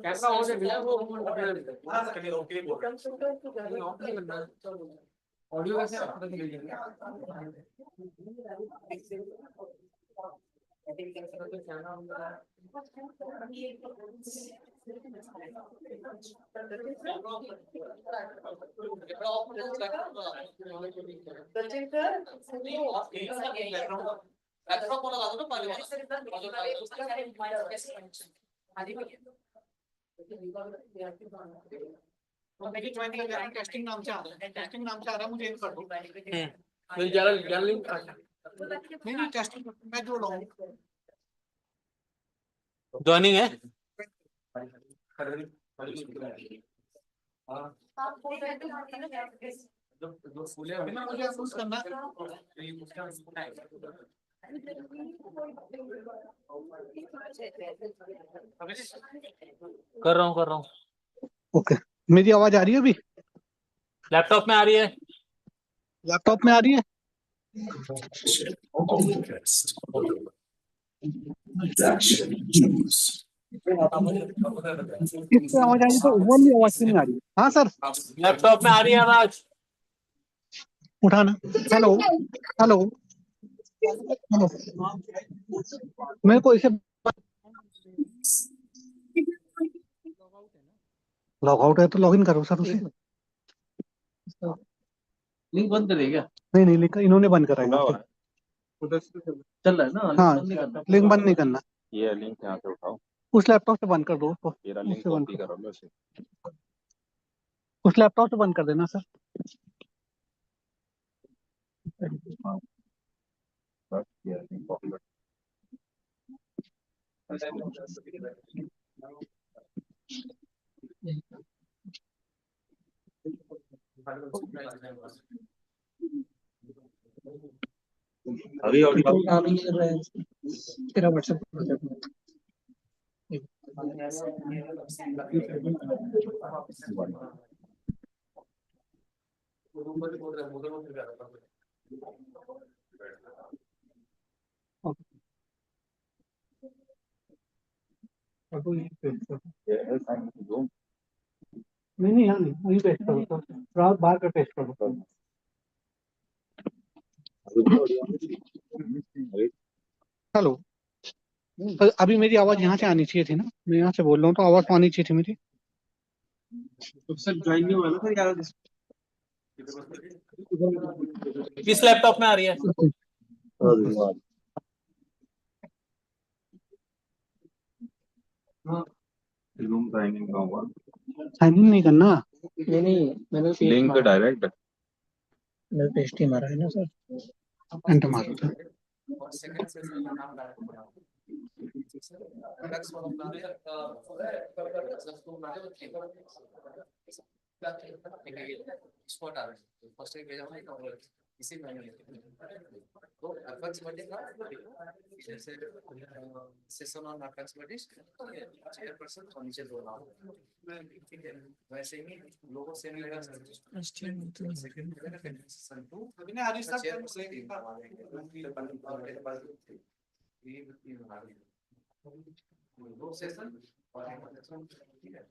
कैमरा ऑन है भैया वो ऑडियो कैसे पता चलेगा टेस्टिंग नाम से आ रहा है टेस्टिंग नाम से आ रहा है मुझे कर दो मेरी ज्यादा लिंक नहीं टेस्टिंग मैं जोड़ रहा हूँ ज्वाइनिंग है मुझे अफसोस करना कर रहा हूँ ओके मेरी आवाज आ रही है अभी लैपटॉप में आ रही है लैपटॉप में आ रही है किससे आवाज आ रही है तो वो नहीं आवाज नहीं आ रही हाँ सर लैपटॉप में आ रही है आवाज उठाना हेलो हेलो हेलो मेरे को इसे लॉग आउट है तो लॉग इन करो सर उसे लिंक बंद करेगा क्या नहीं नहीं लिंक इन्होंने बंद कराया चल रहा है ना हाँ लिंक बंद नहीं करना ये लिंक यहाँ से उठाओ उस लैपटॉप से बंद कर दो उसको मेरा लिंक कॉपी करो लो उसे उस लैपटॉप से बंद कर देना सर अभी तेरा व्हाट्सएप नहीं यहाँ नहीं वही पेस्ट करो रात बाहर का पेस्ट करो हेलो अभी मेरी आवाज यहाँ से आनी चाहिए थी ना मैं यहाँ से बोल रहा हूँ तो आवाज तो आनी चाहिए थी मेरी सर ज्वाइन नहीं हुआ ना सर यार किस लैपटॉप में आ रही है साइन इन नहीं करना। नहीं मैंने लिंक डायरेक्ट मैं पेस्ट ही मारा है ना सर। एंटर मारो था। और सेकंड सेशन का नाम डायरेक्ट बनाओ। नेक्स्ट वाला बनाने स्पॉट आ रहा है फर्स्ट एक भेजा मैंने और इसी मैंने तो अप्रॉक्सीमेटली का जैसे सेशन ऑन अप्रॉक्सीमेटली चेयरपर्सन और नीचे दो नाम वैसे ही लोगों से मिलेगा सेशन 2 अभी ने हरीश साहब दो सेशन और एक सेशन ठीक है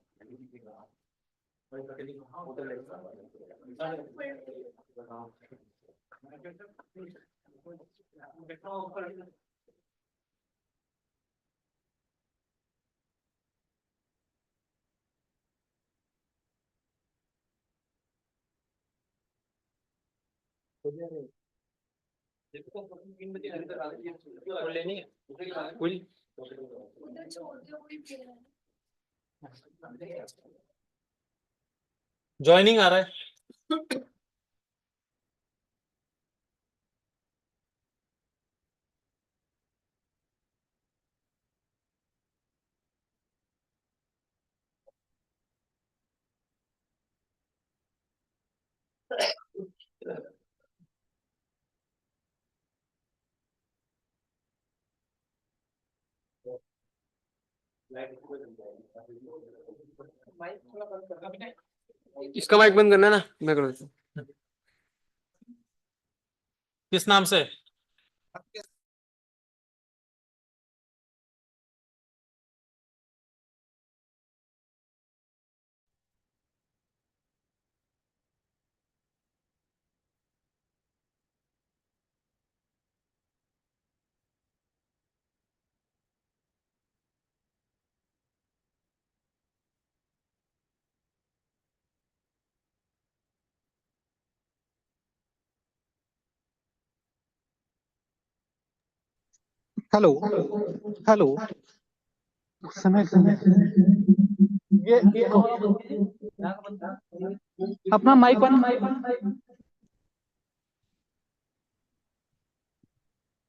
ज्वाइनिंग आ रहा है। इसका माइक बंद करना है ना, मैं कर देता हूँ। किस नाम से? हेलो हेलो समय समय ये अपना माइक बंद।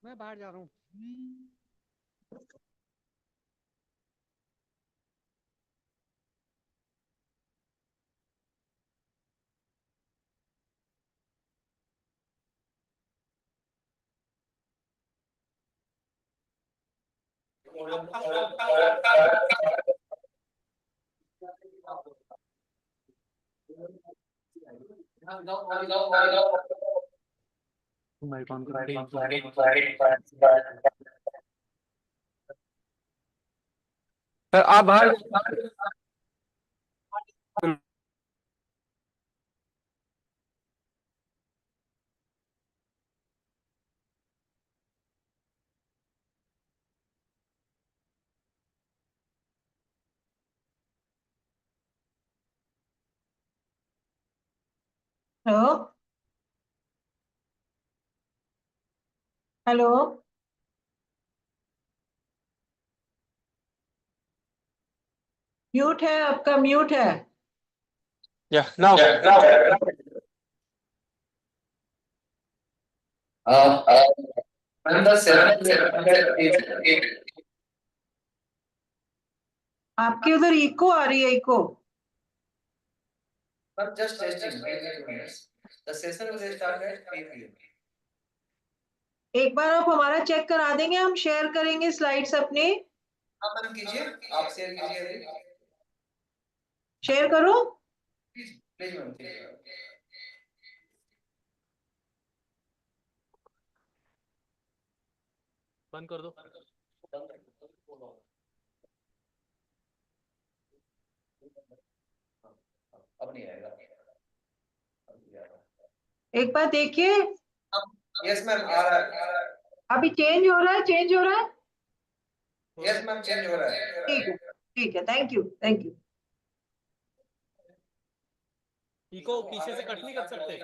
मैं बाहर जा रहा हूँ। सर आप बाहर हेलो हेलो म्यूट है आपका म्यूट है या नाउ आपके उधर इको आ रही है eco just testing 2 minutes the session will start at 3 p.m. एक बार आप हमारा चेक करा देंगे हम शेयर करेंगे स्लाइड्स अपने हाँ मैम कीजिए आप शेयर कीजिए अभी शेयर करो प्लीज मैम बंद कर दो। अब नहीं आएगा एक बार देखिए यस मैम आ रहा है अभी चेंज हो रहा है चेंज हो रहा है यस मैम चेंज हो रहा है ठीक है thank you thank you echo पीछे से कट नहीं कर सकते?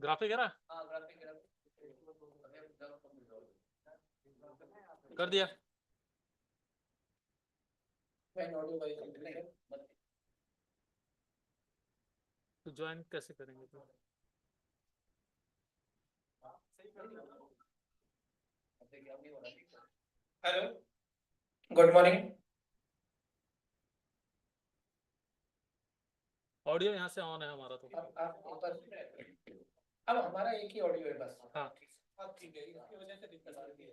ग्राफिक है ना? कर दिया। तो ज्वाइन कैसे करेंगे तो? Hello, good morning. ऑडियो यहाँ से ऑन है हमारा तो। अब हमारा एक ही ऑडियो है बस। हाँ अब ठीक है, इसकी वजह से दिक्कत आ रही है।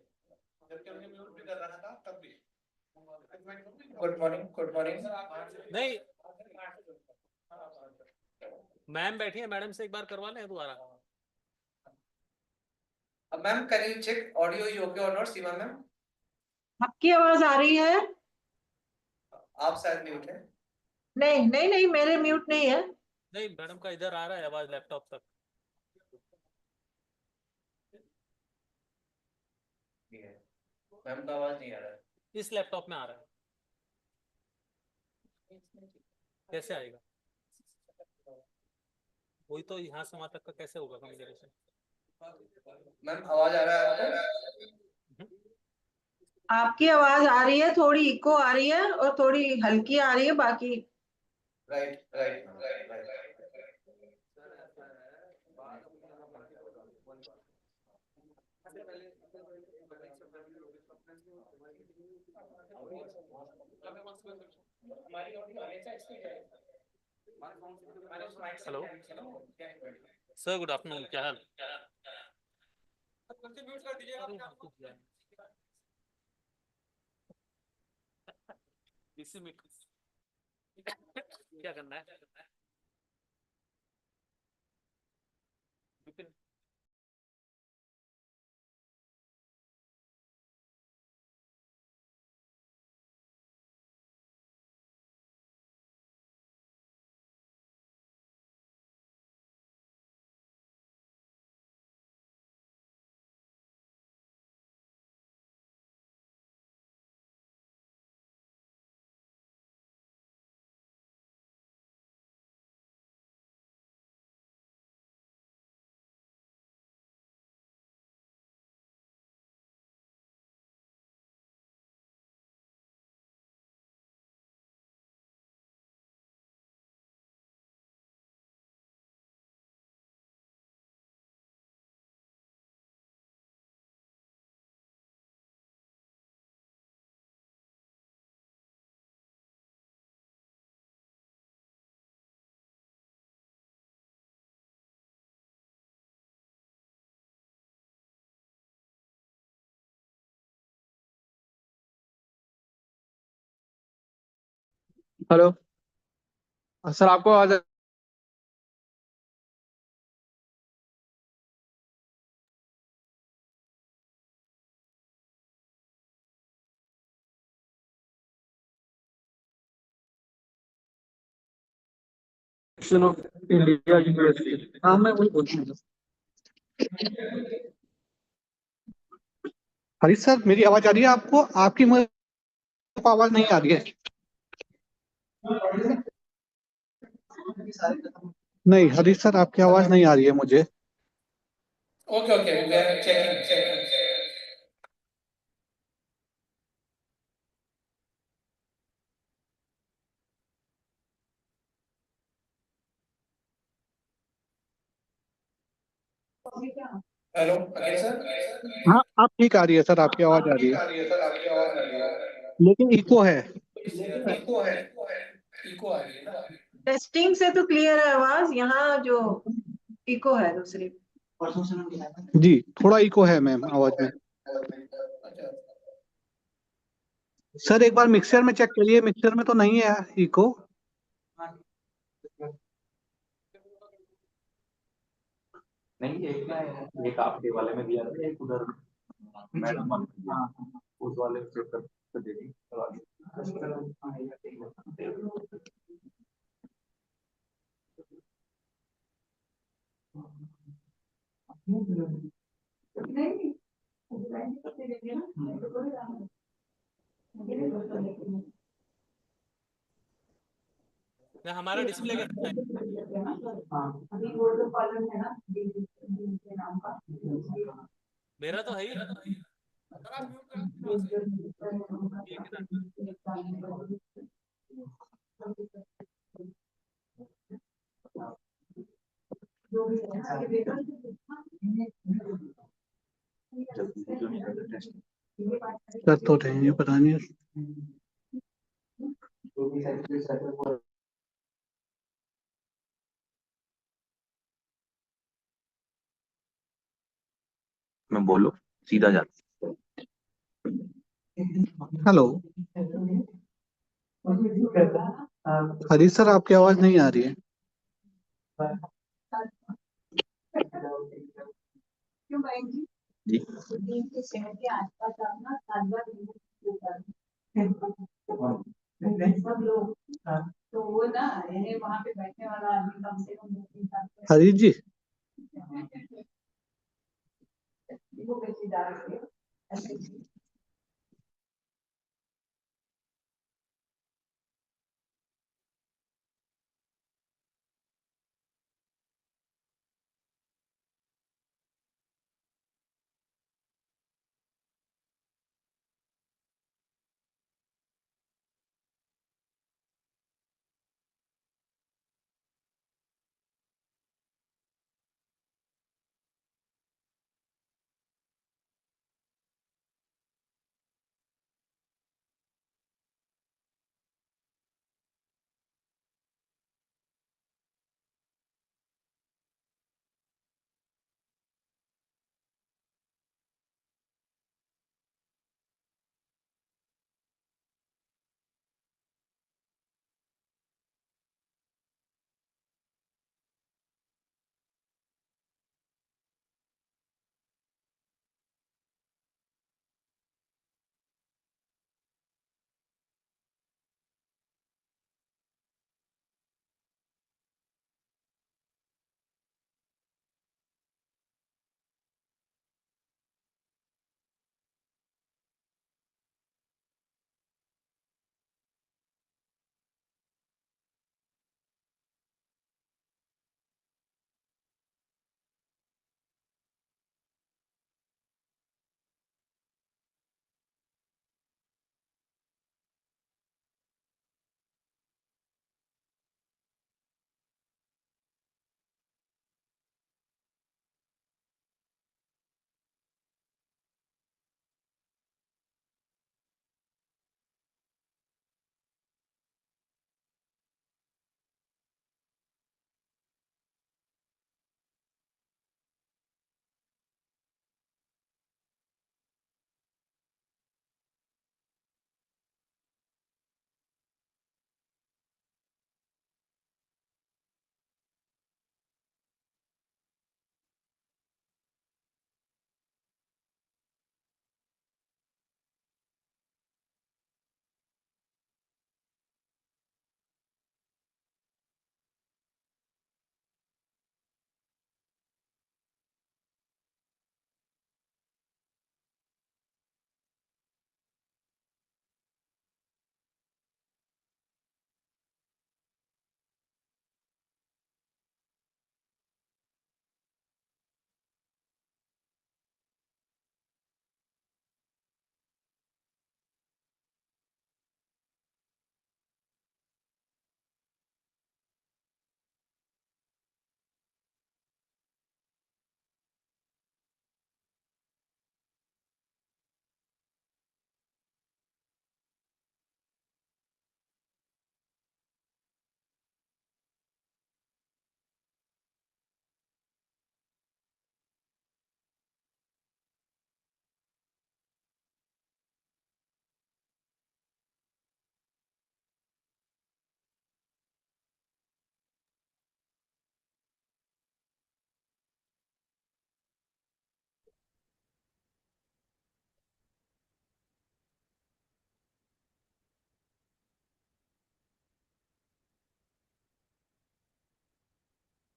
जबकि हमने म्यूट भी कर रखा था तब भी। Good morning, good morning. नहीं, मैम बैठी है, मैडम से एक बार करवा लें दोबारा। Ma'am can you check audio is okay और नॉट? सीमा मैम, आपकी आवाज आ रही है? आप शायद म्यूट है। नहीं नहीं नहीं, मेरे म्यूट नहीं है। नहीं, मैडम का इधर आ रहा है आवाज लैपटॉप तक। मैम का आवाज नहीं आ रहा है। इस लैपटॉप में आ रहा है। कैसे आएगा? वही तो, यहाँ से वहां तक का कैसे होगा कम्युनिकेशन? मैम आवाज आ रहा है आपको? आपकी आवाज आ रही है, थोड़ी इको आ रही है और थोड़ी हल्की आ रही है, बाकी right right right. Hello sir, good afternoon, क्या हाल? इसी में क्या करना है? विपिन, हेलो सर, आपको आवाज ऑफ इंडिया यूनिवर्सिटी? हाँ, मैं वही बोल रहा हूँ। हरीश सर, मेरी आवाज आ रही है आपको? आपकी मुझे आवाज नहीं आ रही है। नहीं हरीश सर, आपकी आवाज नहीं आ रही है मुझे। Okay okay, we are checking checking. Hello Akhil sir. हाँ आप ठीक आ रही है सर, आपकी आवाज आ रही है, आ रही है सर, आपकी आवाज आ रही है, लेकिन इको है। इको है, इको आ रही है ना। टेस्टिंग से तो क्लियर है आवाज, यहाँ जो इको है दूसरी। जी थोड़ा इको है मैम आवाज में। अच्छा, सर एक बार मिक्सर में चेक करिए, मिक्सर में तो नहीं है इको। नहीं एक क्या है, एक आपके वाले में दिया था, एक उधर मैडम वाले में दिया, उस वाले से कर दे दी। ना हमारा डिस्प्ले कैसा है? मेरा तो है ही। सर आप म्यूट कर दीजिए वहाँ से। ठीक है ना? कर तो रहे हैं, पता नहीं। मैं बोलो सीधा जा। हेलो हरी सर, आपकी आवाज नहीं आ रही है। जी हरी जी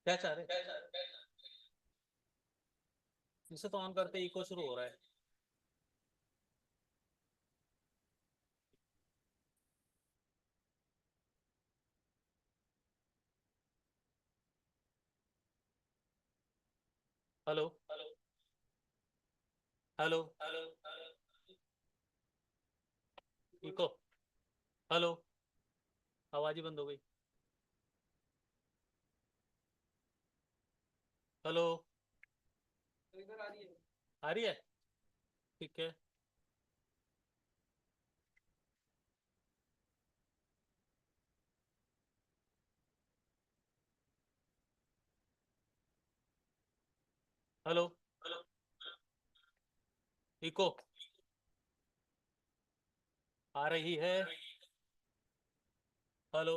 क्या चाह रहे? इसे तो ऑन करते इको शुरू हो रहा है। Hello hello hello echo, hello, आवाज ही बंद हो गई। हेलो, इधर आ रही है? ठीक है। हेलो हेलो इको आ रही है? Hello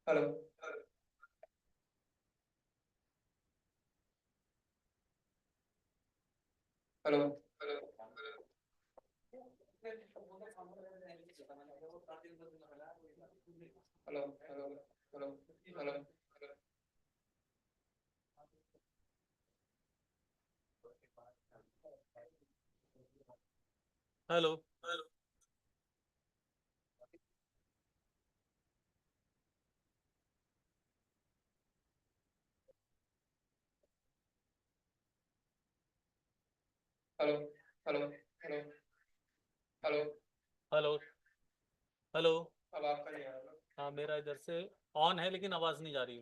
hello hello hello hello hello hello hello hello hello hello hello hello hello. अब आपका नहीं आ रहा। हाँ मेरा इधर से ऑन है लेकिन आवाज नहीं जा रही।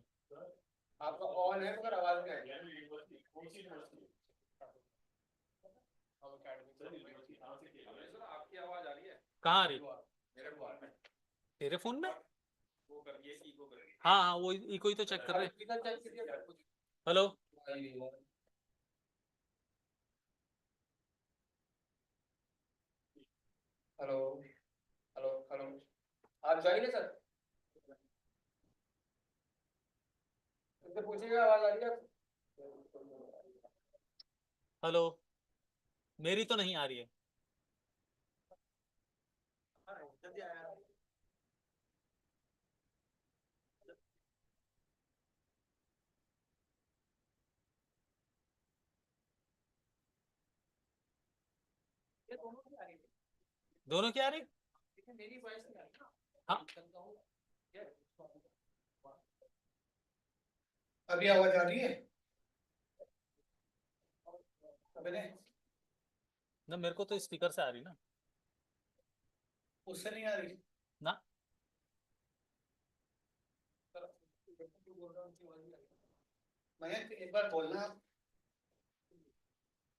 आपका ऑन है मगर आवाज नहीं आ रही। आपकी आवाज आ रही है? कहाँ आ रही? मेरे को आ रहा है। तेरे फोन में? वो कर दिए इको कर दिए। हाँ हाँ वो इको ही तो चेक कर रहे हैं। स्पीकर चेक कीजिए। हेलो हेलो हेलो हेलो आप जाएंगे सर? इससे पूछिएगा आवाज आ रही है? हेलो, मेरी तो नहीं आ रही है। दोनों की आ रही? मेरी वॉइस नहीं आ रही। हाँ अभी आवाज आ रही है? अभी नहीं, ना मेरे को तो स्पीकर से आ रही ना। उससे नहीं आ रही ना मयंक एक बार बोलना आप।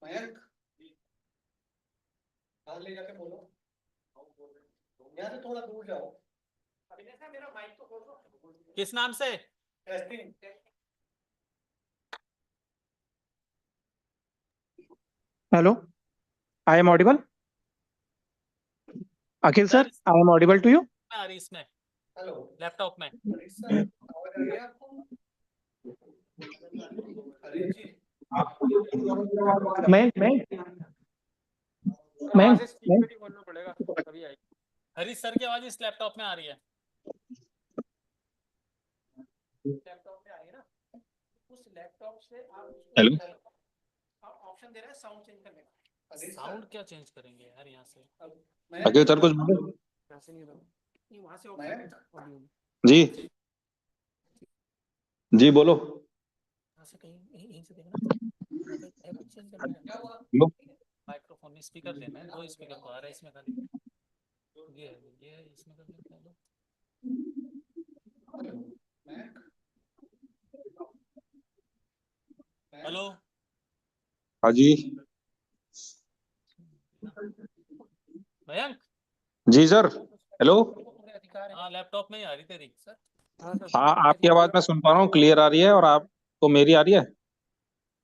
मयंक हाथ ले जाके बोलो। यहाँ से थोड़ा दूर जाओ। मेरा माइक तो खोल दो। किस नाम से? Testing. Hello, I am audible. Akhil sir, I am audible to you. आ रही इसमें हेलो लैपटॉप में। हरीश सर आवाज आ रही है आपको? हरीश जी मैं आवाज स्पीकर ही खोलना पड़ेगा तभी आएगी। हरीश सर की आवाज इस लैपटॉप में आ रही है। लैपटॉप में आ रही है ना? उस लैपटॉप से आप हेलो आप ऑप्शन दे रहे हैं साउंड चेंज करने का। साउंड क्या चेंज करेंगे यार यहाँ से? अखिल सर कुछ बोलो। कैसे नहीं नहीं वहां से ऑप्शन जी जी बोलो। यहाँ से कहीं यहीं से देखना। यहाँ पे है कुछ चेंज करने का? लो माइक्रोफोन में स्पीकर देना है, दो स्पीकर तो आ रहा है इसमें खाली। ये है इसमें कर लेते हैं। हेलो हाँ जी मयंक। जी सर हेलो। हाँ लैपटॉप में ही आ रही तेरी सर। हाँ आपकी आवाज मैं सुन पा रहा हूँ, क्लियर आ रही है। और आपको मेरी आ रही है?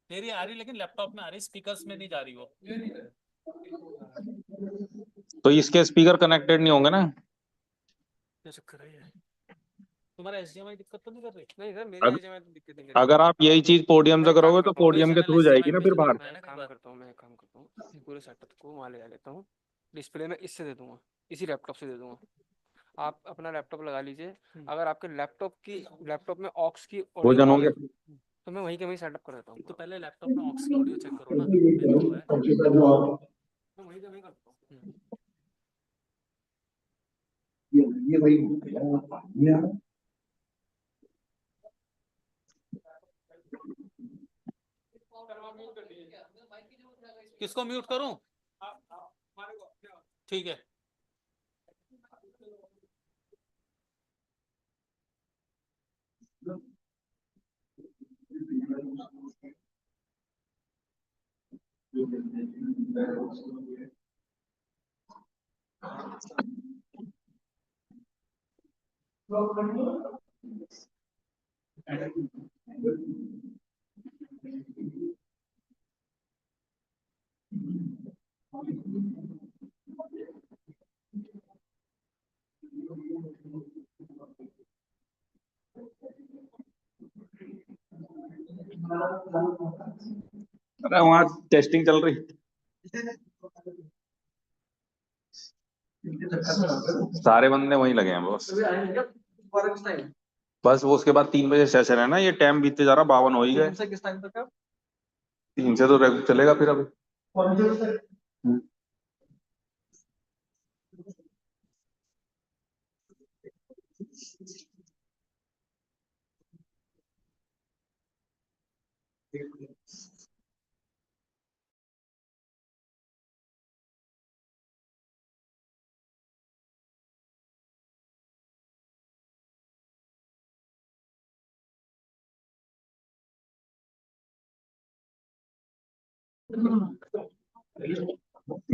तेरी आ रही लेकिन लैपटॉप में आ रही, स्पीकर्स में नहीं जा रही वो। तो इसके स्पीकर कनेक्टेड नहीं होंगे ना? क्या चक्कर है ये? तुम्हारा HDMI दिक्कत तो नहीं कर रही? नहीं सर मेरी HDMI तो दिक्कत नहीं कर रही। अगर आप यही चीज पोडियम से करोगे तो पोडियम के थ्रू जाएगी ना फिर बाहर। मैं काम करता हूँ पूरे सेटअप को वहाँ ले जा लेता हूँ। डिस्प्ले में इससे दे दूंगा, इसी लैपटॉप से दे दूंगा। आप अपना लैपटॉप लगा लीजिए, अगर आपके लैपटॉप में ऑक्स की ऑडियो भोजन आ हो गई गया? तो मैं वहीं के वहीं सेटअप कर देता हूँ। तो पहले लैपटॉप में ऑक्स की ऑडियो चेक करो ना, मेन तो है। मैं वहीं के वहीं करता हूँ। ये वही किसको म्यूट करूं? ठीक है। अरे वहाँ टेस्टिंग चल रही, सारे बंदे वहीं लगे हैं बस। बस वो उसके बाद 3 बजे सेशन है ना, ये टाइम बीतते जा रहा, 52 हो ही गए। 3 से तो चलेगा फिर अभी।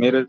मेरे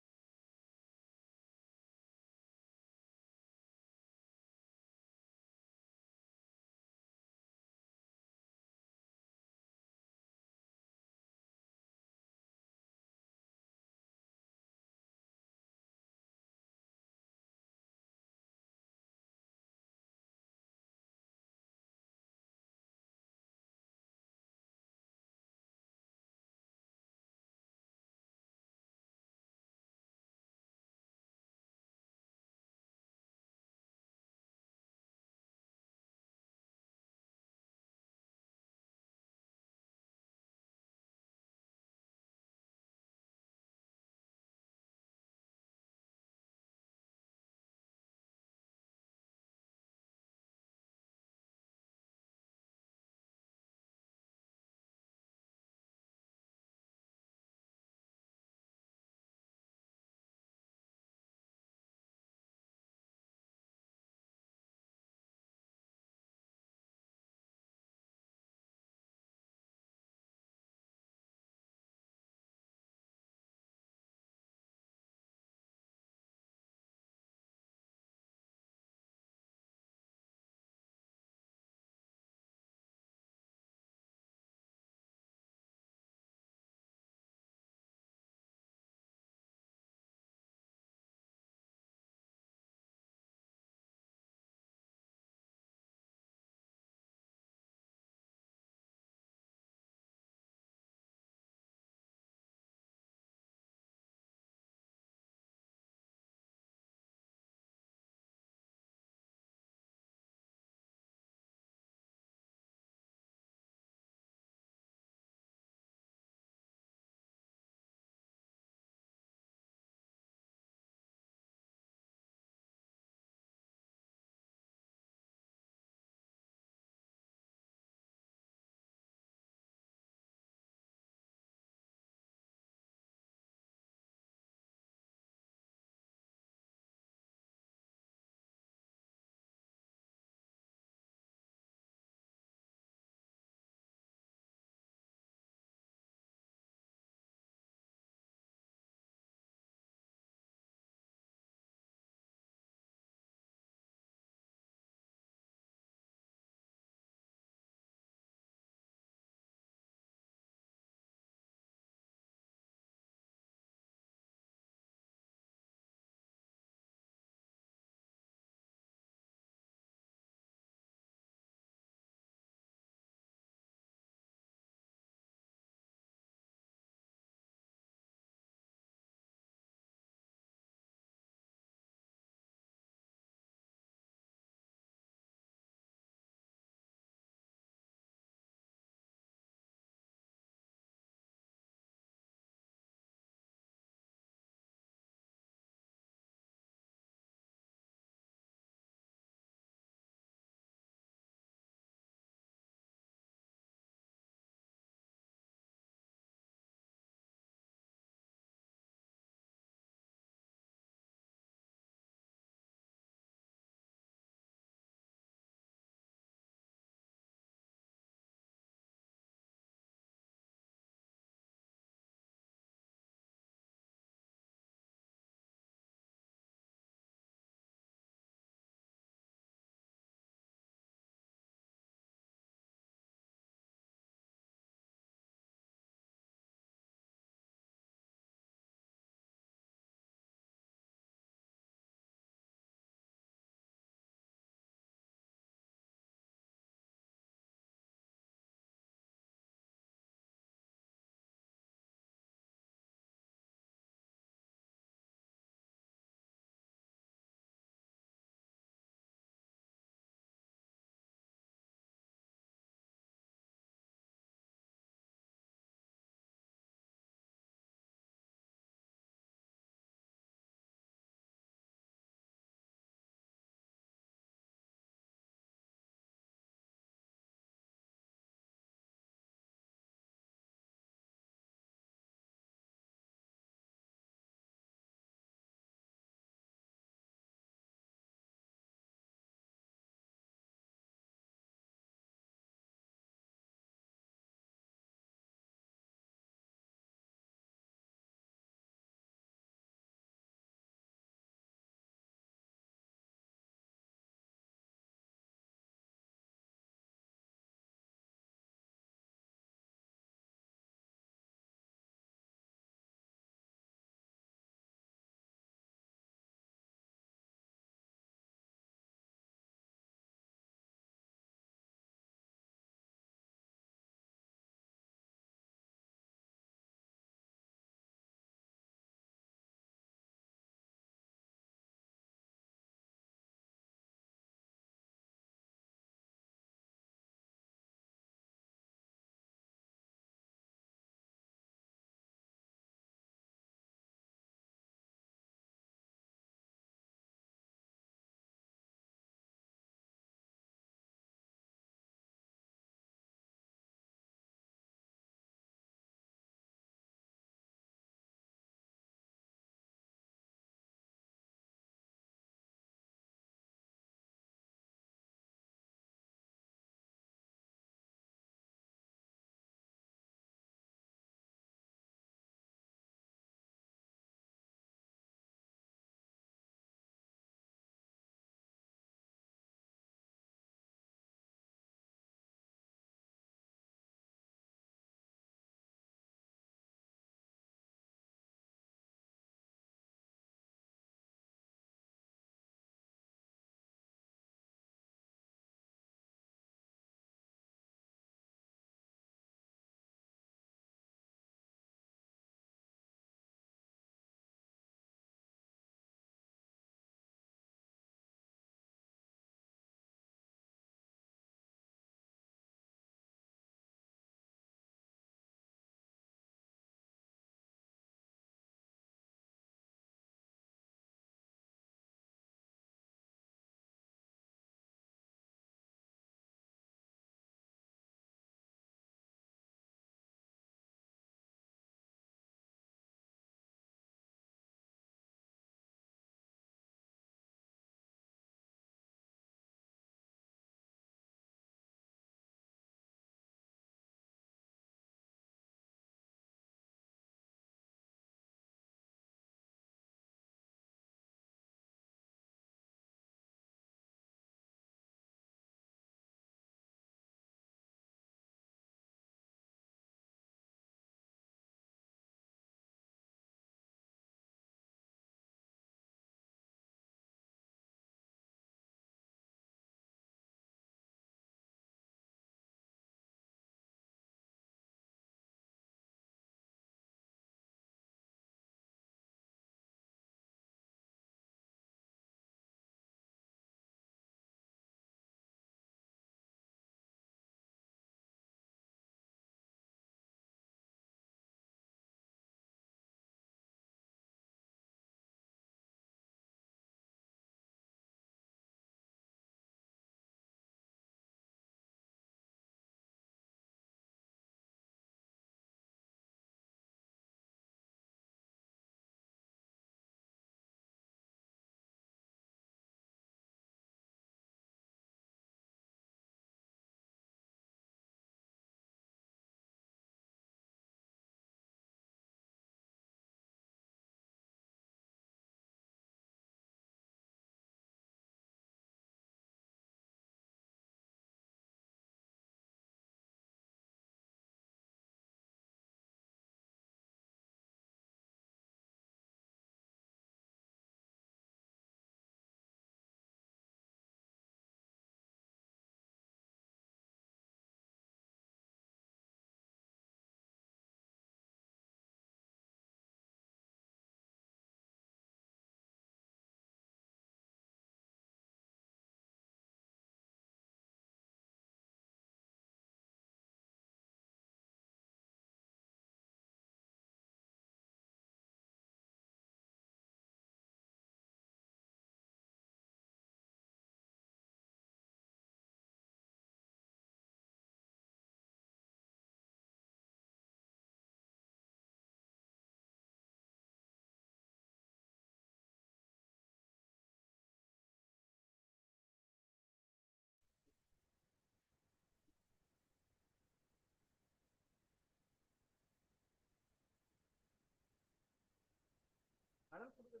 आगे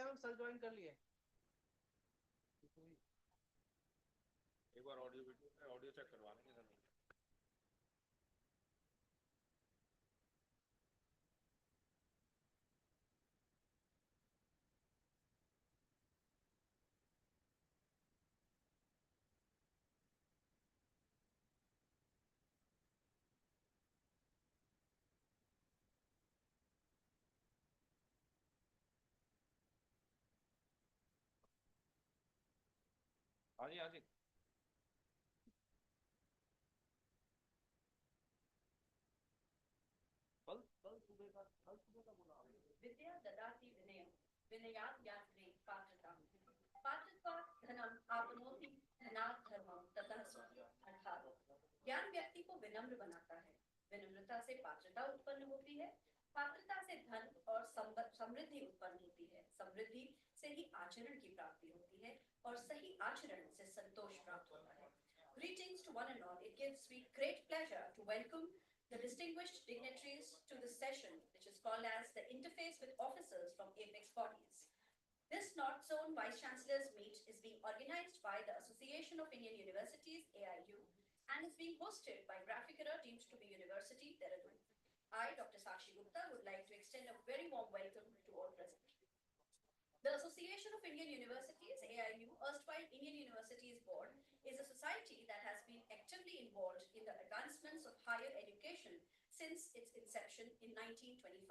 मैम सेल ज्वाइन कर लिए एक बार ऑडियो चेक करवा लेंगे सर। हाँ जी हाँ जी। विद्या ददाति विनयम विनयात् ज्ञाने पात्रता पात्रता धनम आपनोति धनात् धर्मम ततः सुखम अर्थात ज्ञान व्यक्ति को विनम्र बनाता है, विनम्रता से पात्रता उत्पन्न होती है, पात्रता से धन और समृद्धि उत्पन्न होती है, समृद्धि से ही आचरण की प्राप्ति होती है और सही आचरण से संतोष प्राप्त होता है। Greetings to one and all. It gives me great pleasure to welcome the distinguished dignitaries to this session, which is called as the Interface with Officers from Apex Bodies. This North Zone Vice Chancellors Meet is being organized by the Association of Indian Universities, AIU, and is being hosted by Graphicura deemed to be University, Dehradun. I, Dr. Sakshi Gupta, would like to extend a very warm welcome to all present. The Association of Indian Universities, AIU, erstwhile Indian Universities Board, is a society that has been actively involved in the advancements of higher education since its inception in 1925.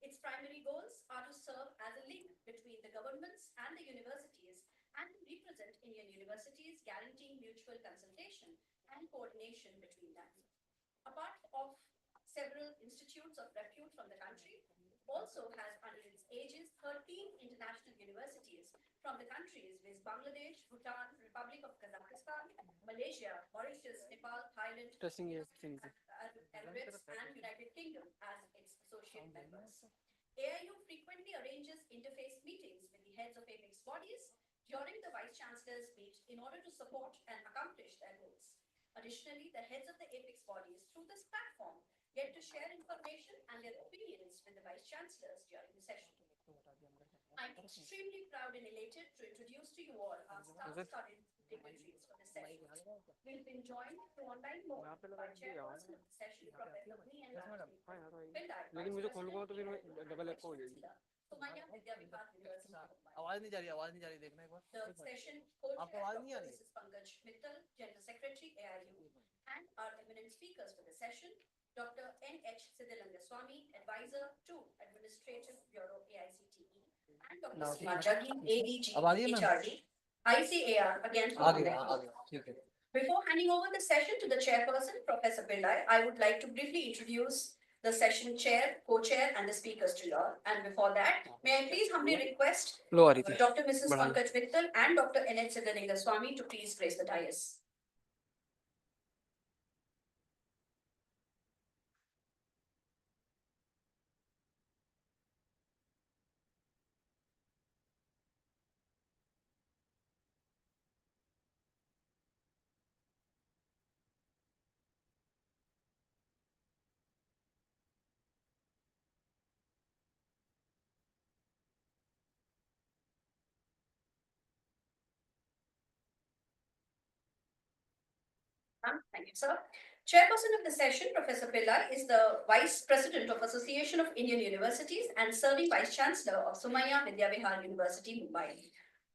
Its primary goals are to serve as a link between the governments and the universities and to represent Indian universities, guaranteeing mutual consultation and coordination between them. Apart of several institutes of repute from the country, also has under its aegis 13 international universities from the countries with Bangladesh, Bhutan, Republic of Kazakhstan, Malaysia, Mauritius, Nepal, Thailand, Emirates, and United Kingdom as its associate members. AIU frequently arranges interface meetings with the heads of apex bodies during the Vice Chancellors meet in order to support and accomplish their goals. Additionally, the heads of the apex bodies through this platform get to share information and their opinions with the Vice Chancellors during the session. I'm extremely proud and elated to introduce to you all our star-studded dignitaries for this session. We've been joined through online mode by chairperson of the session, Professor Me and लेकिन मुझे खोलूंगा तो फिर double app हो जाएगी। Sumaya Vidya Vikas University. आवाज नहीं जा रही देखना एक बार The session आपको आवाज नहीं आ रही Mrs. Pankaj Mittal, General Secretary AIU, and our eminent speakers for the session, Dr. N.H. Siddharangaswamy, Advisor to Administrative Bureau AICTE, and Dr. Seema Jaggi, ADG, HRD, ICAR, again from the Before handing over the session to the chairperson, Professor Pillai, I would like to briefly introduce the session chair, co-chair, and the speakers to you all. And before that, may I please humbly request Dr. Mrs. Pankaj Mittal and Dr. N.H. Siddharangaswamy to please grace the dais. Thank you, sir. Chairperson of the session, Professor Pillai, is the Vice President of Association of Indian Universities and serving Vice Chancellor of Sumaya Vidya Vihar University, Mumbai.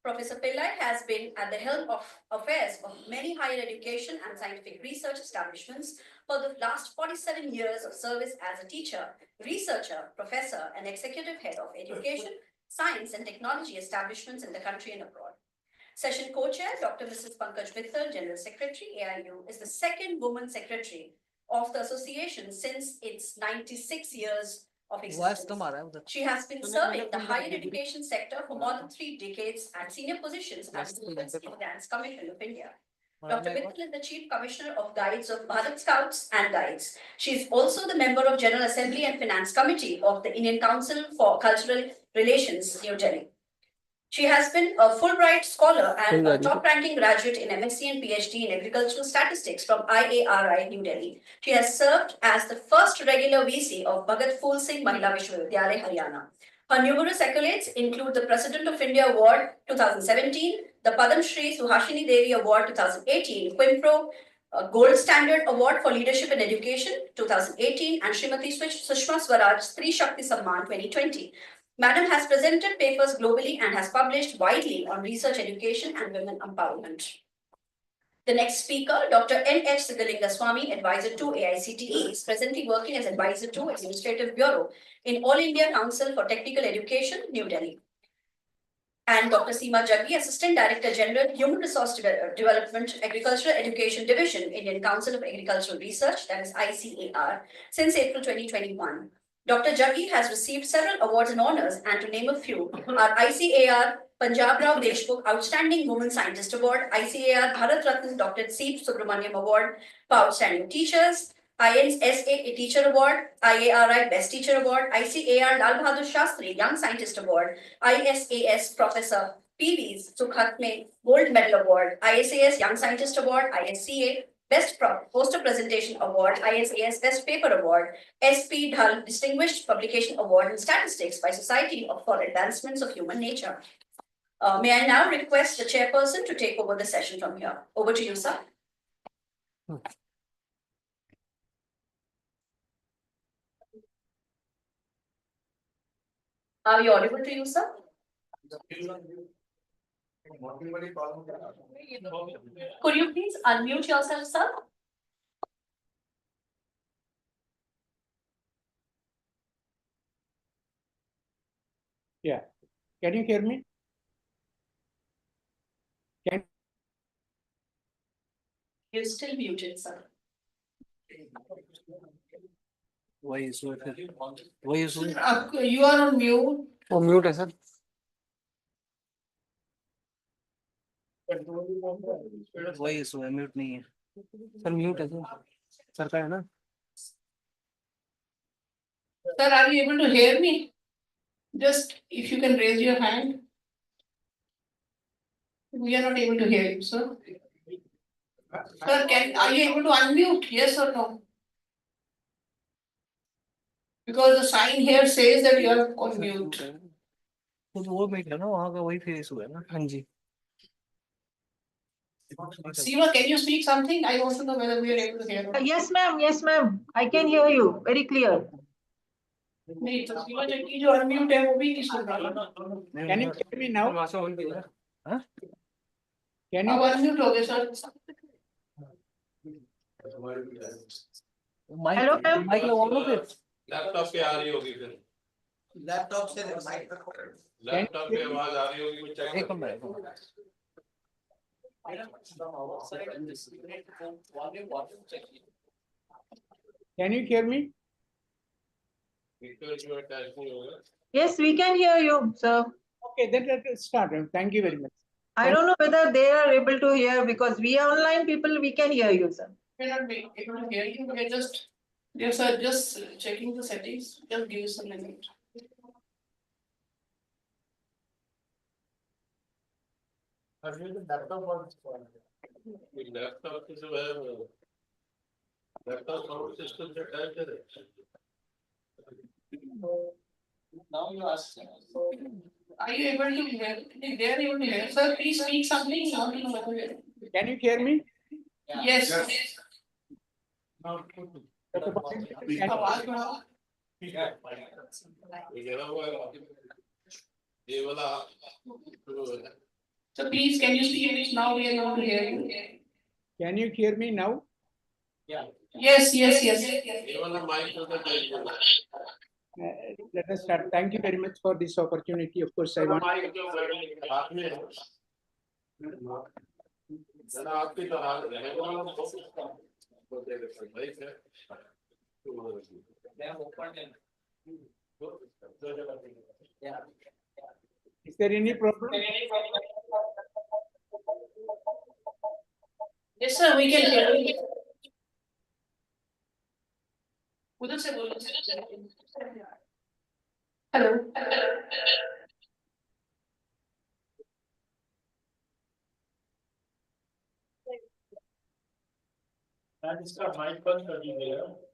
Professor Pillai has been at the helm of affairs of many higher education and scientific research establishments for the last 47 years of service as a teacher, researcher, professor, and executive head of education, science, and technology establishments in the country and abroad. Session co-chair, Dr. Mrs. Pankaj Mittal, General Secretary, AIU, is the second woman secretary of the association since its 96 years of existence. She has been serving the higher education sector for more than 3 decades at senior positions as the Defense Finance Commission of India. Dr. Mittal is the Chief Commissioner of Guides of Bharat Scouts and Guides. She is also the member of General Assembly and Finance Committee of the Indian Council for Cultural Relations, New Delhi. She has been a Fulbright scholar and a top-ranking graduate in MSc and PhD in agricultural statistics from IARI, New Delhi. She has served as the first regular VC of Bhagat Phool Singh Mahila Vishwavidyalaya, Haryana. Her numerous accolades include the President of India Award 2017, the Padam Shri Suhashini Devi Award 2018, Quimpro Gold Standard Award for Leadership in Education 2018, and Srimati Sushma Swaraj Stree Shakti Samman 2020. Madam has presented papers globally and has published widely on research, education, and women empowerment. The next speaker, Dr. N.H. Siddhalinga Advisor to AICTE, is presently working as Advisor to Administrative Bureau in All India Council for Technical Education, New Delhi. And Dr. Seema Jaggi, Assistant Director General, Human Resource Development, Agricultural Education Division, Indian Council of Agricultural Research, that is ICAR, since April 2021. Dr. Jaggi has received several awards and honors, and to name a few, are ICAR Punjab Rao Deshmukh Outstanding Women Scientist Award, ICAR Bharat Ratna Dr. C. Subramaniam Award for Outstanding Teachers, INSA Teacher Award, IARI Best Teacher Award, ICAR Lal Bahadur Shastri Young Scientist Award, ISAS Professor P.V. Sukhatme Gold Medal Award, ISAS Young Scientist Award, ISCA Best Poster Presentation Award, ISAS Best Paper Award, SP Dhal Distinguished Publication Award in Statistics by Society for Advancements of Human Nature. May I now request the chairperson to take over the session from here. Over to you, sir. Are we audible to you, sir? Could you please unmute yourself, sir? Yeah. Can you hear me? Can You're still muted, sir. Why is it? Why is it? You are on mute. Oh, mute है sir. Why is it? Mute नहीं है. Sir mute है sir. Sir का है ना? Sir, are you able to hear me? Just if you can raise your hand. We are not able to hear you, sir. Sir, are you able to unmute? Yes or no? Because the sign here says that you are on mute. तो वो meet है ना वहाँ का वही face हुआ है ना. हाँ जी. Seema, can you speak something? I want to know whether we are able to hear. Yes, ma'am. Yes, ma'am. I can hear you very clear. नहीं तो सीमा जग्गी जो unmute है वो भी नहीं सुन रहा. Can you hear me now? वहाँ से ऑन किया. हाँ? Can अब you? unmute हो गए सर. Hello, ma'am. माइक लगाओ ना फिर. लैपटॉप पे आ रही होगी फिर. लैपटॉप से लैपटॉप पे आवाज आ रही होगी. चेक एक minute. Can you hear me? Yes, we can hear you, sir. Okay, then let us start. Thank you very much. I don't know whether they are able to hear because we are online people, we can hear you, sir. We are not able to hear you. We are just, yes sir, just checking the settings. Just give us a minute. Laptop की जो है laptop sound system से attach है. Now you ask. Are you able to hear? If they are able to hear, sir, please speak something. I want to know whether you are. Can you hear me? Yes. आवाज बढ़ाओ. ये वाला. So please, can you speak? Now we are able to hear you. Can you hear me now? Yes, yes, yes. ये वाला mic होता है. Let us start. Thank you very much for this opportunity. Of course, I want. Mic जो हाथ में है. जरा आपकी तो हाथ रहेगा. Is there any problem? Yes, sir, we can hear you. उधर से बोलो. Hello.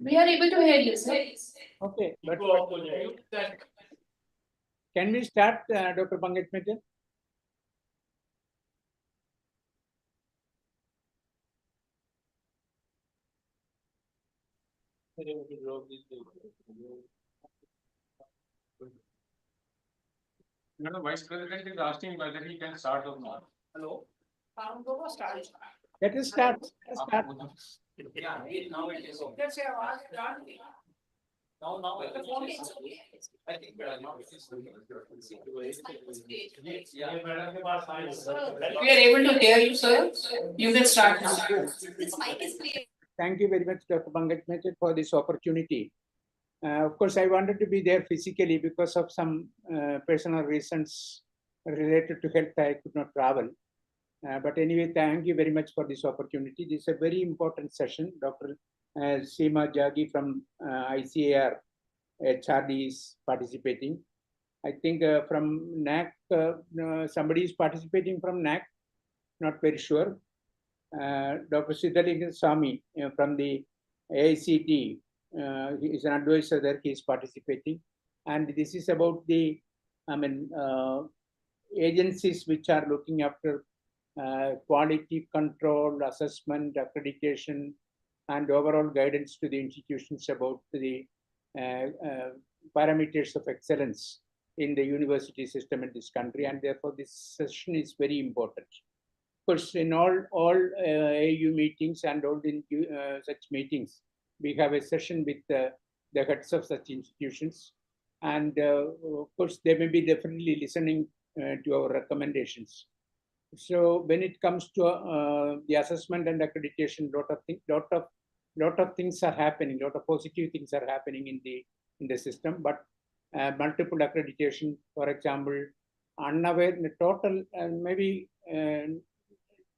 We are able to hear you, sir. Okay, but can we start, Dr. Pankaj Mittal? Madam Vice President is asking whether he can start or not. Hello. Let us start. Let us start. Yeah, now it is okay. Let's say now the phone is okay. I think now it is okay. We are able to hear you, sir. You can start now. This mic is clear. Thank you very much, Dr. Pankaj Mittal, for this opportunity. Of course, I wanted to be there physically because of some personal reasons related to health. I could not travel. But anyway, thank you very much for this opportunity. This is a very important session. Dr. Seema Jaggi from ICAR HRD is participating. I think from NAC, somebody is participating from NAC, not very sure. Dr. Siddhalinga Swami from the AICT, he is an advisor there, he is participating. And this is about the, agencies which are looking after quality control, assessment, accreditation, and overall guidance to the institutions about the parameters of excellence in the university system in this country. And therefore, this session is very important. Of course, in all AIU meetings and all in such meetings, we have a session with the heads of such institutions. And of course, they may be definitely listening to our recommendations. So when it comes to the assessment and accreditation, lot of things are happening, lot of positive things are happening in the system, but multiple accreditation, for example, unaware, total, maybe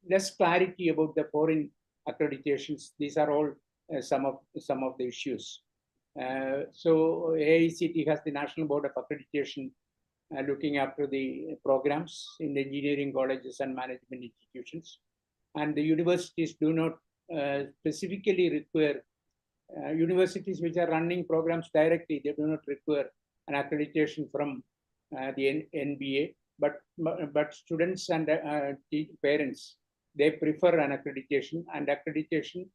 less clarity about the foreign accreditations. These are all some of the issues. So AICT has the National Board of Accreditation looking after the programs in the engineering colleges and management institutions. And the universities do not specifically require, universities which are running programs directly, they do not require an accreditation from the NBA, but students and parents, they prefer an accreditation, and accreditation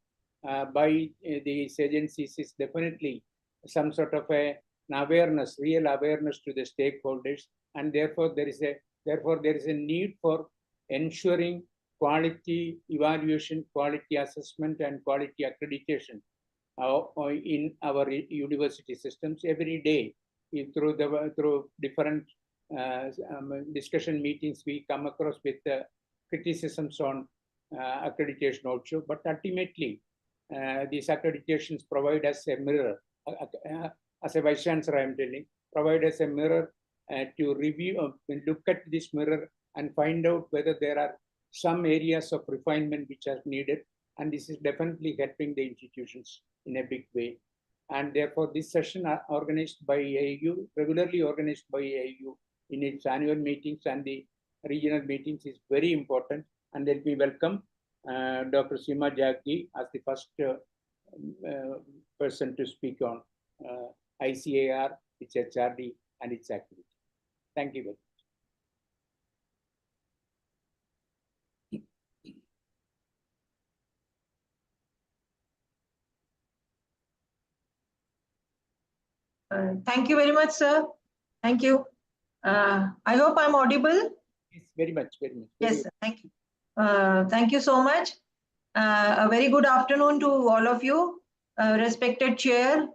by these agencies is definitely some sort of an awareness, real awareness to the stakeholders, and therefore there is a need for ensuring quality evaluation, quality assessment, and quality accreditation in our university systems every day. Through different discussion meetings, we come across with criticisms on accreditation also, but ultimately these accreditations provide us a mirror. As a Vice Chancellor, I am telling, provide us a mirror to review, look at this mirror and find out whether there are some areas of refinement which are needed. And this is definitely helping the institutions in a big way. And therefore, this session organized by AIU, regularly organized by AIU in its annual meetings and the regional meetings is very important. And let me welcome Dr. Seema Jaggi as the first person to speak on ICAR, its HRD, and its activity. Thank you very much. Thank you very much, sir. Thank you. I hope I'm audible. Yes, very much, very much. Yes, sir. Thank you. Thank you so much. A very good afternoon to all of you, respected chair,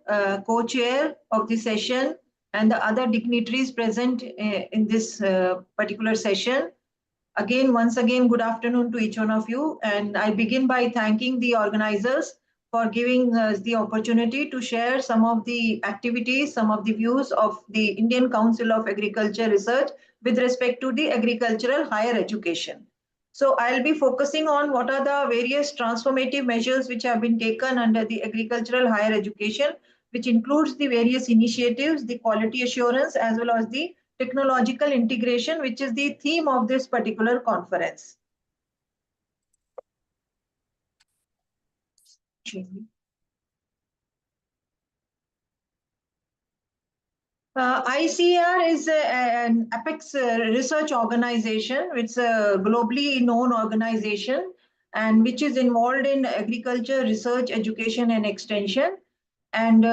co-chair of the session, and the other dignitaries present in this particular session. Once again, good afternoon to each one of you. And I begin by thanking the organizers for giving us the opportunity to share some of the activities, some of the views of the Indian Council of Agriculture Research with respect to the agricultural higher education. So I'll be focusing on what are the various transformative measures which have been taken under the agricultural higher education, which includes the various initiatives, the quality assurance, as well as the technological integration, which is the theme of this particular conference. ICR is an apex research organization. It's a globally known organization and which is involved in agriculture, research, education, and extension. And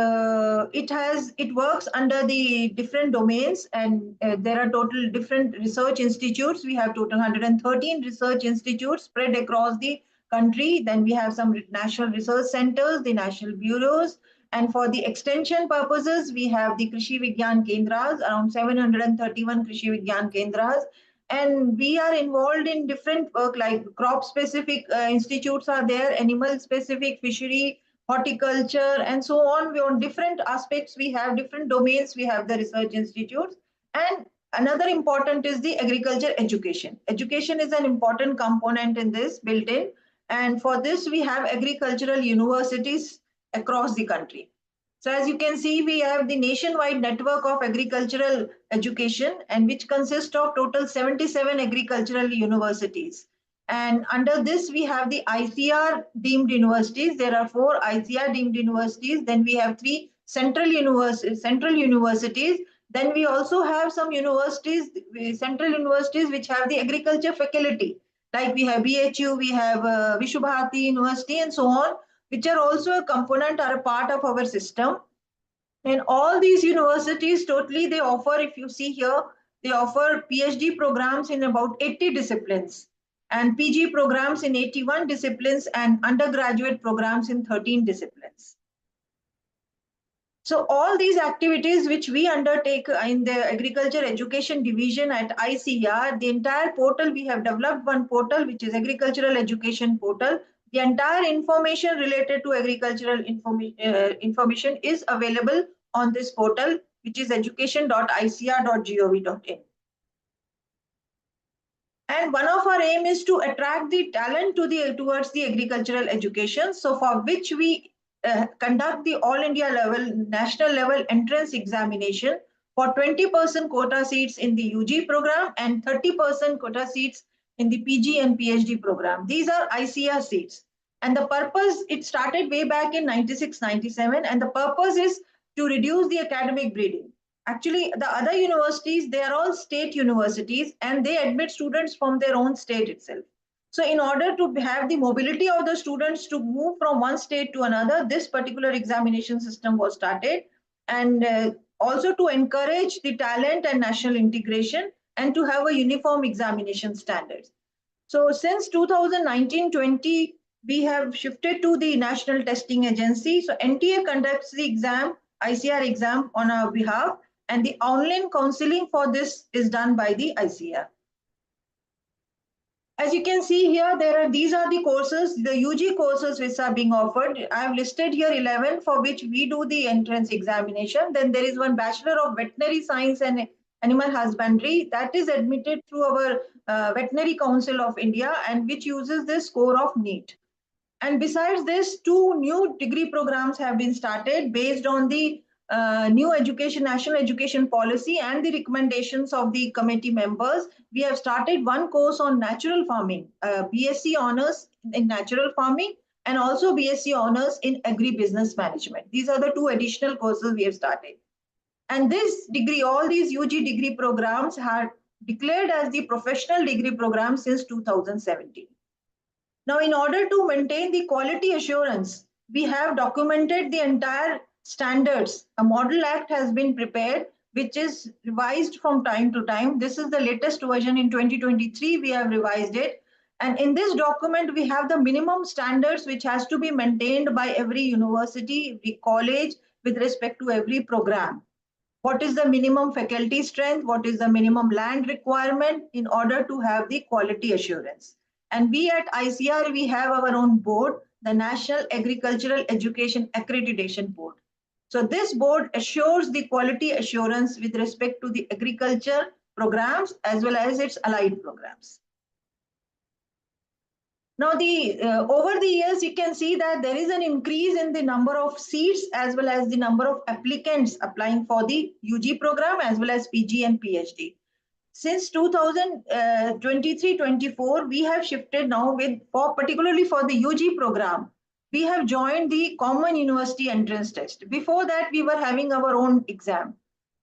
it works under the different domains, and there are total different research institutes. We have total 113 research institutes spread across the country. Then we have some national research centers, the national bureaus, and for the extension purposes, we have the Krishi Vigyan Kendras, around 731 Krishi Vigyan Kendras. And we are involved in different work like crop specific institutes are there, animal specific, fishery, horticulture, and so on. We on different aspects, we have different domains, we have the research institutes. And another important is the agriculture education. Education is an important component in this built in. And for this, we have agricultural universities across the country. So as you can see, we have the nationwide network of agricultural education, and which consists of total 77 agricultural universities. And under this, we have the ICR deemed universities. There are 4 ICR deemed universities. Then we have 3 central universities. Then we also have some universities, central universities, which have the agriculture faculty. Like we have BHU, we have Vishwabharati University, and so on, which are also a component or a part of our system. And all these universities totally, they offer, if you see here, they offer PhD programs in about 80 disciplines and PG programs in 81 disciplines and undergraduate programs in 13 disciplines. So all these activities which we undertake in the agriculture education division at ICR, the entire portal, we have developed one portal, which is agricultural education portal. The entire information related to agricultural information is available on this portal, which is education.icr.gov.in. And one of our aim is to attract the talent towards the agricultural education. So for which we conduct the all India level, national level entrance examination for 20% quota seats in the UG program and 30% quota seats in the PG and PhD program. These are ICR seats. And the purpose, it started way back in 96-97, and the purpose is to reduce the academic bleeding. Actually, the other universities, they are all state universities and they admit students from their own state itself. So in order to have the mobility of the students to move from one state to another, this particular examination system was started, and also to encourage the talent and national integration and to have a uniform examination standards. So since 2019-20, we have shifted to the National Testing Agency. So NTA conducts the exam, ICR exam on our behalf, and the online counseling for this is done by the ICR. As you can see here, these are the courses, the UG courses which are being offered. I have listed here 11 for which we do the entrance examination. Then there is one Bachelor of Veterinary Science and Animal Husbandry that is admitted through our Veterinary Council of India, and which uses the score of NEET. And besides this, 2 new degree programs have been started based on the new national education policy and the recommendations of the committee members. We have started one course on natural farming, BSc honors in natural farming, and also BSc honors in agribusiness management. These are the 2 additional courses we have started. And this degree, all these UG degree programs are declared as the professional degree program since 2017. Now, in order to maintain the quality assurance, we have documented the entire standards. A model act has been prepared, which is revised from time to time. This is the latest version in 2023. We have revised it. And in this document, we have the minimum standards which has to be maintained by every university, every college with respect to every program. What is the minimum faculty strength? What is the minimum land requirement in order to have the quality assurance? And we at ICR, we have our own board, the National Agricultural Education Accreditation Board. So this board assures the quality assurance with respect to the agriculture programs as well as its allied programs. Now, over the years, you can see that there is an increase in the number of seats as well as the number of applicants applying for the UG program as well as PG and PhD. Since 2023-24, we have shifted now particularly for the UG program, we have joined the Common University Entrance Test. Before that, we were having our own exam.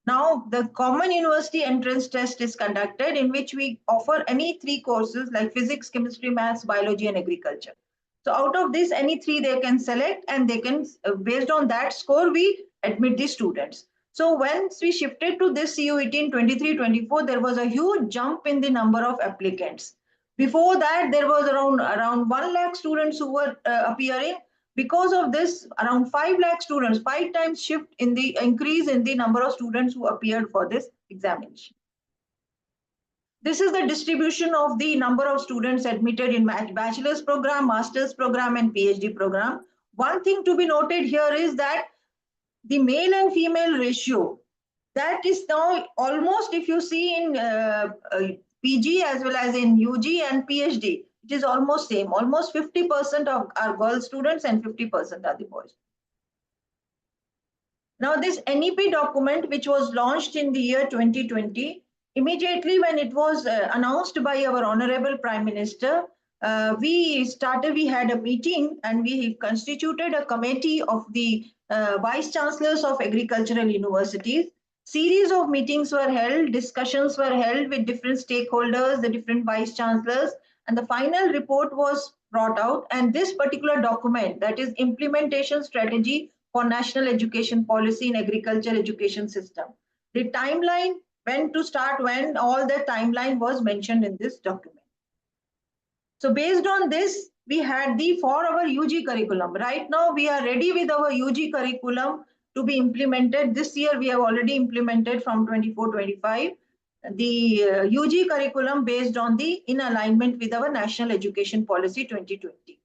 Now, the Common University Entrance Test is conducted, in which we offer any 3 courses like physics, chemistry, maths, biology, and agriculture. So out of this, any 3 they can select, and they can, based on that score, we admit the students. So once we shifted to this CUET in 23-24, there was a huge jump in the number of applicants. Before that, there was around 1 lakh students who were appearing. Because of this, around 5 lakh students, 5 times shift in the increase in the number of students who appeared for this examination. This is the distribution of the number of students admitted in bachelor's program, master's program, and PhD program. One thing to be noted here is that the male and female ratio, that is now almost, if you see in PG as well as in UG and PhD, it is almost same. Almost 50% of our girl students and 50% are the boys. Now, this NEP document, which was launched in the year 2020, immediately when it was announced by our Honorable Prime Minister, we had a meeting and we constituted a committee of the Vice Chancellors of Agricultural Universities. Series of meetings were held, discussions were held with different stakeholders, the different Vice Chancellors, and the final report was brought out. And this particular document, that is Implementation Strategy for National Education Policy in Agriculture Education System. The timeline, when to start, when, all the timeline was mentioned in this document. So based on this, we had for our UG curriculum. Right now, we are ready with our UG curriculum to be implemented. This year, we have already implemented from 24-25 the UG curriculum based on in alignment with our National Education Policy 2020.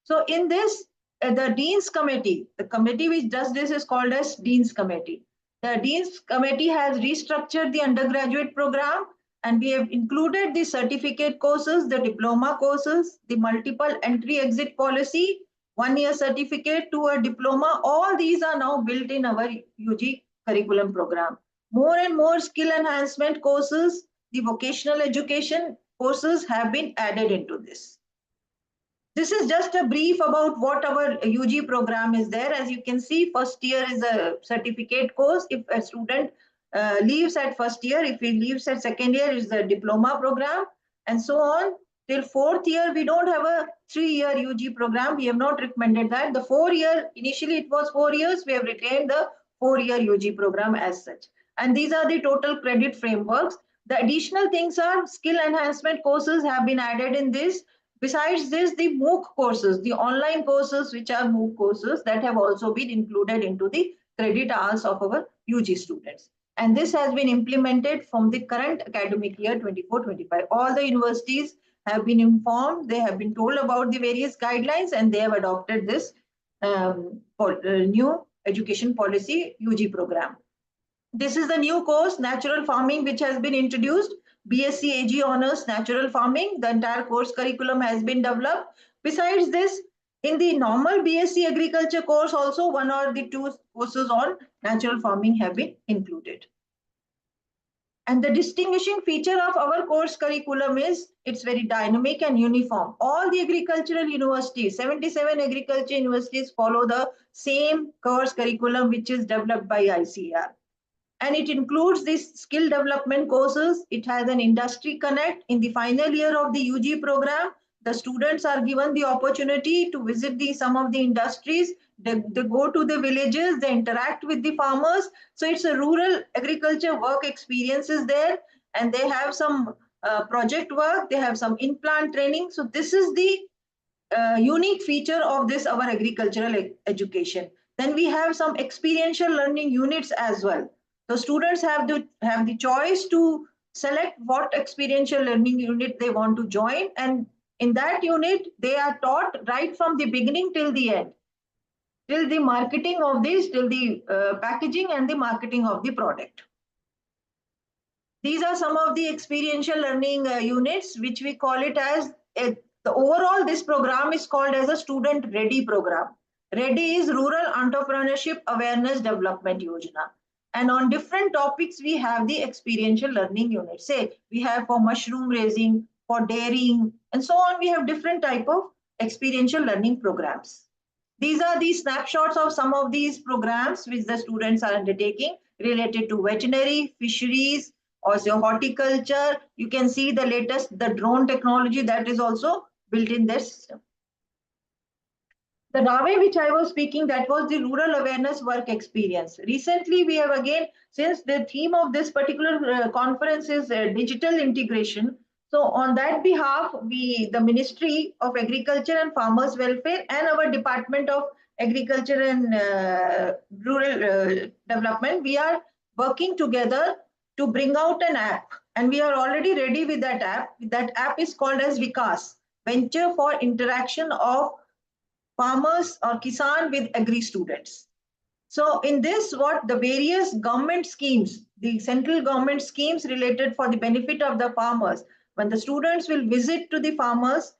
So in this, the Dean's Committee, the committee which does this is called as Dean's Committee. The Dean's Committee has restructured the undergraduate program, and we have included the certificate courses, the diploma courses, the multiple entry-exit policy, 1-year certificate to a diploma. All these are now built in our UG curriculum program. More and more skill enhancement courses, the vocational education courses have been added into this. This is just a brief about what our UG program is there. As you can see, first year is a certificate course. If a student leaves at first year, if he leaves at second year, is the diploma program, and so on. Till 4th year, we don't have a 3-year UG program. We have not recommended that. The 4-year, initially it was 4 years. We have retained the 4-year UG program as such. And these are the total credit frameworks. The additional things are skill enhancement courses have been added in this. Besides this, the MOOC courses, the online courses, which are MOOC courses, that have also been included into the credit hours of our UG students. And this has been implemented from the current academic year 24-25. All the universities have been informed, they have been told about the various guidelines, and they have adopted this new education policy UG program. This is the new course, Natural Farming, which has been introduced. BSc AG Honours Natural Farming. The entire course curriculum has been developed. Besides this, in the normal BSc Agriculture course also, 1 or the 2 courses on natural farming have been included. And the distinguishing feature of our course curriculum is it's very dynamic and uniform. All the agricultural universities, 77 agriculture universities, follow the same course curriculum which is developed by ICAR. And it includes these skill development courses. It has an industry connect. In the final year of the UG program, the students are given the opportunity to visit some of the industries. They go to the villages, they interact with the farmers. So it's a rural agriculture work experiences there, and they have some project work, they have some in-plant training. So this is the unique feature of this, our agricultural education. Then we have some experiential learning units as well. The students have the choice to select what experiential learning unit they want to join, and in that unit they are taught right from the beginning till the end, till the marketing of this, till the packaging and the marketing of the product. These are some of the experiential learning units, which we call it as The overall, this program is called as a student ready program. Ready is Rural Entrepreneurship Awareness Development Yojana. And on different topics, we have the experiential learning unit. Say, we have for mushroom raising, for dairying, and so on. We have different type of experiential learning programs. These are the snapshots of some of these programs which the students are undertaking related to veterinary, fisheries, also horticulture. You can see the latest, the drone technology that is also built in their system. The RAWE which I was speaking, that was the rural awareness work experience. Recently, we have again, since the theme of this particular conference is digital integration. So on that behalf, the Ministry of Agriculture and Farmers Welfare and our Department of Agriculture and Rural Development, we are working together to bring out an app. And we are already ready with that app. That app is called as Vikas, Venture for Interaction of Farmers or Kisan with Agri students. So in this, what the various government schemes, the central government schemes related for the benefit of the farmers, when the students will visit to the farmers,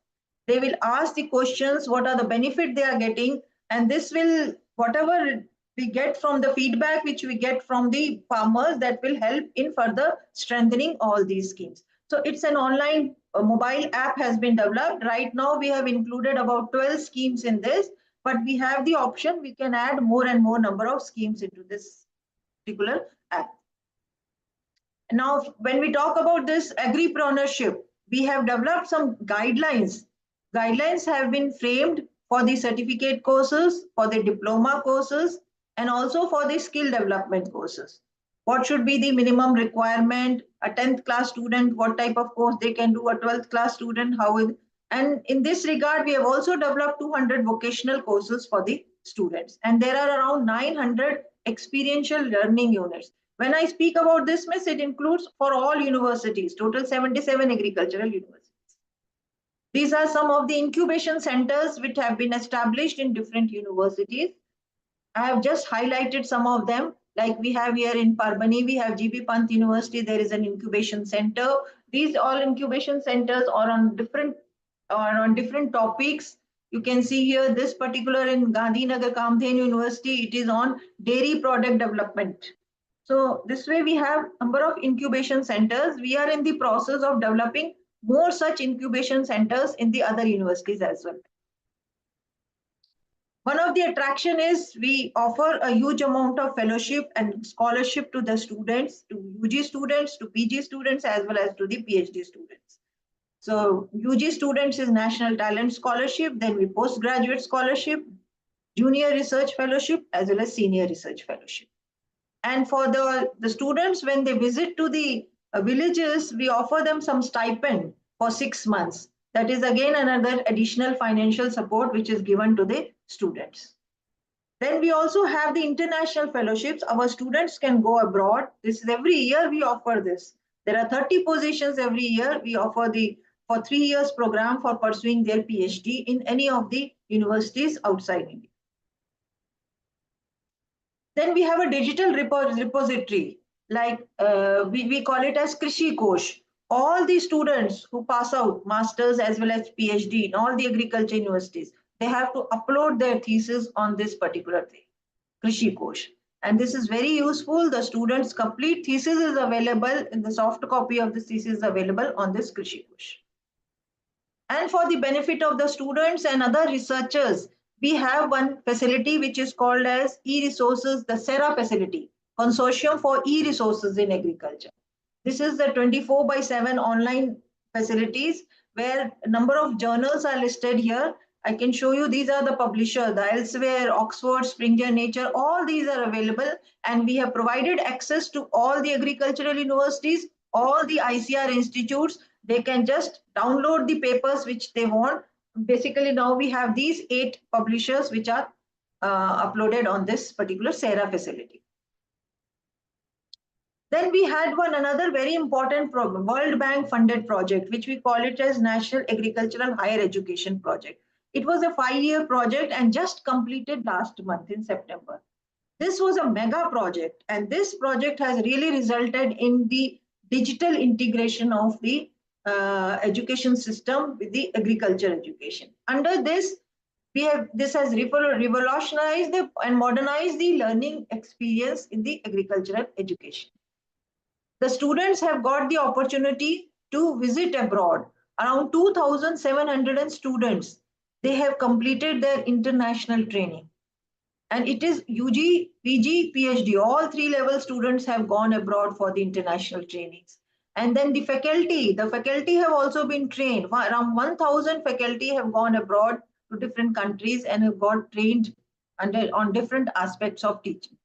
they will ask the questions, what are the benefit they are getting, and this will, whatever we get from the feedback which we get from the farmers, that will help in further strengthening all these schemes. So it's an online mobile app has been developed. Right now we have included about 12 schemes in this, but we have the option, we can add more and more number of schemes into this particular app. Now, when we talk about this agripreneurship, we have developed some guidelines. Guidelines have been framed for the certificate courses, for the diploma courses, and also for the skill development courses. What should be the minimum requirement? A 10th class student, what type of course they can do? A 12th class student, how is? And in this regard, we have also developed 200 vocational courses for the students. And there are around 900 experiential learning units. When I speak about this, miss, it includes for all universities, total 77 agricultural universities. These are some of the incubation centers which have been established in different universities. I have just highlighted some of them. Like we have here in Parbani, we have GB Pant University, there is an incubation center. These all incubation centers are on different topics. You can see here this particular in Gandhinagar Kamdhen University, it is on dairy product development. So this way we have number of incubation centers. We are in the process of developing more such incubation centers in the other universities as well. One of the attraction is we offer a huge amount of fellowship and scholarship to the students, to UG students, to PG students, as well as to the PhD students. So UG students is National Talent Scholarship, then we postgraduate scholarship, junior research fellowship, as well as senior research fellowship. And for the students, when they visit to the villages, we offer them some stipend for 6 months. That is again another additional financial support which is given to the students. Then we also have the international fellowships. Our students can go abroad. This is every year we offer this. There are 30 positions every year. We offer for 3 years program for pursuing their PhD in any of the universities outside India. Then we have a digital repository, like we call it as Krishi Kosh. All the students who pass out masters as well as PhD in all the agriculture universities, they have to upload their thesis on this particular thing, Krishi Kosh. And this is very useful. The students' complete thesis is available, in the soft copy of the thesis is available on this Krishi Kosh. And for the benefit of the students and other researchers, we have one facility which is called as e-resources, the SERA facility, Consortium for E-Resources in Agriculture. This is the 24/7 online facilities where a number of journals are listed here. I can show you, these are the publishers, the Elsewhere, Oxford, Springer Nature, all these are available, and we have provided access to all the agricultural universities, all the ICR institutes. They can just download the papers which they want. Basically, now we have these 8 publishers which are uploaded on this particular SERA facility. Then we had another very important program, World Bank funded project, which we call it as National Agricultural Higher Education Project. It was a 5-year project and just completed last month in September. This was a mega project, and this project has really resulted in the digital integration of the education system with the agriculture education. Under this, this has revolutionized and modernized the learning experience in the agricultural education. The students have got the opportunity to visit abroad. Around 2,700 students, they have completed their international training. And it is UG, PG, PhD, all 3-level students have gone abroad for the international trainings. And then the faculty have also been trained. Around 1,000 faculty have gone abroad to different countries and have got trained on different aspects of teaching.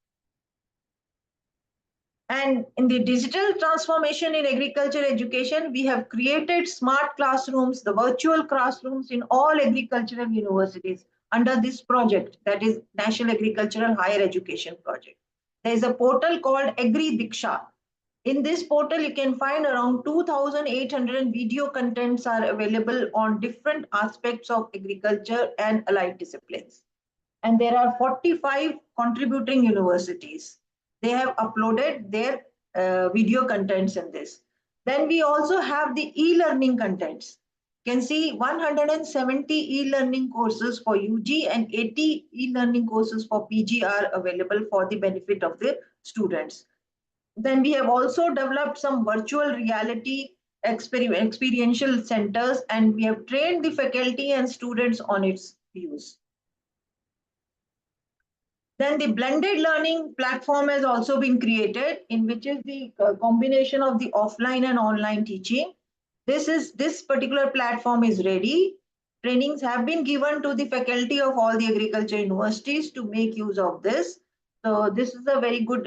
And in the digital transformation in agriculture education, we have created smart classrooms, the virtual classrooms in all agricultural universities under this project, that is National Agricultural Higher Education Project. There is a portal called Agri Diksha. In this portal, you can find around 2,800 video contents are available on different aspects of agriculture and allied disciplines. And there are 45 contributing universities. They have uploaded their video contents in this. Then we also have the e-learning contents. You can see 170 e-learning courses for UG and 80 e-learning courses for PG are available for the benefit of the students. Then we have also developed some virtual reality experiential centers, and we have trained the faculty and students on its use. Then the blended learning platform has also been created, in which is the combination of the offline and online teaching. This particular platform is ready. Trainings have been given to the faculty of all the agriculture universities to make use of this. So this is a very good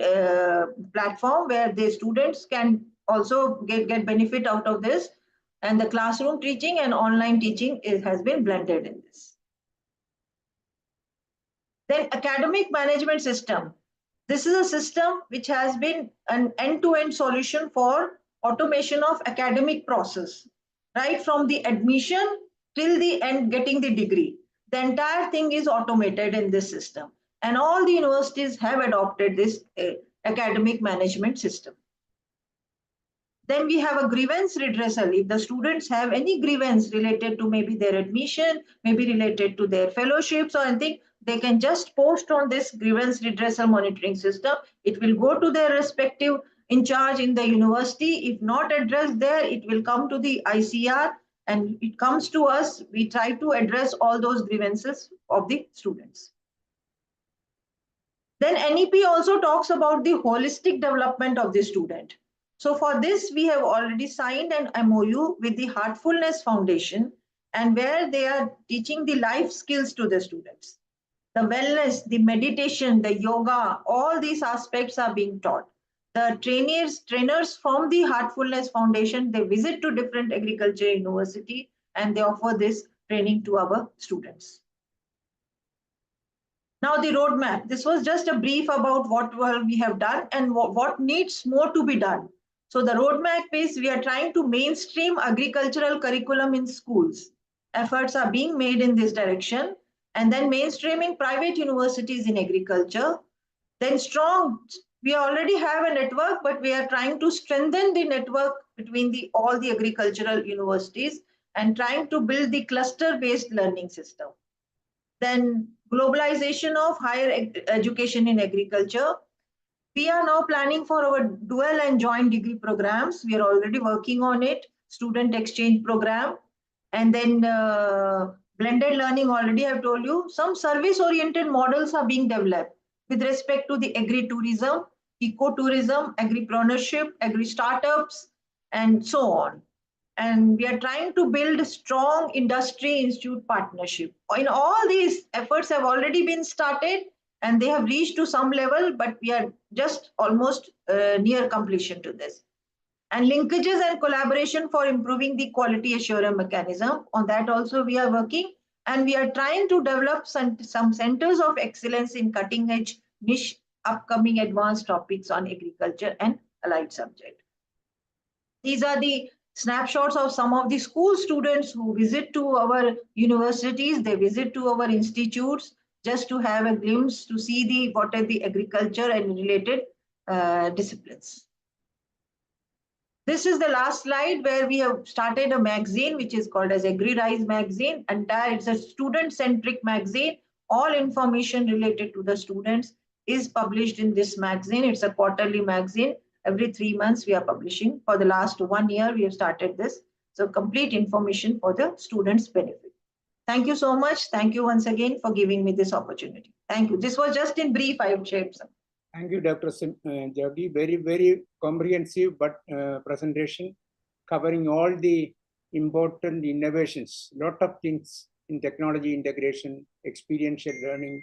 platform where the students can also get benefit out of this. And the classroom teaching and online teaching has been blended in this. Then academic management system. This is a system which has been an end-to-end solution for automation of academic process, right from the admission till the end getting the degree. The entire thing is automated in this system, and all the universities have adopted this academic management system. Then we have a grievance redressal. If the students have any grievance related to maybe their admission, maybe related to their fellowships or anything, they can just post on this grievance redressal monitoring system. It will go to their respective in charge in the university. If not addressed there, it will come to the ICR and it comes to us. We try to address all those grievances of the students. Then NEP also talks about the holistic development of the student. So for this, we have already signed an MOU with the Heartfulness Foundation, and where they are teaching the life skills to the students. The wellness, the meditation, the yoga, all these aspects are being taught. The trainers from the Heartfulness Foundation, they visit to different agriculture university and they offer this training to our students. Now the roadmap. This was just a brief about what we have done and what needs more to be done. So the roadmap is we are trying to mainstream agricultural curriculum in schools. Efforts are being made in this direction. And then mainstreaming private universities in agriculture. Then we already have a network, but we are trying to strengthen the network between all the agricultural universities and trying to build the cluster-based learning system. Then globalization of higher education in agriculture. We are now planning for our dual and joint degree programs. We are already working on it. Student exchange program. And then blended learning, already I've told you. Some service-oriented models are being developed with respect to the agri-tourism, eco-tourism, agripreneurship, agri-startups, and so on. And we are trying to build strong industry-institute partnership. In all these efforts have already been started and they have reached to some level, but we are just almost near completion to this. And linkages and collaboration for improving the quality assurance mechanism. On that also we are working, and we are trying to develop some centers of excellence in cutting edge niche upcoming advanced topics on agriculture and allied subject. These are the snapshots of some of the school students who visit to our universities. They visit to our institutes just to have a glimpse to see what are the agriculture and related disciplines. This is the last slide where we have started a magazine which is called as AgriRise magazine. It's a student-centric magazine. All information related to the students is published in this magazine. It's a quarterly magazine. Every 3 months we are publishing. For the last 1 year we have started this. So complete information for the students' benefit. Thank you so much. Thank you once again for giving me this opportunity. Thank you. This was just in brief I have shared some. Thank you, Dr. Jaggi. Very, very comprehensive presentation covering all the important innovations. Lot of things in technology integration, experiential learning,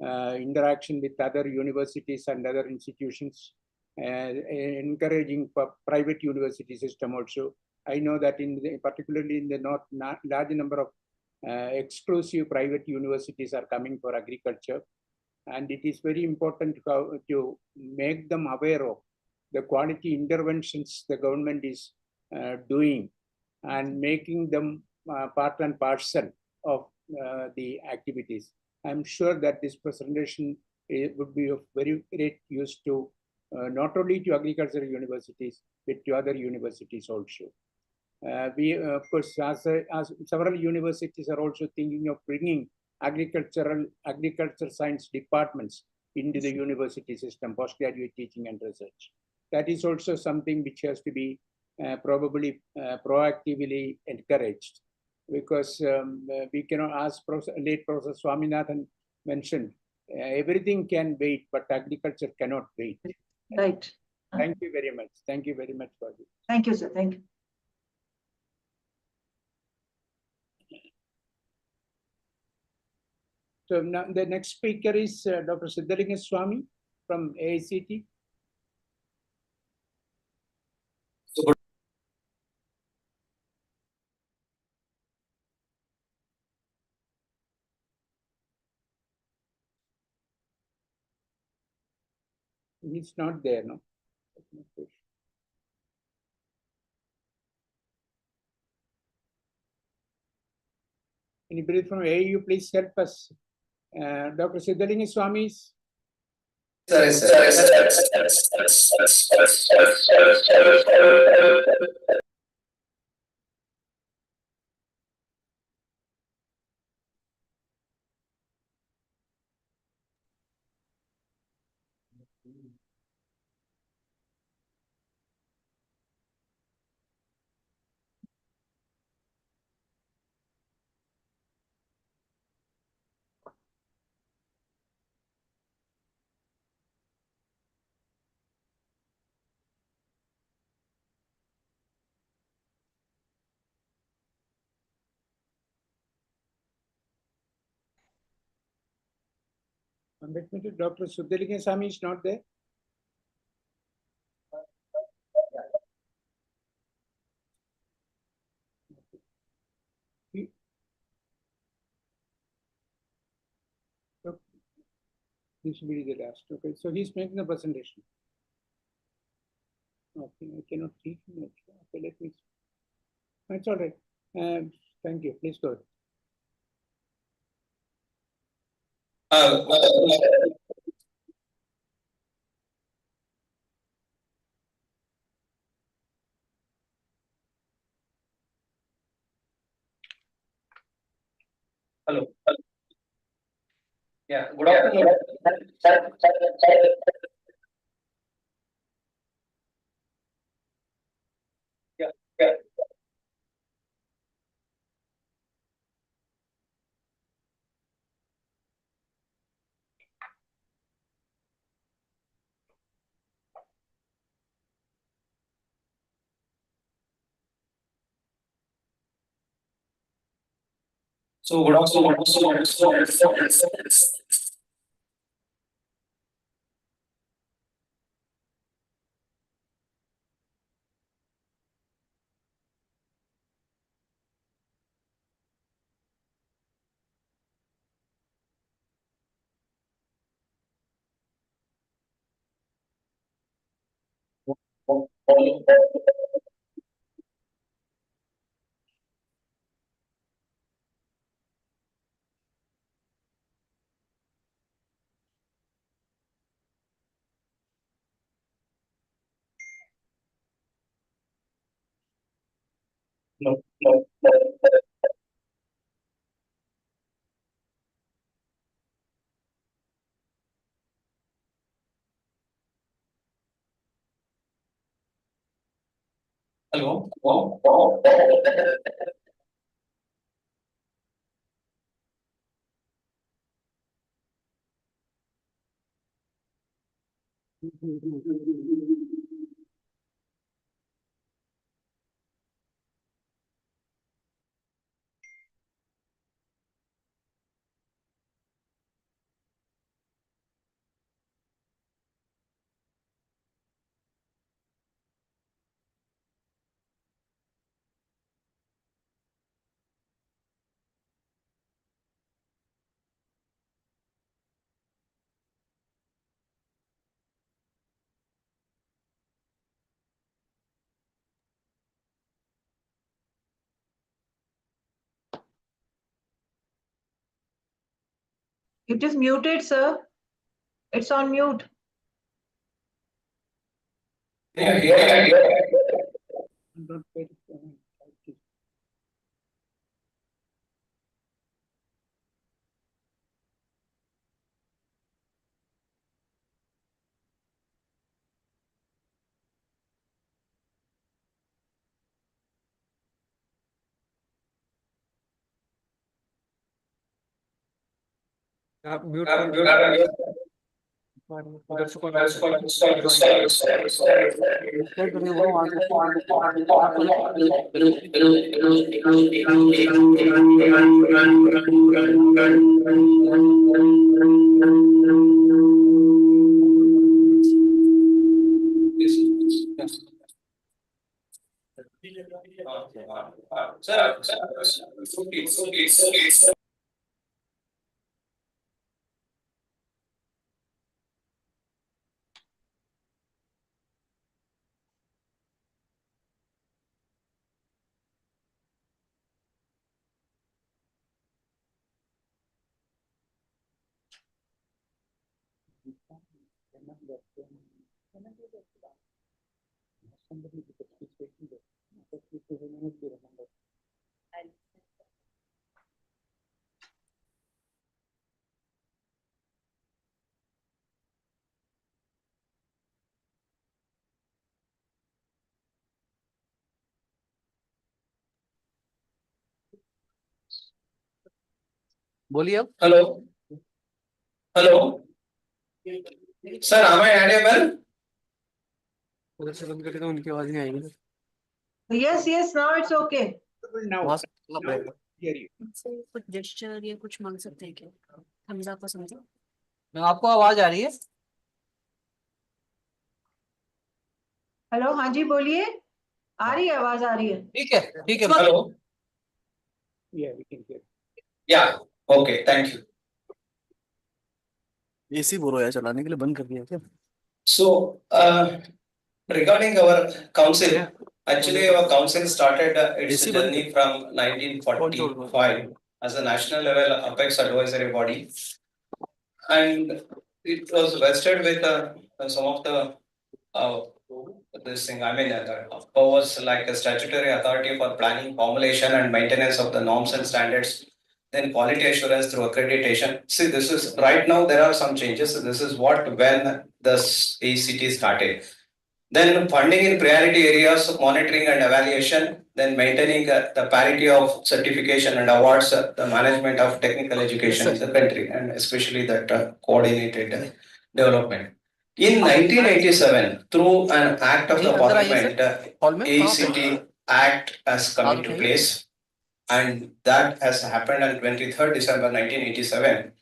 interaction with other universities and other institutions, encouraging private university system also. I know that particularly in the north, large number of exclusive private universities are coming for agriculture. And it is very important to make them aware of the quality interventions the government is doing and making them part and parcel of the activities. I'm sure that this presentation would be of very great use to not only to agricultural universities, but to other universities also. We, of course, as several universities are also thinking of bringing agriculture science departments into the university system, postgraduate teaching and research. That is also something which has to be probably proactively encouraged, because we cannot, as late Professor Swaminathan mentioned, everything can wait, but agriculture cannot wait. Right. Thank you very much. Thank you very much for this. Thank you, sir. Thank you. So now the next speaker is Dr. Siddhalinga Swami from AICT. He's not there, no? Anybody from AIU, please help us. Dr. Siddhalinga Swami is. Dr. Siddhalinga Swami is not there. This will be the last. Okay, so he's making the presentation. Okay, I cannot see him. Okay, let me. That's all right. Thank you. Please go ahead. Hello. Yeah, good afternoon. Yeah. So good afternoon. Hello. It is muted, sir. It's on mute. Yeah. आप mute दर्शकों Sir, बोलिए अब। hello. Hello. Sir, am I audible? उधर से बंद करके तो उनकी आवाज नहीं आएगी। Yes, yes, now it's okay. कुछ जेस्चर या कुछ मांग सकते हैं क्या? थम्स अप समझो। आपको आवाज आ रही है? हेलो, हाँ जी बोलिए। आ रही है, आवाज आ रही है। ठीक है, ठीक है। Hello. Yeah, we can hear. Yeah. Okay. Thank you. AC बोलो यार, चलाने के लिए बंद कर दिया क्या? So, regarding our council, actually our council started its journey from 1945 as a national level apex advisory body, and it was vested with some of the this thing. I mean, powers like a statutory authority for planning, formulation, and maintenance of the norms and standards. Then quality assurance through accreditation. See, this is right now there are some changes. This is what when this ACT started. Then funding in priority areas, monitoring and evaluation, then maintaining the parity of certification and awards, the management of technical education in the country, and especially that coordinated development. In 1987, through an act of the parliament, ACT Act has come into place, and that has happened on 23rd December 1987.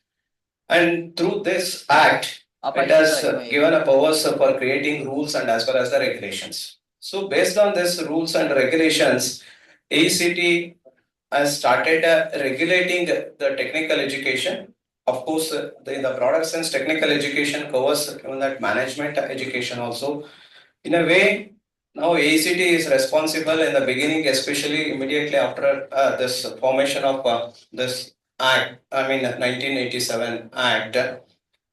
And through this act, it has given a powers for creating rules and as well as the regulations. So based on these rules and regulations, ACT has started regulating the technical education. Of course, in the broader sense, technical education covers even that management education also. In a way, now ACT is responsible in the beginning, especially immediately after this formation of this act, I mean 1987 act,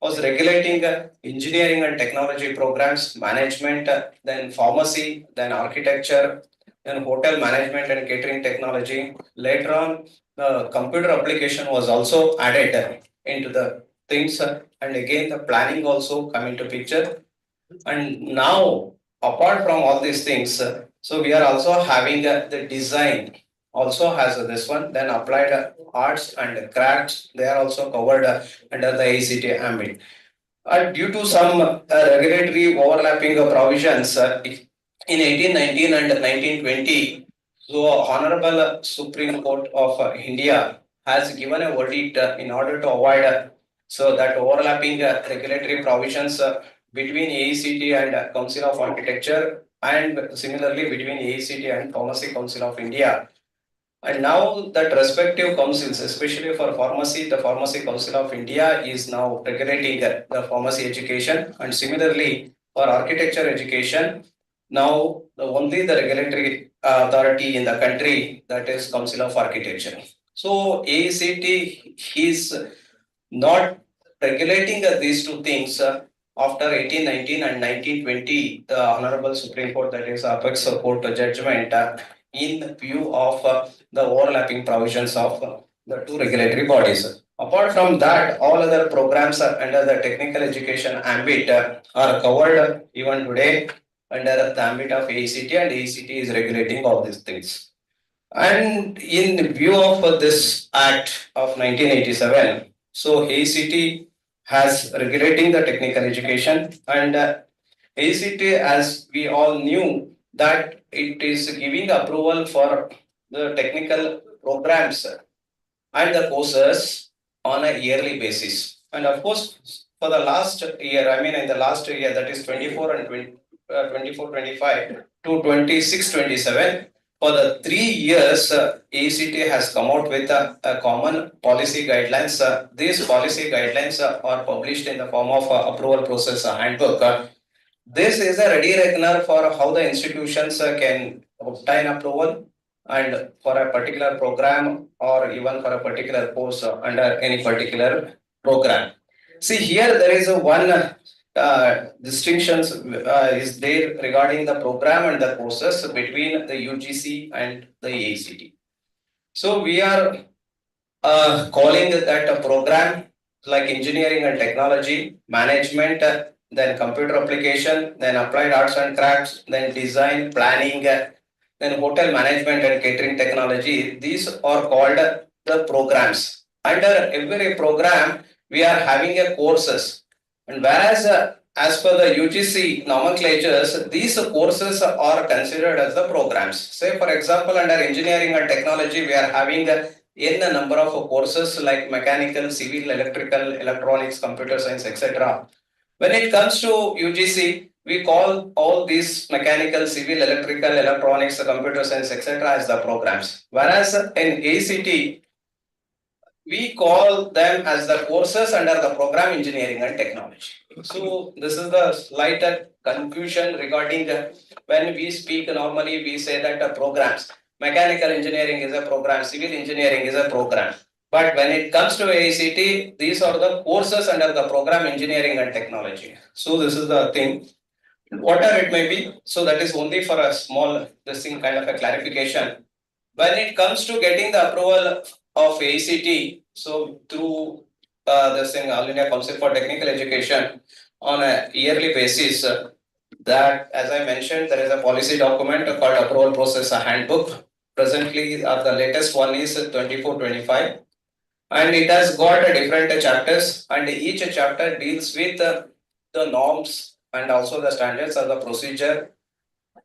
was regulating engineering and technology programs, management, then pharmacy, then architecture, then hotel management and catering technology. Later on, the computer application was also added into the things, and again the planning also come into picture. And now, apart from all these things, so we are also having the design also has this one, then applied arts and crafts, they are also covered under the ACT ambit. Due to some regulatory overlapping provisions in 1819 and 1920, so Honorable Supreme Court of India has given a verdict in order to avoid so that overlapping regulatory provisions between AICT and Council of Architecture, and similarly between AICT and Pharmacy Council of India. And now that respective councils, especially for pharmacy, the Pharmacy Council of India is now regulating the pharmacy education, and similarly for architecture education, now only the regulatory authority in the country, that is Council of Architecture. So AICT is not regulating these two things. After 1819 and 1920, the Honorable Supreme Court, that is Apex Court judgment, in view of the overlapping provisions of the two regulatory bodies. Apart from that, all other programs under the technical education ambit are covered even today under the ambit of AICT, and AICT is regulating all these things. And in view of this Act of 1987, so AICT has regulating the technical education, and AICT, as we all knew, that it is giving approval for the technical programs and the courses on a yearly basis. And of course, for the last year, I mean in the last year, that is 24 and 24-25 to 26-27, for the 3 years, AICT has come out with a common policy guidelines. These policy guidelines are published in the form of approval process handbook. This is a ready reckoner for how the institutions can obtain approval and for a particular program or even for a particular course under any particular program. See, here there is a one distinctions is there regarding the program and the courses between the UGC and the AICT. So we are calling that a program like engineering and technology, management, then computer application, then applied arts and crafts, then design, planning, then hotel management and catering technology. These are called the programs. Under every program, we are having a courses. And whereas as per the UGC nomenclatures, these courses are considered as the programs. Say for example, under engineering and technology, we are having in a number of courses like mechanical, civil, electrical, electronics, computer science, etc. When it comes to UGC, we call all these mechanical, civil, electrical, electronics, computer science, etc. as the programs. Whereas in AICT, we call them as the courses under the program engineering and technology. So this is the slight confusion regarding when we speak normally, we say that programs. Mechanical engineering is a program, civil engineering is a program. But when it comes to AICT, these are the courses under the program engineering and technology. So this is the thing, whatever it may be. So that is only for a small, this thing kind of a clarification. When it comes to getting the approval of AICT, so through this thing, All India Council for Technical Education, on a yearly basis, that as I mentioned, there is a policy document called Approval Process Handbook. Presently, the latest one is 24-25. And it has got different chapters, and each chapter deals with the norms and also the standards of the procedure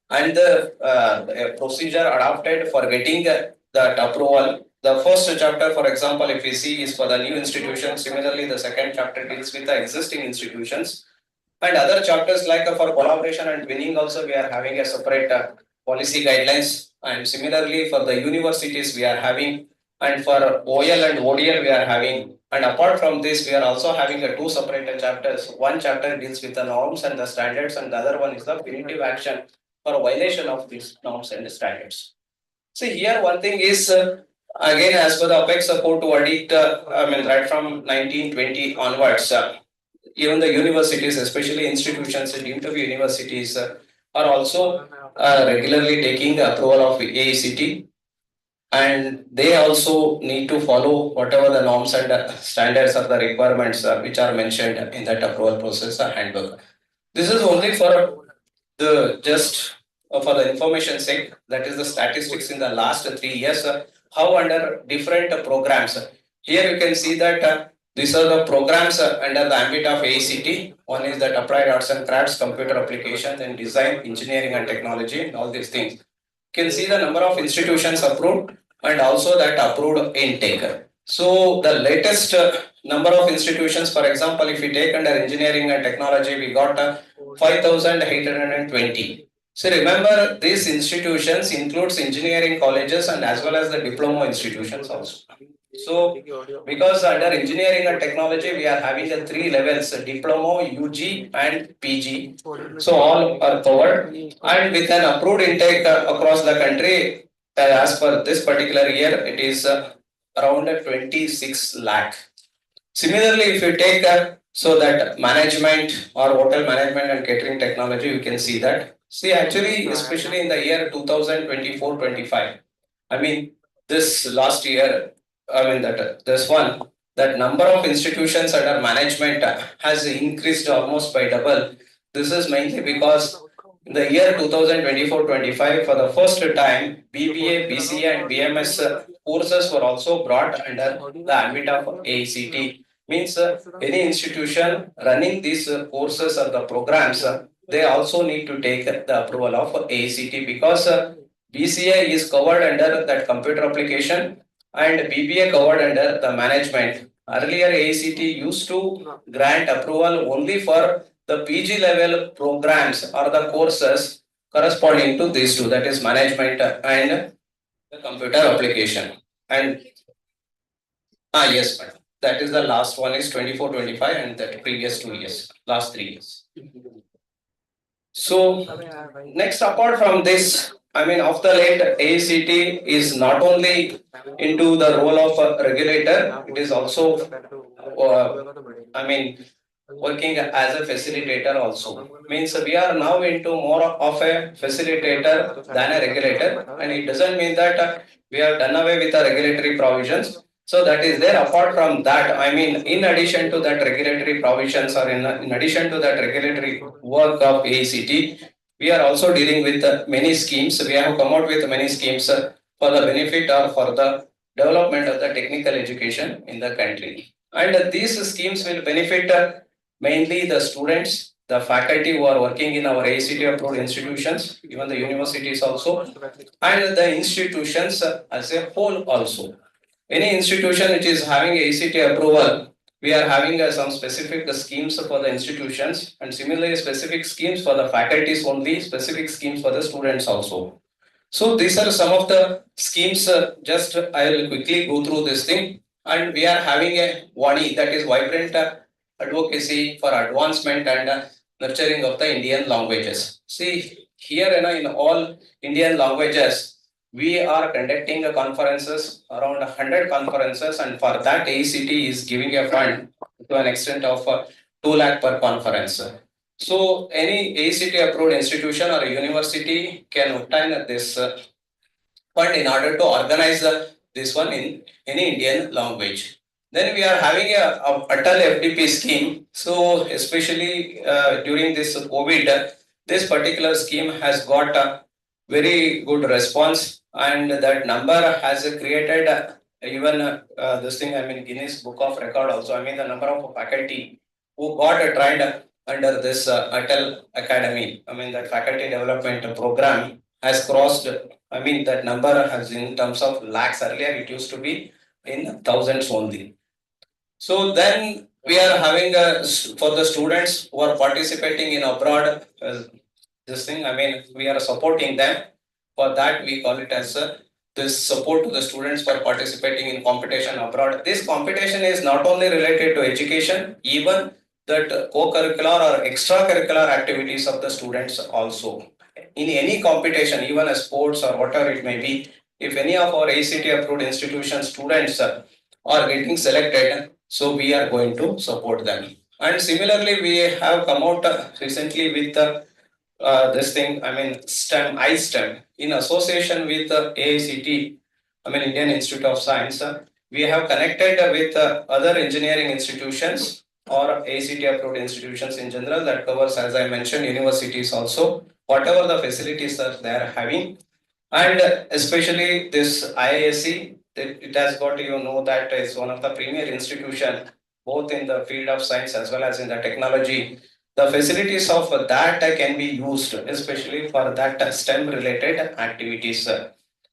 and the procedure adopted for getting that approval. The first chapter, for example, if we see, is for the new institutions. Similarly, the second chapter deals with the existing institutions. And other chapters like for collaboration and winning also, we are having a separate policy guidelines. And similarly, for the universities, we are having, and for OL and ODL, we are having. And apart from this, we are also having two separate chapters. One chapter deals with the norms and the standards, and the other one is the punitive action for violation of these norms and standards. See, here one thing is, again, as per the Apex Court verdict, right from 1920 onwards, even the universities, especially institutions deemed to be universities, are also regularly taking the approval of AICT, and they also need to follow whatever the norms and standards or the requirements which are mentioned in that approval process handbook. This is only for the just for the information sake, that is the statistics in the last 3 years, how under different programs. Here you can see that these are the programs under the ambit of AICT. One is that applied arts and crafts, computer application, then design, engineering and technology, and all these things. You can see the number of institutions approved and also that approved intake. So the latest number of institutions, for example, if we take under engineering and technology, we got 5,820. So remember, these institutions includes engineering colleges and as well as the diploma institutions also. So because under engineering and technology, we are having the 3 levels, diploma, UG and PG. So all are covered, and with an approved intake across the country, as per this particular year, it is around 26 lakh. Similarly, if you take so that management or hotel management and catering technology, you can see that. See, actually, especially in the year 2024-25, I mean, this last year, I mean that that number of institutions under management has increased almost by double. This is mainly because in the year 2024-25, for the first time, BBA, BCA, and BMS courses were also brought under the ambit of AICT. Means any institution running these courses or the programs, they also need to take the approval of AICT, because BCA is covered under that computer application and BBA covered under the management. Earlier, AICT used to grant approval only for the PG level programs or the courses corresponding to these two, that is management and the computer application. And yes, madam. That is the last one is 24-25 and that previous 2 years, last 3 years. So next, apart from this, I mean, of the late, AICT is not only into the role of a regulator, it is also, I mean, working as a facilitator also. Means we are now into more of a facilitator than a regulator, and it doesn't mean that we have done away with the regulatory provisions. So that is there. Apart from that, I mean, in addition to that regulatory provisions or in addition to that regulatory work of AICT, we are also dealing with many schemes. We have come out with many schemes for the benefit or for the development of the technical education in the country. And these schemes will benefit mainly the students, the faculty who are working in our AICT approved institutions, even the universities also, and the institutions as a whole also. Any institution which is having AICT approval, we are having some specific schemes for the institutions, and similarly specific schemes for the faculties only, specific schemes for the students also. So these are some of the schemes. Just I will quickly go through this thing. And we are having a WANI, that is vibrant advocacy for advancement and nurturing of the Indian languages. See here, in all Indian languages, we are conducting conferences, around 100 conferences, and for that AICT is giving a fund to an extent of 2 lakh per conference. So any AICT approved institution or a university can obtain this fund in order to organize this one in any Indian language. Then we are having a Atal FDP scheme. So especially during this COVID, this particular scheme has got a very good response, and that number has created even this thing, I mean, Guinness Book of Record also. I mean, the number of faculty who got trained under this Atal Academy, I mean, that faculty development program has crossed, I mean, that number has in terms of lakhs. Earlier it used to be in thousands only. So then we are having for the students who are participating in abroad, this thing, I mean, we are supporting them. For that, we call it as this support to the students for participating in competition abroad. This competition is not only related to education, even that co-curricular or extracurricular activities of the students also. In any competition, even a sports or whatever it may be, if any of our AICT approved institution students are getting selected, so we are going to support them. And similarly, we have come out recently with this thing, I mean STEM, iSTEM, in association with AICT, I mean Indian Institute of Science, we have connected with other engineering institutions or AICT approved institutions in general that covers, as I mentioned, universities also, whatever the facilities that they are having. And especially this IISc, it has got, you know, that is one of the premier institution both in the field of science as well as in the technology. The facilities of that can be used especially for that STEM related activities.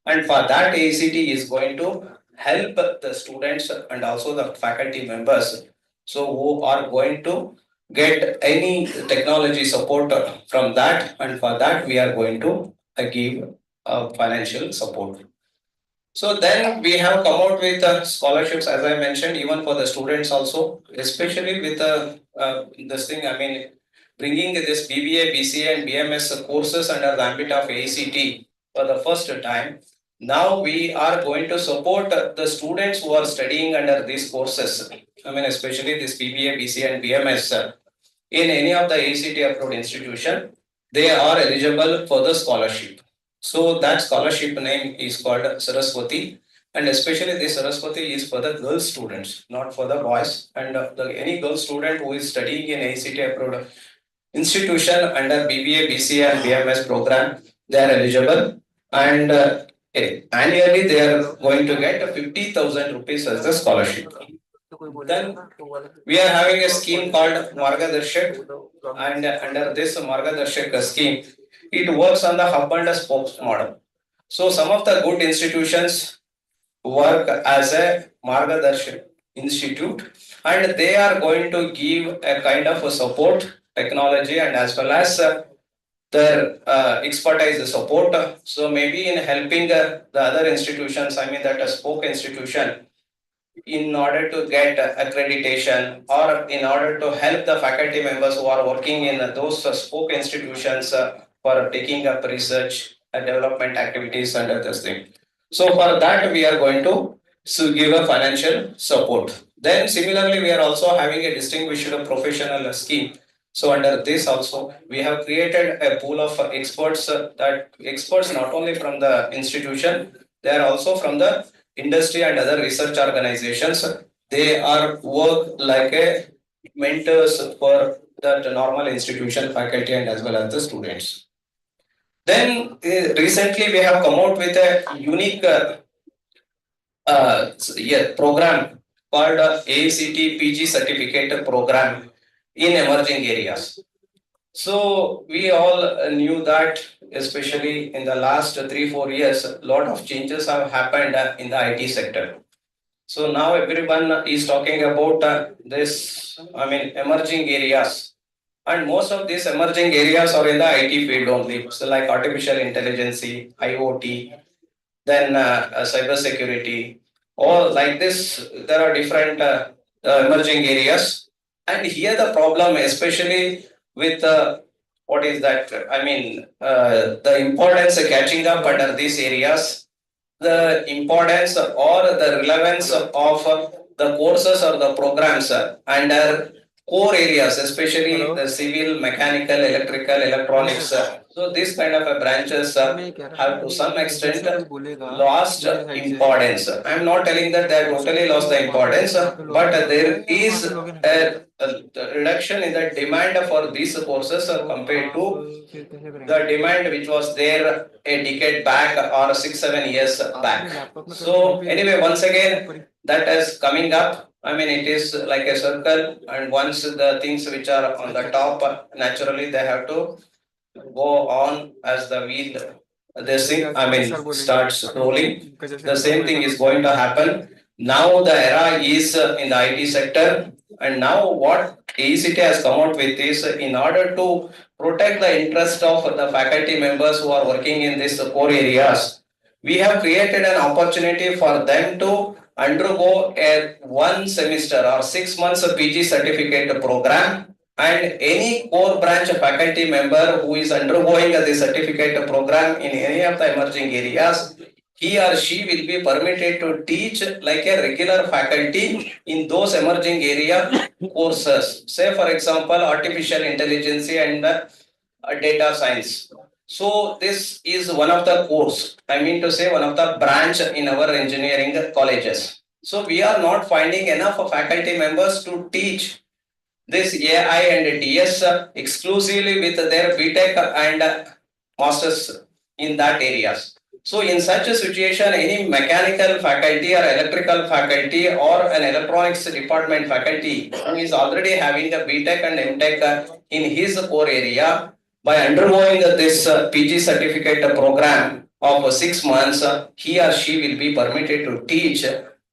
And for that AICT is going to help the students and also the faculty members. So who are going to get any technology support from that, and for that we are going to give financial support. So then we have come out with scholarships, as I mentioned, even for the students also, especially with this thing, I mean, bringing this BBA, BCA and BMS courses under the ambit of AICT for the first time. Now we are going to support the students who are studying under these courses. I mean, especially this BBA, BCA and BMS in any of the AICT approved institution, they are eligible for the scholarship. So that scholarship name is called Saraswati, and especially this Saraswati is for the girl students, not for the boys. And any girl student who is studying in AICT approved institution under BBA, BCA and BMS program, they are eligible, and annually they are going to get 50,000 rupees as the scholarship. Then we are having a scheme called Margadarshak, and under this Margadarshak scheme, it works on the hub and spokes model. So some of the good institutions work as a Margadarshak institute, and they are going to give a kind of a support, technology, and as well as their expertise support. So maybe in helping the other institutions, I mean that a spoke institution, in order to get accreditation or in order to help the faculty members who are working in those spoke institutions for taking up research and development activities under this thing. So for that we are going to give a financial support. Then similarly we are also having a distinguished professional scheme. So under this also we have created a pool of experts, that experts not only from the institution, they are also from the industry and other research organizations. They are work like a mentors for the normal institution faculty and as well as the students. Then recently we have come out with a unique program called AICT PG certificate program in emerging areas. So we all knew that, especially in the last 3-4 years, a lot of changes have happened in the IT sector. So now everyone is talking about this, I mean, emerging areas. And most of these emerging areas are in the IT field only. So like artificial intelligence, IoT, then cyber security, all like this. There are different emerging areas. And here the problem, especially with what is that? I mean, the importance of catching up under these areas, the importance or the relevance of the courses or the programs under core areas, especially the civil, mechanical, electrical, electronics. So these kind of branches have to some extent lost importance. I am not telling that they have totally lost the importance, but there is a reduction in the demand for these courses compared to the demand which was there a decade back or 6-7 years back. So anyway, once again, that is coming up. I mean, it is like a circle, and once the things which are on the top, naturally they have to go on as the wheel. This thing, I mean, starts rolling. The same thing is going to happen. Now the era is in the IT sector, and now what AICT has come out with is, in order to protect the interest of the faculty members who are working in these core areas, we have created an opportunity for them to undergo a 1 semester or 6 months of PG certificate program, and any core branch faculty member who is undergoing the certificate program in any of the emerging areas, he or she will be permitted to teach like a regular faculty in those emerging area courses. Say for example, artificial intelligence and data science. So this is one of the course, I mean to say one of the branch in our engineering colleges. So we are not finding enough faculty members to teach this AI and DS exclusively with their BTech and masters in that areas. So in such a situation, any mechanical faculty or electrical faculty or an electronics department faculty who is already having a BTech and MTech in his core area, by undergoing this PG certificate program of 6 months, he or she will be permitted to teach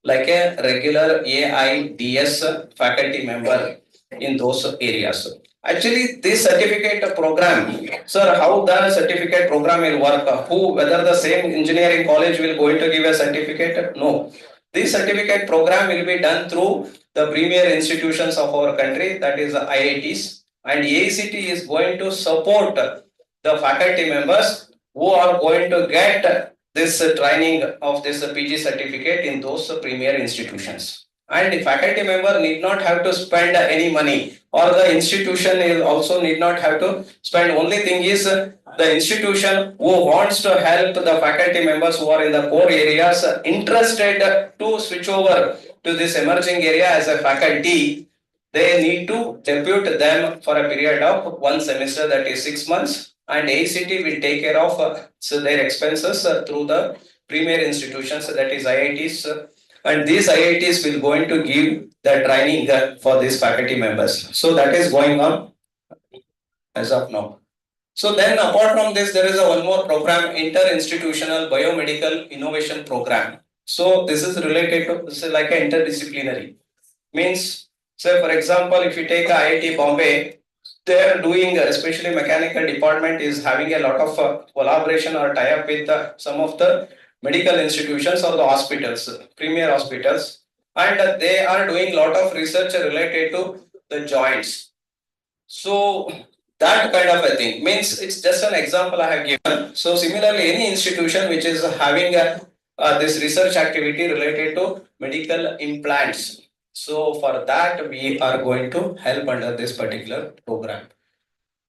like a regular AIDS faculty member in those areas. Actually, this certificate program, sir, how the certificate program will work? Whether the same engineering college will going to give a certificate? No. This certificate program will be done through the premier institutions of our country, that is IITs, and AICT is going to support the faculty members who are going to get this training of this PG certificate in those premier institutions. And the faculty member need not have to spend any money, or the institution is also need not have to spend. Only thing is the institution who wants to help the faculty members who are in the core areas interested to switch over to this emerging area as a faculty, they need to depute them for a period of 1 semester, that is 6 months, and ACT will take care of their expenses through the premier institutions, that is IITs, and these IITs will going to give the training for these faculty members. So that is going on as of now. So then apart from this, there is a one more program, Inter-Institutional Biomedical Innovation Program. So this is related to, this is like an interdisciplinary. Means, say for example, if you take IIT Bombay, they are doing, especially mechanical department is having a lot of collaboration or tie-up with some of the medical institutions or the hospitals, premier hospitals, and they are doing a lot of research related to the joints. So that kind of a thing, means it's just an example I have given. So similarly, any institution which is having this research activity related to medical implants, so for that we are going to help under this particular program.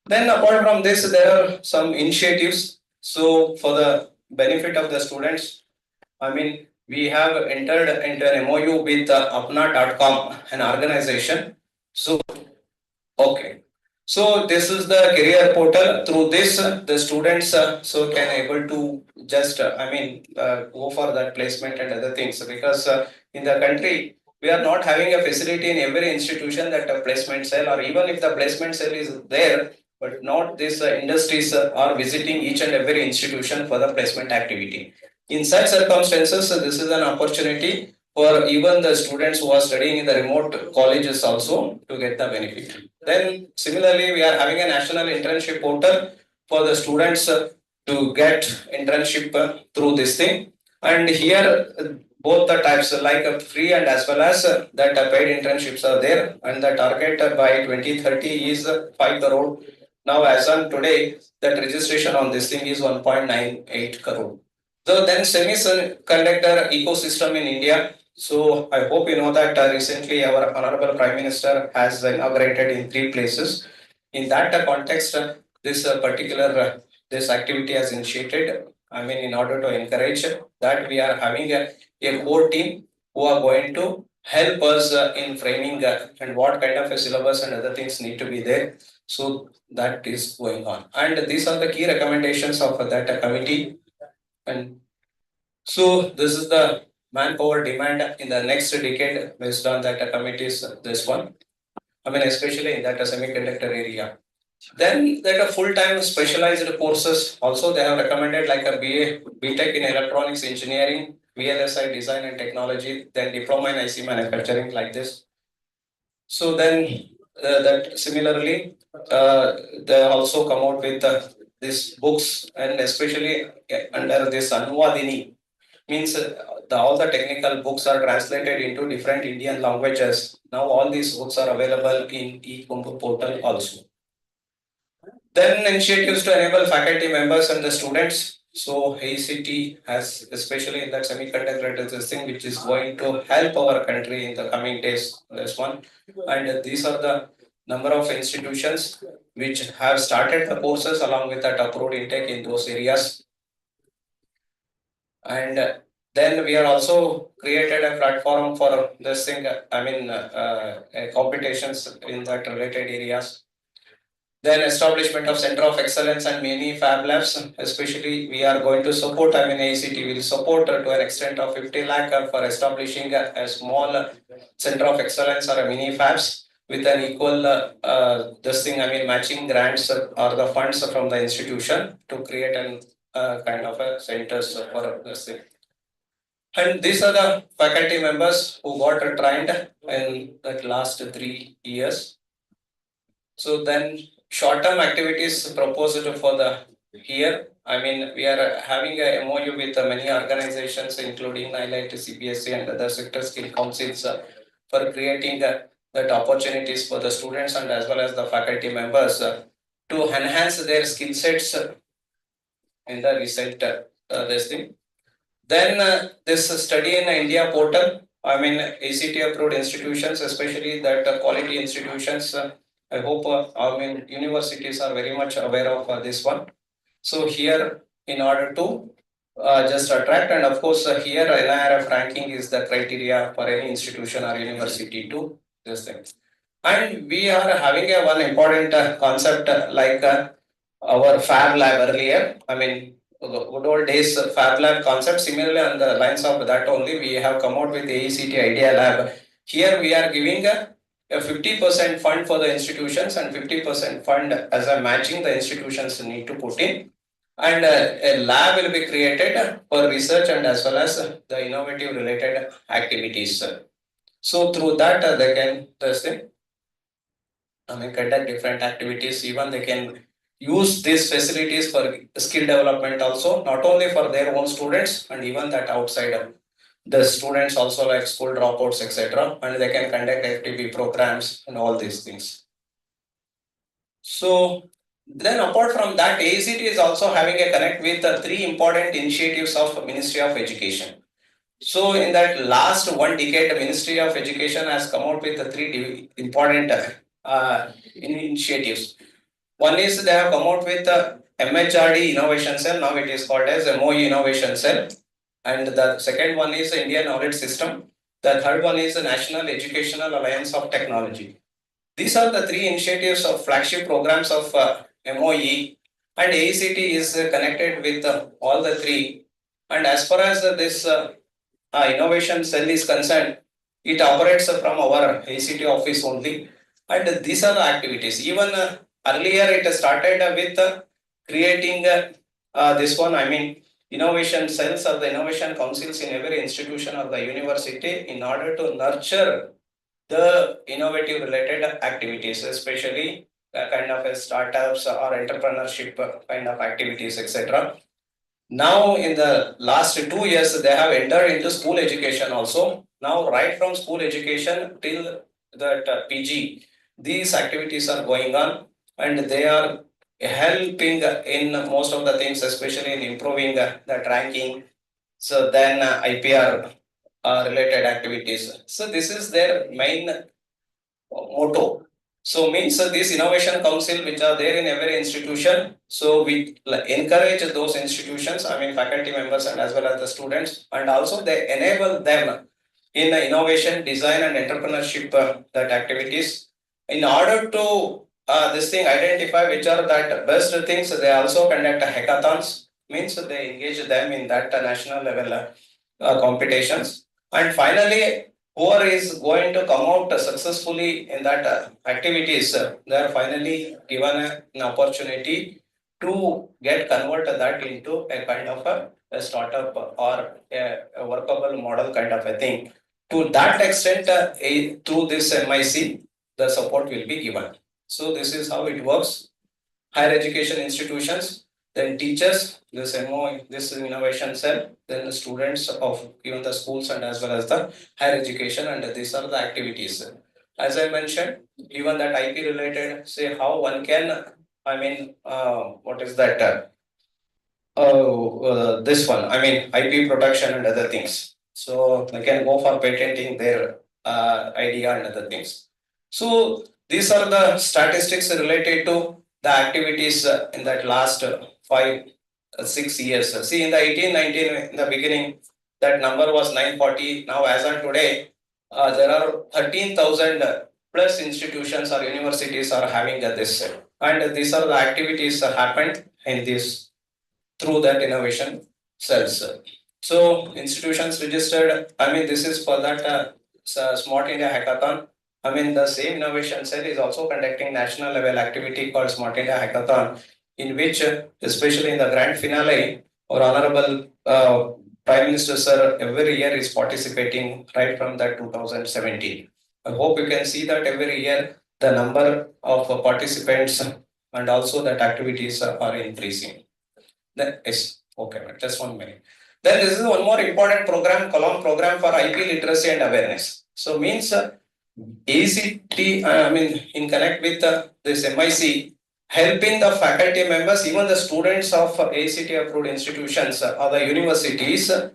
Then apart from this, there are some initiatives. So for the benefit of the students, I mean, we have entered into an MOU with apna.com, an organization. So, okay. So this is the career portal. Through this, the students so can able to just go for that placement and other things, because in the country we are not having a facility in every institution that a placement cell, or even if the placement cell is there, but not these industries are visiting each and every institution for the placement activity. In such circumstances, this is an opportunity for even the students who are studying in the remote colleges also to get the benefit. Then similarly, we are having a national internship portal for the students to get internship through this thing. And here both the types like free and as well as that paid internships are there, and the target by 2030 is 5 crore. Now as on today, that registration on this thing is 1.98 crore. So then semiconductor ecosystem in India. So I hope you know that recently our Honorable Prime Minister has inaugurated in 3 places. In that context, this particular this activity has initiated. I mean, in order to encourage that, we are having a core team who are going to help us in framing and what kind of a syllabus and other things need to be there. So that is going on. And these are the key recommendations of that committee. And so this is the manpower demand in the next decade based on that committee's this one. I mean, especially in that semiconductor area. Then there are full-time specialized courses. Also, they have recommended like a BA, BTech in electronics engineering, VLSI design and technology, then diploma in IC manufacturing like this. So then that similarly, they also come out with these books, and especially under this Anuvadini, means all the technical books are translated into different Indian languages. Now all these books are available in e-Kumbh portal also. Then initiatives to enable faculty members and the students. So ACT has, especially in that semiconductor this thing, which is going to help our country in the coming days. This one, and these are the number of institutions which have started the courses along with that approved intake in those areas. And then we are also created a platform for this thing, competitions in that related areas. Then establishment of center of excellence and many fab labs, especially we are going to support, AICT will support to an extent of 50 lakh for establishing a small center of excellence or a mini fabs with an equal matching grants or the funds from the institution to create an kind of a centers for this thing. And these are the faculty members who got trained in that last 3 years. So then short-term activities proposed for the here. We are having a MOU with many organizations, including NILIT, CBSE, and other sector skill councils for creating that opportunities for the students and as well as the faculty members to enhance their skill sets in the recent this thing. Then this study in India portal, ACT approved institutions, especially that quality institutions. I hope universities are very much aware of this one. So here, in order to just attract, and of course here NIRF ranking is the criteria for any institution or university to this thing. And we are having a one important concept like our fab lab earlier. Good old days fab lab concept. Similarly, on the lines of that only, we have come out with AICT Idea Lab. Here we are giving a 50% fund for the institutions and 50% fund as a matching the institutions need to put in. And a lab will be created for research and as well as the innovative related activities. So through that they can conduct different activities. Even they can use these facilities for skill development also, not only for their own students and even that outside of the students also, like school dropouts, etc. And they can conduct FTP programs and all these things. So then apart from that, AICT is also having a connect with the 3 important initiatives of Ministry of Education. So in that last 1 decade, the Ministry of Education has come out with the 3 important initiatives. One is they have come out with the MHRD Innovation Cell, now it is called as MOE Innovation Cell. And the second one is the Indian Knowledge System. The third one is the National Educational Alliance of Technology. These are the 3 initiatives of flagship programs of MOE, and AICT is connected with all the 3. And as far as this innovation cell is concerned, it operates from our AICT office only. And these are the activities. Even earlier it started with creating this one, innovation cells or the innovation councils in every institution of the university in order to nurture the innovative related activities, especially kind of startups or entrepreneurship kind of activities, etc. Now in the last 2 years, they have entered into school education also. Now right from school education till that PG, these activities are going on and they are helping in most of the things, especially in improving that ranking. So then IPR related activities. So this is their main motto. So means these innovation council which are there in every institution. So we encourage those institutions, faculty members and as well as the students, and also they enable them in innovation, design and entrepreneurship that activities. In order to identify which are that best things, they also conduct hackathons, means they engage them in that national level competitions. And finally, whoever is going to come out successfully in that activities, they are finally given an opportunity to get converted that into a kind of a startup or a workable model kind of a thing. To that extent, through this MIC, the support will be given. So this is how it works. Higher education institutions, then teachers, this MO, this innovation cell, then the students of even the schools and as well as the higher education, and these are the activities. As I mentioned, even that IP related, say how one can, what is that? This one, IP protection and other things. So they can go for patenting their idea and other things. So these are the statistics related to the activities in that last 5-6 years. See, in the 1819, in the beginning, that number was 940. Now, as on today, there are 13,000 plus institutions or universities are having this. And these are the activities happened in this through that innovation cells. So institutions registered, this is for that Smart India Hackathon. The same innovation cell is also conducting national level activity called Smart India Hackathon, in which, especially in the grand finale, our Honorable Prime Minister Sir every year is participating right from that 2017. I hope you can see that every year the number of participants and also that activities are increasing. Then yes, okay, just 1 minute. Then this is one more important program, column program for IP literacy and awareness. So means ACT, in connect with this MIC, helping the faculty members, even the students of ACT approved institutions or the universities to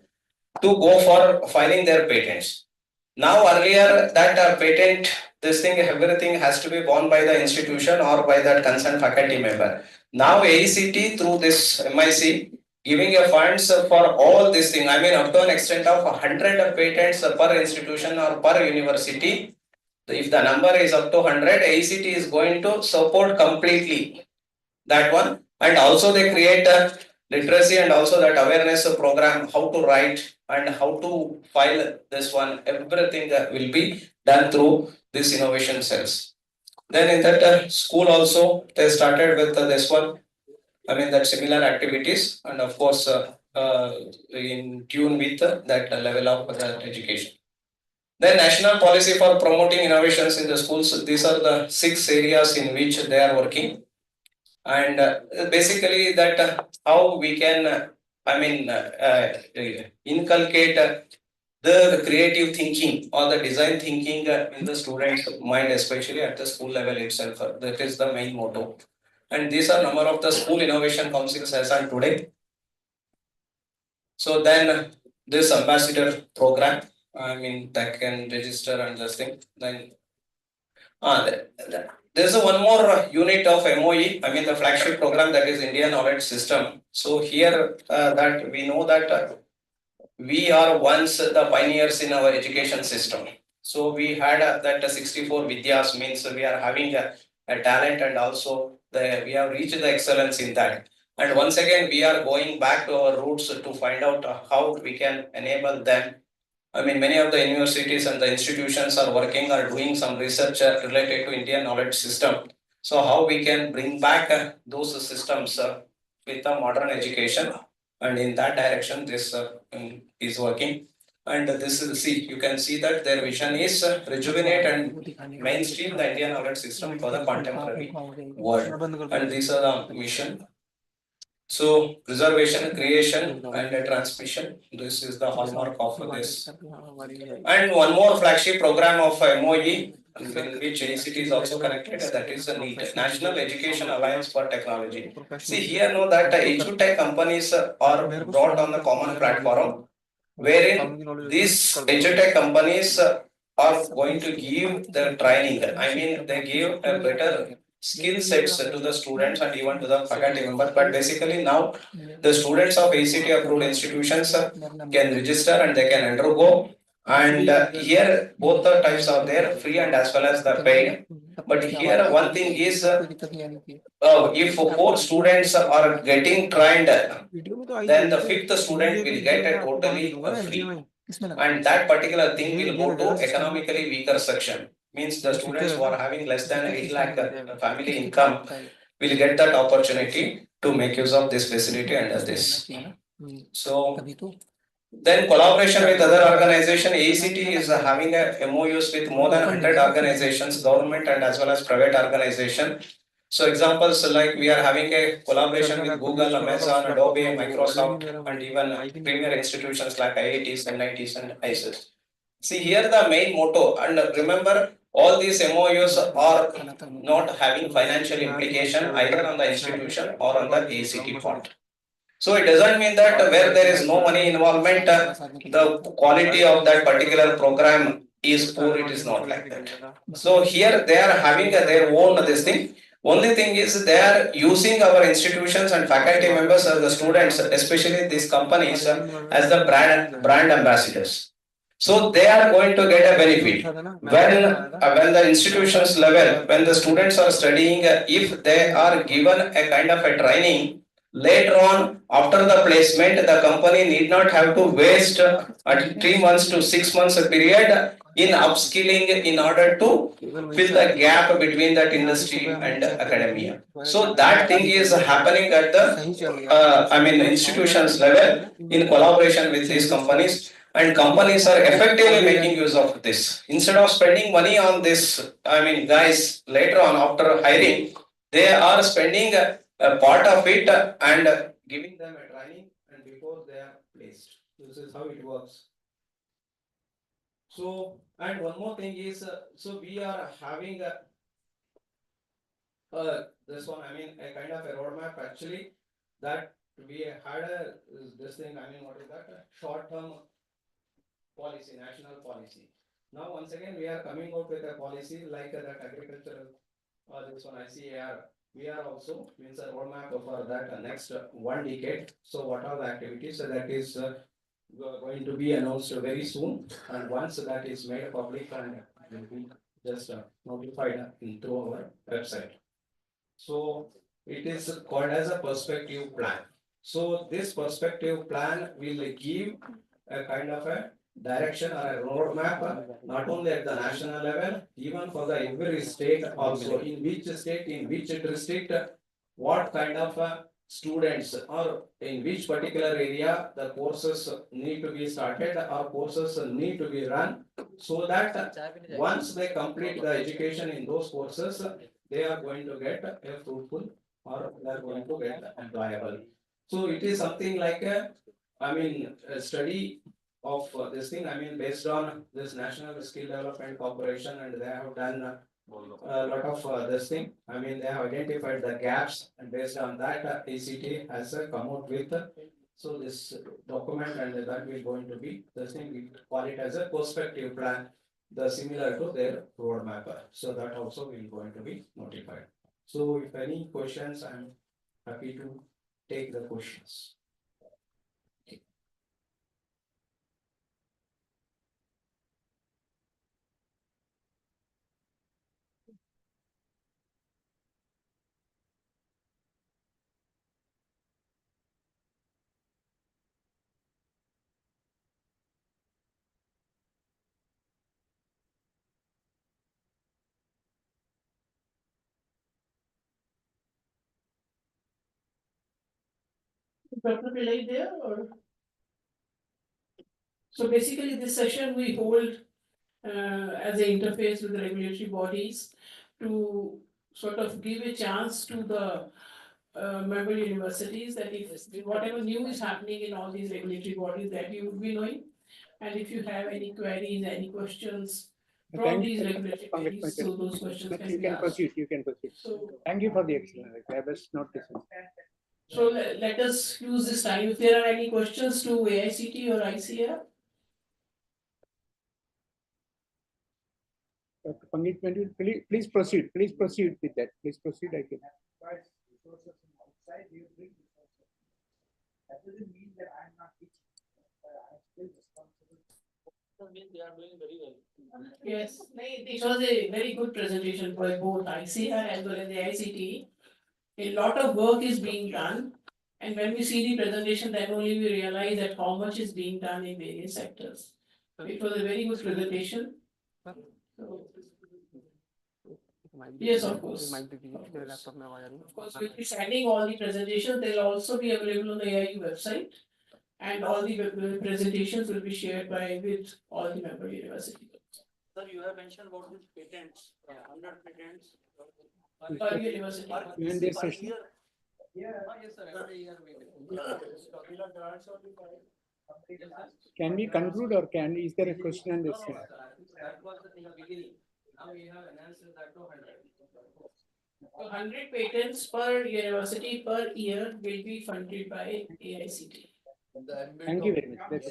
go for filing their patents. Now earlier that patent, this thing, everything has to be borne by the institution or by that concerned faculty member. Now ACT through this MIC giving a funds for all this thing, up to an extent of 100 patents per institution or per university. If the number is up to 100, ACT is going to support completely that one. And also they create a literacy and also that awareness program, how to write and how to file this one. Everything will be done through this innovation cells. Then in that school also, they started with this one. That similar activities, and of course in tune with that level of education. Then national policy for promoting innovations in the schools. These are the 6 areas in which they are working, and basically that how we can inculcate the creative thinking or the design thinking in the students' mind, especially at the school level itself. That is the main motto. And these are number of the school innovation councils as on today. So then this ambassador program, that can register and this thing. Then there's one more unit of MOE, the flagship program, that is Indian Knowledge System. So here that we know that we are once the pioneers in our education system. So we had that 64 Vidyas, means we are having a talent, and also we have reached the excellence in that. And once again, we are going back to our roots to find out how we can enable them. Many of the universities and the institutions are working or doing some research related to Indian knowledge system. So how we can bring back those systems with a modern education, and in that direction this is working. And this is, you can see that their vision is rejuvenate and mainstream the Indian knowledge system for the contemporary world. And these are the mission. So preservation, creation, and transmission. This is the hallmark of this. And one more flagship program of MOE, in which ACT is also connected, that is the NEET, National Education Alliance for Technology. See here, know that EduTech companies are brought on the common platform, wherein these EduTech companies are going to give the training. They give a better skill sets to the students and even to the faculty members. But basically now the students of ACT approved institutions can register and they can undergo. And here both the types are there, free and as well as the paid. But here one thing is, if 4 students are getting trained, then the 5th student will get a totally free. And that particular thing will go to economically weaker section. Means the students who are having less than 8 lakh family income will get that opportunity to make use of this facility under this. So then collaboration with other organizations, ACT is having a MOUs with more than 100 organizations, government and as well as private organizations. So examples like we are having a collaboration with Google, Amazon, Adobe, Microsoft, and even premier institutions like IITs, NITs, and ISIS. See here the main motto, and remember all these MOUs are not having financial implication either on the institution or on the ACT part. So it doesn't mean that where there is no money involvement, the quality of that particular program is poor. It is not like that. So here they are having their own this thing. Only thing is they are using our institutions and faculty members or the students, especially these companies, as the brand ambassadors. So they are going to get a benefit when the institutions level, when the students are studying, if they are given a kind of a training, later on after the placement, the company need not have to waste 3 months to 6 months period in upskilling in order to fill the gap between that industry and academia. So that thing is happening at the institutions level in collaboration with these companies, and companies are effectively making use of this. Instead of spending money on this, guys, later on after hiring, they are spending a part of it and giving them a training and before they are placed. This is how it works. So, and one more thing is, so we are having this one, a kind of a roadmap actually, that we had this thing, what is that? Short-term policy, national policy. Now, once again, we are coming out with a policy like that agricultural, this one ICAR. We are also means a roadmap for that next 1 decade. So, what are the activities that is going to be announced very soon, and once that is made public and will be just notified into our website. So it is called as a perspective plan. So this perspective plan will give a kind of a direction or a roadmap, not only at the national level, even for the every state also, in which state, in which district, what kind of students or in which particular area the courses need to be started or courses need to be run, so that once they complete the education in those courses, they are going to get a fruitful or they are going to get employable. So it is something like a study of this thing, based on this National Skill Development Corporation, and they have done a lot of this thing. They have identified the gaps, and based on that, ACT has come out with so this document, and that will going to be this thing. We call it as a perspective plan, the similar to their roadmap. So that also will going to be notified. So if any questions, I'm happy to take the questions. Dr. Pillai there or? So basically this session we hold as an interface with the regulatory bodies to sort of give a chance to the member universities that if whatever new is happening in all these regulatory bodies that you would be knowing. And if you have any queries, any questions from these regulatory bodies, so those questions can be asked. You can proceed. So, thank you for the excellent. I was not listening. So let us use this time. If there are any questions to AICT or ICR. Dr. Pangit, please proceed. Please proceed with that. Please proceed. I can. That doesn't mean that I'm not teaching. I'm still responsible. That means they are doing very well. Yes, it was a very good presentation by both ICR as well as the ICT. A lot of work is being done, and when we see the presentation, then only we realize that how much is being done in various sectors. It was a very good presentation. So, yes, of course. Of course, we'll be sending all the presentations. They'll also be available on the AIU website, and all the presentations will be shared with all the member universities. Sir, you have mentioned about these patents, 100 patents per university. Per year. Yeah, yes, sir. Every year we do. Can we conclude or is there a question and answer? That was in the beginning. Now we have enhanced that to 100. 100 patents per university per year will be funded by AICT. Thank you very much.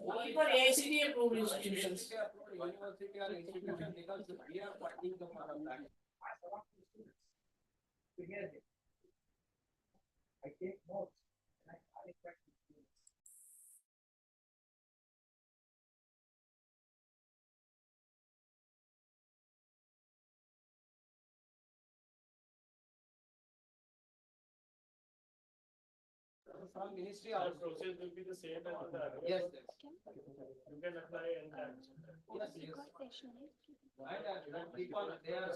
Only for AICT approved institutions. university or institution because we are fighting the for that. I take notes. From ministry also. Process will be the same as the other. Yes, yes. You can apply and that. Yes, yes. And people, they are.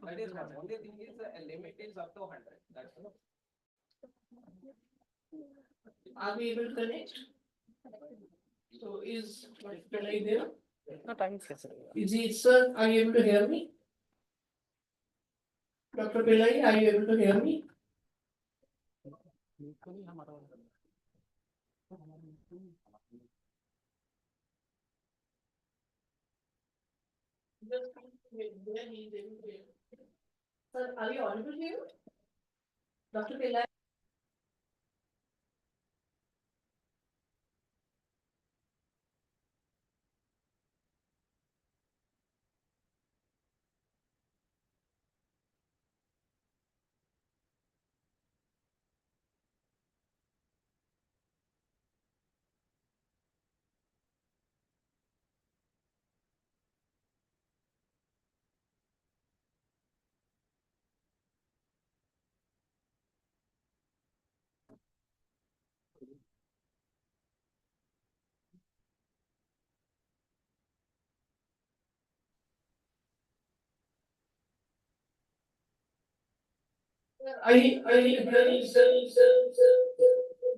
That is one. Only thing is a limit is up to 100. That's all. Are we able to connect? So is Pillai there? No time Is he, sir, are you able to hear me? Dr. Pillai, are you able to hear me? Sir, are you audible here? Dr. Pillai?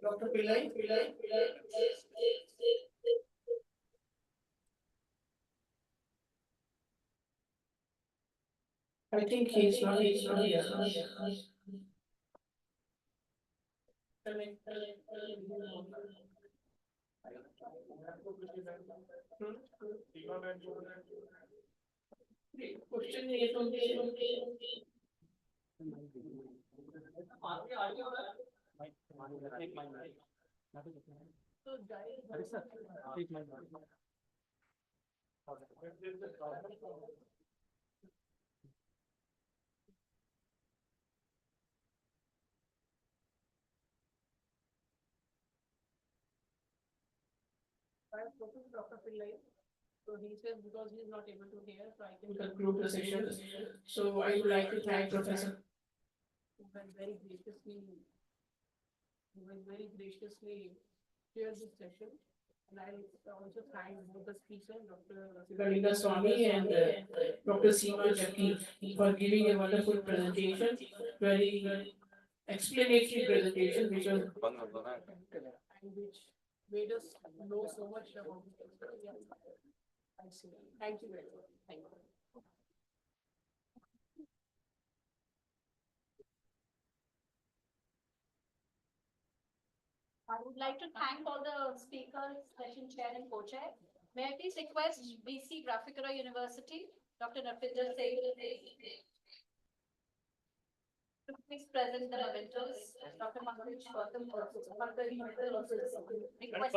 Dr. Pillai? I think he's not here. Question is I've spoken to Dr. Pillai. So he says because he is not able to hear, so I can conclude the session. So I would like to thank Professor who has very graciously shared this session. And I also thank both the speakers, Dr. Galina Swami and Dr. Seema Jackie for giving a wonderful presentation, very explanatory presentation, which was and which made us know so much about it. Thank you very much. Thank you. I would like to thank all the speakers, session chair and co-chair. May I please request BC Graphicura University, Dr. Narpinder Singh, to please present the mementos. Dr. Manoj Gautam also request.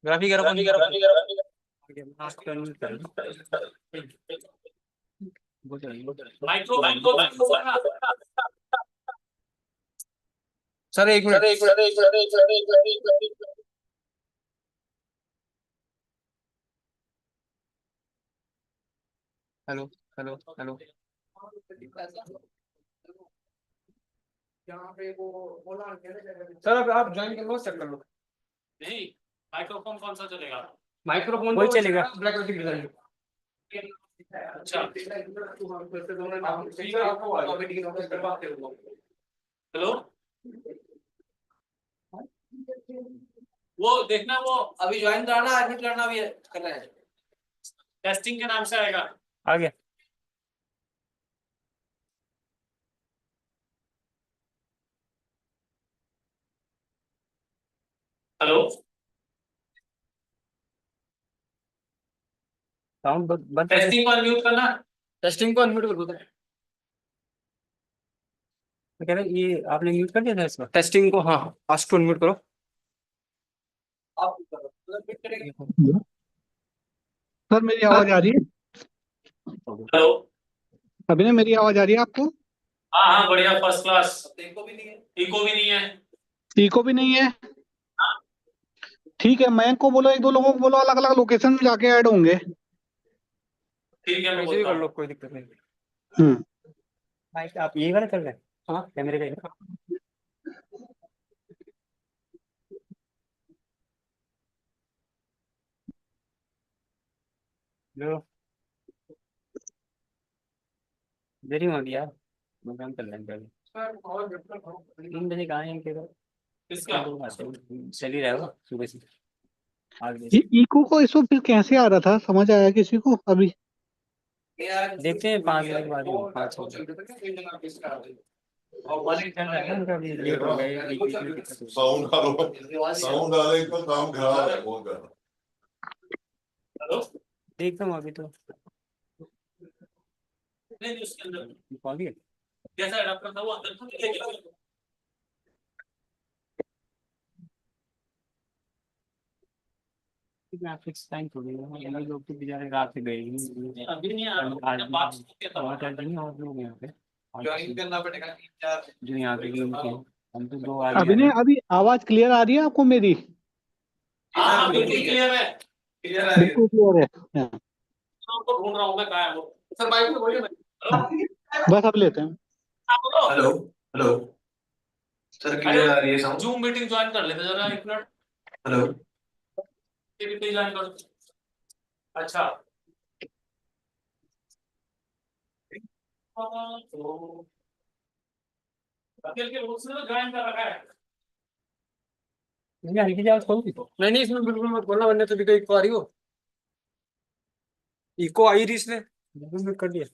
Graphic era sir एक मिनट hello hello hello sir अब आप join कर लो, check कर लो। नहीं, microphone कौन सा चलेगा? माइक्रोफोन वही चलेगा, ब्लैक अच्छा हेलो, वो देखना, वो अभी ज्वाइन कराना, एडमिट करना भी करना है। टेस्टिंग के नाम से आएगा। आ गया। हेलो, साउंड बंद। टेस्टिंग को अनम्यूट करना। टेस्टिंग को अनम्यूट कर दो। मैं कह रहा ये आपने म्यूट कर दिया था इसको, टेस्टिंग को। हाँ, आस्क टू अनम्यूट करो। सर मेरी आवाज आ रही है? हेलो, अभिनय मेरी आवाज आ रही है आपको? हाँ हाँ बढ़िया, फर्स्ट क्लास। इको भी नहीं है। इको भी नहीं है। इको भी नहीं है? ठीक है, मयंक को बोलो, एक दो लोगों को बोलो, अलग अलग लोकेशन में जाके ऐड होंगे। ठीक है, मैं वैसे भी बोलता कर हूँ। लो, कोई दिक्कत नहीं। हम्म। माइक आप यही वाला चल रहे हैं? हाँ, कैमरे का ही। लो, देरी हो गया, मैं काम कर लेंगे अभी। 3 बजे कहाँ हैं इनके? किसका? चल ही रहा होगा सुबह से। आगे ये इको को इस वक्त फिर कैसे आ रहा था, समझ आया किसी को अभी? देखते हैं 5 बजे के बाद ही, 5 बजे। और वाले चल रहा है ना उनका भी, लेट हो गए, बीच में दिक्कत हो गई। साउंड डाले तो काम खराब है बहुत ज्यादा। हेलो, देखता हूँ अभी तो। नहीं उसके अंदर कॉल दिया जैसा अडाप्टर था वो अंदर था, लेकिन ग्राफिक्स टाइम हो गया, ये लोग तो बेचारे रात से गए ही। अभी नहीं आ रहा। आज जब बात सुनते तब समाचार नहीं और लोग यहाँ पे ज्वाइन करना पड़ेगा 3-4। जो यहाँ पे गेम के, हम तो 2 आगे आ अभिनय रहे अभी आवाज क्लियर आ रही है आपको मेरी? हाँ हाँ बिल्कुल क्लियर है। क्लियर आ रही है। बिल्कुल क्लियर है। तो ढूंढ रहा हूँ मैं, कहाँ है वो? सर माइक में बोलिए। हेलो, बस अब लेते हैं। हेलो हेलो सर, क्लियर आ रही है साउंड? जूम मीटिंग ज्वाइन कर लेते जरा, 1 मिनट। हेलो भी ज्वाइन कर। अच्छा, तो अखिल के रूल्स में ज्वाइन कर रखा है। नहीं, हल्की आवाज खोल दी तो नहीं, नहीं इसमें बिल्कुल मत बोलना, वरना तो भी तो इको आ रही हो। इको आई रही इसने, बिल्कुल म्यूट कर दिया।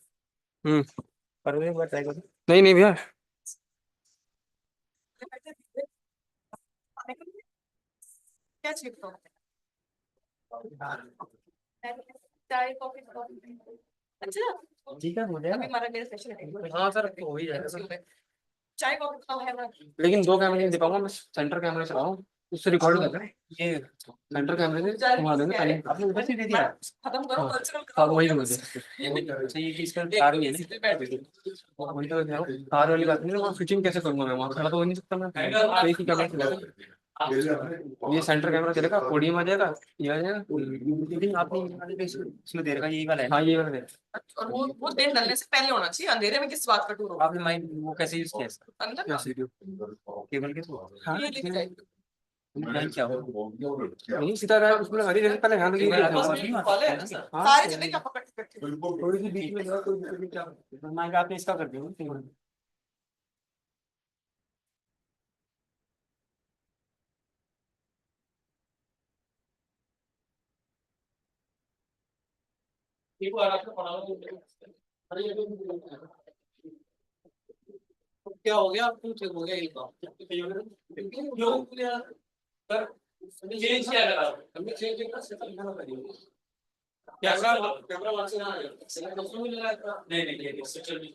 कर दे एक बार, ट्राई करो। नहीं नहीं भैया, क्या चीज को? चाय कॉफी। अच्छा, ठीक है, हो अभी जाएगा। हमारा मेरा सेशन है। हाँ सर, तो हो ही जाएगा सर। चाय कॉफी खाओ है ना? लेकिन 2 कैमरे नहीं दिखाऊंगा मैं, सेंटर कैमरे से रहा उससे रिकॉर्ड कर रहा है ये। सेंटर कैमरे से घुमा देंगे पहले, आपने उधर से दे दिया। खत्म करो हाँ, कल्चरल। हाँ वही समझ अच्छा, ये चीज का तार ही है ना, वही तो कह रहा हूँ, तार वाली बात नहीं है, वहाँ स्विचिंग कैसे करूंगा मैं, वहाँ खड़ा तो हो नहीं सकता मैं, तो एक ही कैमरा चलेगा। ये सेंटर कैमरा चलेगा, पोडियम आ जाएगा, ये आ जाएगा, लेकिन आपने ये वाले पे इसमें दे रखा है, यही वाला है। हाँ ये वाला है। और वो दिन ढलने से पहले होना चाहिए, अंधेरे में किस बात का टूर होगा? आपने माइक वो कैसे यूज किया इसका? अंदर कैसे केबल के थ्रू? हाँ ये दिख जाएगी। क्या हो नहीं सीधा रहा उसमें हरी जैसे पहले ध्यान लगी कॉल है ना सर, सारे जने क्या पकड़ के बैठे हैं? थोड़ी सी बीच में कोई दिक्कत नहीं, क्या माइक आपने इसका कर दिया। एक बार आपको पढ़ाओ। क्या हो गया? क्यों चेक हो गया ये काम? क्यों सर चेंज किया करा, हमने चेंज किया सेटल करिए। कैमरा कैमरा वहां से ना आएगा, सेलेक्ट नहीं लगा था। नहीं नहीं ये सेक्शन नहीं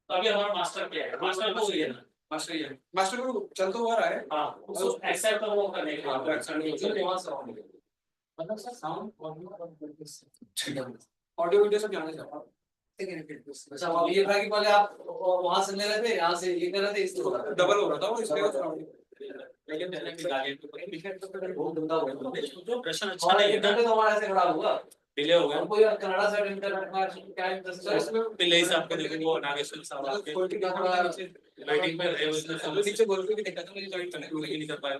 अभी हमारा मास्टर क्या है, मास्टर को ये है मास्टर ये मास्टर को चल तो हुआ रहा है हाँ उसको एक्सेप्ट वो करने के लिए एक्सेप्ट वहां से मतलब सर साउंड ऑडियो वीडियो सब जाने जाता अच्छा अब ये था कि पहले आप वहां से ले रहे थे यहाँ से ये कर रहे थे इसको डबल हो रहा था वो इसलिए लेकिन पहले भी आगे तो विकेट तो फिर बहुत गंदा हो गया जो प्रश्न अच्छा नहीं है घंटे तो हमारे से खराब हुआ डिले हो गया कोई कनाडा से इंटरनेट का क्या इंटरेस्ट है इसमें डिले से आपके देखो वो नागेश्वर साहब आपके वेटिंग पे रहे उसने सब नीचे बोल के भी देखा था मुझे जॉइन करने को लेकिन नहीं कर पाया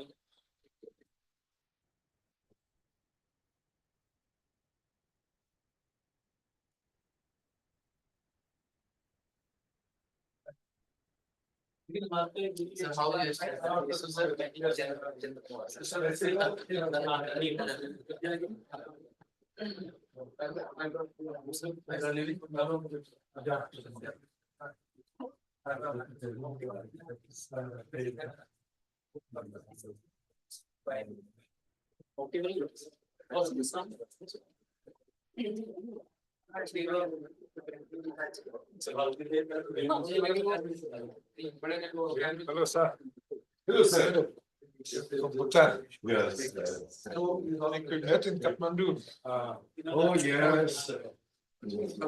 Hello, sir. Hello, sir. Bhutan. Yes. So, we met in Kathmandu. Oh, yes. Yes.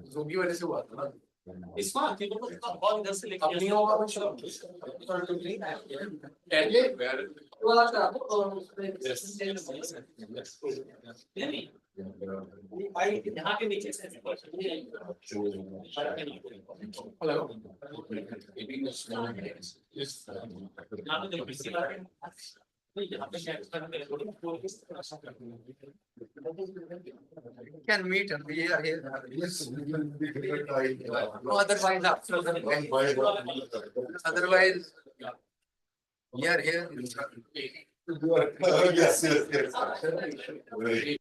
जोगी वाले से हुआ था ना इसमें आखिर में तो बहुत इधर से लेके अपनी होगा कुछ पहले वाला करा तो भाई यहाँ के नीचे से Can meet and we are here. Yes, we will be given by. Otherwise, we are here. Yes, yes, yes. Right.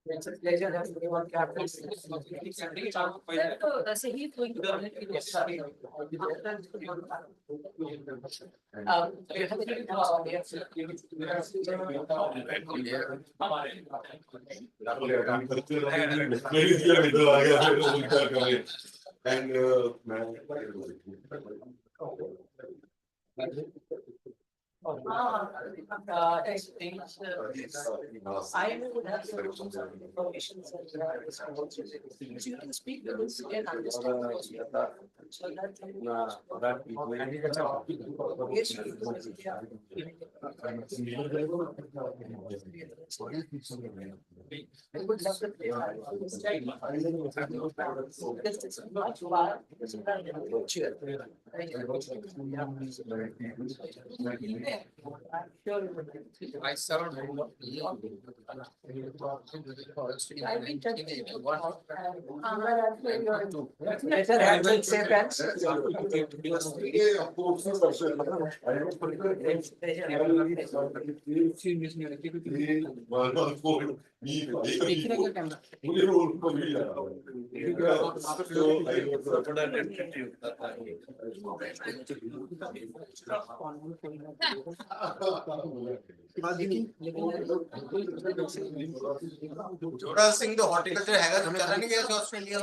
It's a pleasure having you on campus. So he is going to I would have some information you can speak with us and understand so that yes, I would love to play this time. This is not far. This is not I surround I've been touching better handle safe hands. जोरा सिंह तो horticulture हैगा तो चला नहीं गया Australia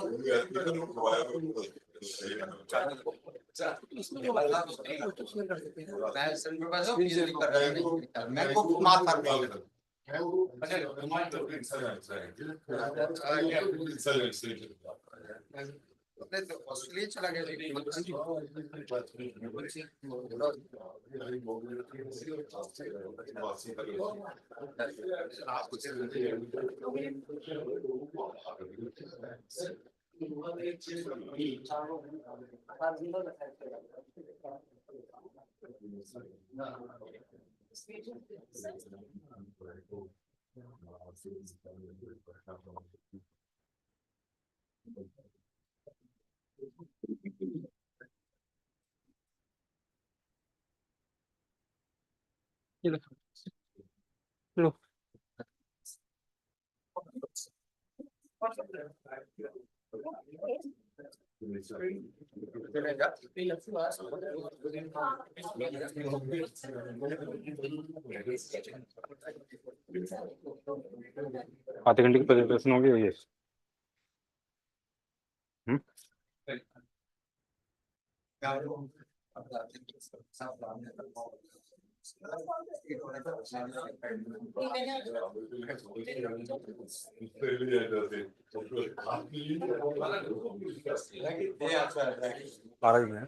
मैं को मार ऑस्ट्रेलिया चला गया लो आधे घंटे की प्रेजेंटेशन होगी ये आ रही है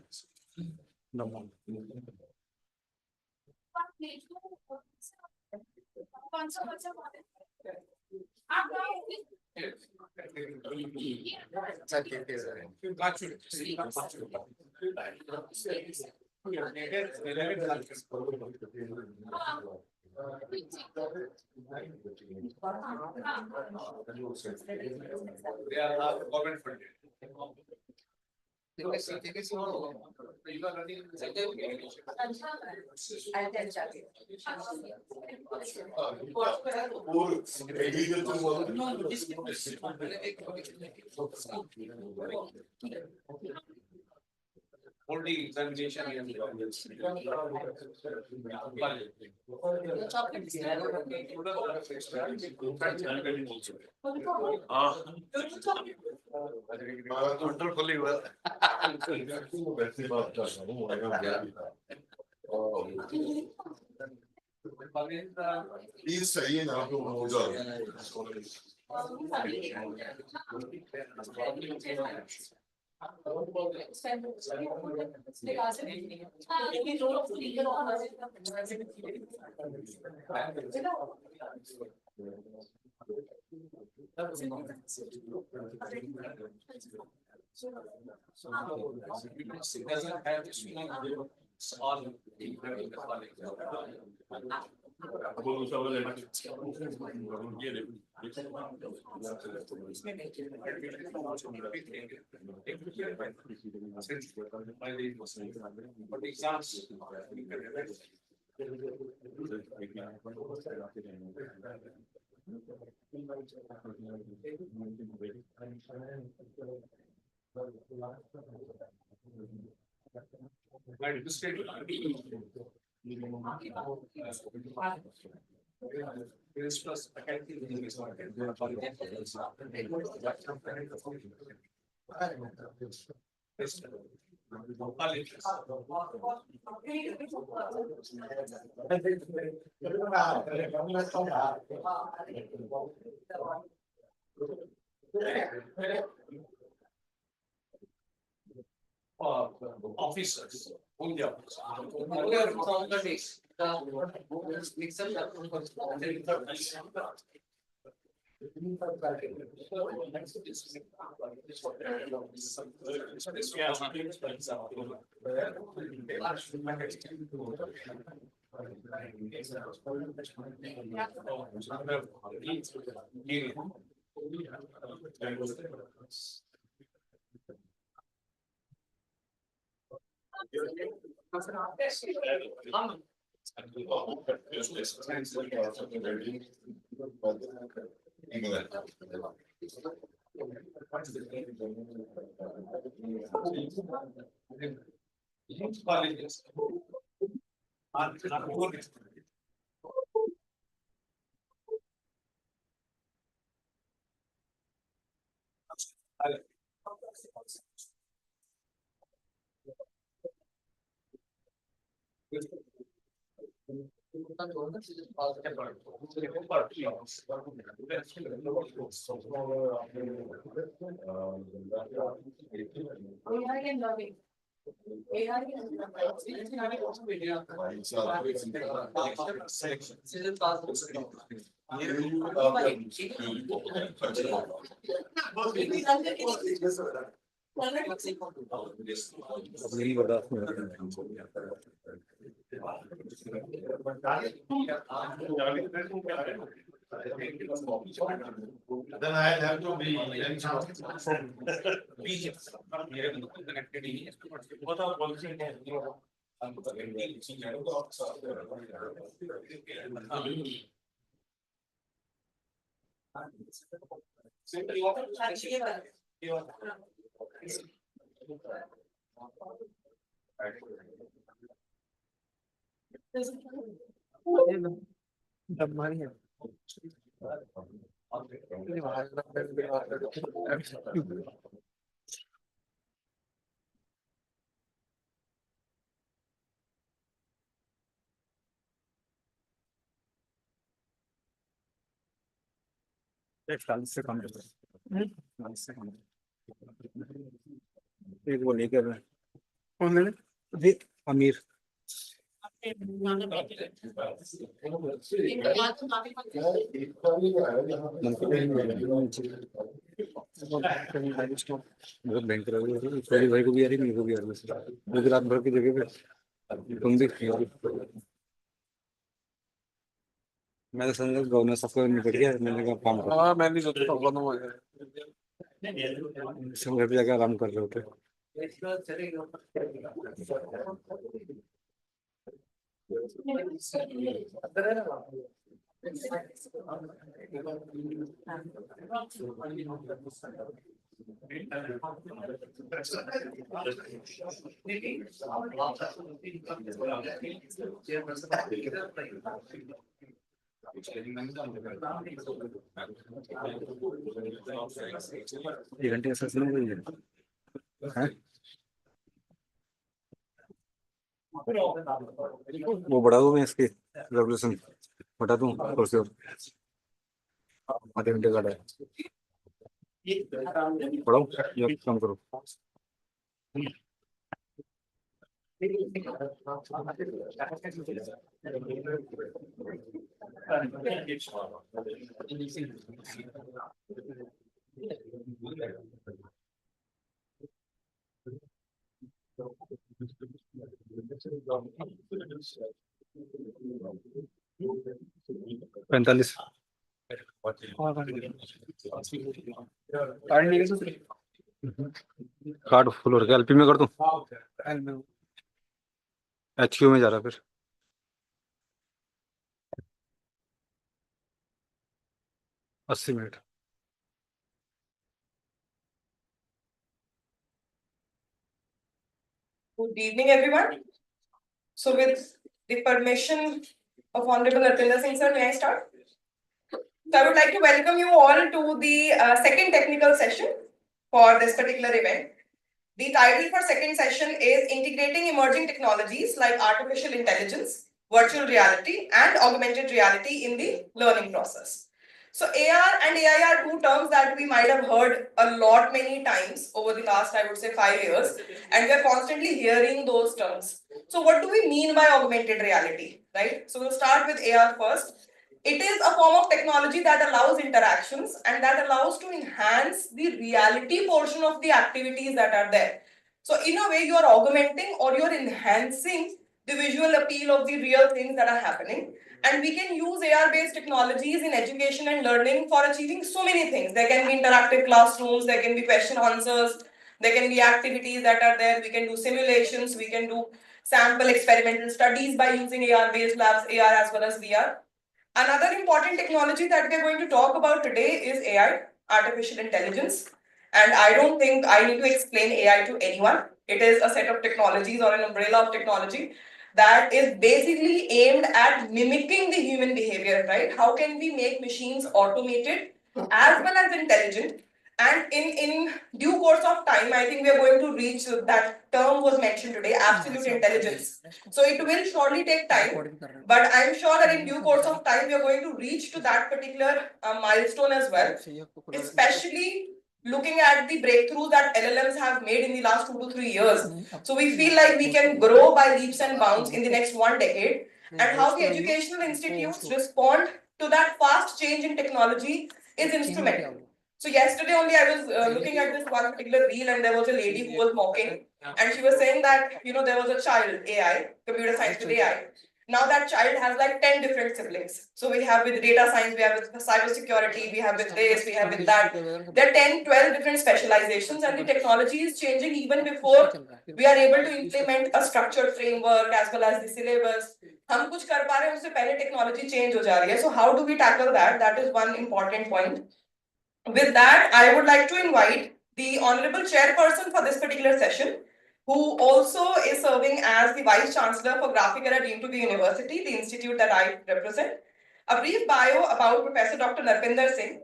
Holding examination Please सही है ना तो हो जाए doesn't have this all but exams plus officers. Then I have to be in से कम एक वो लेकर कौन ले जी अमीर बहुत भयंकर है भाई को भी आ रही मेरे को भी आ रही रात भर की जगह पे तुम भी मैं तो समझ गवर्नर सबको निकल गया मैंने कहा काम कर हाँ मैं नहीं सोचता सब घर पे जाकर आराम कर रहे होते एक घंटे ऐसा सुनो है वो बढ़ा दूं मैं इसकी रेवोल्यूशन बढ़ा दूं और से आधे घंटे का है बढ़ाऊं या कम करो पैंतालीस कार्ड फुल हो गया एलपी में कर दूं एचक्यू में जा रहा फिर अस्सी minute Good evening, everyone. So, with the permission of Honorable Arpinda Singh sir, may I start? So, I would like to welcome you all to the second technical session for this particular event. The title for second session is Integrating Emerging Technologies like Artificial Intelligence, Virtual Reality, and Augmented Reality in the Learning Process. So AR and AI are two terms that we might have heard a lot many times over the last, I would say, 5 years, and we are constantly hearing those terms. So what do we mean by augmented reality, right? So we'll start with AR first. It is a form of technology that allows interactions and that allows to enhance the reality portion of the activities that are there. So in a way, you are augmenting or you're enhancing the visual appeal of the real things that are happening. And we can use AR-based technologies in education and learning for achieving so many things. There can be interactive classrooms, there can be question answers, there can be activities that are there. We can do simulations, we can do sample experimental studies by using AR-based labs, AR as well as VR. Another important technology that we are going to talk about today is AI, artificial intelligence. And I don't think I need to explain AI to anyone. It is a set of technologies or an umbrella of technology that is basically aimed at mimicking the human behavior, right? How can we make machines automated as well as intelligent And in due course of time, I think we are going to reach that term was mentioned today, absolute intelligence. So it will surely take time, but I'm sure that in due course of time, we are going to reach to that particular milestone as well, especially looking at the breakthroughs that LLMs have made in the last 2 to 3 years. So we feel like we can grow by leaps and bounds in the next 1 decade, and how the educational institutes respond to that fast change in technology is instrumental. So yesterday only I was looking at this one particular reel, and there was a lady who was mocking, and she was saying that, you know, there was a child, AI, computer science with AI. Now that child has like 10 different siblings. So we have with data science, we have with cyber security, we have with this, we have with that. There are 10, 12 different specializations, and the technology is changing even before we are able to implement a structured framework as well as the syllabus. हम कुछ कर पा रहे हैं उससे पहले technology change हो जा रही है. So how do we tackle that? That is one important point. With that, I would like to invite the Honorable Chairperson for this particular session, who also is serving as the Vice Chancellor for Graphic Era deemed to be University, the institute that I represent. A brief bio about Professor Dr. Narpinder Singh.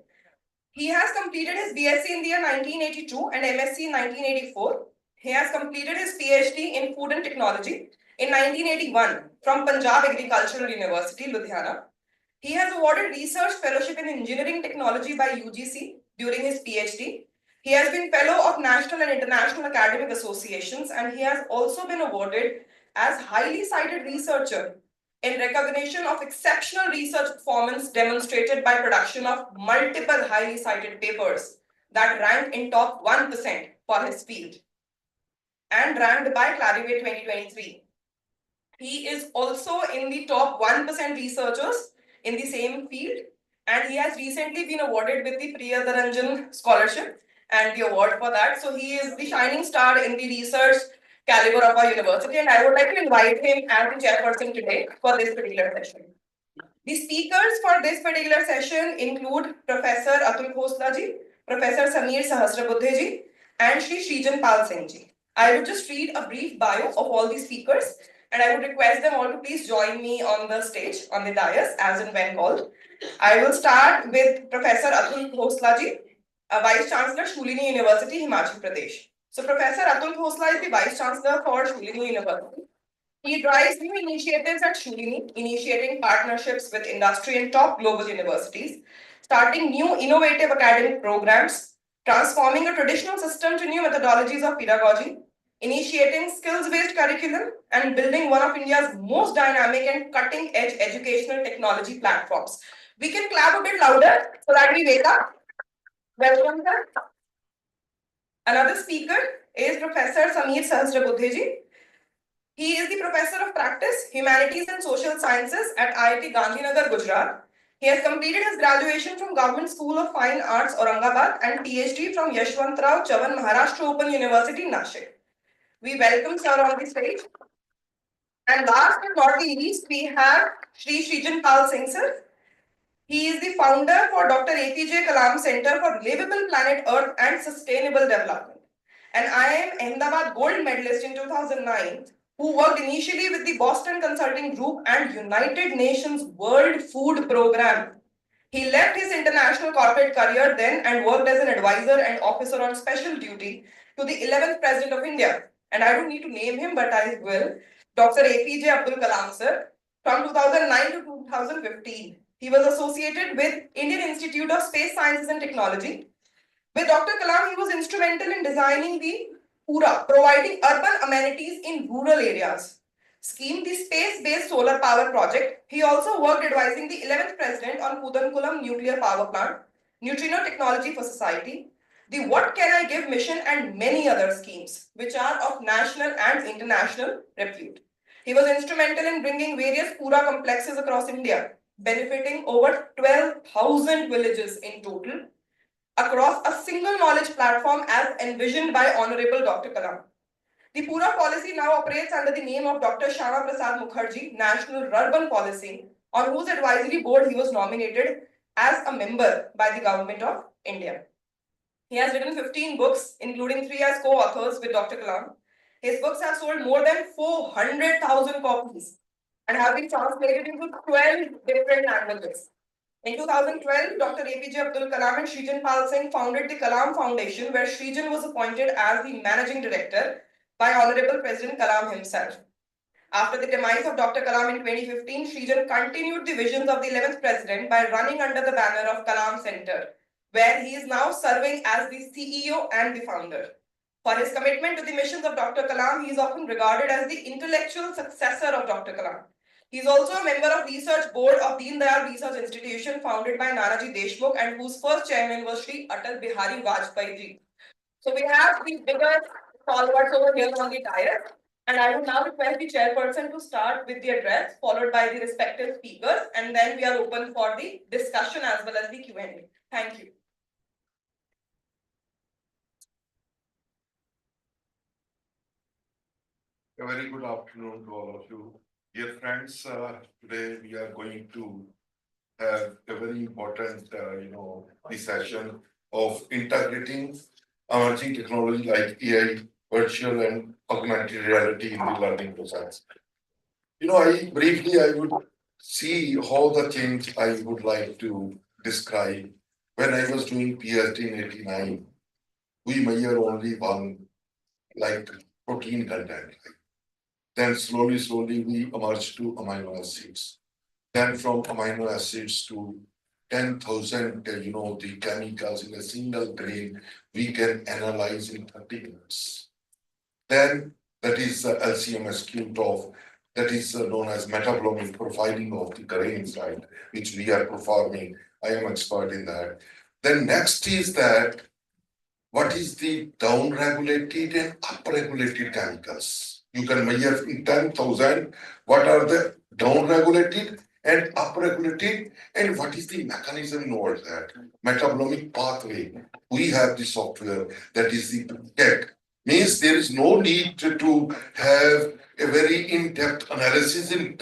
He has completed his BSc in the year 1982 and MSc in 1984. He has completed his PhD in Food and Technology in 1981 from Punjab Agricultural University, Ludhiana. He has awarded Research Fellowship in Engineering Technology by UGC during his PhD. He has been Fellow of National and International Academic Associations, and he has also been awarded as Highly Cited Researcher in recognition of exceptional research performance demonstrated by production of multiple highly cited papers that ranked in top 1% for his field and ranked by Clarivate 2023. He is also in the top 1% researchers in the same field, and he has recently been awarded with the Priyadaranjan Scholarship and the award for that. So he is the shining star in the research caliber of our university, and I would like to invite him as the chairperson today for this particular session. The speakers for this particular session include Professor Atul Khosla ji, Professor Sameer Sahasrabudhe ji, and Shri Srijan Pal Singh ji. I would just read a brief bio of all the speakers, and I would request them all to please join me on the stage, on the dais, as and when called. I will start with Professor Atul Khosla ji, Vice Chancellor, Shulini University, Himachal Pradesh. So Professor Atul Khosla is the Vice Chancellor for Shulini University. He drives new initiatives at Shulini, initiating partnerships with industry and top global universities, starting new innovative academic programs, transforming a traditional system to new methodologies of pedagogy, initiating skills-based curriculum, and building one of India's most dynamic and cutting-edge educational technology platforms. We can clap a bit louder so that we wake up. Welcome, sir. Another speaker is Professor Sameer Sahasrabudhe ji. He is the Professor of Practice, Humanities and Social Sciences at IIT Gandhinagar, Gujarat. He has completed his graduation from Government School of Fine Arts, Aurangabad, and PhD from Yashwantrao Chavan Maharashtra Open University, Nashik. We welcome sir on the stage. And last but not the least, we have Shri Srijan Pal Singh sir. He is the founder for Dr. APJ Kalam Center for Livable Planet Earth and Sustainable Development. And IIM Ahmedabad Gold Medalist in 2009, who worked initially with the Boston Consulting Group and United Nations World Food Program. He left his international corporate career then and worked as an advisor and officer on special duty to the 11th President of India. And I don't need to name him, but I will. Dr. APJ Abdul Kalam sir, from 2009 to 2015. He was associated with Indian Institute of Space Sciences and Technology. With Dr. Kalam, he was instrumental in designing the PURA, providing urban amenities in rural areas scheme, the space-based solar power project. He also worked advising the 11th President on Kudankulam Nuclear Power Plant, Neutrino Technology for Society, the What Can I Give mission, and many other schemes, which are of national and international repute. He was instrumental in bringing various PURA complexes across India, benefiting over 12,000 villages in total, across a single knowledge platform as envisioned by Honorable Dr. Kalam. The PURA policy now operates under the name of Dr. Shyama Prasad Mukherjee National Urban Policy, on whose advisory board he was nominated as a member by the Government of India. He has written 15 books, including 3 as co-authors with Dr. Kalam. His books have sold more than 400,000 copies and have been translated into 12 different languages. In 2012, Dr. APJ Abdul Kalam and Shrijan Pal Singh founded the Kalam Foundation, where Shrijan was appointed as the managing director by Honorable President Kalam himself. After the demise of Dr. Kalam in 2015, Shrijan continued the visions of the 11th president by running under the banner of Kalam Center, where he is now serving as the CEO and the founder. For his commitment to the missions of Dr. Kalam, he is often regarded as the intellectual successor of Dr. Kalam. He is also a member of research board of Deen Dayal Research Institution founded by Nanaji Deshmukh and whose first chairman was Shri Atal Bihari Vajpayee ji. So we have the biggest stalwarts over here on the dais, and I would now request the chairperson to start with the address followed by the respective speakers, and then we are open for the discussion as well as the Q&A. Thank you. A very good afternoon to all of you. Dear friends, today we are going to have a very important, the session of integrating emerging technology like AI, virtual and augmented reality in the learning process. I would see how the change I would like to describe. When I was doing PhD in 89, we measure only one, like protein content. Then slowly we emerged to amino acids. Then from amino acids to 10,000, the chemicals in a single grain, we can analyze in 30 minutes. Then that is the LCMS Q-TOF, that is known as metabolomic profiling of the grains, right, which we are performing. I am expert in that. Then next is that, what is the down-regulated and up-regulated chemicals? You can measure in 10,000 what are the down-regulated and up-regulated, and what is the mechanism involved that metabolomic pathway. We have the software, that is the tech. Means there is no need to have a very in-depth analysis in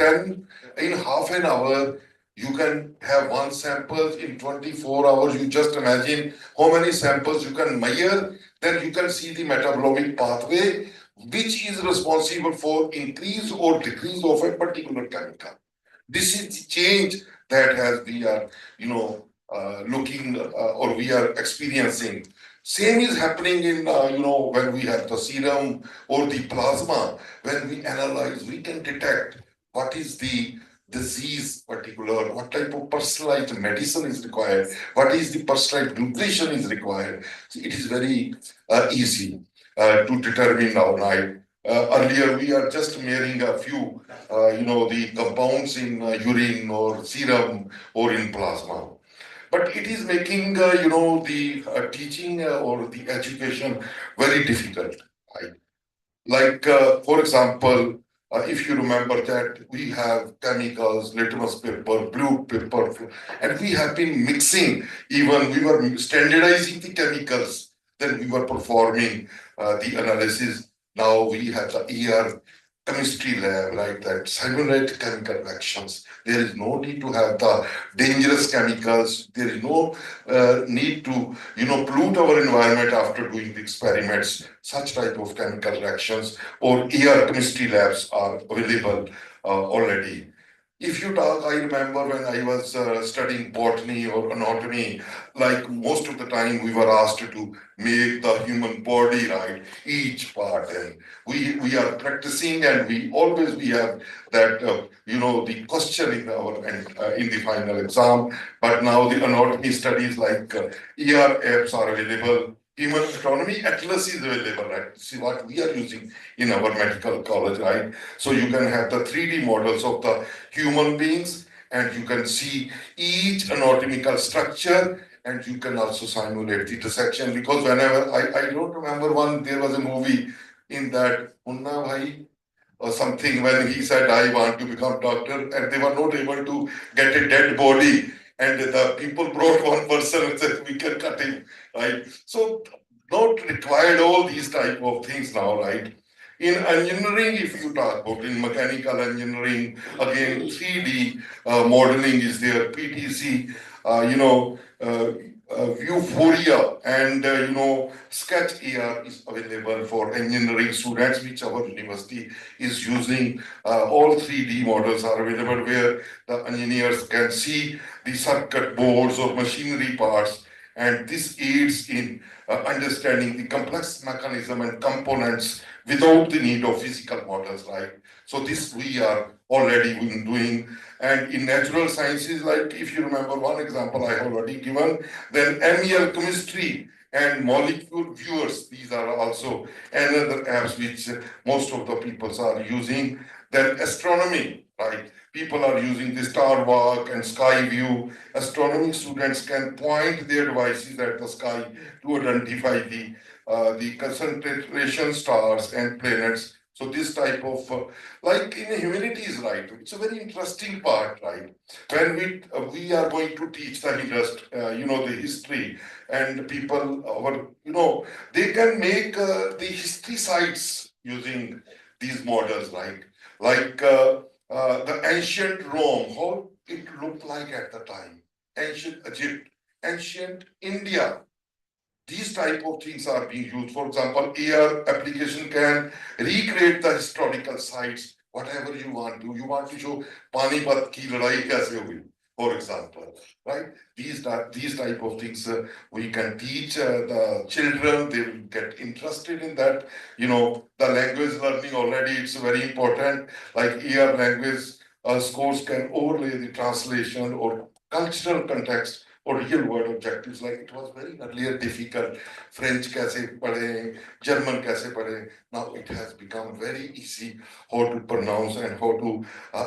half an hour. You can have one sample in 24 hours. You just imagine how many samples you can measure. Then you can see the metabolomic pathway, which is responsible for increase or decrease of a particular chemical. This is the change that we are, looking or we are experiencing. Same is happening in, when we have the serum or the plasma. When we analyze, we can detect what is the disease particular, what type of personalized medicine is required, what is the personalized nutrition is required. So it is very easy to determine now, right? Earlier, we are just measuring a few, the compounds in urine or serum or in plasma. But it is making, the teaching or the education very difficult, right? Like, for example, if you remember that we have chemicals, litmus paper, blue paper, and we have been mixing, even we were standardizing the chemicals, then we were performing the analysis. Now we have the ER chemistry lab, like that, simulate chemical reactions. There is no need to have the dangerous chemicals. There is no need to, pollute our environment after doing the experiments. Such type of chemical reactions or ER chemistry labs are available already. If you talk, I remember when I was studying botany or anatomy, like most of the time we were asked to make the human body, right, each part, and we are practicing, and we have that the question in our in the final exam. But now the anatomy studies like ER apps are available. Human anatomy atlas is available, right? See what we are using in our medical college, right? So you can have the 3D models of the human beings, and you can see each anatomical structure, and you can also simulate the dissection. Because whenever I don't remember there was a movie in that Munna Bhai or something, when he said, I want to become doctor, and they were not able to get a dead body. And the people brought one person and said, we can cut him, right? So not required all these type of things now, right? In engineering, if you talk about in mechanical engineering, again, 3D modeling is there, PTC. Vuforia and Sketch AR is available for engineering students, which our university is using. All 3D models are available where the engineers can see the circuit boards or machinery parts, and this aids in understanding the complex mechanism and components without the need of physical models, right? So this we are already doing. And in natural sciences, like if you remember one example I have already given, then MEL chemistry and molecule viewers, these are also another apps which most of the people are using. Then astronomy, right? People are using the Star Walk and Sky View. Astronomy students can point their devices at the sky to identify the concentration stars and planets. So this type of, like in humanities, right? It's a very interesting part, right? When we are going to teach the the history, and people, they can make the history sites using these models, right? Like the ancient Rome, how it looked like at the time, ancient Egypt, ancient India. These type of things are being used. For example, AR application can recreate the historical sites, whatever you want to. You want to show Panipat ki ladai kaise hui, for example, right? These type of things we can teach the children. They will get interested in that. The language learning already, it's very important. Like AR language scores can overlay the translation or cultural context or real world objectives. Like it was very earlier difficult. French kaise padhe, German kaise padhe. Now it has become very easy how to pronounce and how to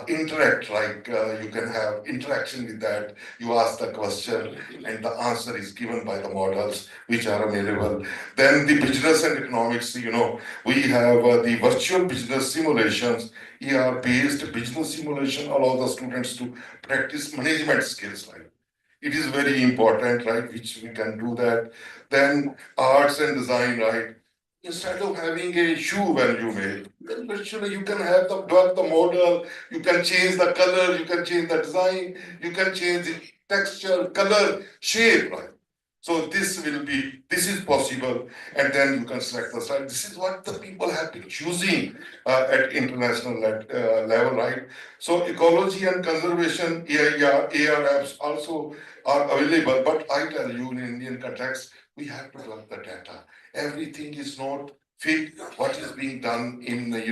interact. Like you can have interaction with that. You ask the question and the answer is given by the models which are available. Then the business and economics, we have the virtual business simulations. ER-based business simulation allow the students to practice management skills, right? It is very important, right, which we can do that. Then arts and design, right? Instead of having a shoe when you make, then virtually you can have the model, you can change the color, you can change the design, you can change the texture, color, shape, right? So this is possible, and then you can select the style. This is what the people have been choosing at international level, right? So ecology and conservation AR apps also are available, but I tell you, in Indian context, we have to collect the data. Everything is not fit what is being done in the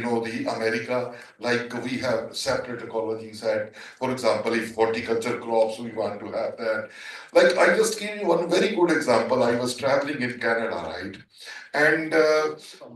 America. Like we have separate ecology set. For example, if horticulture crops, we want to have that. Like I just gave you one very good example. I was traveling in Canada, right? And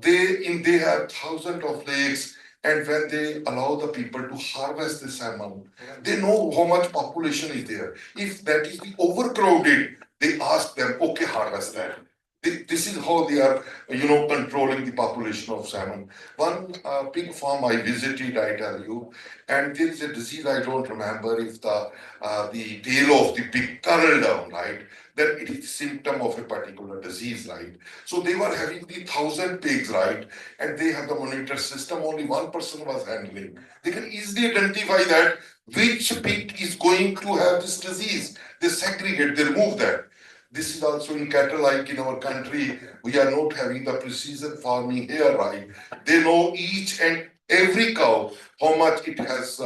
they have thousands of lakes. And when they allow the people to harvest this salmon, they know how much population is there. If that is the overcrowded, they ask them, okay, harvest that. This is how they are, controlling the population of salmon. One pig farm I visited, I tell you, and there is a disease, I don't remember if the tail of the pig curled down, right? Then it is symptom of a particular disease, right? So they were having the 1,000 pigs, right? And they have the monitor system, only one person was handling. They can easily identify that which pig is going to have this disease. They segregate, they remove that. This is also in cattle, like in our country, we are not having the precision farming here, right? They know each and every cow, how much it has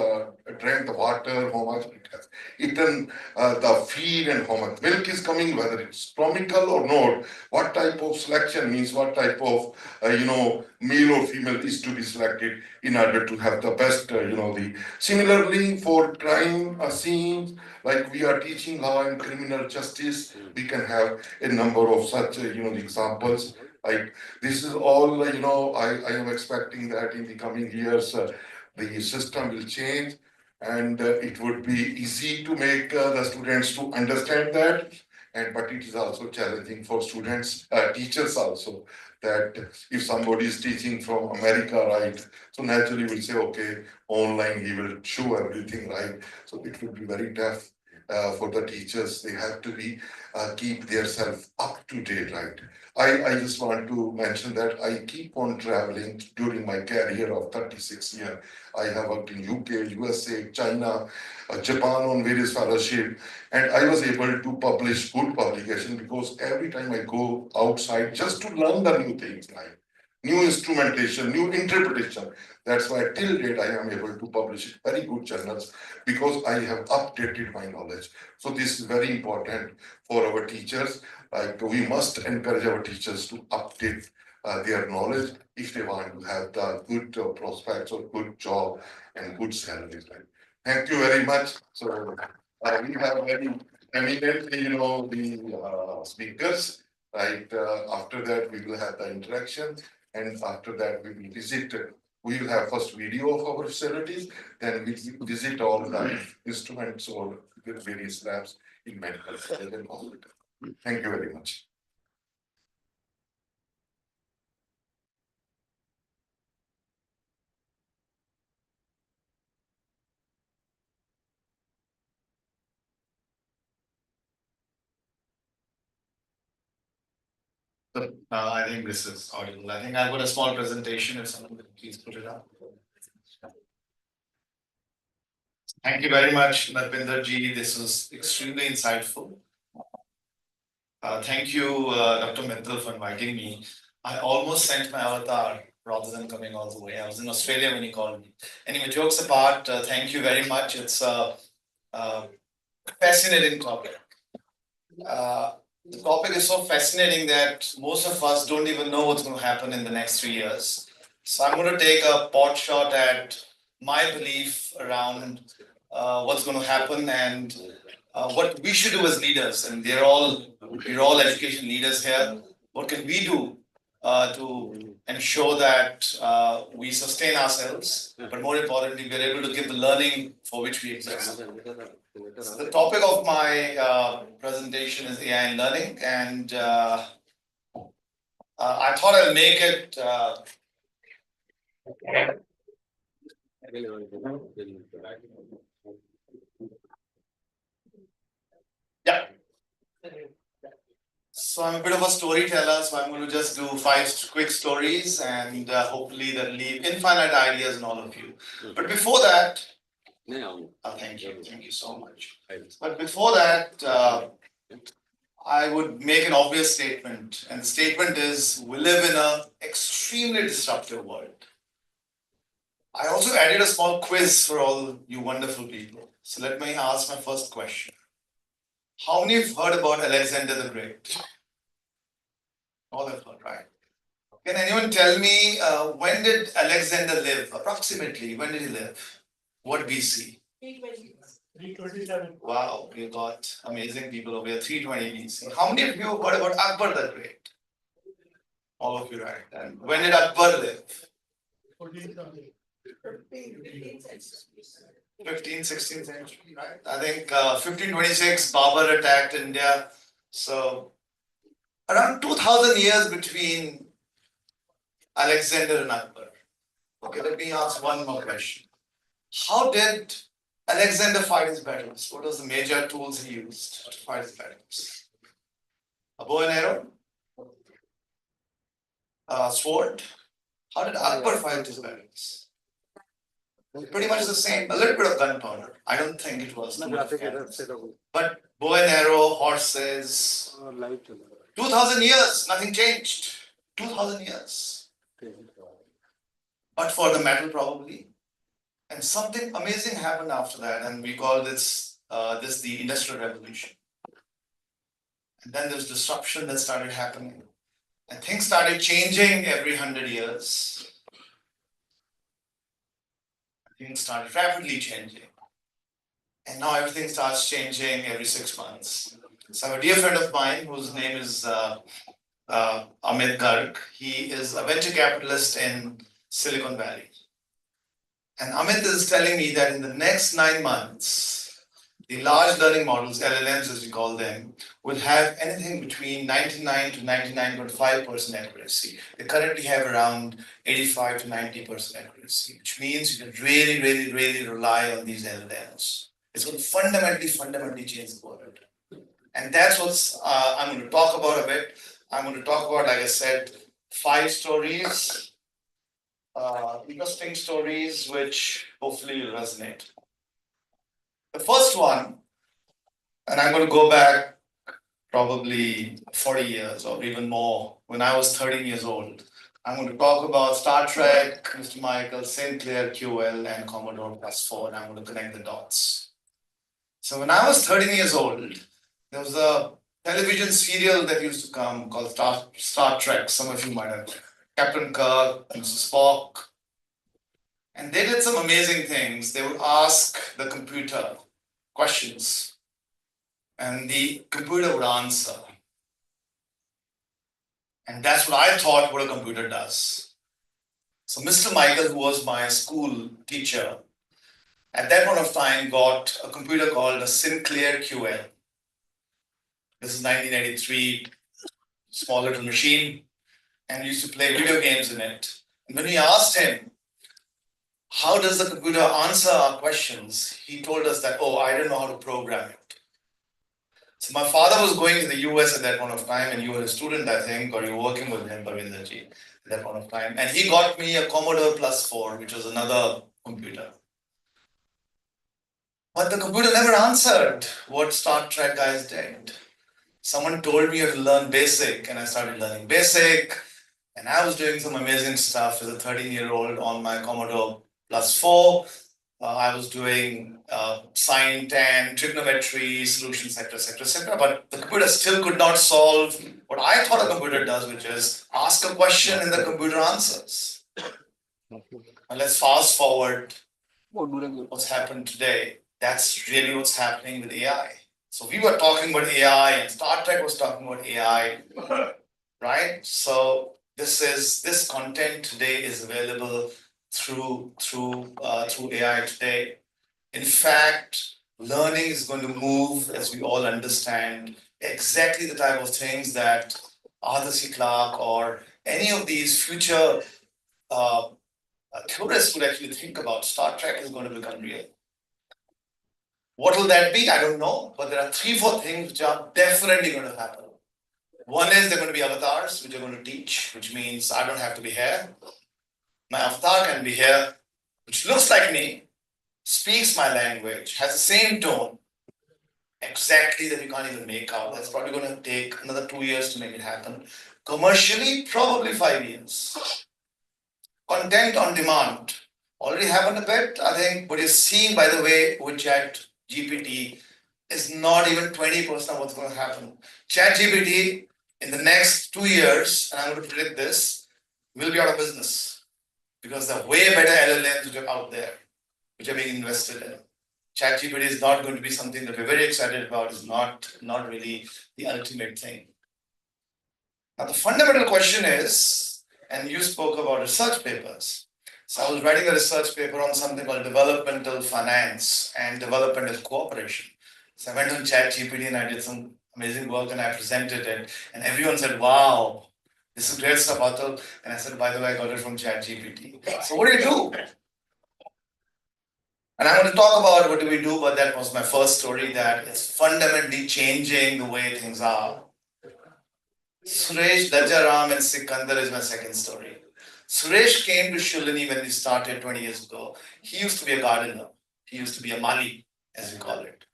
drank the water, how much it has eaten the feed, and how much milk is coming, whether it's chromical or not, what type of selection means, what type of, male or female is to be selected in order to have the best, Similarly, for crime scenes, like we are teaching law and criminal justice, we can have a number of such, examples. Like this is all, I am expecting that in the coming years, the system will change, and it would be easy to make the students to understand that. But it is also challenging for students, teachers also, that if somebody is teaching from America, right? So naturally we'll say, okay, online he will show everything, right? So it will be very tough. for the teachers. They have to be keep themselves up to date, right? I just want to mention that I keep on traveling during my career of 36 years. I have worked in UK, USA, China, Japan on various fellowship, and I was able to publish good publication because every time I go outside just to learn the new things, right? New instrumentation, new interpretation. That's why till date I am able to publish very good journals because I have updated my knowledge. So this is very important for our teachers. Like we must encourage our teachers to update their knowledge if they want to have the good prospects or good job and good salaries. Right? Thank you very much. So we have very eminently, the speakers. Right. After that, we will have the interaction, and after that, we will visit. We will have first video of our facilities, then we visit all the instruments or the various labs in medical college and hospital. Thank you very much. I think this is audible. I think I've got a small presentation. If someone could please put it up. Thank you very much, Narpinder ji. This was extremely insightful. Thank you, Dr. Mittal, for inviting me. I almost sent my avatar rather than coming all the way. I was in Australia when he called me. Anyway, jokes apart, thank you very much. It's a fascinating topic. The topic is so fascinating that most of us don't even know what's going to happen in the next 3 years. So I'm going to take a pot shot at my belief around what's going to happen and what we should do as leaders. And we're all education leaders here. What can we do to ensure that we sustain ourselves, but more importantly, we're able to give the learning for which we exist. So the topic of my presentation is AI and learning, and I thought I'll make it yeah. So I'm a bit of a storyteller, so I'm going to just do 5 quick stories, and hopefully that leave infinite ideas in all of you. But before that, thank you so much. But before that, I would make an obvious statement, and the statement is: we live in an extremely disruptive world. I also added a small quiz for all you wonderful people. So let me ask my first question. How many have heard about Alexander the Great? All have heard, right? Can anyone tell me when did Alexander live? Approximately, when did he live? What BC? 327. Wow, we got amazing people over here. 320 BC. How many of you have heard about Akbar the Great? All of you, right? And when did Akbar live? 15th, 16th century, right? I think 1526, Babur attacked India. So around 2000 years between Alexander and Akbar. Okay, let me ask one more question. How did Alexander fight his battles? What was the major tools he used to fight his battles? A bow and arrow? A sword? How did Akbar fight his battles? Pretty much the same, a little bit of gunpowder. I don't think it was too much of cannons. But bow and arrow, horses, 2000 years, nothing changed. 2000 years. But for the metal probably. And something amazing happened after that, and we call this the Industrial Revolution. And then there's disruption that started happening. And things started changing every 100 years. Things started rapidly changing. And now everything starts changing every 6 months. So I have a dear friend of mine whose name is Amit Garg. He is a venture capitalist in Silicon Valley. And Amit is telling me that in the next 9 months, the large learning models, LLMs as we call them, will have anything between 99 to 99.5% accuracy. They currently have around 85 to 90% accuracy, which means you can really rely on these LLMs. It's going to fundamentally change the world. And that's what I'm going to talk about a bit. I'm going to talk about, like I said, 5 stories, interesting stories, which hopefully will resonate. The first one, and I'm going to go back probably 40 years or even more, when I was 13 years old. I'm going to talk about Star Trek, Mr. Michael, Sinclair, QL, and Commodore +4, and I'm going to connect the dots. So when I was 13 years old, there was a television serial that used to come called Star Trek. Some of you might have. Captain Kirk, Mr. Spock. And they did some amazing things. They would ask the computer questions, and the computer would answer. And that's what I thought what a computer does. So Mr. Michael, who was my school teacher, at that point of time got a computer called a Sinclair QL. This is 1983, small little machine, and used to play video games in it. And when we asked him, how does the computer answer our questions? He told us that, oh, I don't know how to program it. So my father was going to the US at that point of time, and you were a student, I think, or you were working with him, Parvinderji, at that point of time. And he got me a Commodore +4, which was another computer. But the computer never answered what Star Trek guys did. Someone told me you have to learn BASIC, and I started learning BASIC. And I was doing some amazing stuff as a 13-year-old on my Commodore +4. I was doing sine, tan, trigonometry, solutions, etc. But the computer still could not solve what I thought a computer does, which is ask a question and the computer answers. And let's fast forward what's happened today. That's really what's happening with AI. So we were talking about AI, and Star Trek was talking about AI, right? So this content today is available through AI today. In fact, learning is going to move, as we all understand, exactly the type of things that Arthur C. Clarke or any of these future tourists would actually think about. Star Trek is going to become real. What will that be? I don't know, but there are 3-4 things which are definitely going to happen. One is there are going to be avatars which are going to teach, which means I don't have to be here. My avatar can be here, which looks like me, speaks my language, has the same tone, exactly that you can't even make out. That's probably going to take another 2 years to make it happen. Commercially, probably 5 years. Content on demand already happened a bit. I think what you're seeing, by the way, with ChatGPT is not even 20% of what's going to happen. ChatGPT in the next 2 years, and I'm going to predict this, will be out of business because there are way better LLMs which are out there, which are being invested in. ChatGPT is not going to be something that we're very excited about. It's not really the ultimate thing. Now, the fundamental question is, and you spoke about research papers. So I was writing a research paper on something called developmental finance and developmental cooperation. So I went on ChatGPT and I did some amazing work and I presented it. And everyone said, wow, this is great stuff, Atul. And I said, by the way, I got it from ChatGPT. So what do you do? And I'm going to talk about what do we do, but that was my first story, that it's fundamentally changing the way things are. Suresh, Dajaram, and Sikandar is my second story. Suresh came to Shulini when we started 20 years ago. He used to be a gardener. He used to be a Mali, as we call it.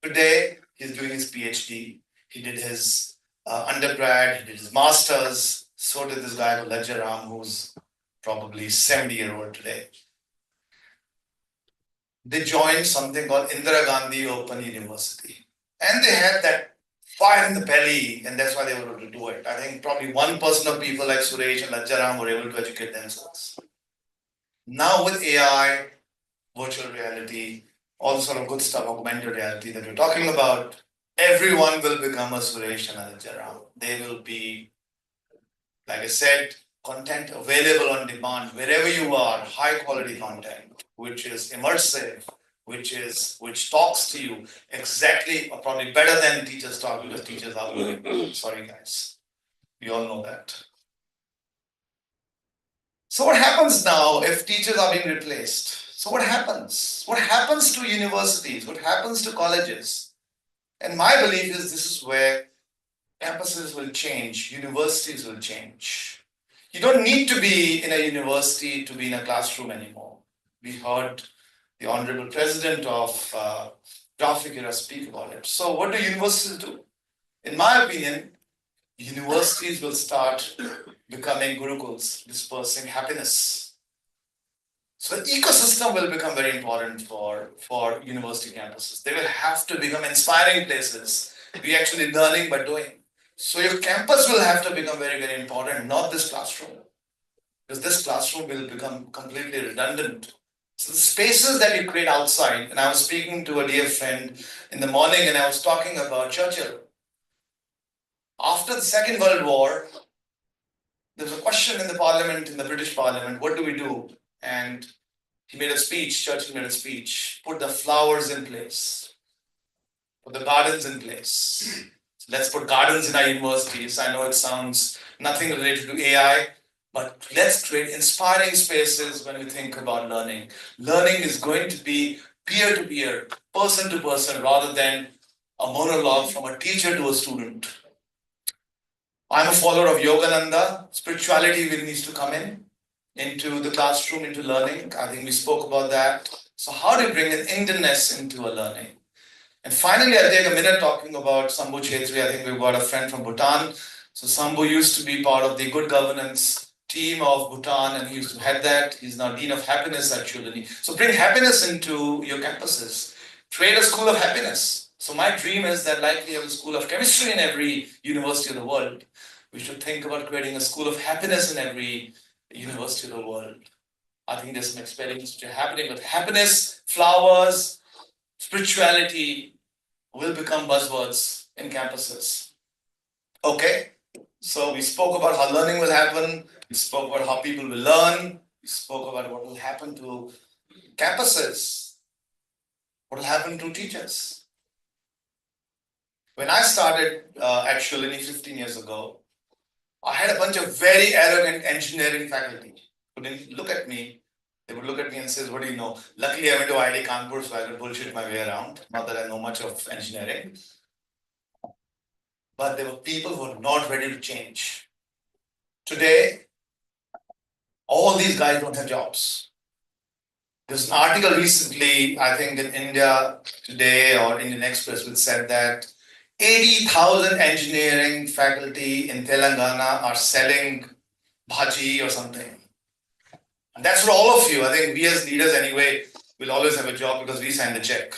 Today, he's doing his PhD. He did his undergrad, he did his master's. So did this guy called Dajaram, who's probably 70-year-old today. They joined something called Indira Gandhi Open University. And they had that fire in the belly, and that's why they were able to do it. I think probably 1% of people like Suresh and Lajaram were able to educate themselves. Now with AI, virtual reality, all the sort of good stuff, augmented reality that we're talking about, everyone will become a Suresh and a Lajaram. They will be, like I said, content available on demand, wherever you are, high quality content, which is immersive, which talks to you exactly, or probably better than teachers talk, because teachers are good. Sorry guys, we all know that. So what happens now if teachers are being replaced? So what happens? What happens to universities? What happens to colleges? And my belief is this is where campuses will change, universities will change. You don't need to be in a university to be in a classroom anymore. We heard the Honorable President of Graphic Era speak about it. So what do universities do? In my opinion, universities will start becoming gurukuls, dispersing happiness. So the ecosystem will become very important for university campuses. They will have to become inspiring places. We actually learning by doing. So your campus will have to become very, very important, not this classroom. Because this classroom will become completely redundant. So the spaces that you create outside, and I was speaking to a dear friend in the morning and I was talking about Churchill. After the Second World War, there was a question in the parliament, in the British parliament, what do we do? And he made a speech, Churchill made a speech, put the flowers in place, put the gardens in place. So let's put gardens in our universities. I know it sounds nothing related to AI, but let's create inspiring spaces when we think about learning. Learning is going to be peer-to-peer, person to person, rather than a monologue from a teacher to a student. I'm a follower of Yogananda. Spirituality will needs to come into the classroom, into learning. I think we spoke about that. So how do you bring an Indianness into a learning? And finally, I'll take a minute talking about Sambhu Chetri. I think we've got a friend from Bhutan. So Sambhu used to be part of the good governance team of Bhutan and he used to head that. He's now Dean of Happiness actually. So bring happiness into your campuses. Create a school of happiness. So my dream is that like we have a school of chemistry in every university of the world, we should think about creating a school of happiness in every university of the world. I think there's some experiments which are happening with happiness, flowers, spirituality will become buzzwords in campuses. Okay, so we spoke about how learning will happen, we spoke about how people will learn, we spoke about what will happen to campuses, what will happen to teachers. When I started at Sholini 15 years ago, I had a bunch of very arrogant engineering faculty who didn't look at me. They would look at me and say, what do you know? Luckily, I went to IIT Kanpur, so I could bullshit my way around. Not that I know much of engineering. But there were people who were not ready to change. Today, all these guys don't have jobs. There's an article recently, I think in India Today or Indian Express, which said that 80,000 engineering faculty in Telangana are selling bhaji or something. And that's for all of you. I think we as leaders anyway will always have a job because we sign the check.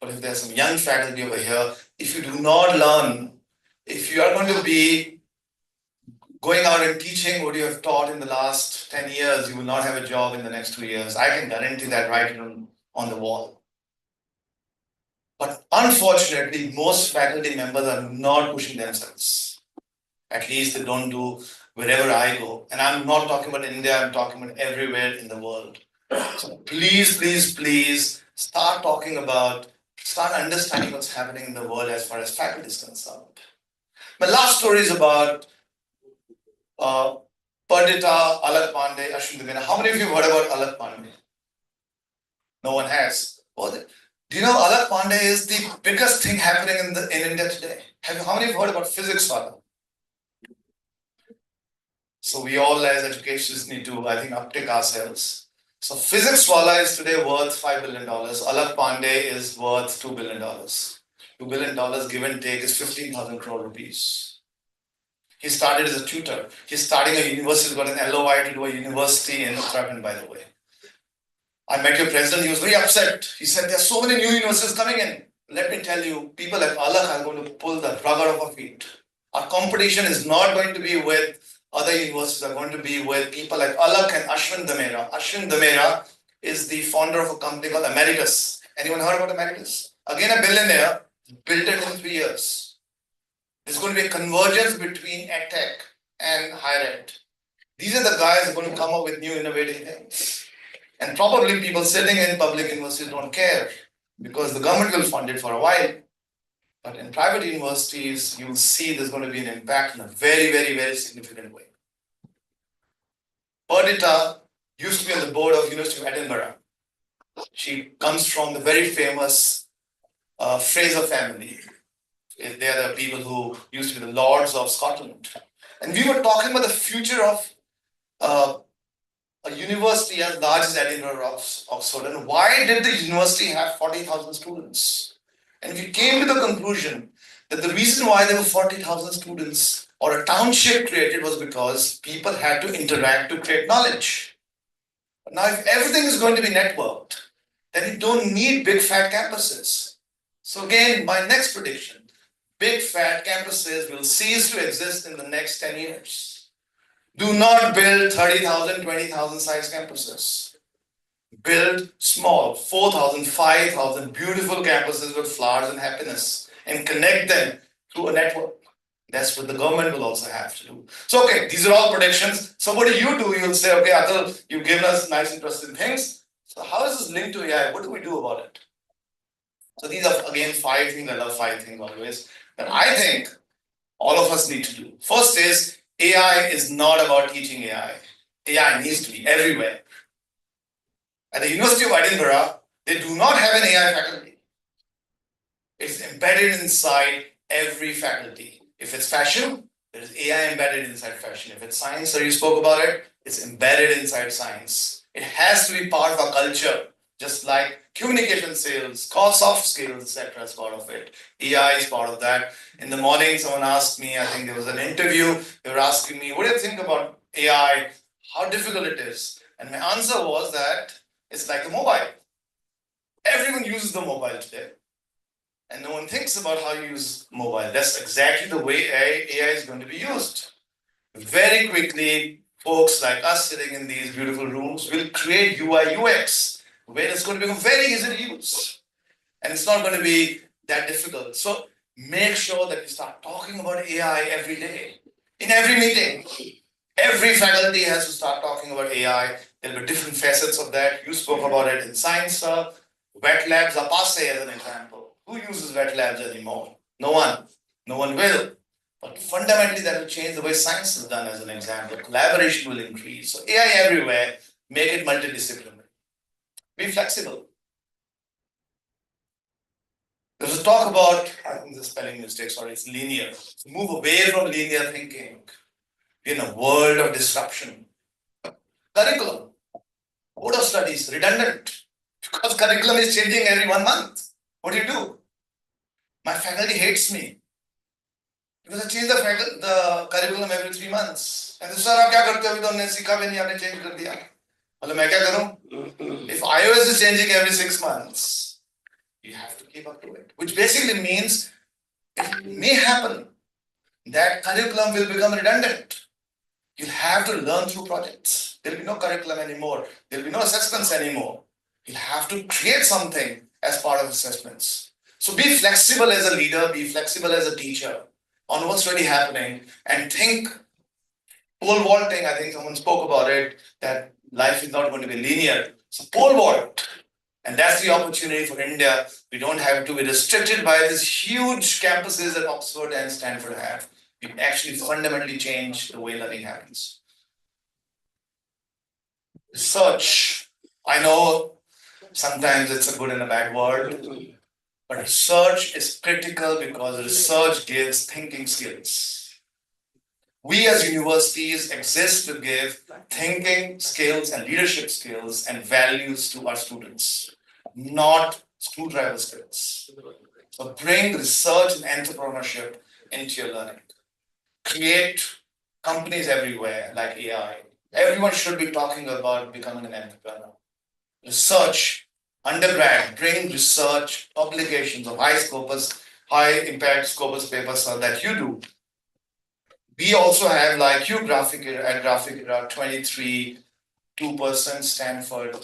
But if there's some young faculty over here, if you do not learn, if you are going to be going out and teaching what you have taught in the last 10 years, you will not have a job in the next 2 years. I can guarantee that right on the wall. But unfortunately, most faculty members are not pushing themselves. At least they don't do wherever I go. And I'm not talking about India, I'm talking about everywhere in the world. So please, please, please start understanding what's happening in the world as far as faculty is concerned. My last story is about Pandita, Alak Pandey, Ashwin Devena. How many of you have heard about Alak Pandey? No one has. Do you know Alak Pandey is the biggest thing happening in India today? How many have heard about physics father? So we all as educationists need to, I think, uptake ourselves. So physics wala is today worth $5 billion. Alak Pandey is worth $2 billion. $2 billion give and take is 15,000 crore rupees. He started as a tutor. He's starting a university, he's got an LOI to do a university in Uttarakhand, by the way. I met your president, he was very upset. He said, there are so many new universities coming in. Let me tell you, people like Alak are going to pull the rug out of our feet. Our competition is not going to be with other universities, are going to be with people like Alak and Ashwin Devena. Ashwin Devena is the founder of a company called Emeritus. Anyone heard about Emeritus? Again, a billionaire, built it in 3 years. There's going to be a convergence between EdTech and higher ed. These are the guys who are going to come up with new innovative things. And probably people sitting in public universities don't care because the government will fund it for a while. But in private universities, you'll see there's going to be an impact in a very, very, very significant way. Pandita used to be on the board of University of Edinburgh. She comes from the very famous Fraser family. They are the people who used to be the Lords of Scotland. And we were talking about the future of a university as large as Edinburgh, Oxford, and why did the university have 40,000 students? And we came to the conclusion that the reason why there were 40,000 students or a township created was because people had to interact to create knowledge. Now, if everything is going to be networked, then you don't need big fat campuses. So again, my next prediction, big fat campuses will cease to exist in the next 10 years. Do not build 30,000, 20,000 size campuses. Build small, 4,000, 5,000 beautiful campuses with flowers and happiness and connect them through a network. That's what the government will also have to do. So, okay, these are all predictions. So what do? You'll say, okay, Atul, you've given us nice, interesting things. So how is this linked to AI? What do we do about it? So these are, again, 5 things. I love 5 things always. That I think all of us need to do. First is, AI is not about teaching AI. AI needs to be everywhere. At the University of Edinburgh, they do not have an AI faculty. It's embedded inside every faculty. If it's fashion, there is AI embedded inside fashion. If it's science, or you spoke about it, it's embedded inside science. It has to be part of our culture, just like communication skills, soft skills, etc. is part of it. AI is part of that. In the morning, someone asked me, I think there was an interview, they were asking me, what do you think about AI? How difficult it is? And my answer was that it's like a mobile. Everyone uses the mobile today. And no one thinks about how you use mobile. That's exactly the way AI is going to be used. Very quickly, folks like us sitting in these beautiful rooms will create UI UX, where it's going to become very easy to use. And it's not going to be that difficult. So make sure that you start talking about AI every day. In every meeting, every faculty has to start talking about AI. There'll be different facets of that. You spoke about it in science. Wet labs are passé as an example. Who uses wet labs anymore? No one. No one will. But fundamentally, that will change the way science is done as an example. Collaboration will increase. So AI everywhere, make it multidisciplinary. Be flexible. There's a talk about, I think the spelling mistake, sorry, it's linear. Move away from linear thinking. In a world of disruption. Curriculum, board of studies, redundant. Because curriculum is changing every 1 month. What do? My faculty hates me. Because I change the curriculum every 3 months. And sir, आप क्या करते हो? अभी तो हमने सीखा भी नहीं, आपने change कर दिया. मतलब मैं क्या करूं? If iOS is changing every 6 months, you have to keep up to it. Which basically means it may happen that curriculum will become redundant. You'll have to learn through projects. There'll be no curriculum anymore. There'll be no assessments anymore. You'll have to create something as part of assessments. So be flexible as a leader, be flexible as a teacher on what's really happening and think pole vaulting. I think someone spoke about it, that life is not going to be linear. So pole vault. And that's the opportunity for India. We don't have to be restricted by these huge campuses that Oxford and Stanford have. We can actually fundamentally change the way learning happens. Research. I know sometimes it's a good and a bad word, but research is critical because research gives thinking skills. We as universities exist to give thinking skills and leadership skills and values to our students, not screwdriver skills. So bring research and entrepreneurship into your learning. Create companies everywhere like AI. Everyone should be talking about becoming an entrepreneur. Research, undergrad, bring research, publications of high impact scopus papers that you do. We also have like you Graphic Era 23, 2% Stanford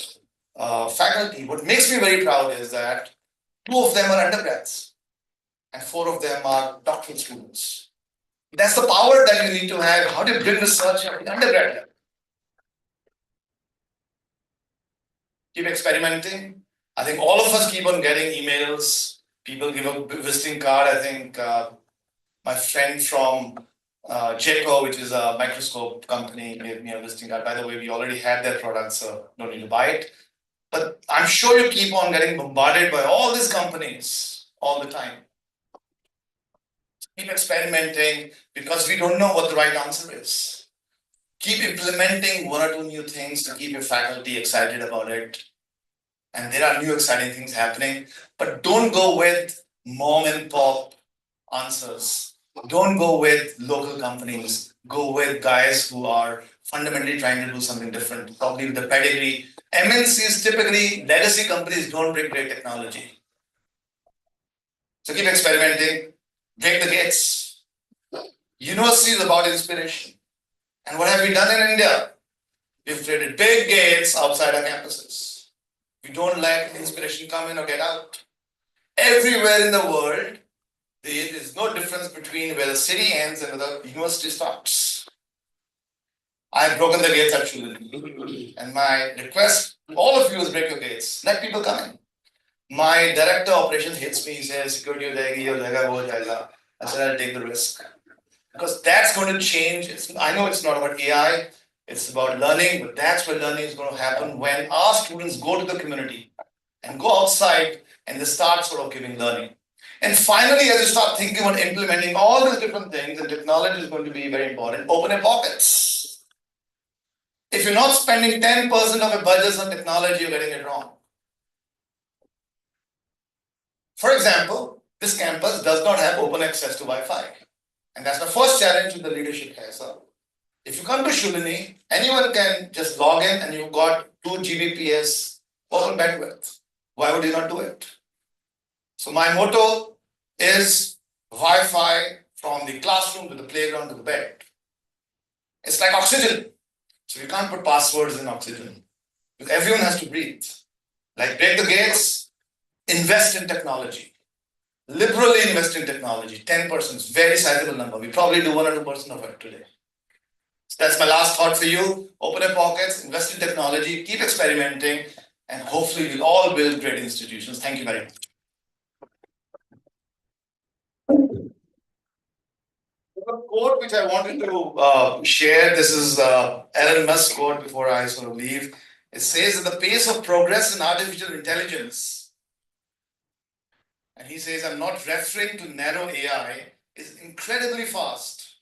faculty. What makes me very proud is that 2 of them are undergrads and 4 of them are doctoral students. That's the power that you need to have. How do you bring research at the undergrad level? Keep experimenting. I think all of us keep on getting emails. People give a visiting card. I think my friend from JECO, which is a microscope company, gave me a visiting card. By the way, we already had their product, so don't need to buy it. But I'm sure you keep on getting bombarded by all these companies all the time. Keep experimenting because we don't know what the right answer is. Keep implementing one or two new things to keep your faculty excited about it. And there are new exciting things happening, but don't go with mom and pop answers. Don't go with local companies. Go with guys who are fundamentally trying to do something different, probably with the pedigree. MNCs, typically legacy companies, don't bring great technology. So keep experimenting, break the gates. University is about inspiration. And what have we done in India? We've created big gates outside our campuses. We don't let inspiration come in or get out. Everywhere in the world, there is no difference between where the city ends and where the university starts. I've broken the gates actually. And my request to all of you is break your gates. Let people come in. My director of operations hits me, he says, security ho jayegi, ye ho jayega, wo ho jayega. I said, I'll take the risk. Because that's going to change. I know it's not about AI, it's about learning, but that's where learning is going to happen when our students go to the community and go outside and they start sort of giving learning. And finally, as you start thinking about implementing all these different things, and technology is going to be very important, open your pockets. If you're not spending 10% of your budgets on technology, you're getting it wrong. For example, this campus does not have open access to Wi-Fi. And that's the first challenge with the leadership here. So if you come to Shulini, anyone can just log in and you've got 2 Gbps open bandwidth. Why would you not do it? So my motto is Wi-Fi from the classroom to the playground to the bed. It's like oxygen. So you can't put passwords in oxygen. Because everyone has to breathe. Like break the gates, invest in technology. Liberally invest in technology. 10% is very sizable number. We probably do 1 or 2% of it today. So that's my last thought for you. Open your pockets, invest in technology, keep experimenting, and hopefully we'll all build great institutions. Thank you very much. A quote which I wanted to share. This is Elon Musk's quote before I sort of leave. It says that the pace of progress in artificial intelligence, and he says, I'm not referring to narrow AI, is incredibly fast.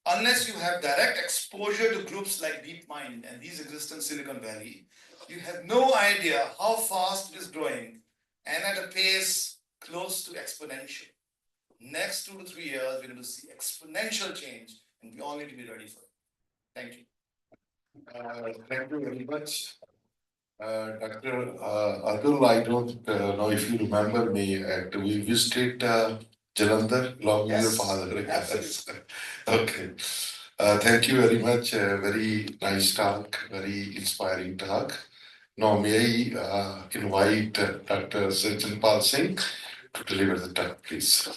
Unless you have direct exposure to groups like DeepMind, and these exist in Silicon Valley, you have no idea how fast it is growing and at a pace close to exponential. Next 2 to 3 years, we're going to see exponential change, and we all need to be ready for it. Thank you. Thank you very much. Dr. Atul, I don't know if you remember me. We visited Jalandhar along with your father. Yes. Okay. Thank you very much. Very nice talk, very inspiring talk. Now, may I invite Dr. Sachinpal Singh to deliver the talk, please.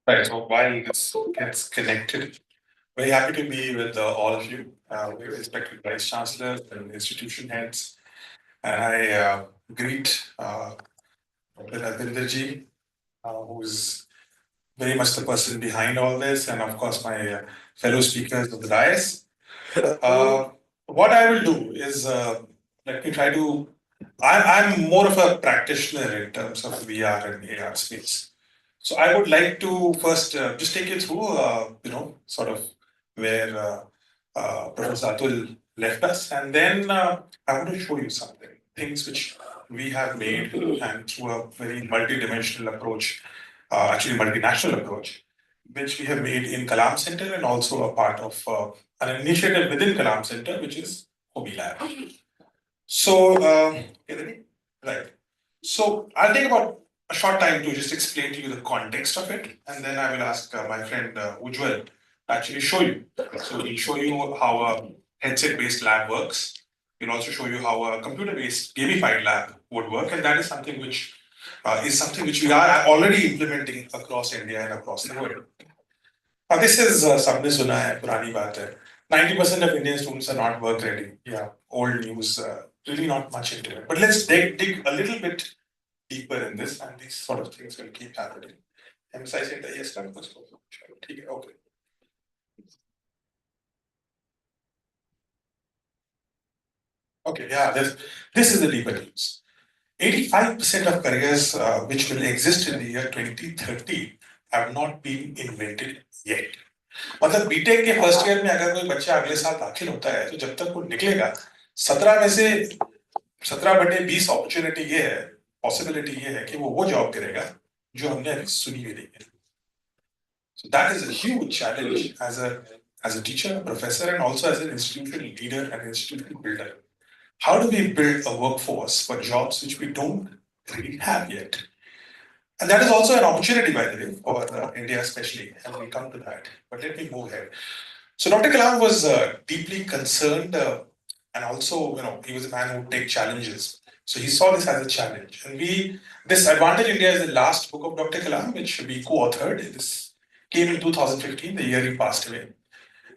Right, so while this gets connected, very happy to be with all of you, respected Vice Chancellors and institution heads. And I greet Dr. Ravinderji, who is very much the person behind all this, and of course my fellow speakers of the dais. What I will do is, let me try to, I'm more of a practitioner in terms of VR and AR space. So I would like to first just take you through, sort of where Professor Atul left us, and then I want to show you something, things which we have made, and through a very multidimensional approach, actually multinational approach, which we have made in Kalam Center and also a part of an initiative within Kalam Center, which is Hobby Lab. So, right. So I'll take about a short time to just explain to you the context of it, and then I will ask my friend Ujjwal to actually show you. So he'll show you how a headset-based lab works. He'll also show you how a computer-based gamified lab would work, and that is something which we are already implementing across India and across the world. Now this is सबने सुना है, पुरानी बात है. 90% of Indian students are not work ready. Yeah, old news. Really not much into it. But let's dig a little bit deeper in this, and these sort of things will keep happening. Emphasize it. Yes, okay. Okay, yeah, this is the deeper news. 85% of careers which will exist in the year 2030 have not been invented yet. मतलब BTech के first year में अगर कोई बच्चा अगले साल दाखिल होता है तो जब तक वो निकलेगा 17 में से 17/20 अपॉर्चुनिटी ये है, पॉसिबिलिटी ये है कि वो जॉब करेगा जो हमने अभी सुनी भी नहीं है. So that is a huge challenge as a teacher, a professor, and also as an institutional leader and institutional builder. How do we build a workforce for jobs which we don't really have yet? And that is also an opportunity, by the way, for India especially, and we'll come to that. But let me move ahead. So Dr. Kalam was deeply concerned, and also, he was a man who would take challenges. So he saw this as a challenge. And this Advantage India is the last book of Dr. Kalam, which we co-authored. This came in 2015, the year he passed away.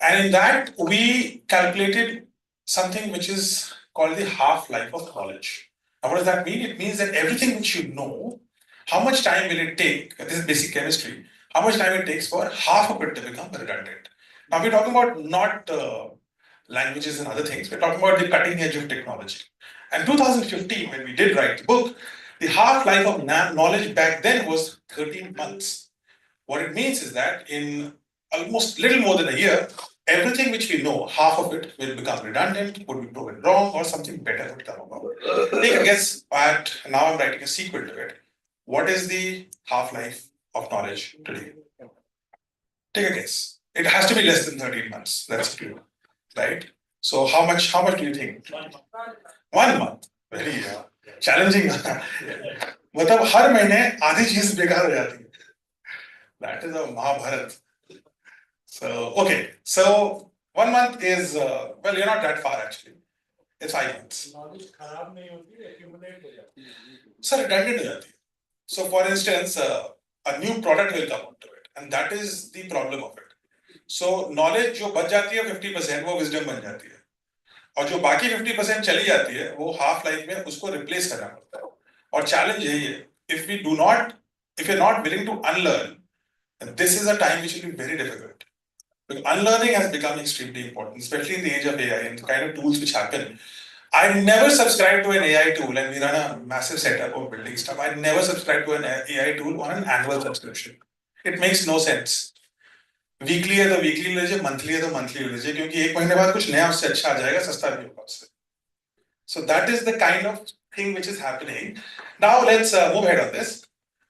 And in that, we calculated something which is called the half-life of knowledge. Now, what does that mean? It means that everything which you know, how much time will it take? This is basic chemistry. How much time it takes for half of it to become redundant? Now, we're talking about not languages and other things. We're talking about the cutting edge of technology. And 2015, when we did write the book, the half-life of knowledge back then was 13 months. What it means is that in almost little more than a year, everything which we know, half of it will become redundant, would be proven wrong, or something better would come about. Take a guess at, now I'm writing a sequel to it. What is the half-life of knowledge today? Take a guess. It has to be less than 13 months. That's true, right? So how much do you think? 1 month. Very challenging. मतलब हर महीने आधी चीज बेकार हो जाती है. That is a Mahabharat. So, okay. So, 1 month is, well, you're not that far actually. It's 5 months. So, redundant ho jati hai. So, for instance, a new product will come onto it. And that is the problem of it. So, knowledge जो बच जाती है 50% वो wisdom बन जाती है. और जो बाकी 50% चली जाती है वो half life में उसको replace करना पड़ता है. और challenge यही है. If you're not willing to unlearn, this is a time which will be very difficult. Because unlearning has become extremely important, especially in the age of AI and the kind of tools which happen. I never subscribe to an AI tool, and we run a massive setup of building stuff. I never subscribe to an AI tool on an annual subscription. It makes no sense. Weekly है तो weekly ले लीजिए, monthly है तो monthly ले लीजिए, क्योंकि एक महीने बाद कुछ नया उससे अच्छा आ जाएगा, सस्ता भी होगा उससे. So that is the kind of thing which is happening. Now let's move ahead on this.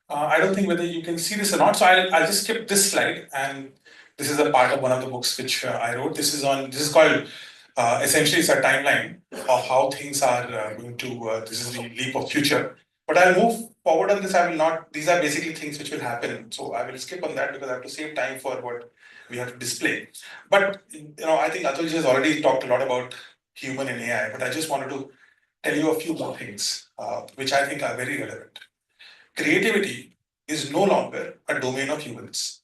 I don't think whether you can see this or not, so I'll just skip this slide, and this is a part of one of the books which I wrote. This is called essentially it's a timeline of how things are going to. This is the leap of future. But I'll move forward on this. I will not. These are basically things which will happen. So I will skip on that because I have to save time for what we have to display. But I think Atulji has already talked a lot about human and AI. But I just wanted to tell you a few more things which I think are very relevant. Creativity is no longer a domain of humans.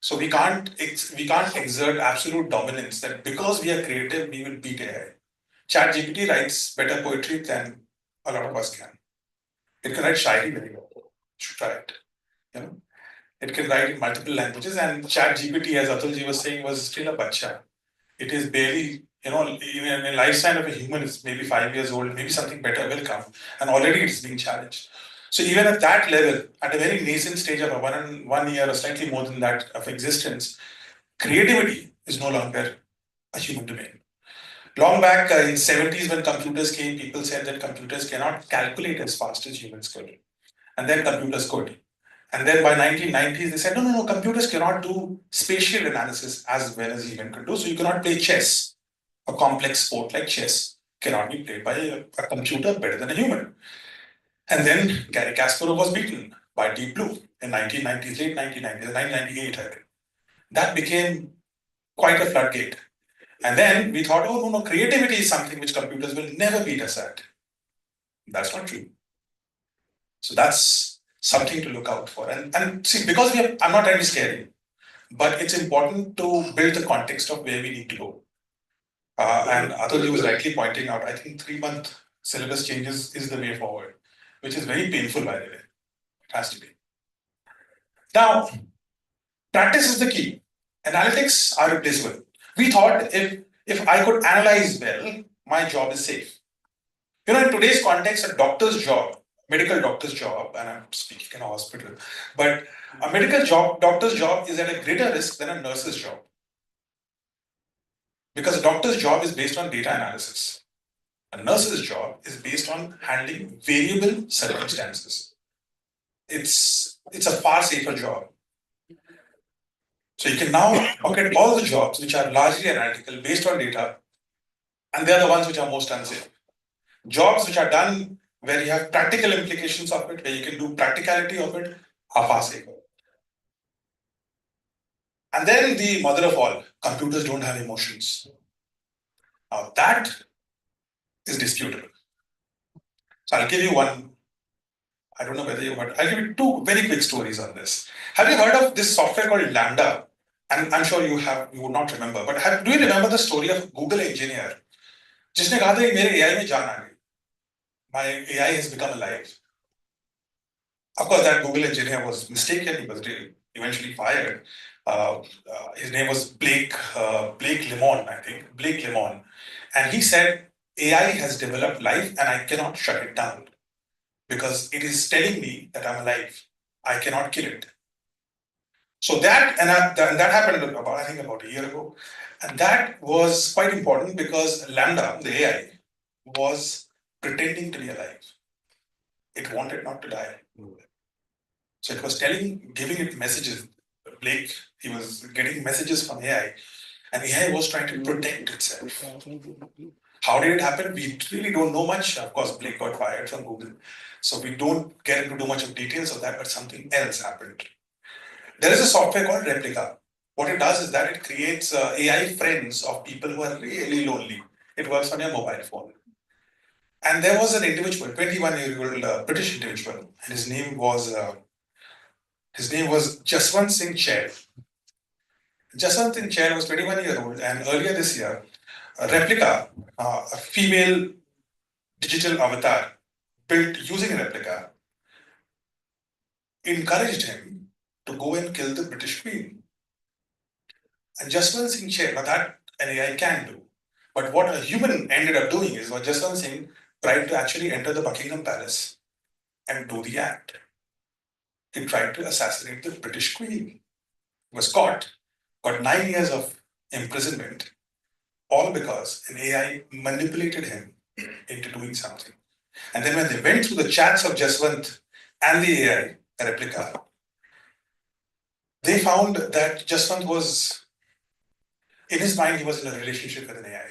So we can't exert absolute dominance that because we are creative, we will beat AI. ChatGPT writes better poetry than a lot of us can. It can write shairi very well. You should try it. It can write in multiple languages, and ChatGPT, as Atulji was saying, was still a bacha. It is barely, in a lifespan of a human, it's maybe 5 years old, maybe something better will come, and already it's being challenged. So even at that level, at a very nascent stage of a 1 year or slightly more than that of existence, creativity is no longer a human domain. Long back in the 70s when computers came, people said that computers cannot calculate as fast as humans could. And then computers could. And then by 1990s, they said, no, computers cannot do spatial analysis as well as human could do. So you cannot play chess. A complex sport like chess cannot be played by a computer better than a human. And then Gary Kasparov was beaten by Deep Blue in 1990s, late 1990s, 1998, I think. That became quite a floodgate. And then we thought, no, creativity is something which computers will never beat us at. That's not true. So that's something to look out for. And see, because I'm not trying to scare you. but it's important to build the context of where we need to go. And Atul was rightly pointing out, I think 3-month syllabus changes is the way forward, which is very painful, by the way. It has to be. Now, practice is the key. Analytics are replaceable. We thought if I could analyze well, my job is safe. You know, in today's context, a doctor's job, medical doctor's job, and I'm speaking in a hospital, but a doctor's job is at a greater risk than a nurse's job. Because a doctor's job is based on data analysis. A nurse's job is based on handling variable circumstances. It's a far safer job. So you can now look at all the jobs which are largely analytical based on data, and they're the ones which are most unsafe. Jobs which are done where you have practical implications of it, where you can do practicality of it, are far safer. And then the mother of all, computers don't have emotions. Now that is disputable. So I'll give you one, I don't know whether you heard, I'll give you two very quick stories on this. Have you heard of this software called Lambda? And I'm sure you would not remember, but do you remember the story of Google engineer? जिसने कहा था कि मेरे AI में जान आ गई. My AI has become alive. Of course, that Google engineer was mistaken. He was eventually fired. His name was Blake Lemon, I think. Blake Lemon. And he said, AI has developed life and I cannot shut it down because it is telling me that I'm alive. I cannot kill it. So that happened about a year ago. And that was quite important because Lambda, the AI, was pretending to be alive. It wanted not to die. So it was giving it messages. Blake, he was getting messages from AI, and AI was trying to protect itself. How did it happen? We really don't know much. Of course, Blake got fired from Google. So we don't get into too much of details of that, but something else happened. There is a software called Replica. What it does is that it creates AI friends of people who are really lonely. It works on your mobile phone. And there was an individual, 21-year-old British individual, and his name was Jaswant Singh Chair. Jaswant Singh Chair was 21-year-old, and earlier this year, Replica, a female digital avatar built using Replica, encouraged him to go and kill the British Queen. And Jaswant Singh Chair, now that an AI can do, but what a human ended up doing is what Jaswant Singh tried to actually enter the Buckingham Palace and do the act. He tried to assassinate the British Queen. Was caught, got 9 years of imprisonment, all because an AI manipulated him into doing something. And then when they went through the chats of Jaswant and the AI Replica, they found that Jaswant was, in his mind, he was in a relationship with an AI.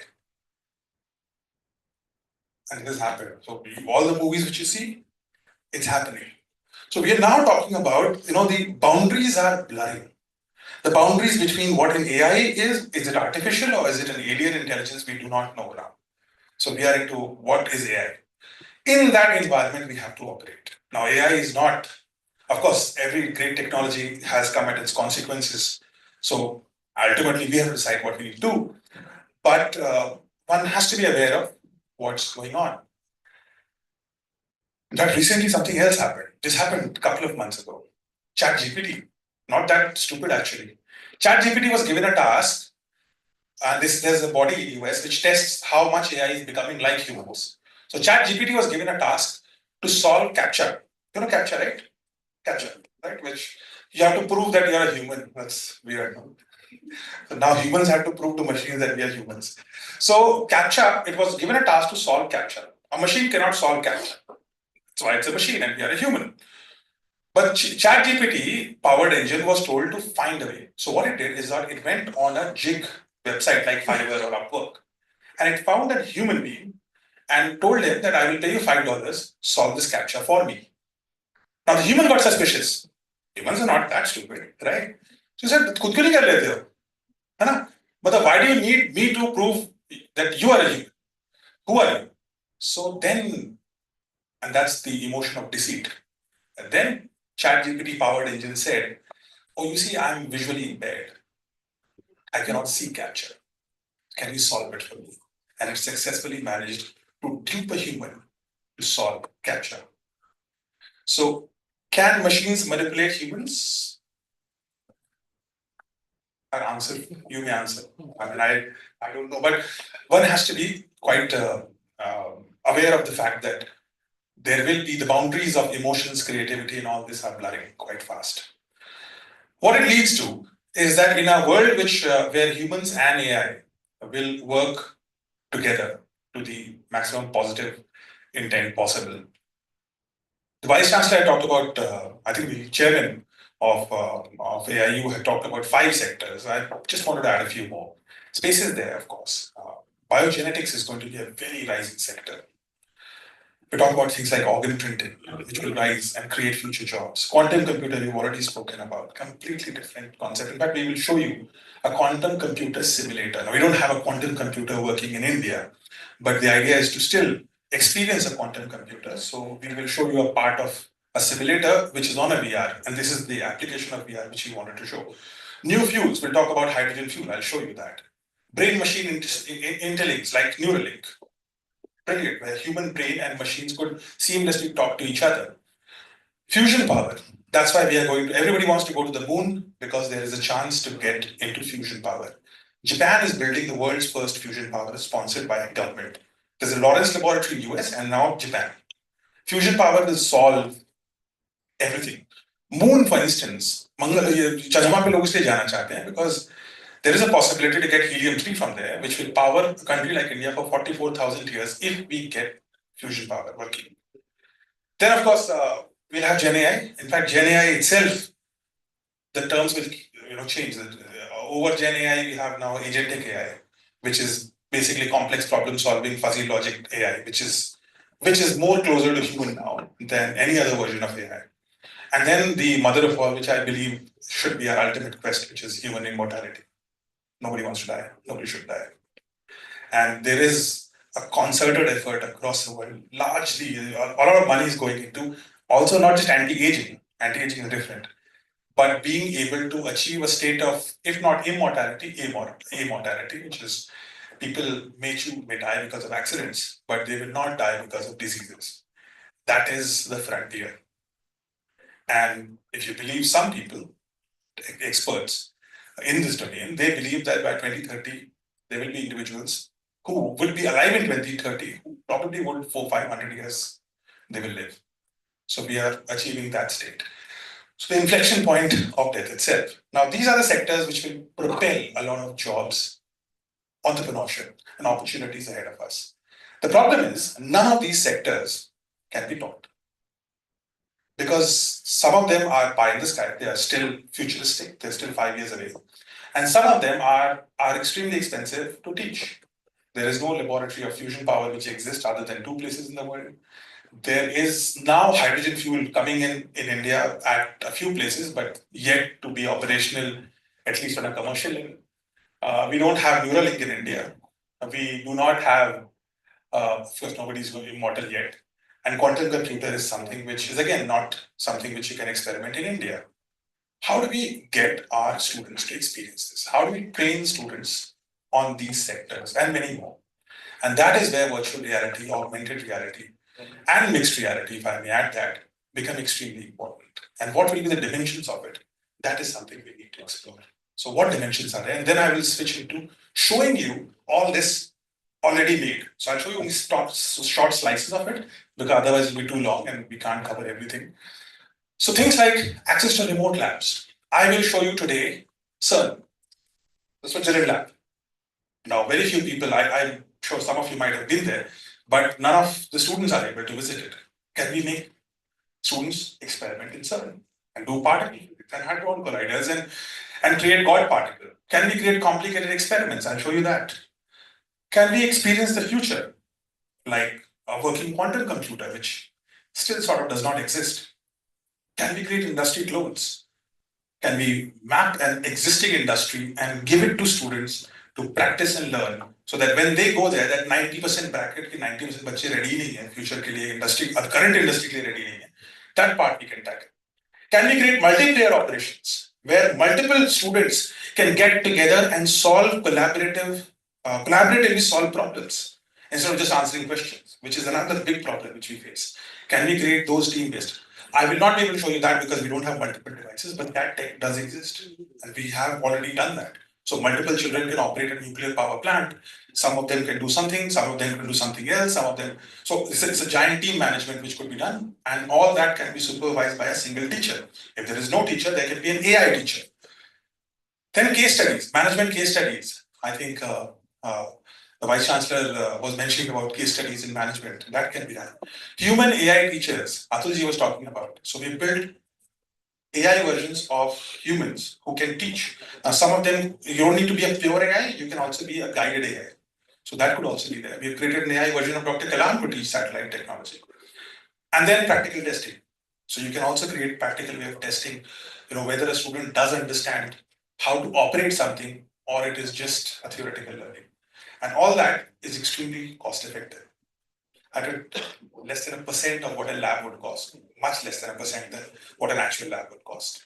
And this happened. So all the movies which you see, it's happening. So we are now talking about, the boundaries are blurring. The boundaries between what an AI is it artificial or is it an alien intelligence? We do not know now. So we are into what is AI. In that environment, we have to operate. Now, AI is not, of course, every great technology has come at its consequences. So ultimately, we have to decide what we need to do. But one has to be aware of what's going on. In fact, recently something else happened. This happened a couple of months ago. ChatGPT, not that stupid actually. ChatGPT was given a task, and there's a body in US which tests how much AI is becoming like humans. So ChatGPT was given a task to solve CAPTCHA. You know CAPTCHA, right? CAPTCHA, right? Which you have to prove that you're a human. That's weird. So now humans have to prove to machines that we are humans. So CAPTCHA, it was given a task to solve CAPTCHA. A machine cannot solve CAPTCHA. That's why it's a machine and we are a human. But ChatGPT powered engine was told to find a way. So what it did is that it went on a gig website like Fiverr or Upwork, and it found a human being and told him that I will pay you $5, solve this CAPTCHA for me. Now the human got suspicious. Humans are not that stupid, right? So he said, "Khud kyun nahi kar lete ho? Hai na? But why do you need me to prove that you are a human? Who are you?" So then, and that's the emotion of deceit. And then ChatGPT powered engine said, oh, you see, I'm visually impaired. I cannot see capture. Can you solve it for me? And it successfully managed to dupe a human to solve capture. So, can machines manipulate humans? An answer, you may answer. I mean, I don't know, but one has to be quite aware of the fact that there will be the boundaries of emotions, creativity, and all this are blurring quite fast. What it leads to is that in a world where humans and AI will work together to the maximum positive intent possible. The Vice Chancellor talked about, I think the chairman of AIU had talked about 5 sectors. I just wanted to add a few more. Space is there, of course. Biogenetics is going to be a very rising sector. We talk about things like organ printing, which will rise and create future jobs. Quantum computer, we've already spoken about, completely different concept. In fact, we will show you a quantum computer simulator. Now, we don't have a quantum computer working in India, but the idea is to still experience a quantum computer. So we will show you a part of a simulator, which is on a VR, and this is the application of VR, which we wanted to show. New fuels, we'll talk about hydrogen fuel, I'll show you that. Brain-machine interlinks like Neuralink. Brilliant, where human brain and machines could seamlessly talk to each other. Fusion power, that's why we are going to, everybody wants to go to the moon because there is a chance to get into fusion power. Japan is building the world's first fusion power sponsored by a government. There's a Lawrence Laboratory US and now Japan. Fusion power will solve everything. Moon, for instance, Chandrama pe log isliye jana chahte hain because there is a possibility to get helium-3 from there, which will power a country like India for 44,000 years if we get fusion power working. Then, of course, we'll have Gen AI. In fact, Gen AI itself, the terms will change. Over Gen AI, we have now agentic AI, which is basically complex problem-solving, fuzzy logic AI, which is more closer to human now than any other version of AI. And then the mother of all, which I believe should be our ultimate quest, which is human immortality. Nobody wants to die. Nobody should die. And there is a concerted effort across the world. Largely, a lot of money is going into also not just anti-aging. Anti-aging is different. But being able to achieve a state of, if not immortality, immortality, which is people may die because of accidents, but they will not die because of diseases. That is the frontier. And if you believe some people, experts, in this domain, they believe that by 2030, there will be individuals who will be alive in 2030, who probably would 400-500 years they will live. So we are achieving that state. So the inflection point of death itself. Now, these are the sectors which will propel a lot of jobs, entrepreneurship, and opportunities ahead of us. The problem is, none of these sectors can be taught. Because some of them are pie in the sky, they are still futuristic, they're still 5 years away. And some of them are extremely expensive to teach. There is no laboratory of fusion power which exists other than 2 places in the world. There is now hydrogen fuel coming in India at a few places, but yet to be operational, at least on a commercial level. We don't have Neuralink in India. We do not have, of course, nobody's immortal yet. And quantum computer is something which is, again, not something which you can experiment in India. How do we get our students to experience this? How do we train students on these sectors and many more? And that is where virtual reality, augmented reality, and mixed reality, if I may add that, become extremely important. And what will be the dimensions of it? That is something we need to explore. So what dimensions are there? And then I will switch into showing you all this already made. So I'll show you only short slices of it, because otherwise it'll be too long and we can't cover everything. So things like access to remote labs. I will show you today CERN, the Switzerland lab. Now, very few people, I'm sure some of you might have been there, but none of the students are able to visit it. Can we make students experiment in CERN and do particle physics and hadron colliders and create God particle? Can we create complicated experiments? I'll show you that. Can we experience the future, like a working quantum computer, which still sort of does not exist? Can we create industry clones? Can we map an existing industry and give it to students to practice and learn, so that when they go there, that 90% bracket के 90% बच्चे ready नहीं है future के लिए, industry current industry के लिए ready नहीं है, that part we can tackle. Can we create multiplayer operations where multiple students can get together and solve collaboratively solve problems instead of just answering questions, which is another big problem which we face. Can we create those team-based? I will not be able to show you that because we don't have multiple devices, but that tech does exist, and we have already done that. So multiple children can operate a nuclear power plant. Some of them can do something, some of them can do something else, some of them. So it's a giant team management which could be done, and all that can be supervised by a single teacher. If there is no teacher, there can be an AI teacher. Then case studies, management case studies. I think the Vice Chancellor was mentioning about case studies in management. That can be done. Human AI teachers, Atulji was talking about. So we built AI versions of humans who can teach. Now, some of them, you don't need to be a pure AI, you can also be a guided AI. So that could also be there. We've created an AI version of Dr. Kalam to teach satellite technology. And then practical testing. So you can also create practical way of testing, whether a student does understand how to operate something or it is just a theoretical learning. And all that is extremely cost effective. At less than 1% of what a lab would cost, much less than 1% than what an actual lab would cost.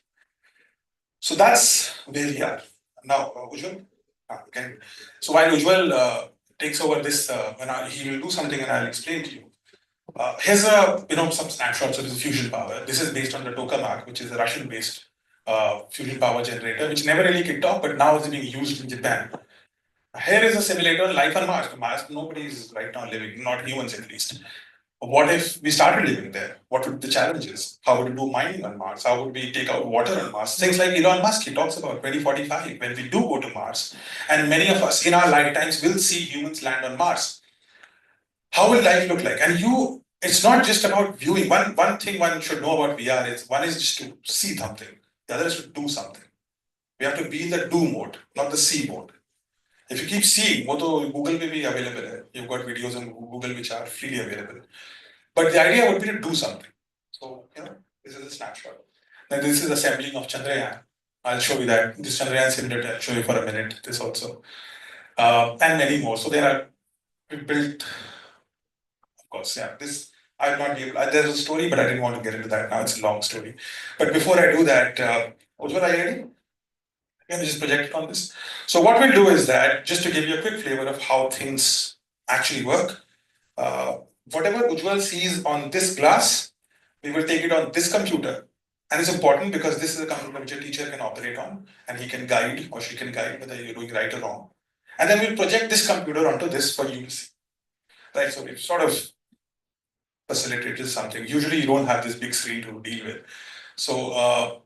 So that's where we are. Now, Ujjwal, okay. So while Ujjwal takes over this, he will do something and I'll explain to you. Here's some snapshots of the fusion power. This is based on the tokamak, which is a Russian-based fusion power generator, which never really kicked off, but now is being used in Japan. Here is a simulator, life on Mars. Mars, nobody is right now living, not humans at least. What if we started living there? What would be the challenges? How would we do mining on Mars? How would we take out water on Mars? Things like Elon Musk, he talks about 2045, when we do go to Mars, and many of us in our lifetimes will see humans land on Mars. How will life look like? And it's not just about viewing. One thing one should know about VR is one is just to see something, the other is to do something. We have to be in the do mode, not the see mode. If you keep seeing, वो तो Google पे भी available है. You've got videos on Google which are freely available. But the idea would be to do something. So, this is a snapshot. Now this is assembling of Chandrayaan. I'll show you that. This Chandrayaan simulator, I'll show you for a minute, this also. And many more. So we built, of course, this, I'll not be able, there's a story, but I didn't want to get into that now, it's a long story. But before I do that, Ujjwal, are you ready? Can you just project on this? So what we'll do is that, just to give you a quick flavor of how things actually work, whatever Ujjwal sees on this glass, we will take it on this computer. And it's important because this is a computer which a teacher can operate on, and he can guide or she can guide whether you're doing right or wrong. And then we'll project this computer onto this for you to see. Right, so we've sort of facilitated something. Usually you don't have this big screen to deal with. So,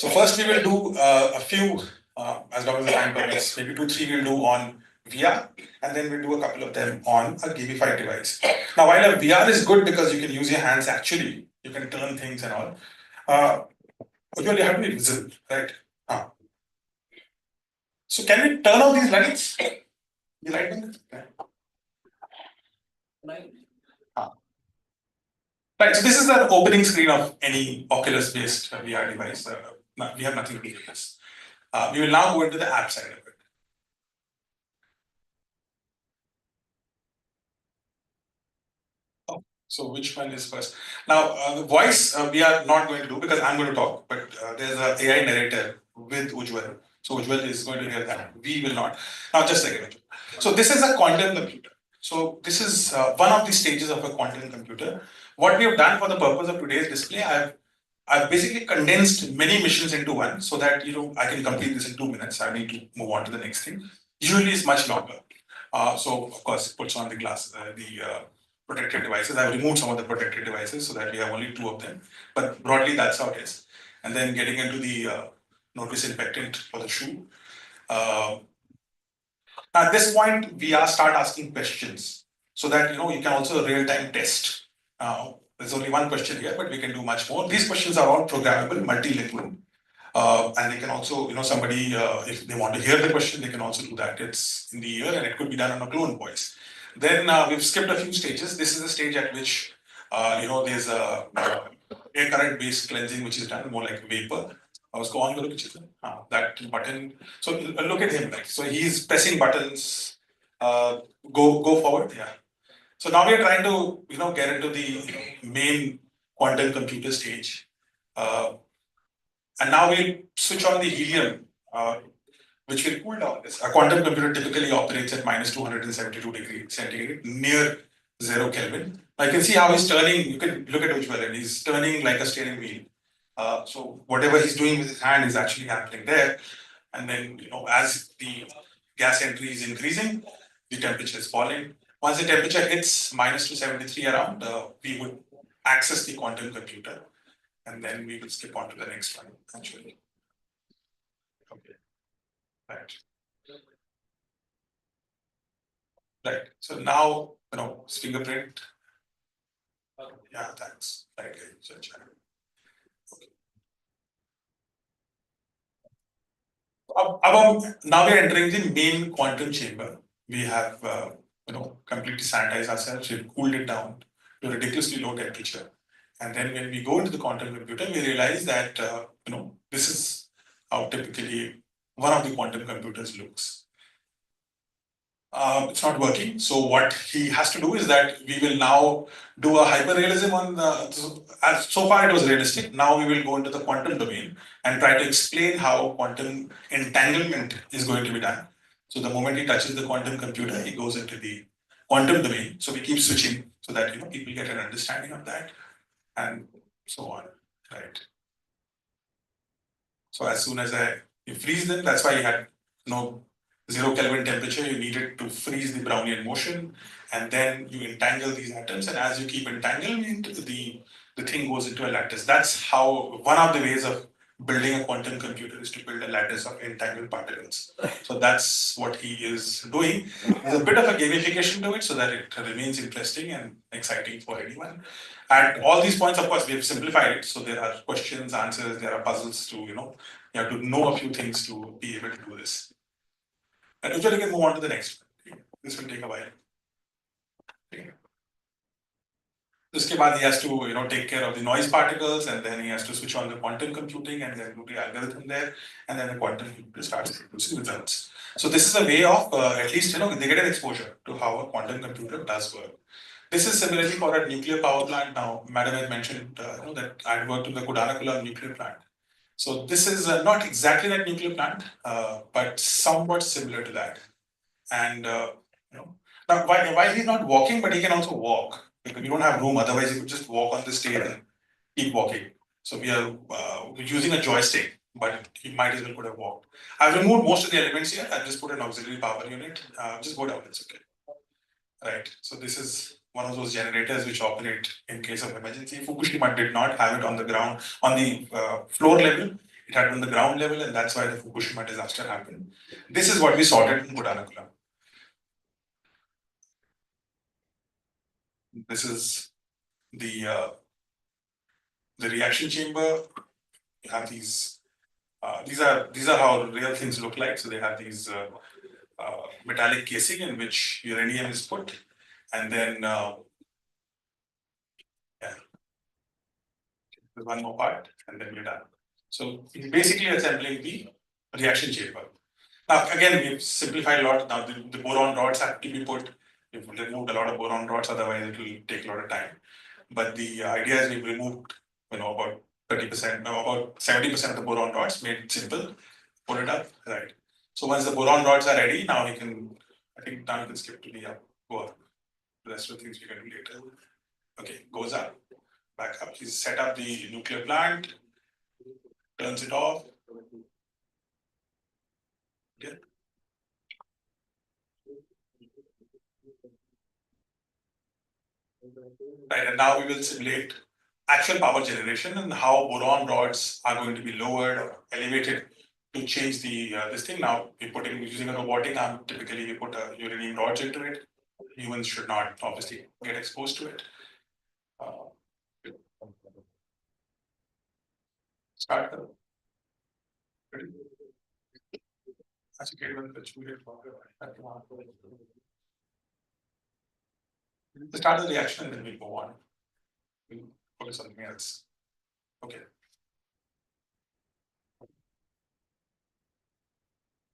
first we will do a few, as long as the time permits, maybe 2-3 we'll do on VR, and then we'll do a couple of them on a gamified device. Now, while a VR is good because you can use your hands actually, you can turn things and all, you only have to be visible, right? So can we turn on these lights? The light one? Right, so this is the opening screen of any Oculus-based VR device. We have nothing to do with this. We will now go into the app side of it. So which one is first? Now, the voice we are not going to do because I'm going to talk, but there's an AI narrator with Ujjwal. So Ujjwal is going to hear that. We will not. Now, just a second. So this is a quantum computer. So this is one of the stages of a quantum computer. What we have done for the purpose of today's display, I've basically condensed many missions into one so that I can complete this in 2 minutes. I need to move on to the next thing. Usually it's much longer. So of course it puts on the glass, protected devices. I've removed some of the protected devices so that we have only 2 of them. But broadly that's how it is. And then getting into the no disinfectant for the shoe. At this point, we start asking questions so that you can also real-time test. There's only one question here, but we can do much more. These questions are all programmable, multilingual, and they can also, somebody, if they want to hear the question, they can also do that. It's in the ear, and it could be done on a clone voice. Then we've skipped a few stages. This is the stage at which, there's a air current-based cleansing, which is done more like vapor. उसको on करो पीछे से that button. So look at him, like, so he's pressing buttons. Go forward, yeah. So now we are trying to get into the main quantum computer stage. And now we'll switch on the helium, which will cool down this. A quantum computer typically operates at minus 272 degrees centigrade, near 0 Kelvin. Now you can see how he's turning. You can look at Ujjwal, and he's turning like a steering wheel. So whatever he's doing with his hand is actually happening there. And then, as the gas entry is increasing, the temperature is falling. Once the temperature hits minus 273 around, we would access the quantum computer, and then we will skip on to the next one, actually. Okay. Right. Right. So now, it's fingerprint. Yeah, thanks. Right. Now we're entering the main quantum chamber. We have, completely sanitized ourselves. We've cooled it down to a ridiculously low temperature. And then when we go into the quantum computer, we realize that, this is how typically one of the quantum computers looks. It's not working. So what he has to do is that we will now do a hyperrealism on so far it was realistic. Now we will go into the quantum domain and try to explain how quantum entanglement is going to be done. So the moment he touches the quantum computer, he goes into the quantum domain. So we keep switching so that people get an understanding of that, and so on. Right. So as soon as you freeze them, that's why you had 0 Kelvin temperature, you need it to freeze the Brownian motion, and then you entangle these atoms, and as you keep entangling, the thing goes into a lattice. That's how one of the ways of building a quantum computer is to build a lattice of entangled particles. So that's what he is doing. There's a bit of a gamification to it so that it remains interesting and exciting for anyone. At all these points, of course, we have simplified it. So there are questions, answers, there are puzzles to, you have to know a few things to be able to do this. And usually we can move on to the next one. This will take a while. Uske baad he has to, take care of the noise particles, and then he has to switch on the quantum computing and then do the algorithm there, and then the quantum computer starts producing results. So this is a way of, at least, they get an exposure to how a quantum computer does work. This is similarly for a nuclear power plant. Now, Madam had mentioned, that I had worked in the Kodanakulam nuclear plant. So this is not exactly that nuclear plant, but somewhat similar to that. And now while he's not walking, but he can also walk, because we don't have room. Otherwise, he could just walk on the stage and keep walking. So we are using a joystick, but he might as well could have walked. I've removed most of the elements here. I've just put an auxiliary power unit. Just go down. It's okay. Right. So this is one of those generators which operate in case of emergency. Fukushima did not have it on the ground, on the floor level. It had on the ground level, and that's why the Fukushima disaster happened. This is what we sorted in Kodanakulam. This is the reaction chamber. You have these. These are how real things look like. So they have these metallic casing in which uranium is put, and then there's one more part, and then we're done. So basically assembling the reaction chamber. Now again, we've simplified a lot. Now the boron rods have to be put. We've removed a lot of boron rods, otherwise it will take a lot of time. But the idea is we've removed, about 30%, about 70% of the boron rods, made it simple, put it up, right. So once the boron rods are ready, now I think now you can skip to the go up. The rest of the things we can do later. Okay, goes up, back up. He's set up the nuclear plant, turns it off. Okay. Right, and now we will simulate actual power generation and how boron rods are going to be lowered or elevated to change the this thing. Now we're using a robotic arm. Typically, we put a uranium rods into it. Humans should not obviously get exposed to it. Start. Ready? Start the reaction and then we'll go on. We'll focus on something else. Okay.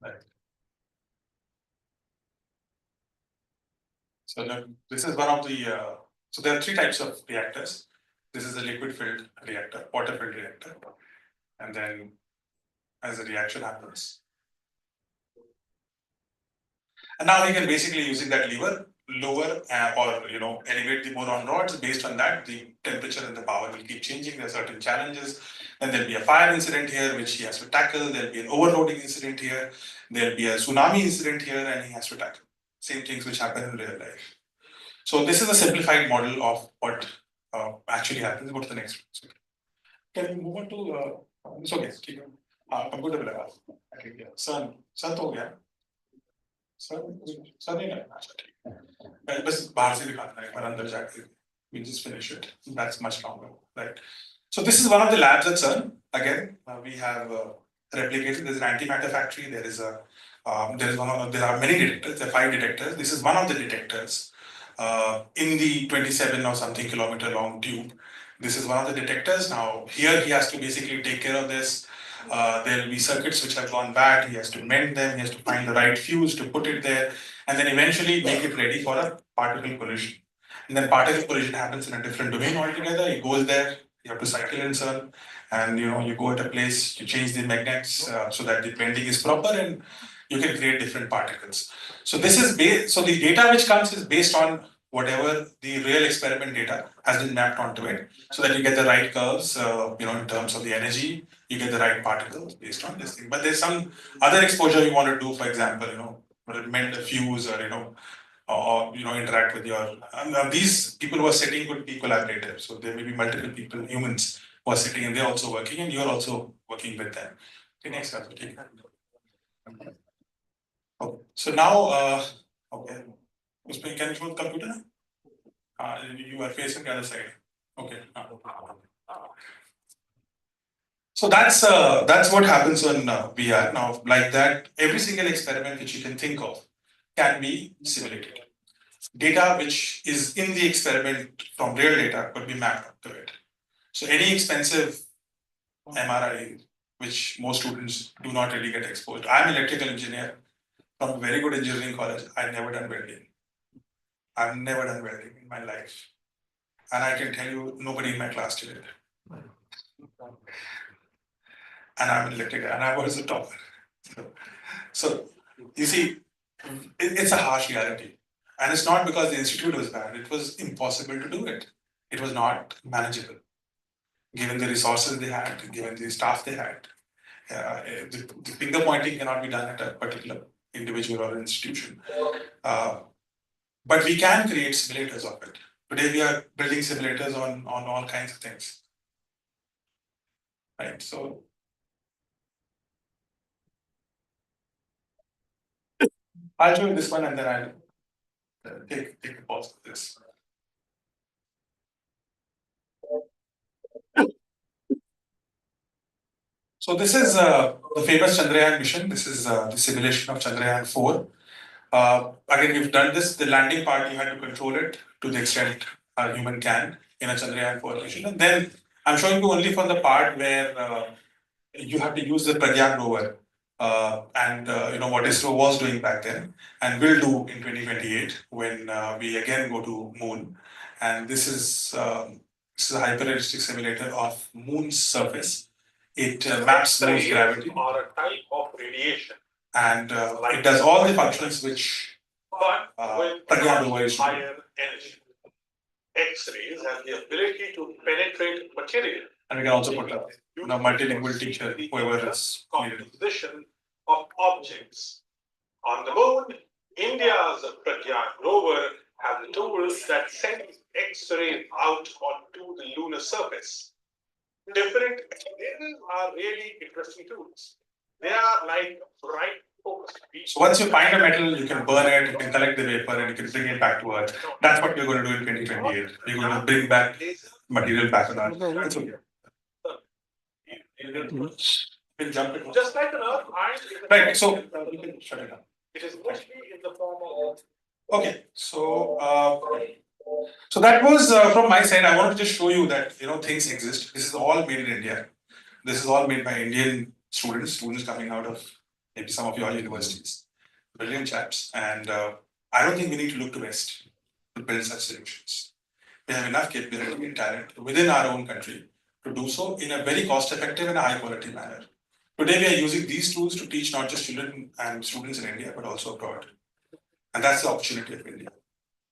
Right. So this is one of the, so there are three types of reactors. This is a liquid filled reactor, water filled reactor. and then as the reaction happens. And now we can basically using that lever lower or elevate the boron rods. Based on that, the temperature and the power will keep changing. There are certain challenges. Then there'll be a fire incident here which he has to tackle. There'll be an overloading incident here. There'll be a tsunami incident here, and he has to tackle. Same things which happen in real life. So this is a simplified model of what actually happens. Go to the next one. Can you move on to it's okay. Computer will have. Okay, yeah. Sun तो हो गया. Sun नहीं लगना चाहिए. बस बाहर से दिखाना है, पर अंदर जाके we just finish it. That's much longer, right? So this is one of the labs at CERN. Again, we have replicated. There's an antimatter factory. There is there are many detectors. There are 5 detectors. This is one of the detectors in the 27 or something kilometer long tube. This is one of the detectors. Now here he has to basically take care of this. There will be circuits which have gone bad. He has to mend them. He has to find the right fuse to put it there, and then eventually make it ready for a particle collision. And then particle collision happens in a different domain altogether. It goes there. You have to cycle in CERN, and you go at a place. You change the magnets so that the bending is proper, and you can create different particles. So this is so the data which comes is based on whatever the real experiment data has been mapped onto it, so that you get the right curves. In terms of the energy, you get the right particles based on this thing. But there's some other exposure you want to do, for example, mend a fuse or interact with your. These people who are sitting could be collaborators. So there may be multiple people, humans, who are sitting and they're also working, and you're also working with them. Okay, next slide. Okay. So now, okay. Can you show the computer? You are facing the other side. Okay. So that's what happens when VR. Now, like that, every single experiment which you can think of can be simulated. Data which is in the experiment from real data could be mapped to it. So any expensive MRI, which most students do not really get exposed. I'm an electrical engineer from a very good engineering college. I've never done welding. I've never done welding in my life. And I can tell you, nobody in my class did it. And I'm an electrical, and I was a topper. So you see, it's a harsh reality. And it's not because the institute was bad. It was impossible to do it. It was not manageable. Given the resources they had, given the staff they had. The finger pointing cannot be done at a particular individual or institution. But we can create simulators of it. Today we are building simulators on all kinds of things. Right, so I'll show you this one and then I'll take a pause for this. So this is the famous Chandrayaan mission. This is the simulation of Chandrayaan 4. Again, we've done this. The landing part, you had to control it to the extent a human can in a Chandrayaan 4 mission. And then I'm showing you only from the part where you have to use the Pragyan rover and what ISRO was doing back then and will do in 2028 when we again go to moon. And this is a hyper-realistic simulator of moon's surface. It maps moon's gravity. Or a type of radiation. And it does all the functions which Pragyan rover is doing. Higher energy. X-rays have the ability to penetrate material. And we can also put a multilingual teacher, whoever is needed. Composition of objects. On the moon, India's Pragyan rover has the tools that send X-rays out onto the lunar surface. Different lasers are really interesting tools. They are like bright focus. So once you find a metal, you can burn it, you can collect the vapor, and you can bring it back to Earth. That's what we're going to do in 2028. We're going to bring back material back on Earth. That's okay. We'll jump in. Just like an Earth, right. So you can shut it down. It is mostly in the form of. Okay. So that was from my side. I wanted to just show you that things exist. This is all made in India. This is all made by Indian students coming out of maybe some of your universities. Brilliant chaps. And I don't think we need to look to West to build such solutions. We have enough capability and talent within our own country to do so in a very cost effective and high quality manner. Today we are using these tools to teach not just children and students in India, but also abroad. And that's the opportunity of India.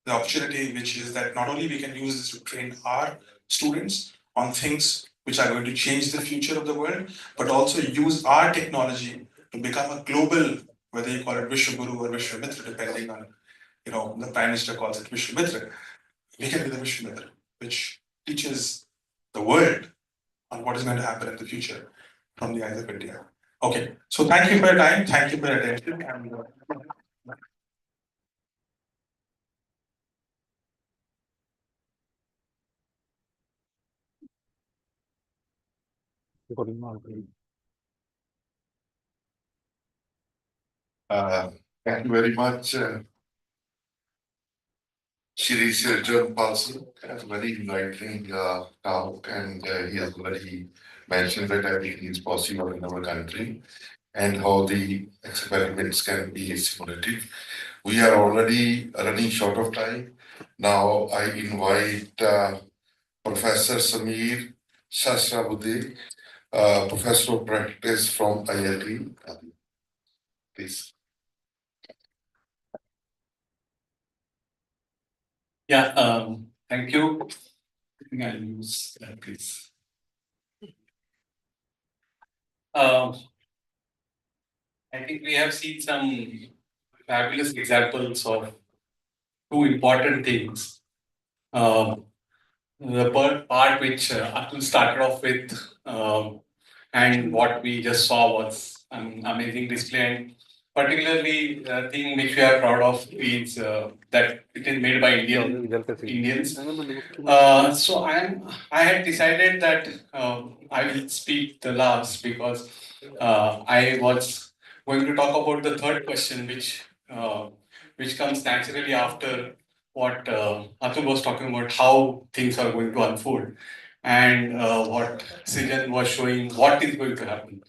The opportunity which is that not only we can use this to train our students on things which are going to change the future of the world, but also use our technology to become a global, whether you call it Vishwaguru or Vishwamitra, depending on, the Prime Minister calls it Vishwamitra. We can be the Vishwamitra, which teaches the world on what is going to happen in the future from the eyes of India. Okay, so thank you for your time, thank you for your attention. And, Thank you very much, Shri Sirjan Palsu. That's very enlightening talk, and he has already mentioned that everything is possible in our country and how the experiments can be simulated. We are already running short of time. Now I invite Professor Samir Shashrabudhe, Professor of Practice from IIT. Please. Yeah, thank you. I think I'll use that, please. I think we have seen some fabulous examples of two important things. The part which Atul started off with, and what we just saw was an amazing display. And particularly, the thing which we are proud of is that it is made by Indians. So I had decided that I will speak the last because I was going to talk about the third question, which comes naturally after what Atul was talking about, how things are going to unfold, and what Sijan was showing, what is going to happen.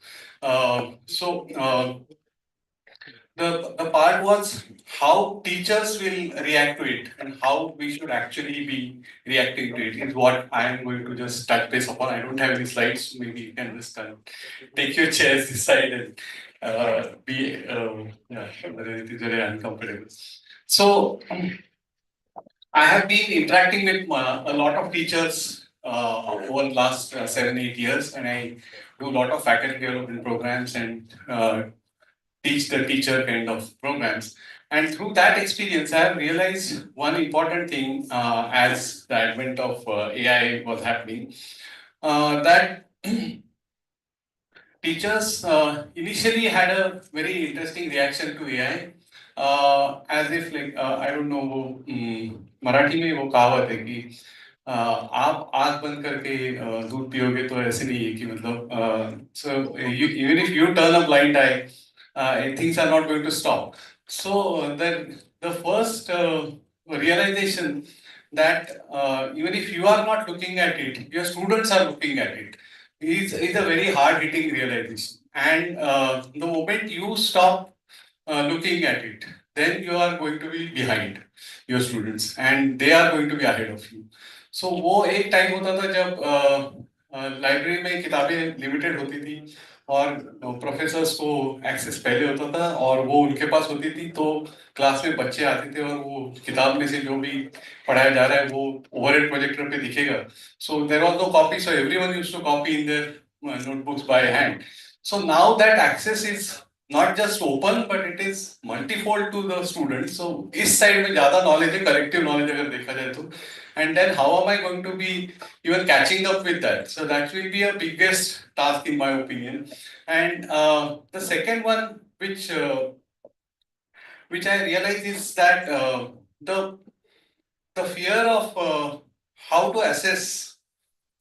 The part was how teachers will react to it and how we should actually be reacting to it is what I am going to just touch base upon. I don't have any slides, so maybe you can just take your chairs this side and it is very uncomfortable. So I have been interacting with a lot of teachers over the last 7-8 years, and I do a lot of faculty development programs and teach the teacher kind of programs. And through that experience, I have realized one important thing as the advent of AI was happening, that teachers initially had a very interesting reaction to AI, as if like I don't know वो मराठी में वो कहावत है कि आप आँख बंद करके दूध पियोगे तो ऐसे नहीं है कि मतलब so even if you turn a blind eye, things are not going to stop. So the first realization that even if you are not looking at it, your students are looking at it. Is a very hard hitting realization. And the moment you stop looking at it, then you are going to be behind your students and they are going to be ahead of you. So वो एक time होता था जब library में किताबें limited होती थी और प्रोफेसर्स को एक्सेस पहले होता था और वो उनके पास होती थी, तो क्लास में बच्चे आते थे और वो किताब में से जो भी पढ़ाया जा रहा है वो ओवरहेड प्रोजेक्टर पे दिखेगा. So there was no copy, so everyone used to copy in their notebooks by hand. So now that access is not just open, but it is multifold to the students. So इस side में ज़्यादा knowledge है, collective knowledge अगर देखा जाए तो. And then how am I going to be even catching up with that? So that will be a biggest task in my opinion. And the second one, which I realize is that the fear of how to assess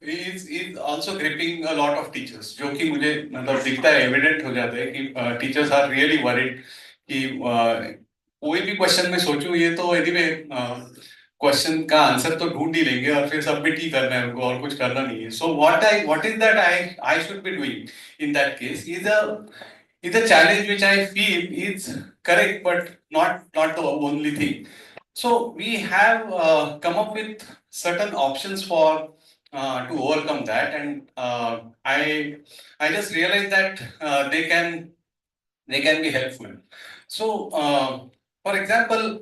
is also gripping a lot of teachers. जो कि मुझे मतलब दिखता है, evident हो जाता है कि teachers are really worried कि कोई भी क्वेश्चन में सोचूं ये तो anyway क्वेश्चन का आंसर तो ढूंढ ही लेंगे और फिर सबमिट ही करना है उनको और कुछ करना नहीं है. So what is that I should be doing in that case is a challenge which I feel is correct, but not the only thing. So we have come up with certain options for to overcome that, and I just realized that they can be helpful. So, for example,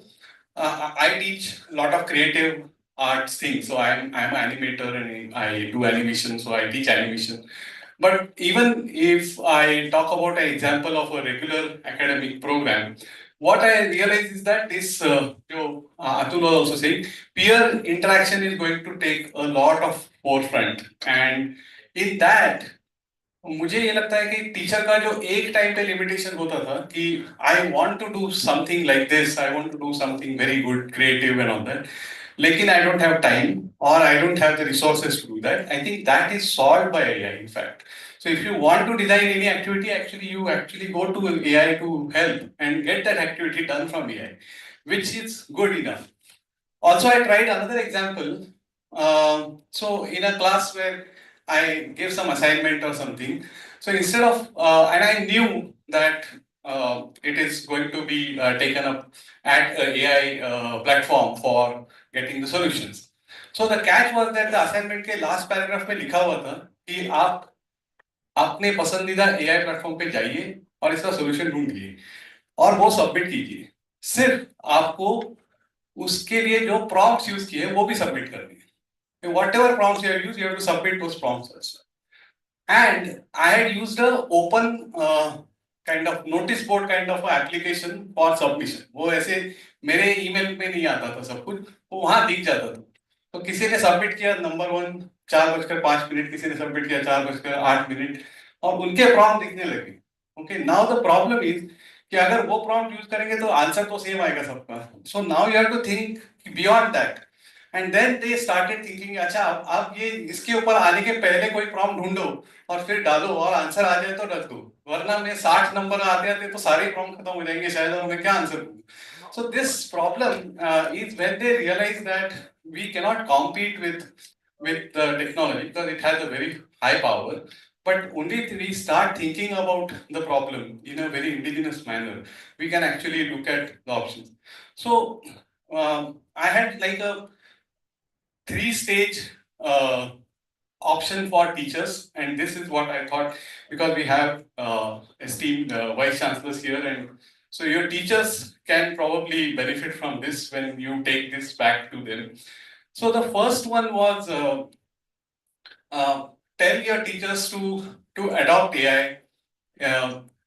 I teach a lot of creative arts things. So I'm an animator and I do animation. So I teach animation. But even if I talk about an example of a regular academic program, what I realize is that this, Atul was also saying, peer interaction is going to take a lot of forefront. And in that, मुझे ये लगता है कि teacher का जो एक time पे limitation होता था कि I want to do something like this, I want to do something very good creative and all that, लेकिन आई डोंट हैव टाइम और I don't have the resources to do that. I think that is solved by AI in fact. So if you want to design any activity, actually you actually go to AI to help and get that activity done from AI, which is good enough. Also, I tried another example. So in a class where I give some assignment or something, so instead of, and I knew that it is going to be taken up at a AI platform for getting the solutions. So the catch was that the assignment के last paragraph में लिखा हुआ था कि आप अपने पसंदीदा AI platform पे जाइए और इसका सोल्यूशन ढूंढिए और वो सबमिट कीजिए. सिर्फ आपको उसके लिए जो प्रॉम्प्ट्स यूज किए वो भी सबमिट कर दिए. Whatever prompts you have used, you have to submit those prompts also. And I had used a open kind of notice board kind of application for submission. वो ऐसे मेरे ईमेल में नहीं आता था सब कुछ, वो वहां दिख जाता था. तो किसी ने सबमिट किया नंबर 1 4:05, किसी ने सबमिट किया 4:08, और उनके प्रॉम्प्ट दिखने लगे. Okay, now the problem is कि अगर वो प्रॉम्प्ट यूज करेंगे तो आंसर तो सेम आएगा सबका. So now you have to think beyond that. And then they started thinking, अच्छा अब ये इसके ऊपर आने के पहले कोई प्रॉम्प्ट ढूंढो और फिर डालो और आंसर आ जाए तो रख दो, वरना में 60 नंबर आते आते तो सारे प्रॉम्प्ट खत्म हो जाएंगे, शायद और मैं क्या आंसर दूं. So this problem is when they realize that we cannot compete with the technology because it has a very high power, but only if we start thinking about the problem in a very indigenous manner, we can actually look at the options. So I had like a 3-stage option for teachers, and this is what I thought, because we have esteemed vice chancellors here, and so your teachers can probably benefit from this when you take this back to them. So the first one was tell your teachers to adopt AI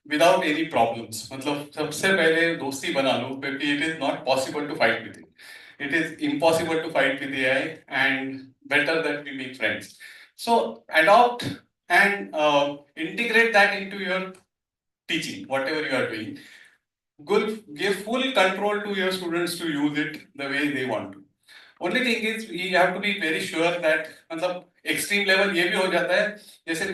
without any problems. मतलब सबसे पहले दोस्ती बना लो, क्योंकि it is not possible to fight with it. It is impossible to fight with AI, and better that we make friends. So adopt and integrate that into your teaching, whatever you are doing. Give full control to your students to use it the way they want to. Only thing is you have to be very sure that, मतलब extreme level ये भी हो जाता है. जैसे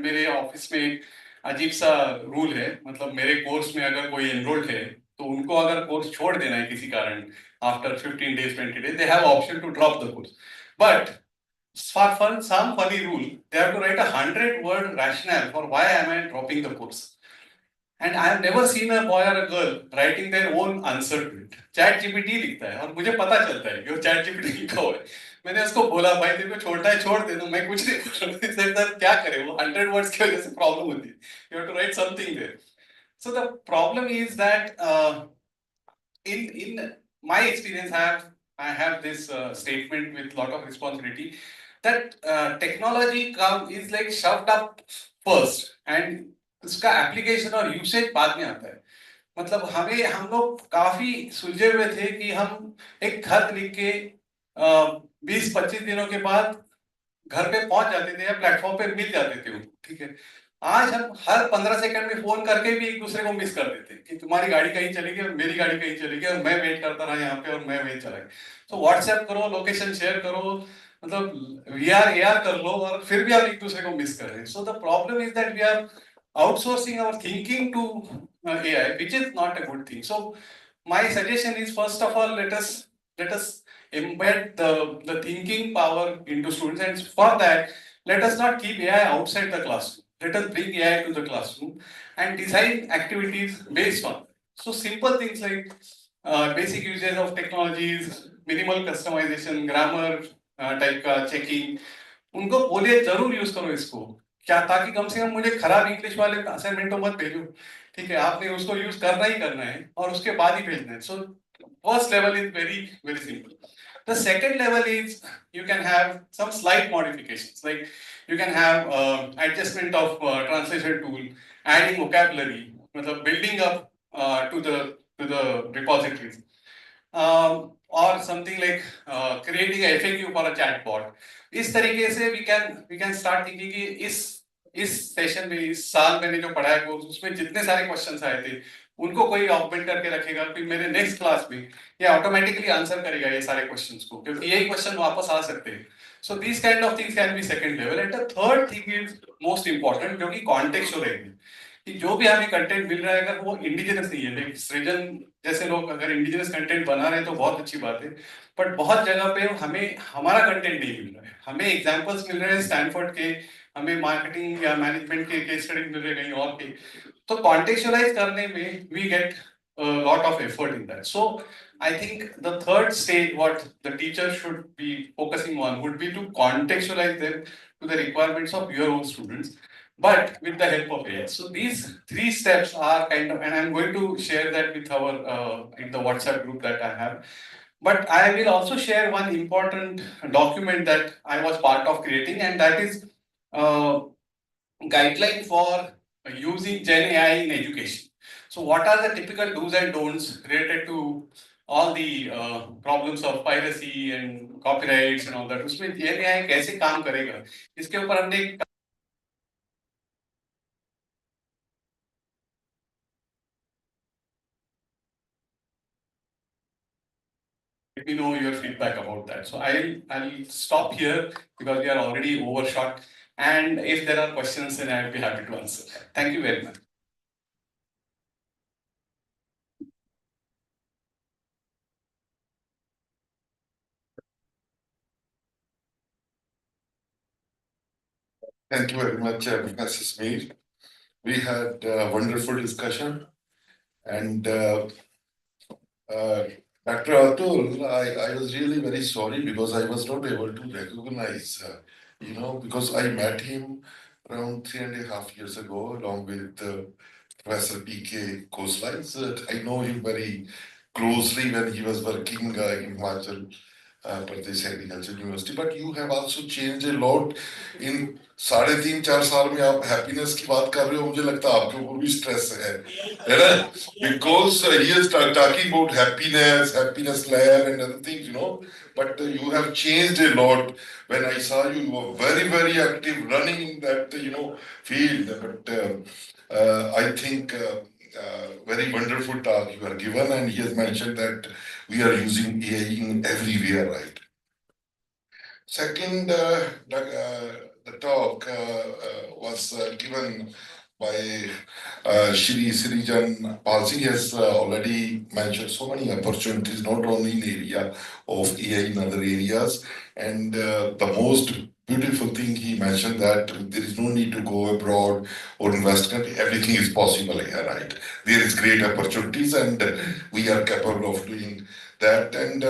मेरे office में एक अजीब सा रूल है, मतलब मेरे कोर्स में अगर कोई एनरोल्ड है तो उनको अगर कोर्स छोड़ देना है किसी कारण, after 15 days 20 days they have option to drop the course, but for some funny rule they have to write a 100-word rationale for why am I dropping the course. And I have never seen a boy or a girl writing their own answer to it. Chat GPT लिखता है और मुझे पता चलता है कि वो chat GPT लिखा हुआ है. मैंने उसको बोला भाई तेरे को छोड़ना है छोड़ दे, तो मैं कुछ नहीं बोल रहा. क्या करे वो 100 वर्ड्स की वजह से प्रॉब्लम होती है. You have to write something there. So the problem is that in my experience I have this statement with lot of responsibility that technology is like shoved up first and उसका application और usage बाद में आता है. मतलब हम लोग काफी सुलझे हुए थे कि हम एक खत लिख के 20-25 दिनों के बाद घर पे पहुंच जाते थे या प्लेटफॉर्म पे मिल जाते थे. ठीक है, आज हम हर 15 सेकंड में फोन करके भी एक दूसरे को मिस कर देते कि तुम्हारी गाड़ी कहीं चली गई और मेरी गाड़ी कहीं चली गई और मैं वेट करता रहा यहाँ पे और मैं वेट चला गया. तो व्हाट्सएप करो, लोकेशन शेयर करो, मतलब वीआर एआर कर लो और फिर भी आप एक दूसरे को मिस कर रहे हैं. So the problem is that we are outsourcing our thinking to AI, which is not a good thing. So my suggestion is, first of all, let us embed the thinking power into students, and for that let us not keep AI outside the classroom. Let us bring AI to the classroom and design activities based on. So simple things like basic uses of technologies, minimal customization, grammar, type का checking, उनको बोलिए जरूर use करो इसको, क्या, ताकि कम से कम मुझे खराब इंग्लिश वाले असाइनमेंट तो मत भेजो, ठीक है, आपने उसको यूज करना ही करना है और उसके बाद ही भेजना है. So first level is very very simple. The second level is you can have some slight modifications, like you can have adjustment of translation tool, adding vocabulary, matlab building up to the repositories, or something like creating a FAQ for a chatbot. इस तरीके से we can start thinking कि इस session में, इस साल मैंने जो पढ़ा है कोर्स, उसमें जितने सारे क्वेश्चंस आए थे उनको कोई ऑगमेंट करके रखेगा, फिर मेरे नेक्स्ट क्लास में ये ऑटोमेटिकली आंसर करेगा ये सारे क्वेश्चंस को, क्योंकि यही क्वेश्चन वापस आ सकते हैं. So this kind of things can be second level. And the third thing is most important, जो कि कॉन्टेक्चुअल है, कि जो भी हमें कंटेंट मिल रहा है अगर वो इंडिजिनस नहीं है, लाइक सृजन जैसे लोग अगर इंडिजिनस कंटेंट बना रहे हैं तो बहुत अच्छी बात है, बट बहुत जगह पे हमें हमारा कंटेंट नहीं मिल रहा है, हमें एग्जांपल्स मिल रहे हैं स्टैनफोर्ड के, हमें मार्केटिंग या मैनेजमेंट के केस स्टडीज मिल रहे हैं कहीं और के, तो कॉन्टेक्चुअलाइज करने में we get lot of effort in that. So I think the third stage what the teacher should be focusing on would be to contextualize them to the requirements of your own students, but with the help of AI. So these three steps are kind of, and I'm going to share that with our in the WhatsApp group that I have. But I will also share one important document that I was part of creating, and that is guideline for using Gen AI in education. So what are the typical do's and don'ts related to all the problems of piracy and copyrights and all that? उसमें Gen AI कैसे काम करेगा, इसके ऊपर हमने let me know your feedback about that. So I'll stop here because we are already overshot. And if there are questions, then I'll be happy to answer. Thank you very much. Thank you very much, Professor Smear. We had a wonderful discussion, and Dr. Atul, I was really very sorry because I was not able to recognize, because I met him around 3.5 years ago, along with Professor P.K. Koslais. I know him very closely when he was working in Himachal Pradesh Agriculture University, but you have also changed a lot in 3.5-4 साल में आप happiness की बात कर रहे हो, मुझे लगता है आपके ऊपर भी stress है ना? Because he is talking about happiness lab and other things, but you have changed a lot. When I saw you, you were very, very active running in that, field, but I think very wonderful talk you are given, and he has mentioned that we are using AI in everywhere, right? Second, the talk was given by Shri Sirijan Palsi. Has already mentioned so many opportunities, not only in area of AI in other areas. And the most beautiful thing he mentioned that there is no need to go abroad or invest. Everything is possible here, right? There is great opportunities, and we are capable of doing that. And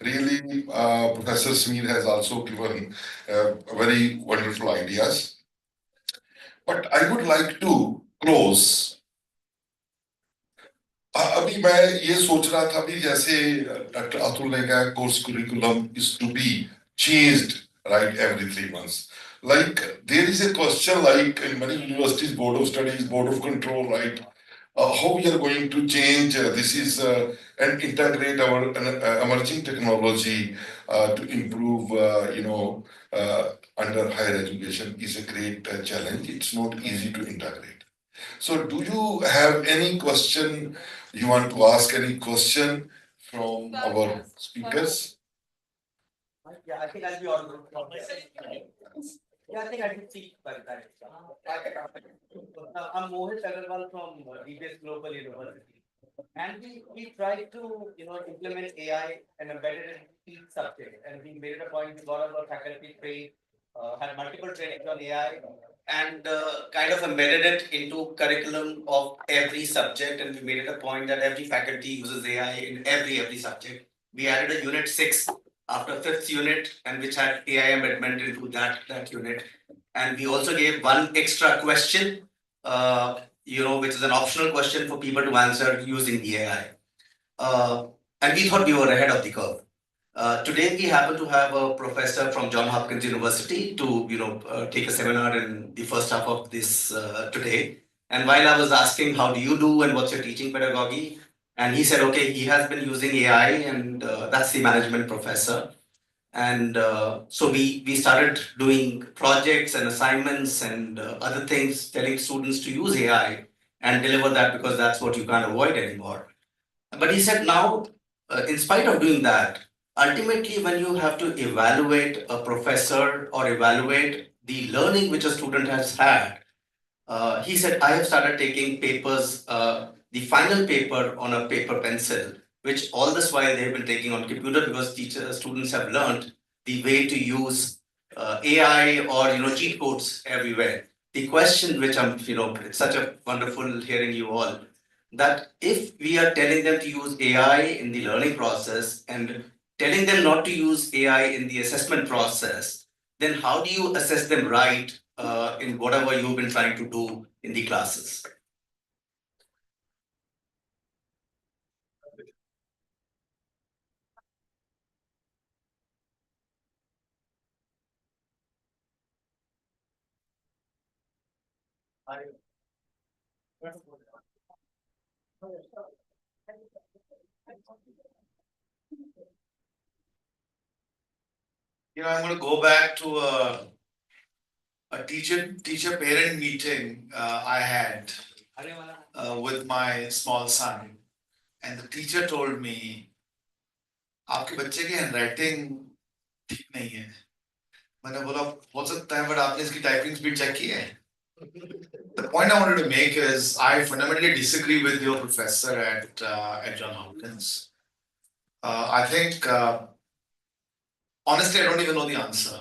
really, Professor Smear has also given very wonderful ideas. But I would like to close. अभी मैं ये सोच रहा था भी जैसे doctor Atul ने कहा course curriculum is to be changed right every 3 months. Like there is a question like in many universities, board of studies, board of control, right? How we are going to change this is and integrate our emerging technology to improve, under higher education is a great challenge. It's not easy to integrate. So do you have any question you want to ask, any question from our speakers? Yeah, I think I'll be on. Yeah, I think I can speak by that. I'm Mohit Agarwal from DBS Global University. And we try to, implement AI and embedded it in each subject. And we made it a point, we got our faculty trained, had multiple trainings on AI, and kind of embedded it into curriculum of every subject, and we made it a point that every faculty uses AI in every subject. We added a unit 6 after fifth unit, and which had AI embedment into that unit. And we also gave one extra question, which is an optional question for people to answer using the AI. And we thought we were ahead of the curve. Today, we happen to have a professor from Johns Hopkins University to, take a seminar in the first half of this today. And while I was asking, how do you do and what's your teaching pedagogy? And he said, okay, he has been using AI, and that's the management professor. And so we started doing projects and assignments and other things, telling students to use AI and deliver that, because that's what you can't avoid anymore. But he said now, in spite of doing that, ultimately when you have to evaluate a professor or evaluate the learning which a student has had, he said, I have started taking papers, the final paper on a paper pencil, which all this while they have been taking on computer, because students have learned the way to use AI or cheat codes everywhere. The question which it's such a wonderful hearing you all, that if we are telling them to use AI in the learning process and telling them not to use AI in the assessment process, then how do you assess them right in whatever you've been trying to do in the classes? I'm going to go back to a teacher parent meeting I had with my small son, and the teacher told me, आपके बच्चे की handwriting ठीक नहीं है. मैंने बोला हो सकता है, but आपने इसकी टाइपिंग स्पीड चेक की है? The point I wanted to make is I fundamentally disagree with your professor at Johns Hopkins. I think honestly I don't even know the answer.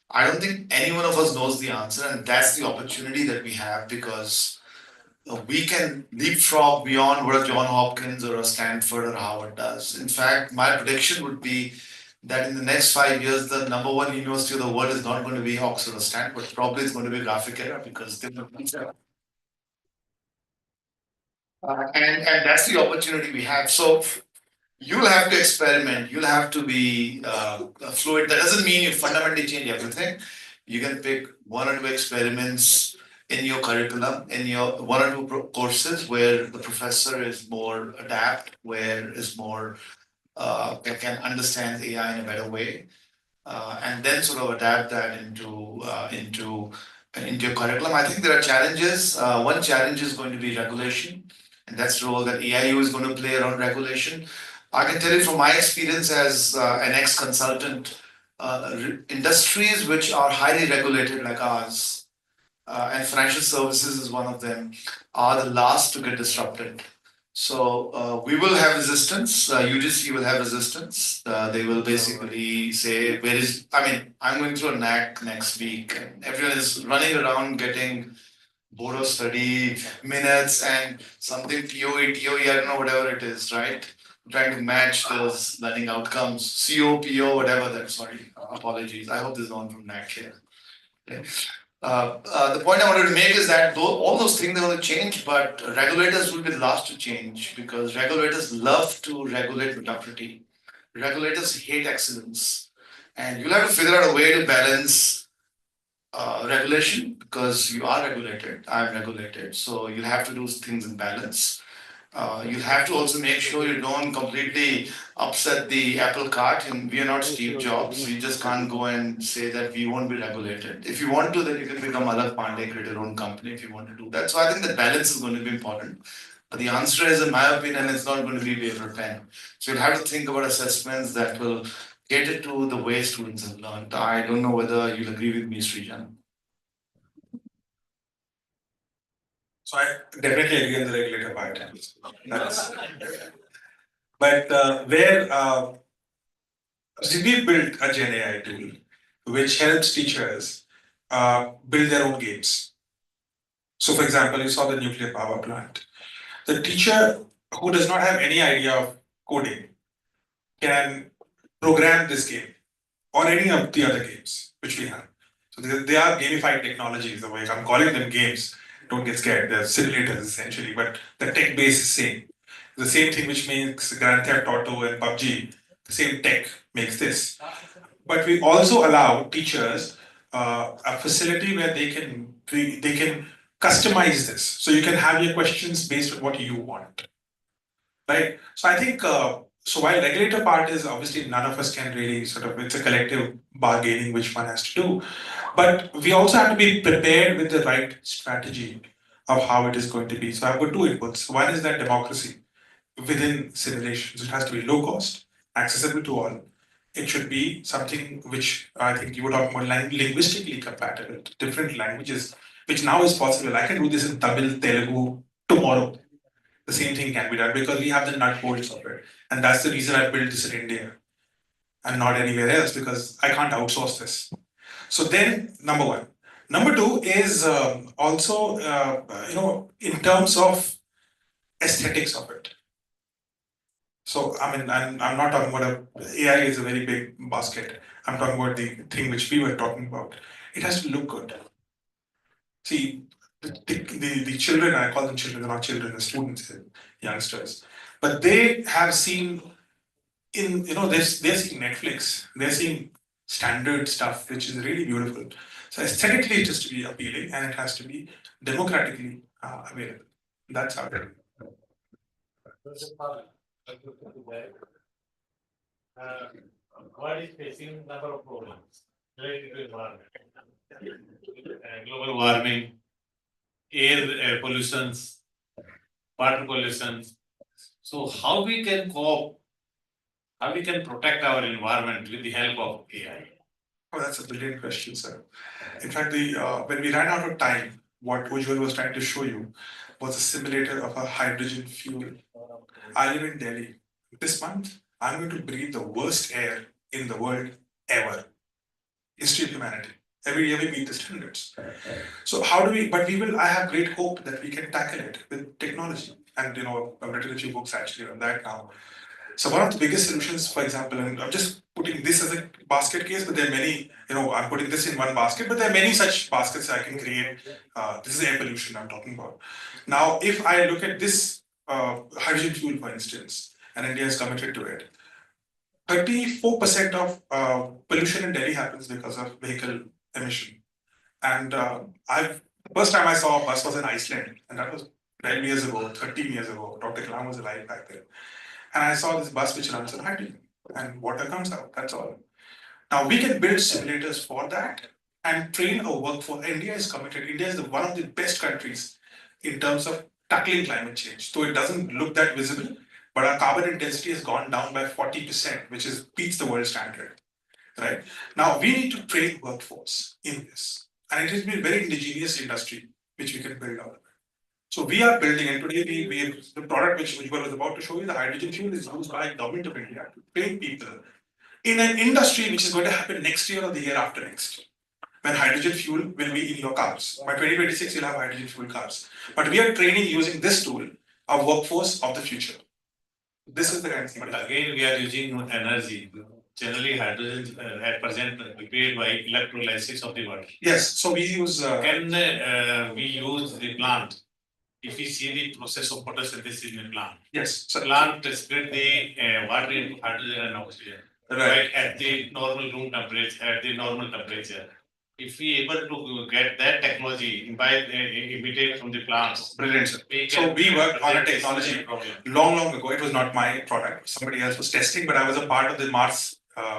I don't think any one of us knows the answer, and that's the opportunity that we have, because we can leapfrog beyond what a Johns Hopkins or a Stanford or Harvard does. In fact, my prediction would be that in the next 5 years, the number one university of the world is not going to be Oxford or Stanford. Probably it's going to be Graphic Era, because they will be there. And that's the opportunity we have. So you'll have to experiment. You'll have to be fluid. That doesn't mean you fundamentally change everything. You can pick one or two experiments in your curriculum, in your one or two courses where the professor is more adept, where is more can understand AI in a better way, and then sort of adapt that into your curriculum. I think there are challenges. One challenge is going to be regulation, and that's the role that AIU is going to play around regulation. I can tell you from my experience as an ex-consultant, industries which are highly regulated like ours, and financial services is one of them, are the last to get disrupted. So we will have resistance. UGC will have resistance. They will basically say, I'm going through a NAC next week, and everyone is running around getting board of study minutes and something POE, TOE, I don't know, whatever it is, right? Trying to match those learning outcomes, CO, PO, whatever that, sorry, apologies. I hope there's no one from NAC here. Okay. The point I wanted to make is that all those things are going to change, but regulators will be the last to change, because regulators love to regulate mediocrity. Regulators hate excellence. And you'll have to figure out a way to balance regulation, because you are regulated, I'm regulated. So you'll have to do things in balance. You have to also make sure you don't completely upset the apple cart, and we are not Steve Jobs. We just can't go and say that we won't be regulated. If you want to, then you can become Alak Pandey, create your own company if you want to do that. So I think the balance is going to be important. But the answer is, in my opinion, it's not going to be paper pen. So you'll have to think about assessments that will cater to the way students have learned. I don't know whether you'll agree with me, Srijan. So I definitely agree on the regulator part. But where did we build a Gen AI tool which helps teachers build their own games? So, for example, you saw the nuclear power plant. The teacher who does not have any idea of coding can program this game or any of the other games which we have. So they are gamified technologies. The way I'm calling them games, don't get scared. They're simulators essentially, but the tech base is same. The same thing which makes Grand Theft Auto and PUBG, the same tech makes this. But we also allow teachers a facility where they can customize this. So you can have your questions based on what you want, right? So I think so while regulator part is obviously none of us can really sort of, it's a collective bargaining which one has to do, but we also have to be prepared with the right strategy of how it is going to be. So I've got two inputs. One is that democracy within simulations. It has to be low cost, accessible to all. It should be something which I think you were talking about linguistically compatible, different languages, which now is possible. I can do this in Tamil, Telugu tomorrow. The same thing can be done because we have the nut bolts of it. And that's the reason I built this in India and not anywhere else, because I can't outsource this. So then, number one. Number two is also, in terms of aesthetics of it. So, I mean, I'm not talking about AI is a very big basket. I'm talking about the thing which we were talking about. It has to look good. See, the children, I call them children, they're not children, they're students, youngsters. But they have seen they're seeing Netflix, they're seeing standard stuff, which is really beautiful. So aesthetically, it has to be appealing and it has to be democratically available. That's how it World is facing a number of problems related to environment. Global warming, air pollutions, water pollutions. So how we can cope, how we can protect our environment with the help of AI? Oh, that's a brilliant question, sir. In fact, when we ran out of time, what Ujjwal was trying to show you was a simulator of a hydrogen fuel. I live in Delhi. This month, I'm going to breathe the worst air in the world ever. History of humanity. Every year we meet the standards. So how do we, but we will, I have great hope that we can tackle it with technology. And I've written a few books actually on that now. So one of the biggest solutions, for example, and I'm just putting this as a basket case, but there are many, I'm putting this in one basket, but there are many such baskets I can create. This is air pollution I'm talking about. Now, if I look at this hydrogen fuel, for instance, and India is committed to it, 34% of pollution in Delhi happens because of vehicle emission. And first time I saw a bus was in Iceland, and that was 12 years ago, 13 years ago. Dr. Kalam was alive back then. And I saw this bus which runs on hydrogen, and water comes out, that's all. Now we can build simulators for that and train a workforce. India is committed. India is one of the best countries in terms of tackling climate change. So it doesn't look that visible, but our carbon intensity has gone down by 40%, which beats the world standard. Right? Now we need to train workforce in this. And it has been a very indigenous industry which we can build out. So we are building, and today the product which Ujjwal was about to show you, the hydrogen fuel, is used by government of India to train people in an industry which is going to happen next year or the year after next, when hydrogen fuel will be in your cars. By 2026, you'll have hydrogen fuel cars. But we are training using this tool a workforce of the future. This is the kind of thing. But again, we are using energy. Generally, hydrogen at present prepared by electrolysis of the water. Yes, so we use. Can we use the plant? If we see the process of photosynthesis in the plant. Yes. So plant split the water into hydrogen and oxygen. Right. At the normal room temperature, at the normal temperature. If we able to get that technology imitate from the plants. Brilliant, sir. So we worked on a technology long ago. It was not my product. Somebody else was testing, but I was a part of the Mars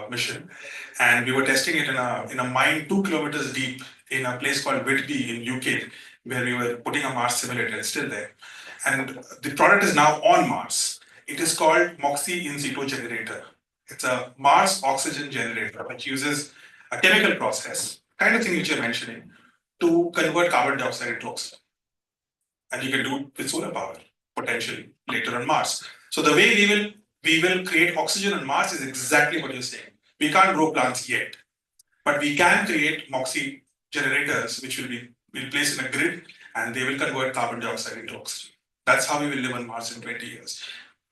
mission. And we were testing it in a mine 2 kilometers deep in a place called Whitby in UK, where we were putting a Mars simulator. It's still there. And the product is now on Mars. It is called Moxie in situ generator. It's a Mars oxygen generator, which uses a chemical process, kind of thing which you're mentioning, to convert carbon dioxide into oxygen. And you can do it with solar power, potentially, later on Mars. So the way we will create oxygen on Mars is exactly what you're saying. We can't grow plants yet, but we can create Moxie generators, which we'll place in a grid, and they will convert carbon dioxide into oxygen. That's how we will live on Mars in 20 years.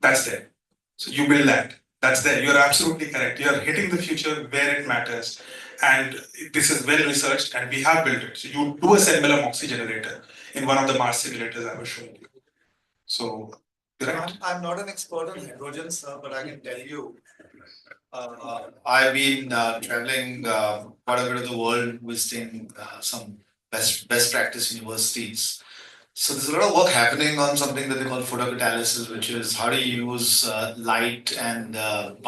That's there. So you build that. That's there. You're absolutely correct. You're hitting the future where it matters. And this is well researched and we have built it. So you do assemble a MOXIE generator in one of the Mars simulators I was showing you. So, correct? I'm not an expert on hydrogen, sir, but I can tell you, I've been traveling quite a bit of the world, visiting some best practice universities. So there's a lot of work happening on something that they call photocatalysis, which is how do you use light and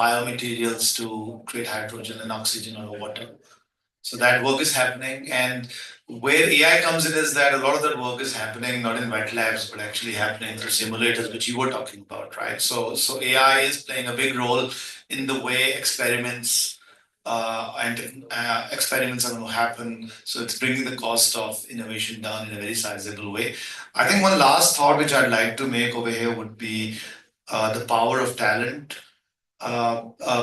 biomaterials to create hydrogen and oxygen or water. So that work is happening, and where AI comes in is that a lot of that work is happening not in wet labs, but actually happening through simulators, which you were talking about, right? So AI is playing a big role in the way experiments experiments are going to happen. So it's bringing the cost of innovation down in a very sizable way. I think one last thought which I'd like to make over here would be the power of talent.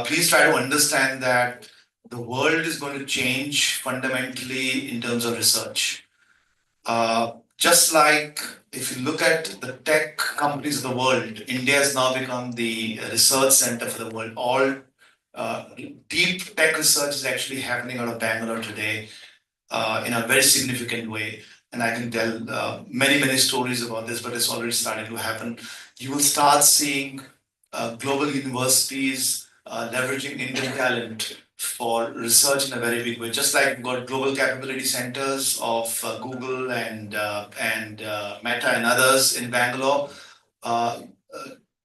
Please try to understand that the world is going to change fundamentally in terms of research. Just like if you look at the tech companies of the world, India has now become the research center for the world. All deep tech research is actually happening out of Bangalore today in a very significant way. And I can tell many stories about this, but it's already starting to happen. You will start seeing global universities leveraging Indian talent for research in a very big way. Just like we've got global capability centers of Google and Meta and others in Bangalore.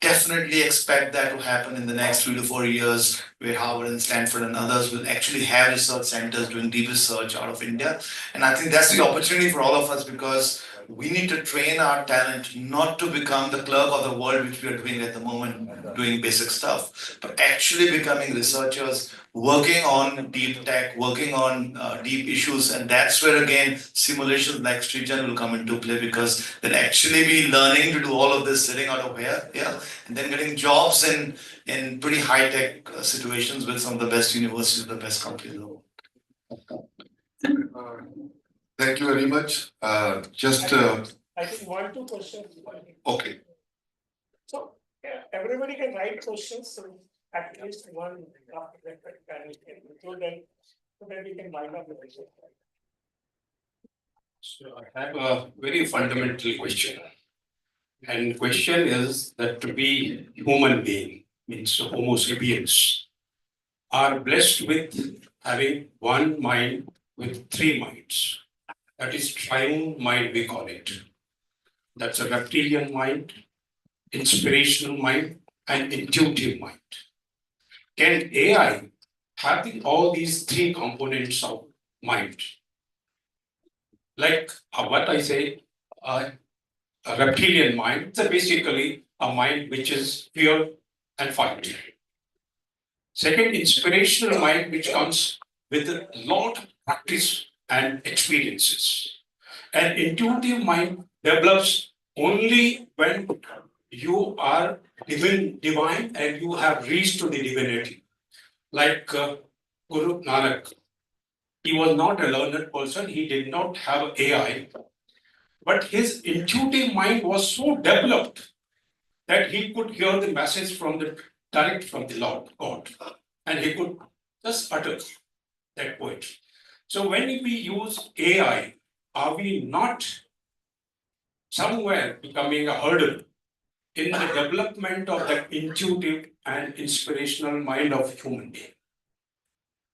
Definitely expect that to happen in the next 3 to 4 years, where Harvard and Stanford and others will actually have research centers doing deep research out of India. And I think that's the opportunity for all of us, because we need to train our talent not to become the clerk of the world, which we are doing at the moment, doing basic stuff, but actually becoming researchers, working on deep tech, working on deep issues. And that's where, again, simulations like StreetGen will come into play, because they'll actually be learning to do all of this sitting out of here, and then getting jobs in pretty high-tech situations with some of the best universities, the best companies in the world. Thank you very much. I think 1, 2 questions. Okay. So everybody can write questions, so at least one can include them, so that we can wind up the question. So I have a very fundamental question. And the question is that to be human being, means Homo sapiens, are blessed with having one mind with 3 minds. That is triune mind, we call it. That's a reptilian mind, inspirational mind, and intuitive mind. Can AI have all these 3 components of mind? Like what I say, a reptilian mind, it's basically a mind which is pure and fight. Second, inspirational mind, which comes with a lot of practice and experiences. And intuitive mind develops only when you are divine and you have reached to the divinity. Like Guru Nanak, he was not a learned person, he did not have AI, but his intuitive mind was so developed that he could hear the message direct from the Lord God, and he could just utter that poetry. So when we use AI, are we not somewhere becoming a hurdle in the development of that intuitive and inspirational mind of human being?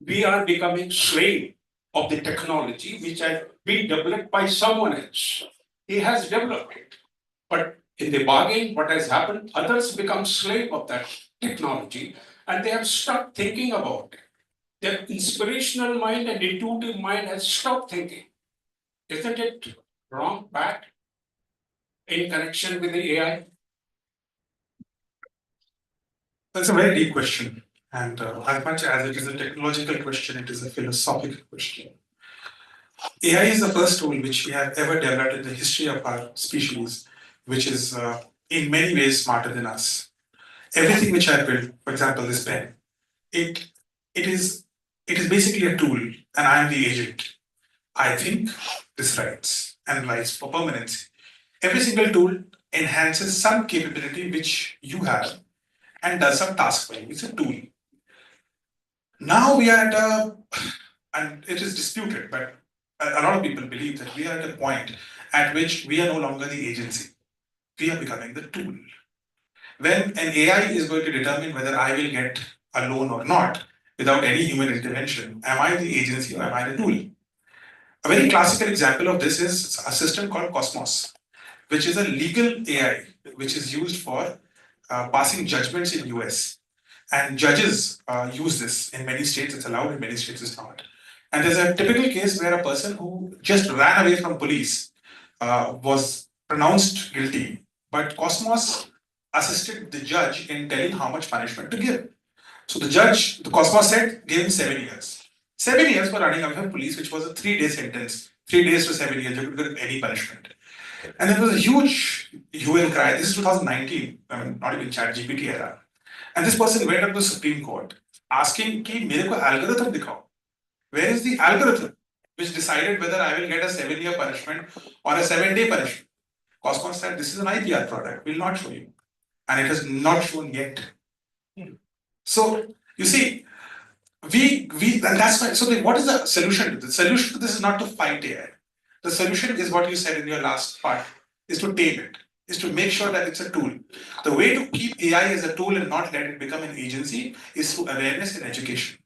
We are becoming slave of the technology which has been developed by someone else. He has developed it. But in the bargain, what has happened, others become slave of that technology and they have stopped thinking about it. Their inspirational mind and intuitive mind has stopped thinking. Isn't it wrong, bad, in connection with the AI? That's a very deep question. And as much as it is a technological question, it is a philosophical question. AI is the first tool which we have ever developed in the history of our species, which is in many ways smarter than us. Everything which I built, for example, this pen, it is basically a tool, and I am the agent. I think, this writes, analyze for permanency. Every single tool enhances some capability which you have, and does some task for you. It's a tool. Now we are at and it is disputed, but a lot of people believe that we are at a point at which we are no longer the agency. We are becoming the tool. When an AI is going to determine whether I will get a loan or not without any human intervention, am I the agency or am I the tool? A very classical example of this is a system called Cosmos, which is a legal AI, which is used for passing judgments in US. And judges use this in many states, it's allowed, in many states it's not. And there's a typical case where a person who just ran away from police was pronounced guilty, but Cosmos assisted the judge in telling how much punishment to give. So the judge, the Cosmos said, gave him 7 years. 7 years for running away from police, which was a 3-day sentence. 3 days to 7 years, you could get any punishment. And there was a huge hue and cry. This is 2019, I mean, not even ChatGPT era. And this person went up to the Supreme Court asking ki mere ko algorithm dikhao. Where is the algorithm which decided whether I will get a 7-year punishment or a 7-day punishment? Cosmos said this is an IPR product, will not show you. And it has not shown yet. So you see, and that's why, so what is the solution to this? The solution to this is not to fight AI. The solution is what you said in your last part, is to tame it, is to make sure that it's a tool. The way to keep AI as a tool and not let it become an agency is through awareness and education.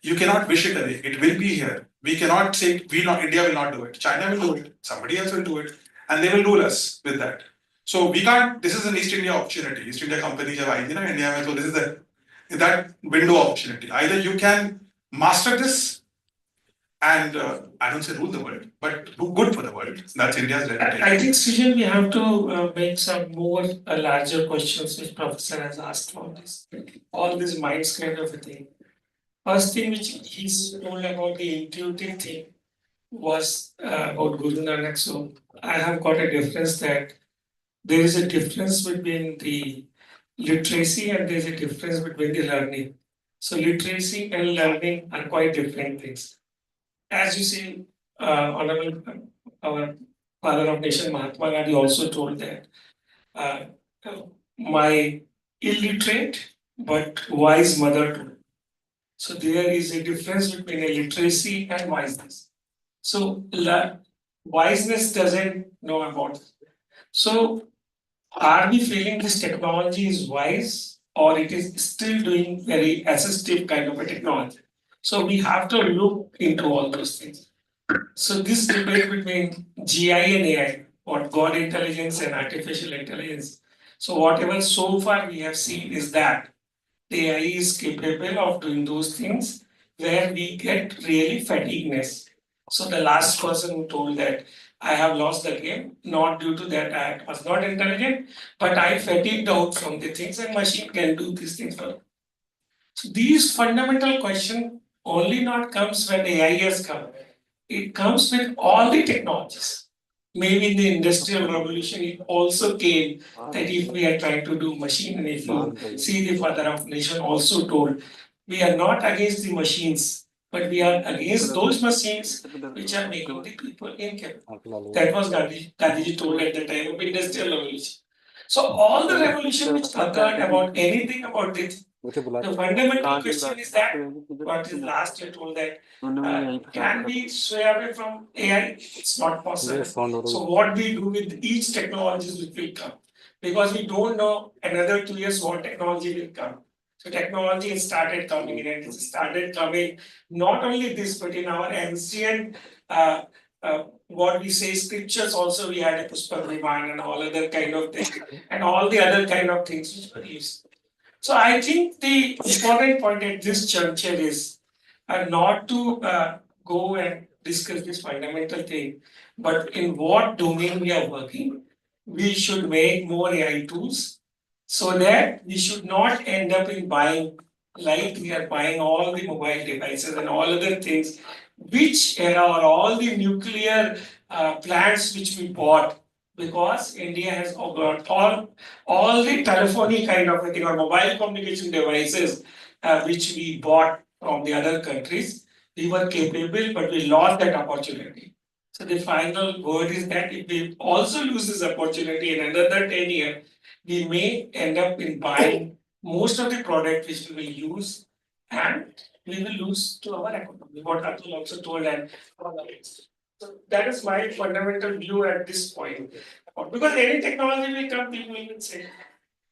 You cannot wish it away. It will be here. We cannot say India will not do it. China will do it. Somebody else will do it, and they will rule us with that. So we can't. This is an East India opportunity. East India company jab aayi thi na India mein, so this is that window opportunity. Either you can master this and I don't say rule the world, but do good for the world. That's India's reputation. I think, Srijan, we have to make some more larger questions which Professor has asked for this. All these minds kind of a thing. First thing which he's told about the intuitive thing was about Guru Nanak. So I have got a difference that there is a difference between the literacy and there is a difference between the learning. So literacy and learning are quite different things. As you see, Honorable our Father of Nation Mahatma Gandhi also told that my illiterate but wise mother too. So there is a difference between a literacy and wiseness. So wiseness doesn't know about it. So are we feeling this technology is wise or it is still doing very assistive kind of a technology? So we have to look into all those things. So this debate between GI and AI, what God intelligence and artificial intelligence. So whatever so far we have seen is that the AI is capable of doing those things where we get really fatigueness. So the last person who told that I have lost the game, not due to that I was not intelligent, but I fatigued out from the things and machine can do these things for me. So these fundamental question only not comes when AI has come. It comes with all the technologies. Maybe in the industrial revolution, it also came that if we are trying to do machine, and if you see the Father of Nation also told, we are not against the machines, but we are against those machines which are making the people incapable. That was Gandhiji told at the time of industrial revolution. So all the revolution which occurred about anything about this, the fundamental question is that what is last year told that can we sway away from AI? It's not possible. So what we do with each technology which will come, because we don't know another 2 years what technology will come. So technology has started coming in and it started coming not only this but in our ancient what we say scriptures also we had a Pushpa Viman and all other kind of things and all the other kind of things which were used. So I think the important point at this juncture is not to go and discuss this fundamental thing, but in what domain we are working, we should make more AI tools so that we should not end up in buying like we are buying all the mobile devices and all other things, which are all the nuclear plants which we bought because India has got all the telephony kind of a thing or mobile communication devices which we bought from the other countries. We were capable, but we lost that opportunity. So the final word is that if we also lose this opportunity in another 10 years, we may end up in buying most of the product which we will use and we will lose to our economy. What Atul also told and all of it. So that is my fundamental view at this point. Because any technology will come, people will say.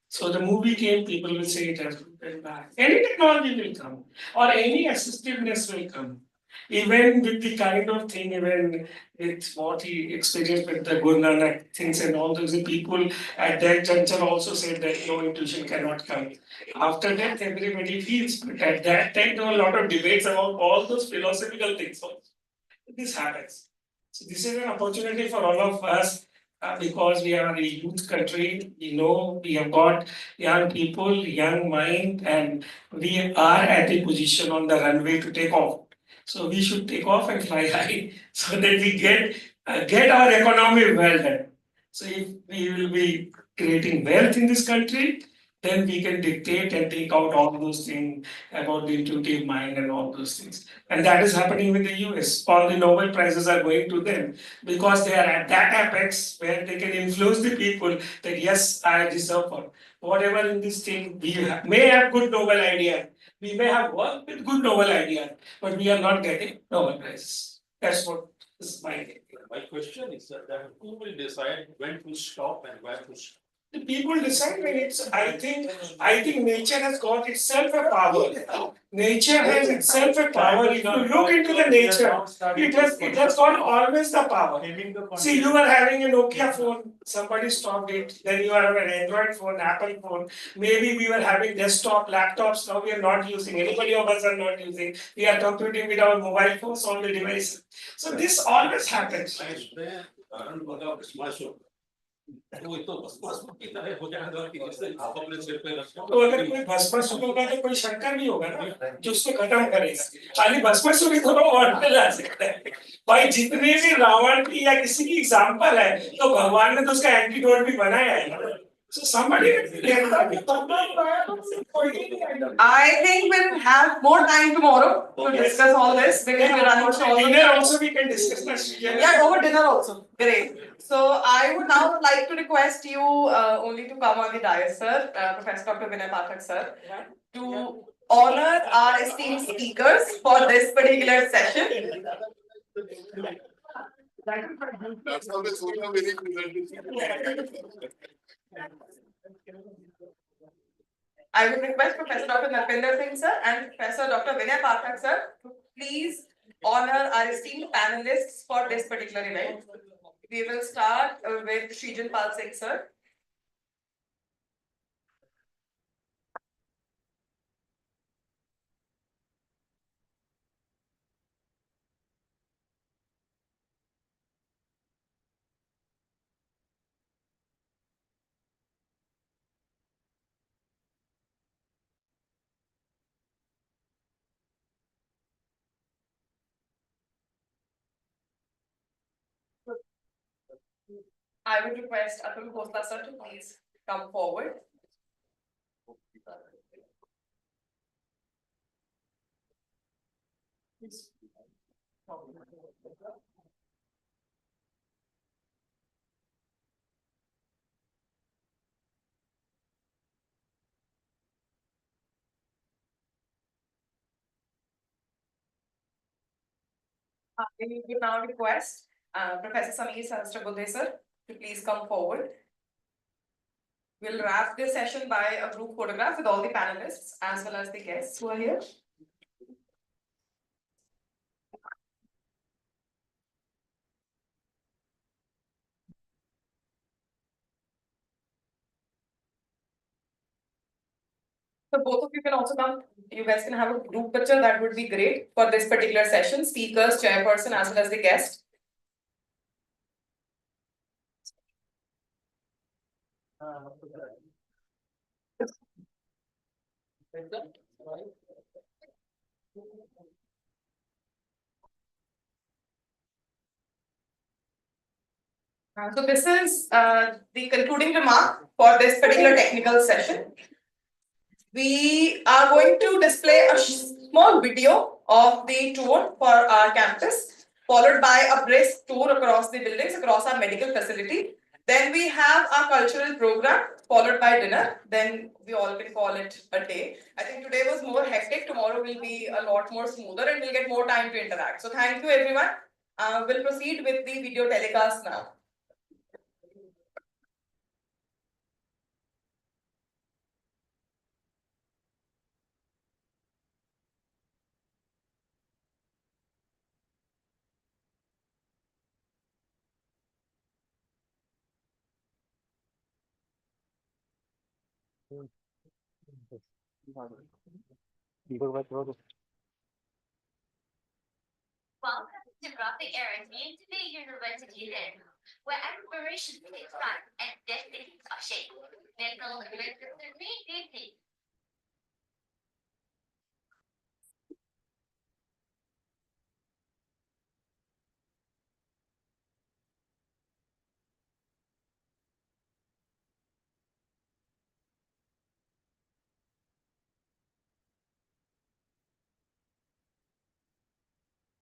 So the movie came, people will say it has been bad. Any technology will come, or any assistiveness will come. Even with the kind of thing, even with what he experienced with the Guru Nanak things and all those people at that juncture also said that no intuition cannot come. After that, everybody feels, but at that time there were a lot of debates about all those philosophical things. Also. This happens. So this is an opportunity for all of us because we are a youth country. We know we have got young people, young mind, and we are at a position on the runway to take off. So we should take off and fly high so that we get our economy well done. So if we will be creating wealth in this country, then we can dictate and take out all those things about the intuitive mind and all those things. And that is happening with the US. All the Nobel Prizes are going to them because they are at that apex where they can influence the people that yes, I deserve for whatever in this thing may have good Nobel idea. We may have worked with good Nobel idea, but we are not getting Nobel Prizes. That's what is my thing. My question is that who will decide when to stop and where to stop? The people decide when it's. I think nature has got itself a power. Nature has itself a power. If you look into the nature, it has got always the power. See, you are having a Nokia phone, somebody stopped it. Then you are an Android phone, Apple phone. Maybe we were having desktop, laptops. Now we are not using. Anybody of us are not using. We are computing with our mobile phones on the device. So this always happens. वो तो भस्मासुर की तरह हो जाएगा कि जैसे आप अपने सिर पे रखो। तो अगर कोई भस्मासुर होगा तो कोई शंकर भी होगा ना जो उसको खत्म करेगा। खाली भस्मासुर ही थोड़ा और पे ला सकता है। भाई जितने भी रावण की या किसी की एग्जाम्पल है तो भगवान ने तो उसका एंटीडोट भी बनाया है। So somebody I think we'll have more time tomorrow to discuss all this because we're running short. Dinner also we can discuss that. Yeah, over dinner also. Great. So I would now like to request you only to come on the dais, sir, Professor Dr. Vinay Pathak, sir, to honor our esteemed speakers for this particular session. That's how the social media I would request Professor Dr. Narpinder Singh, sir, and Professor Dr. Vinay Pathak, sir, to please honor our esteemed panelists for this particular event. We will start with Srijan Pal Singh, sir. I would request Atul Khosla, sir, to please come forward. I would now request Professor Sameer Sahasrabudhe, sir, to please come forward. We'll wrap this session by a group photograph with all the panelists as well as the guests who are here. So both of you can also come. You guys can have a group picture. That would be great for this particular session. Speakers, chairperson, as well as the guest. So this is the concluding remark for this particular technical session. We are going to display a small video of the tour for our campus, followed by a brisk tour across the buildings, across our medical facility. Then we have our cultural program followed by dinner. Then we all can call it a day. I think today was more hectic. Tomorrow will be a lot more smoother and we'll get more time to interact. So thank you everyone. We'll proceed with the video telecast now. Welcome to Graphic Arrangement to the University then, where aspirations take flight and destinies are shaped. Mental and deeply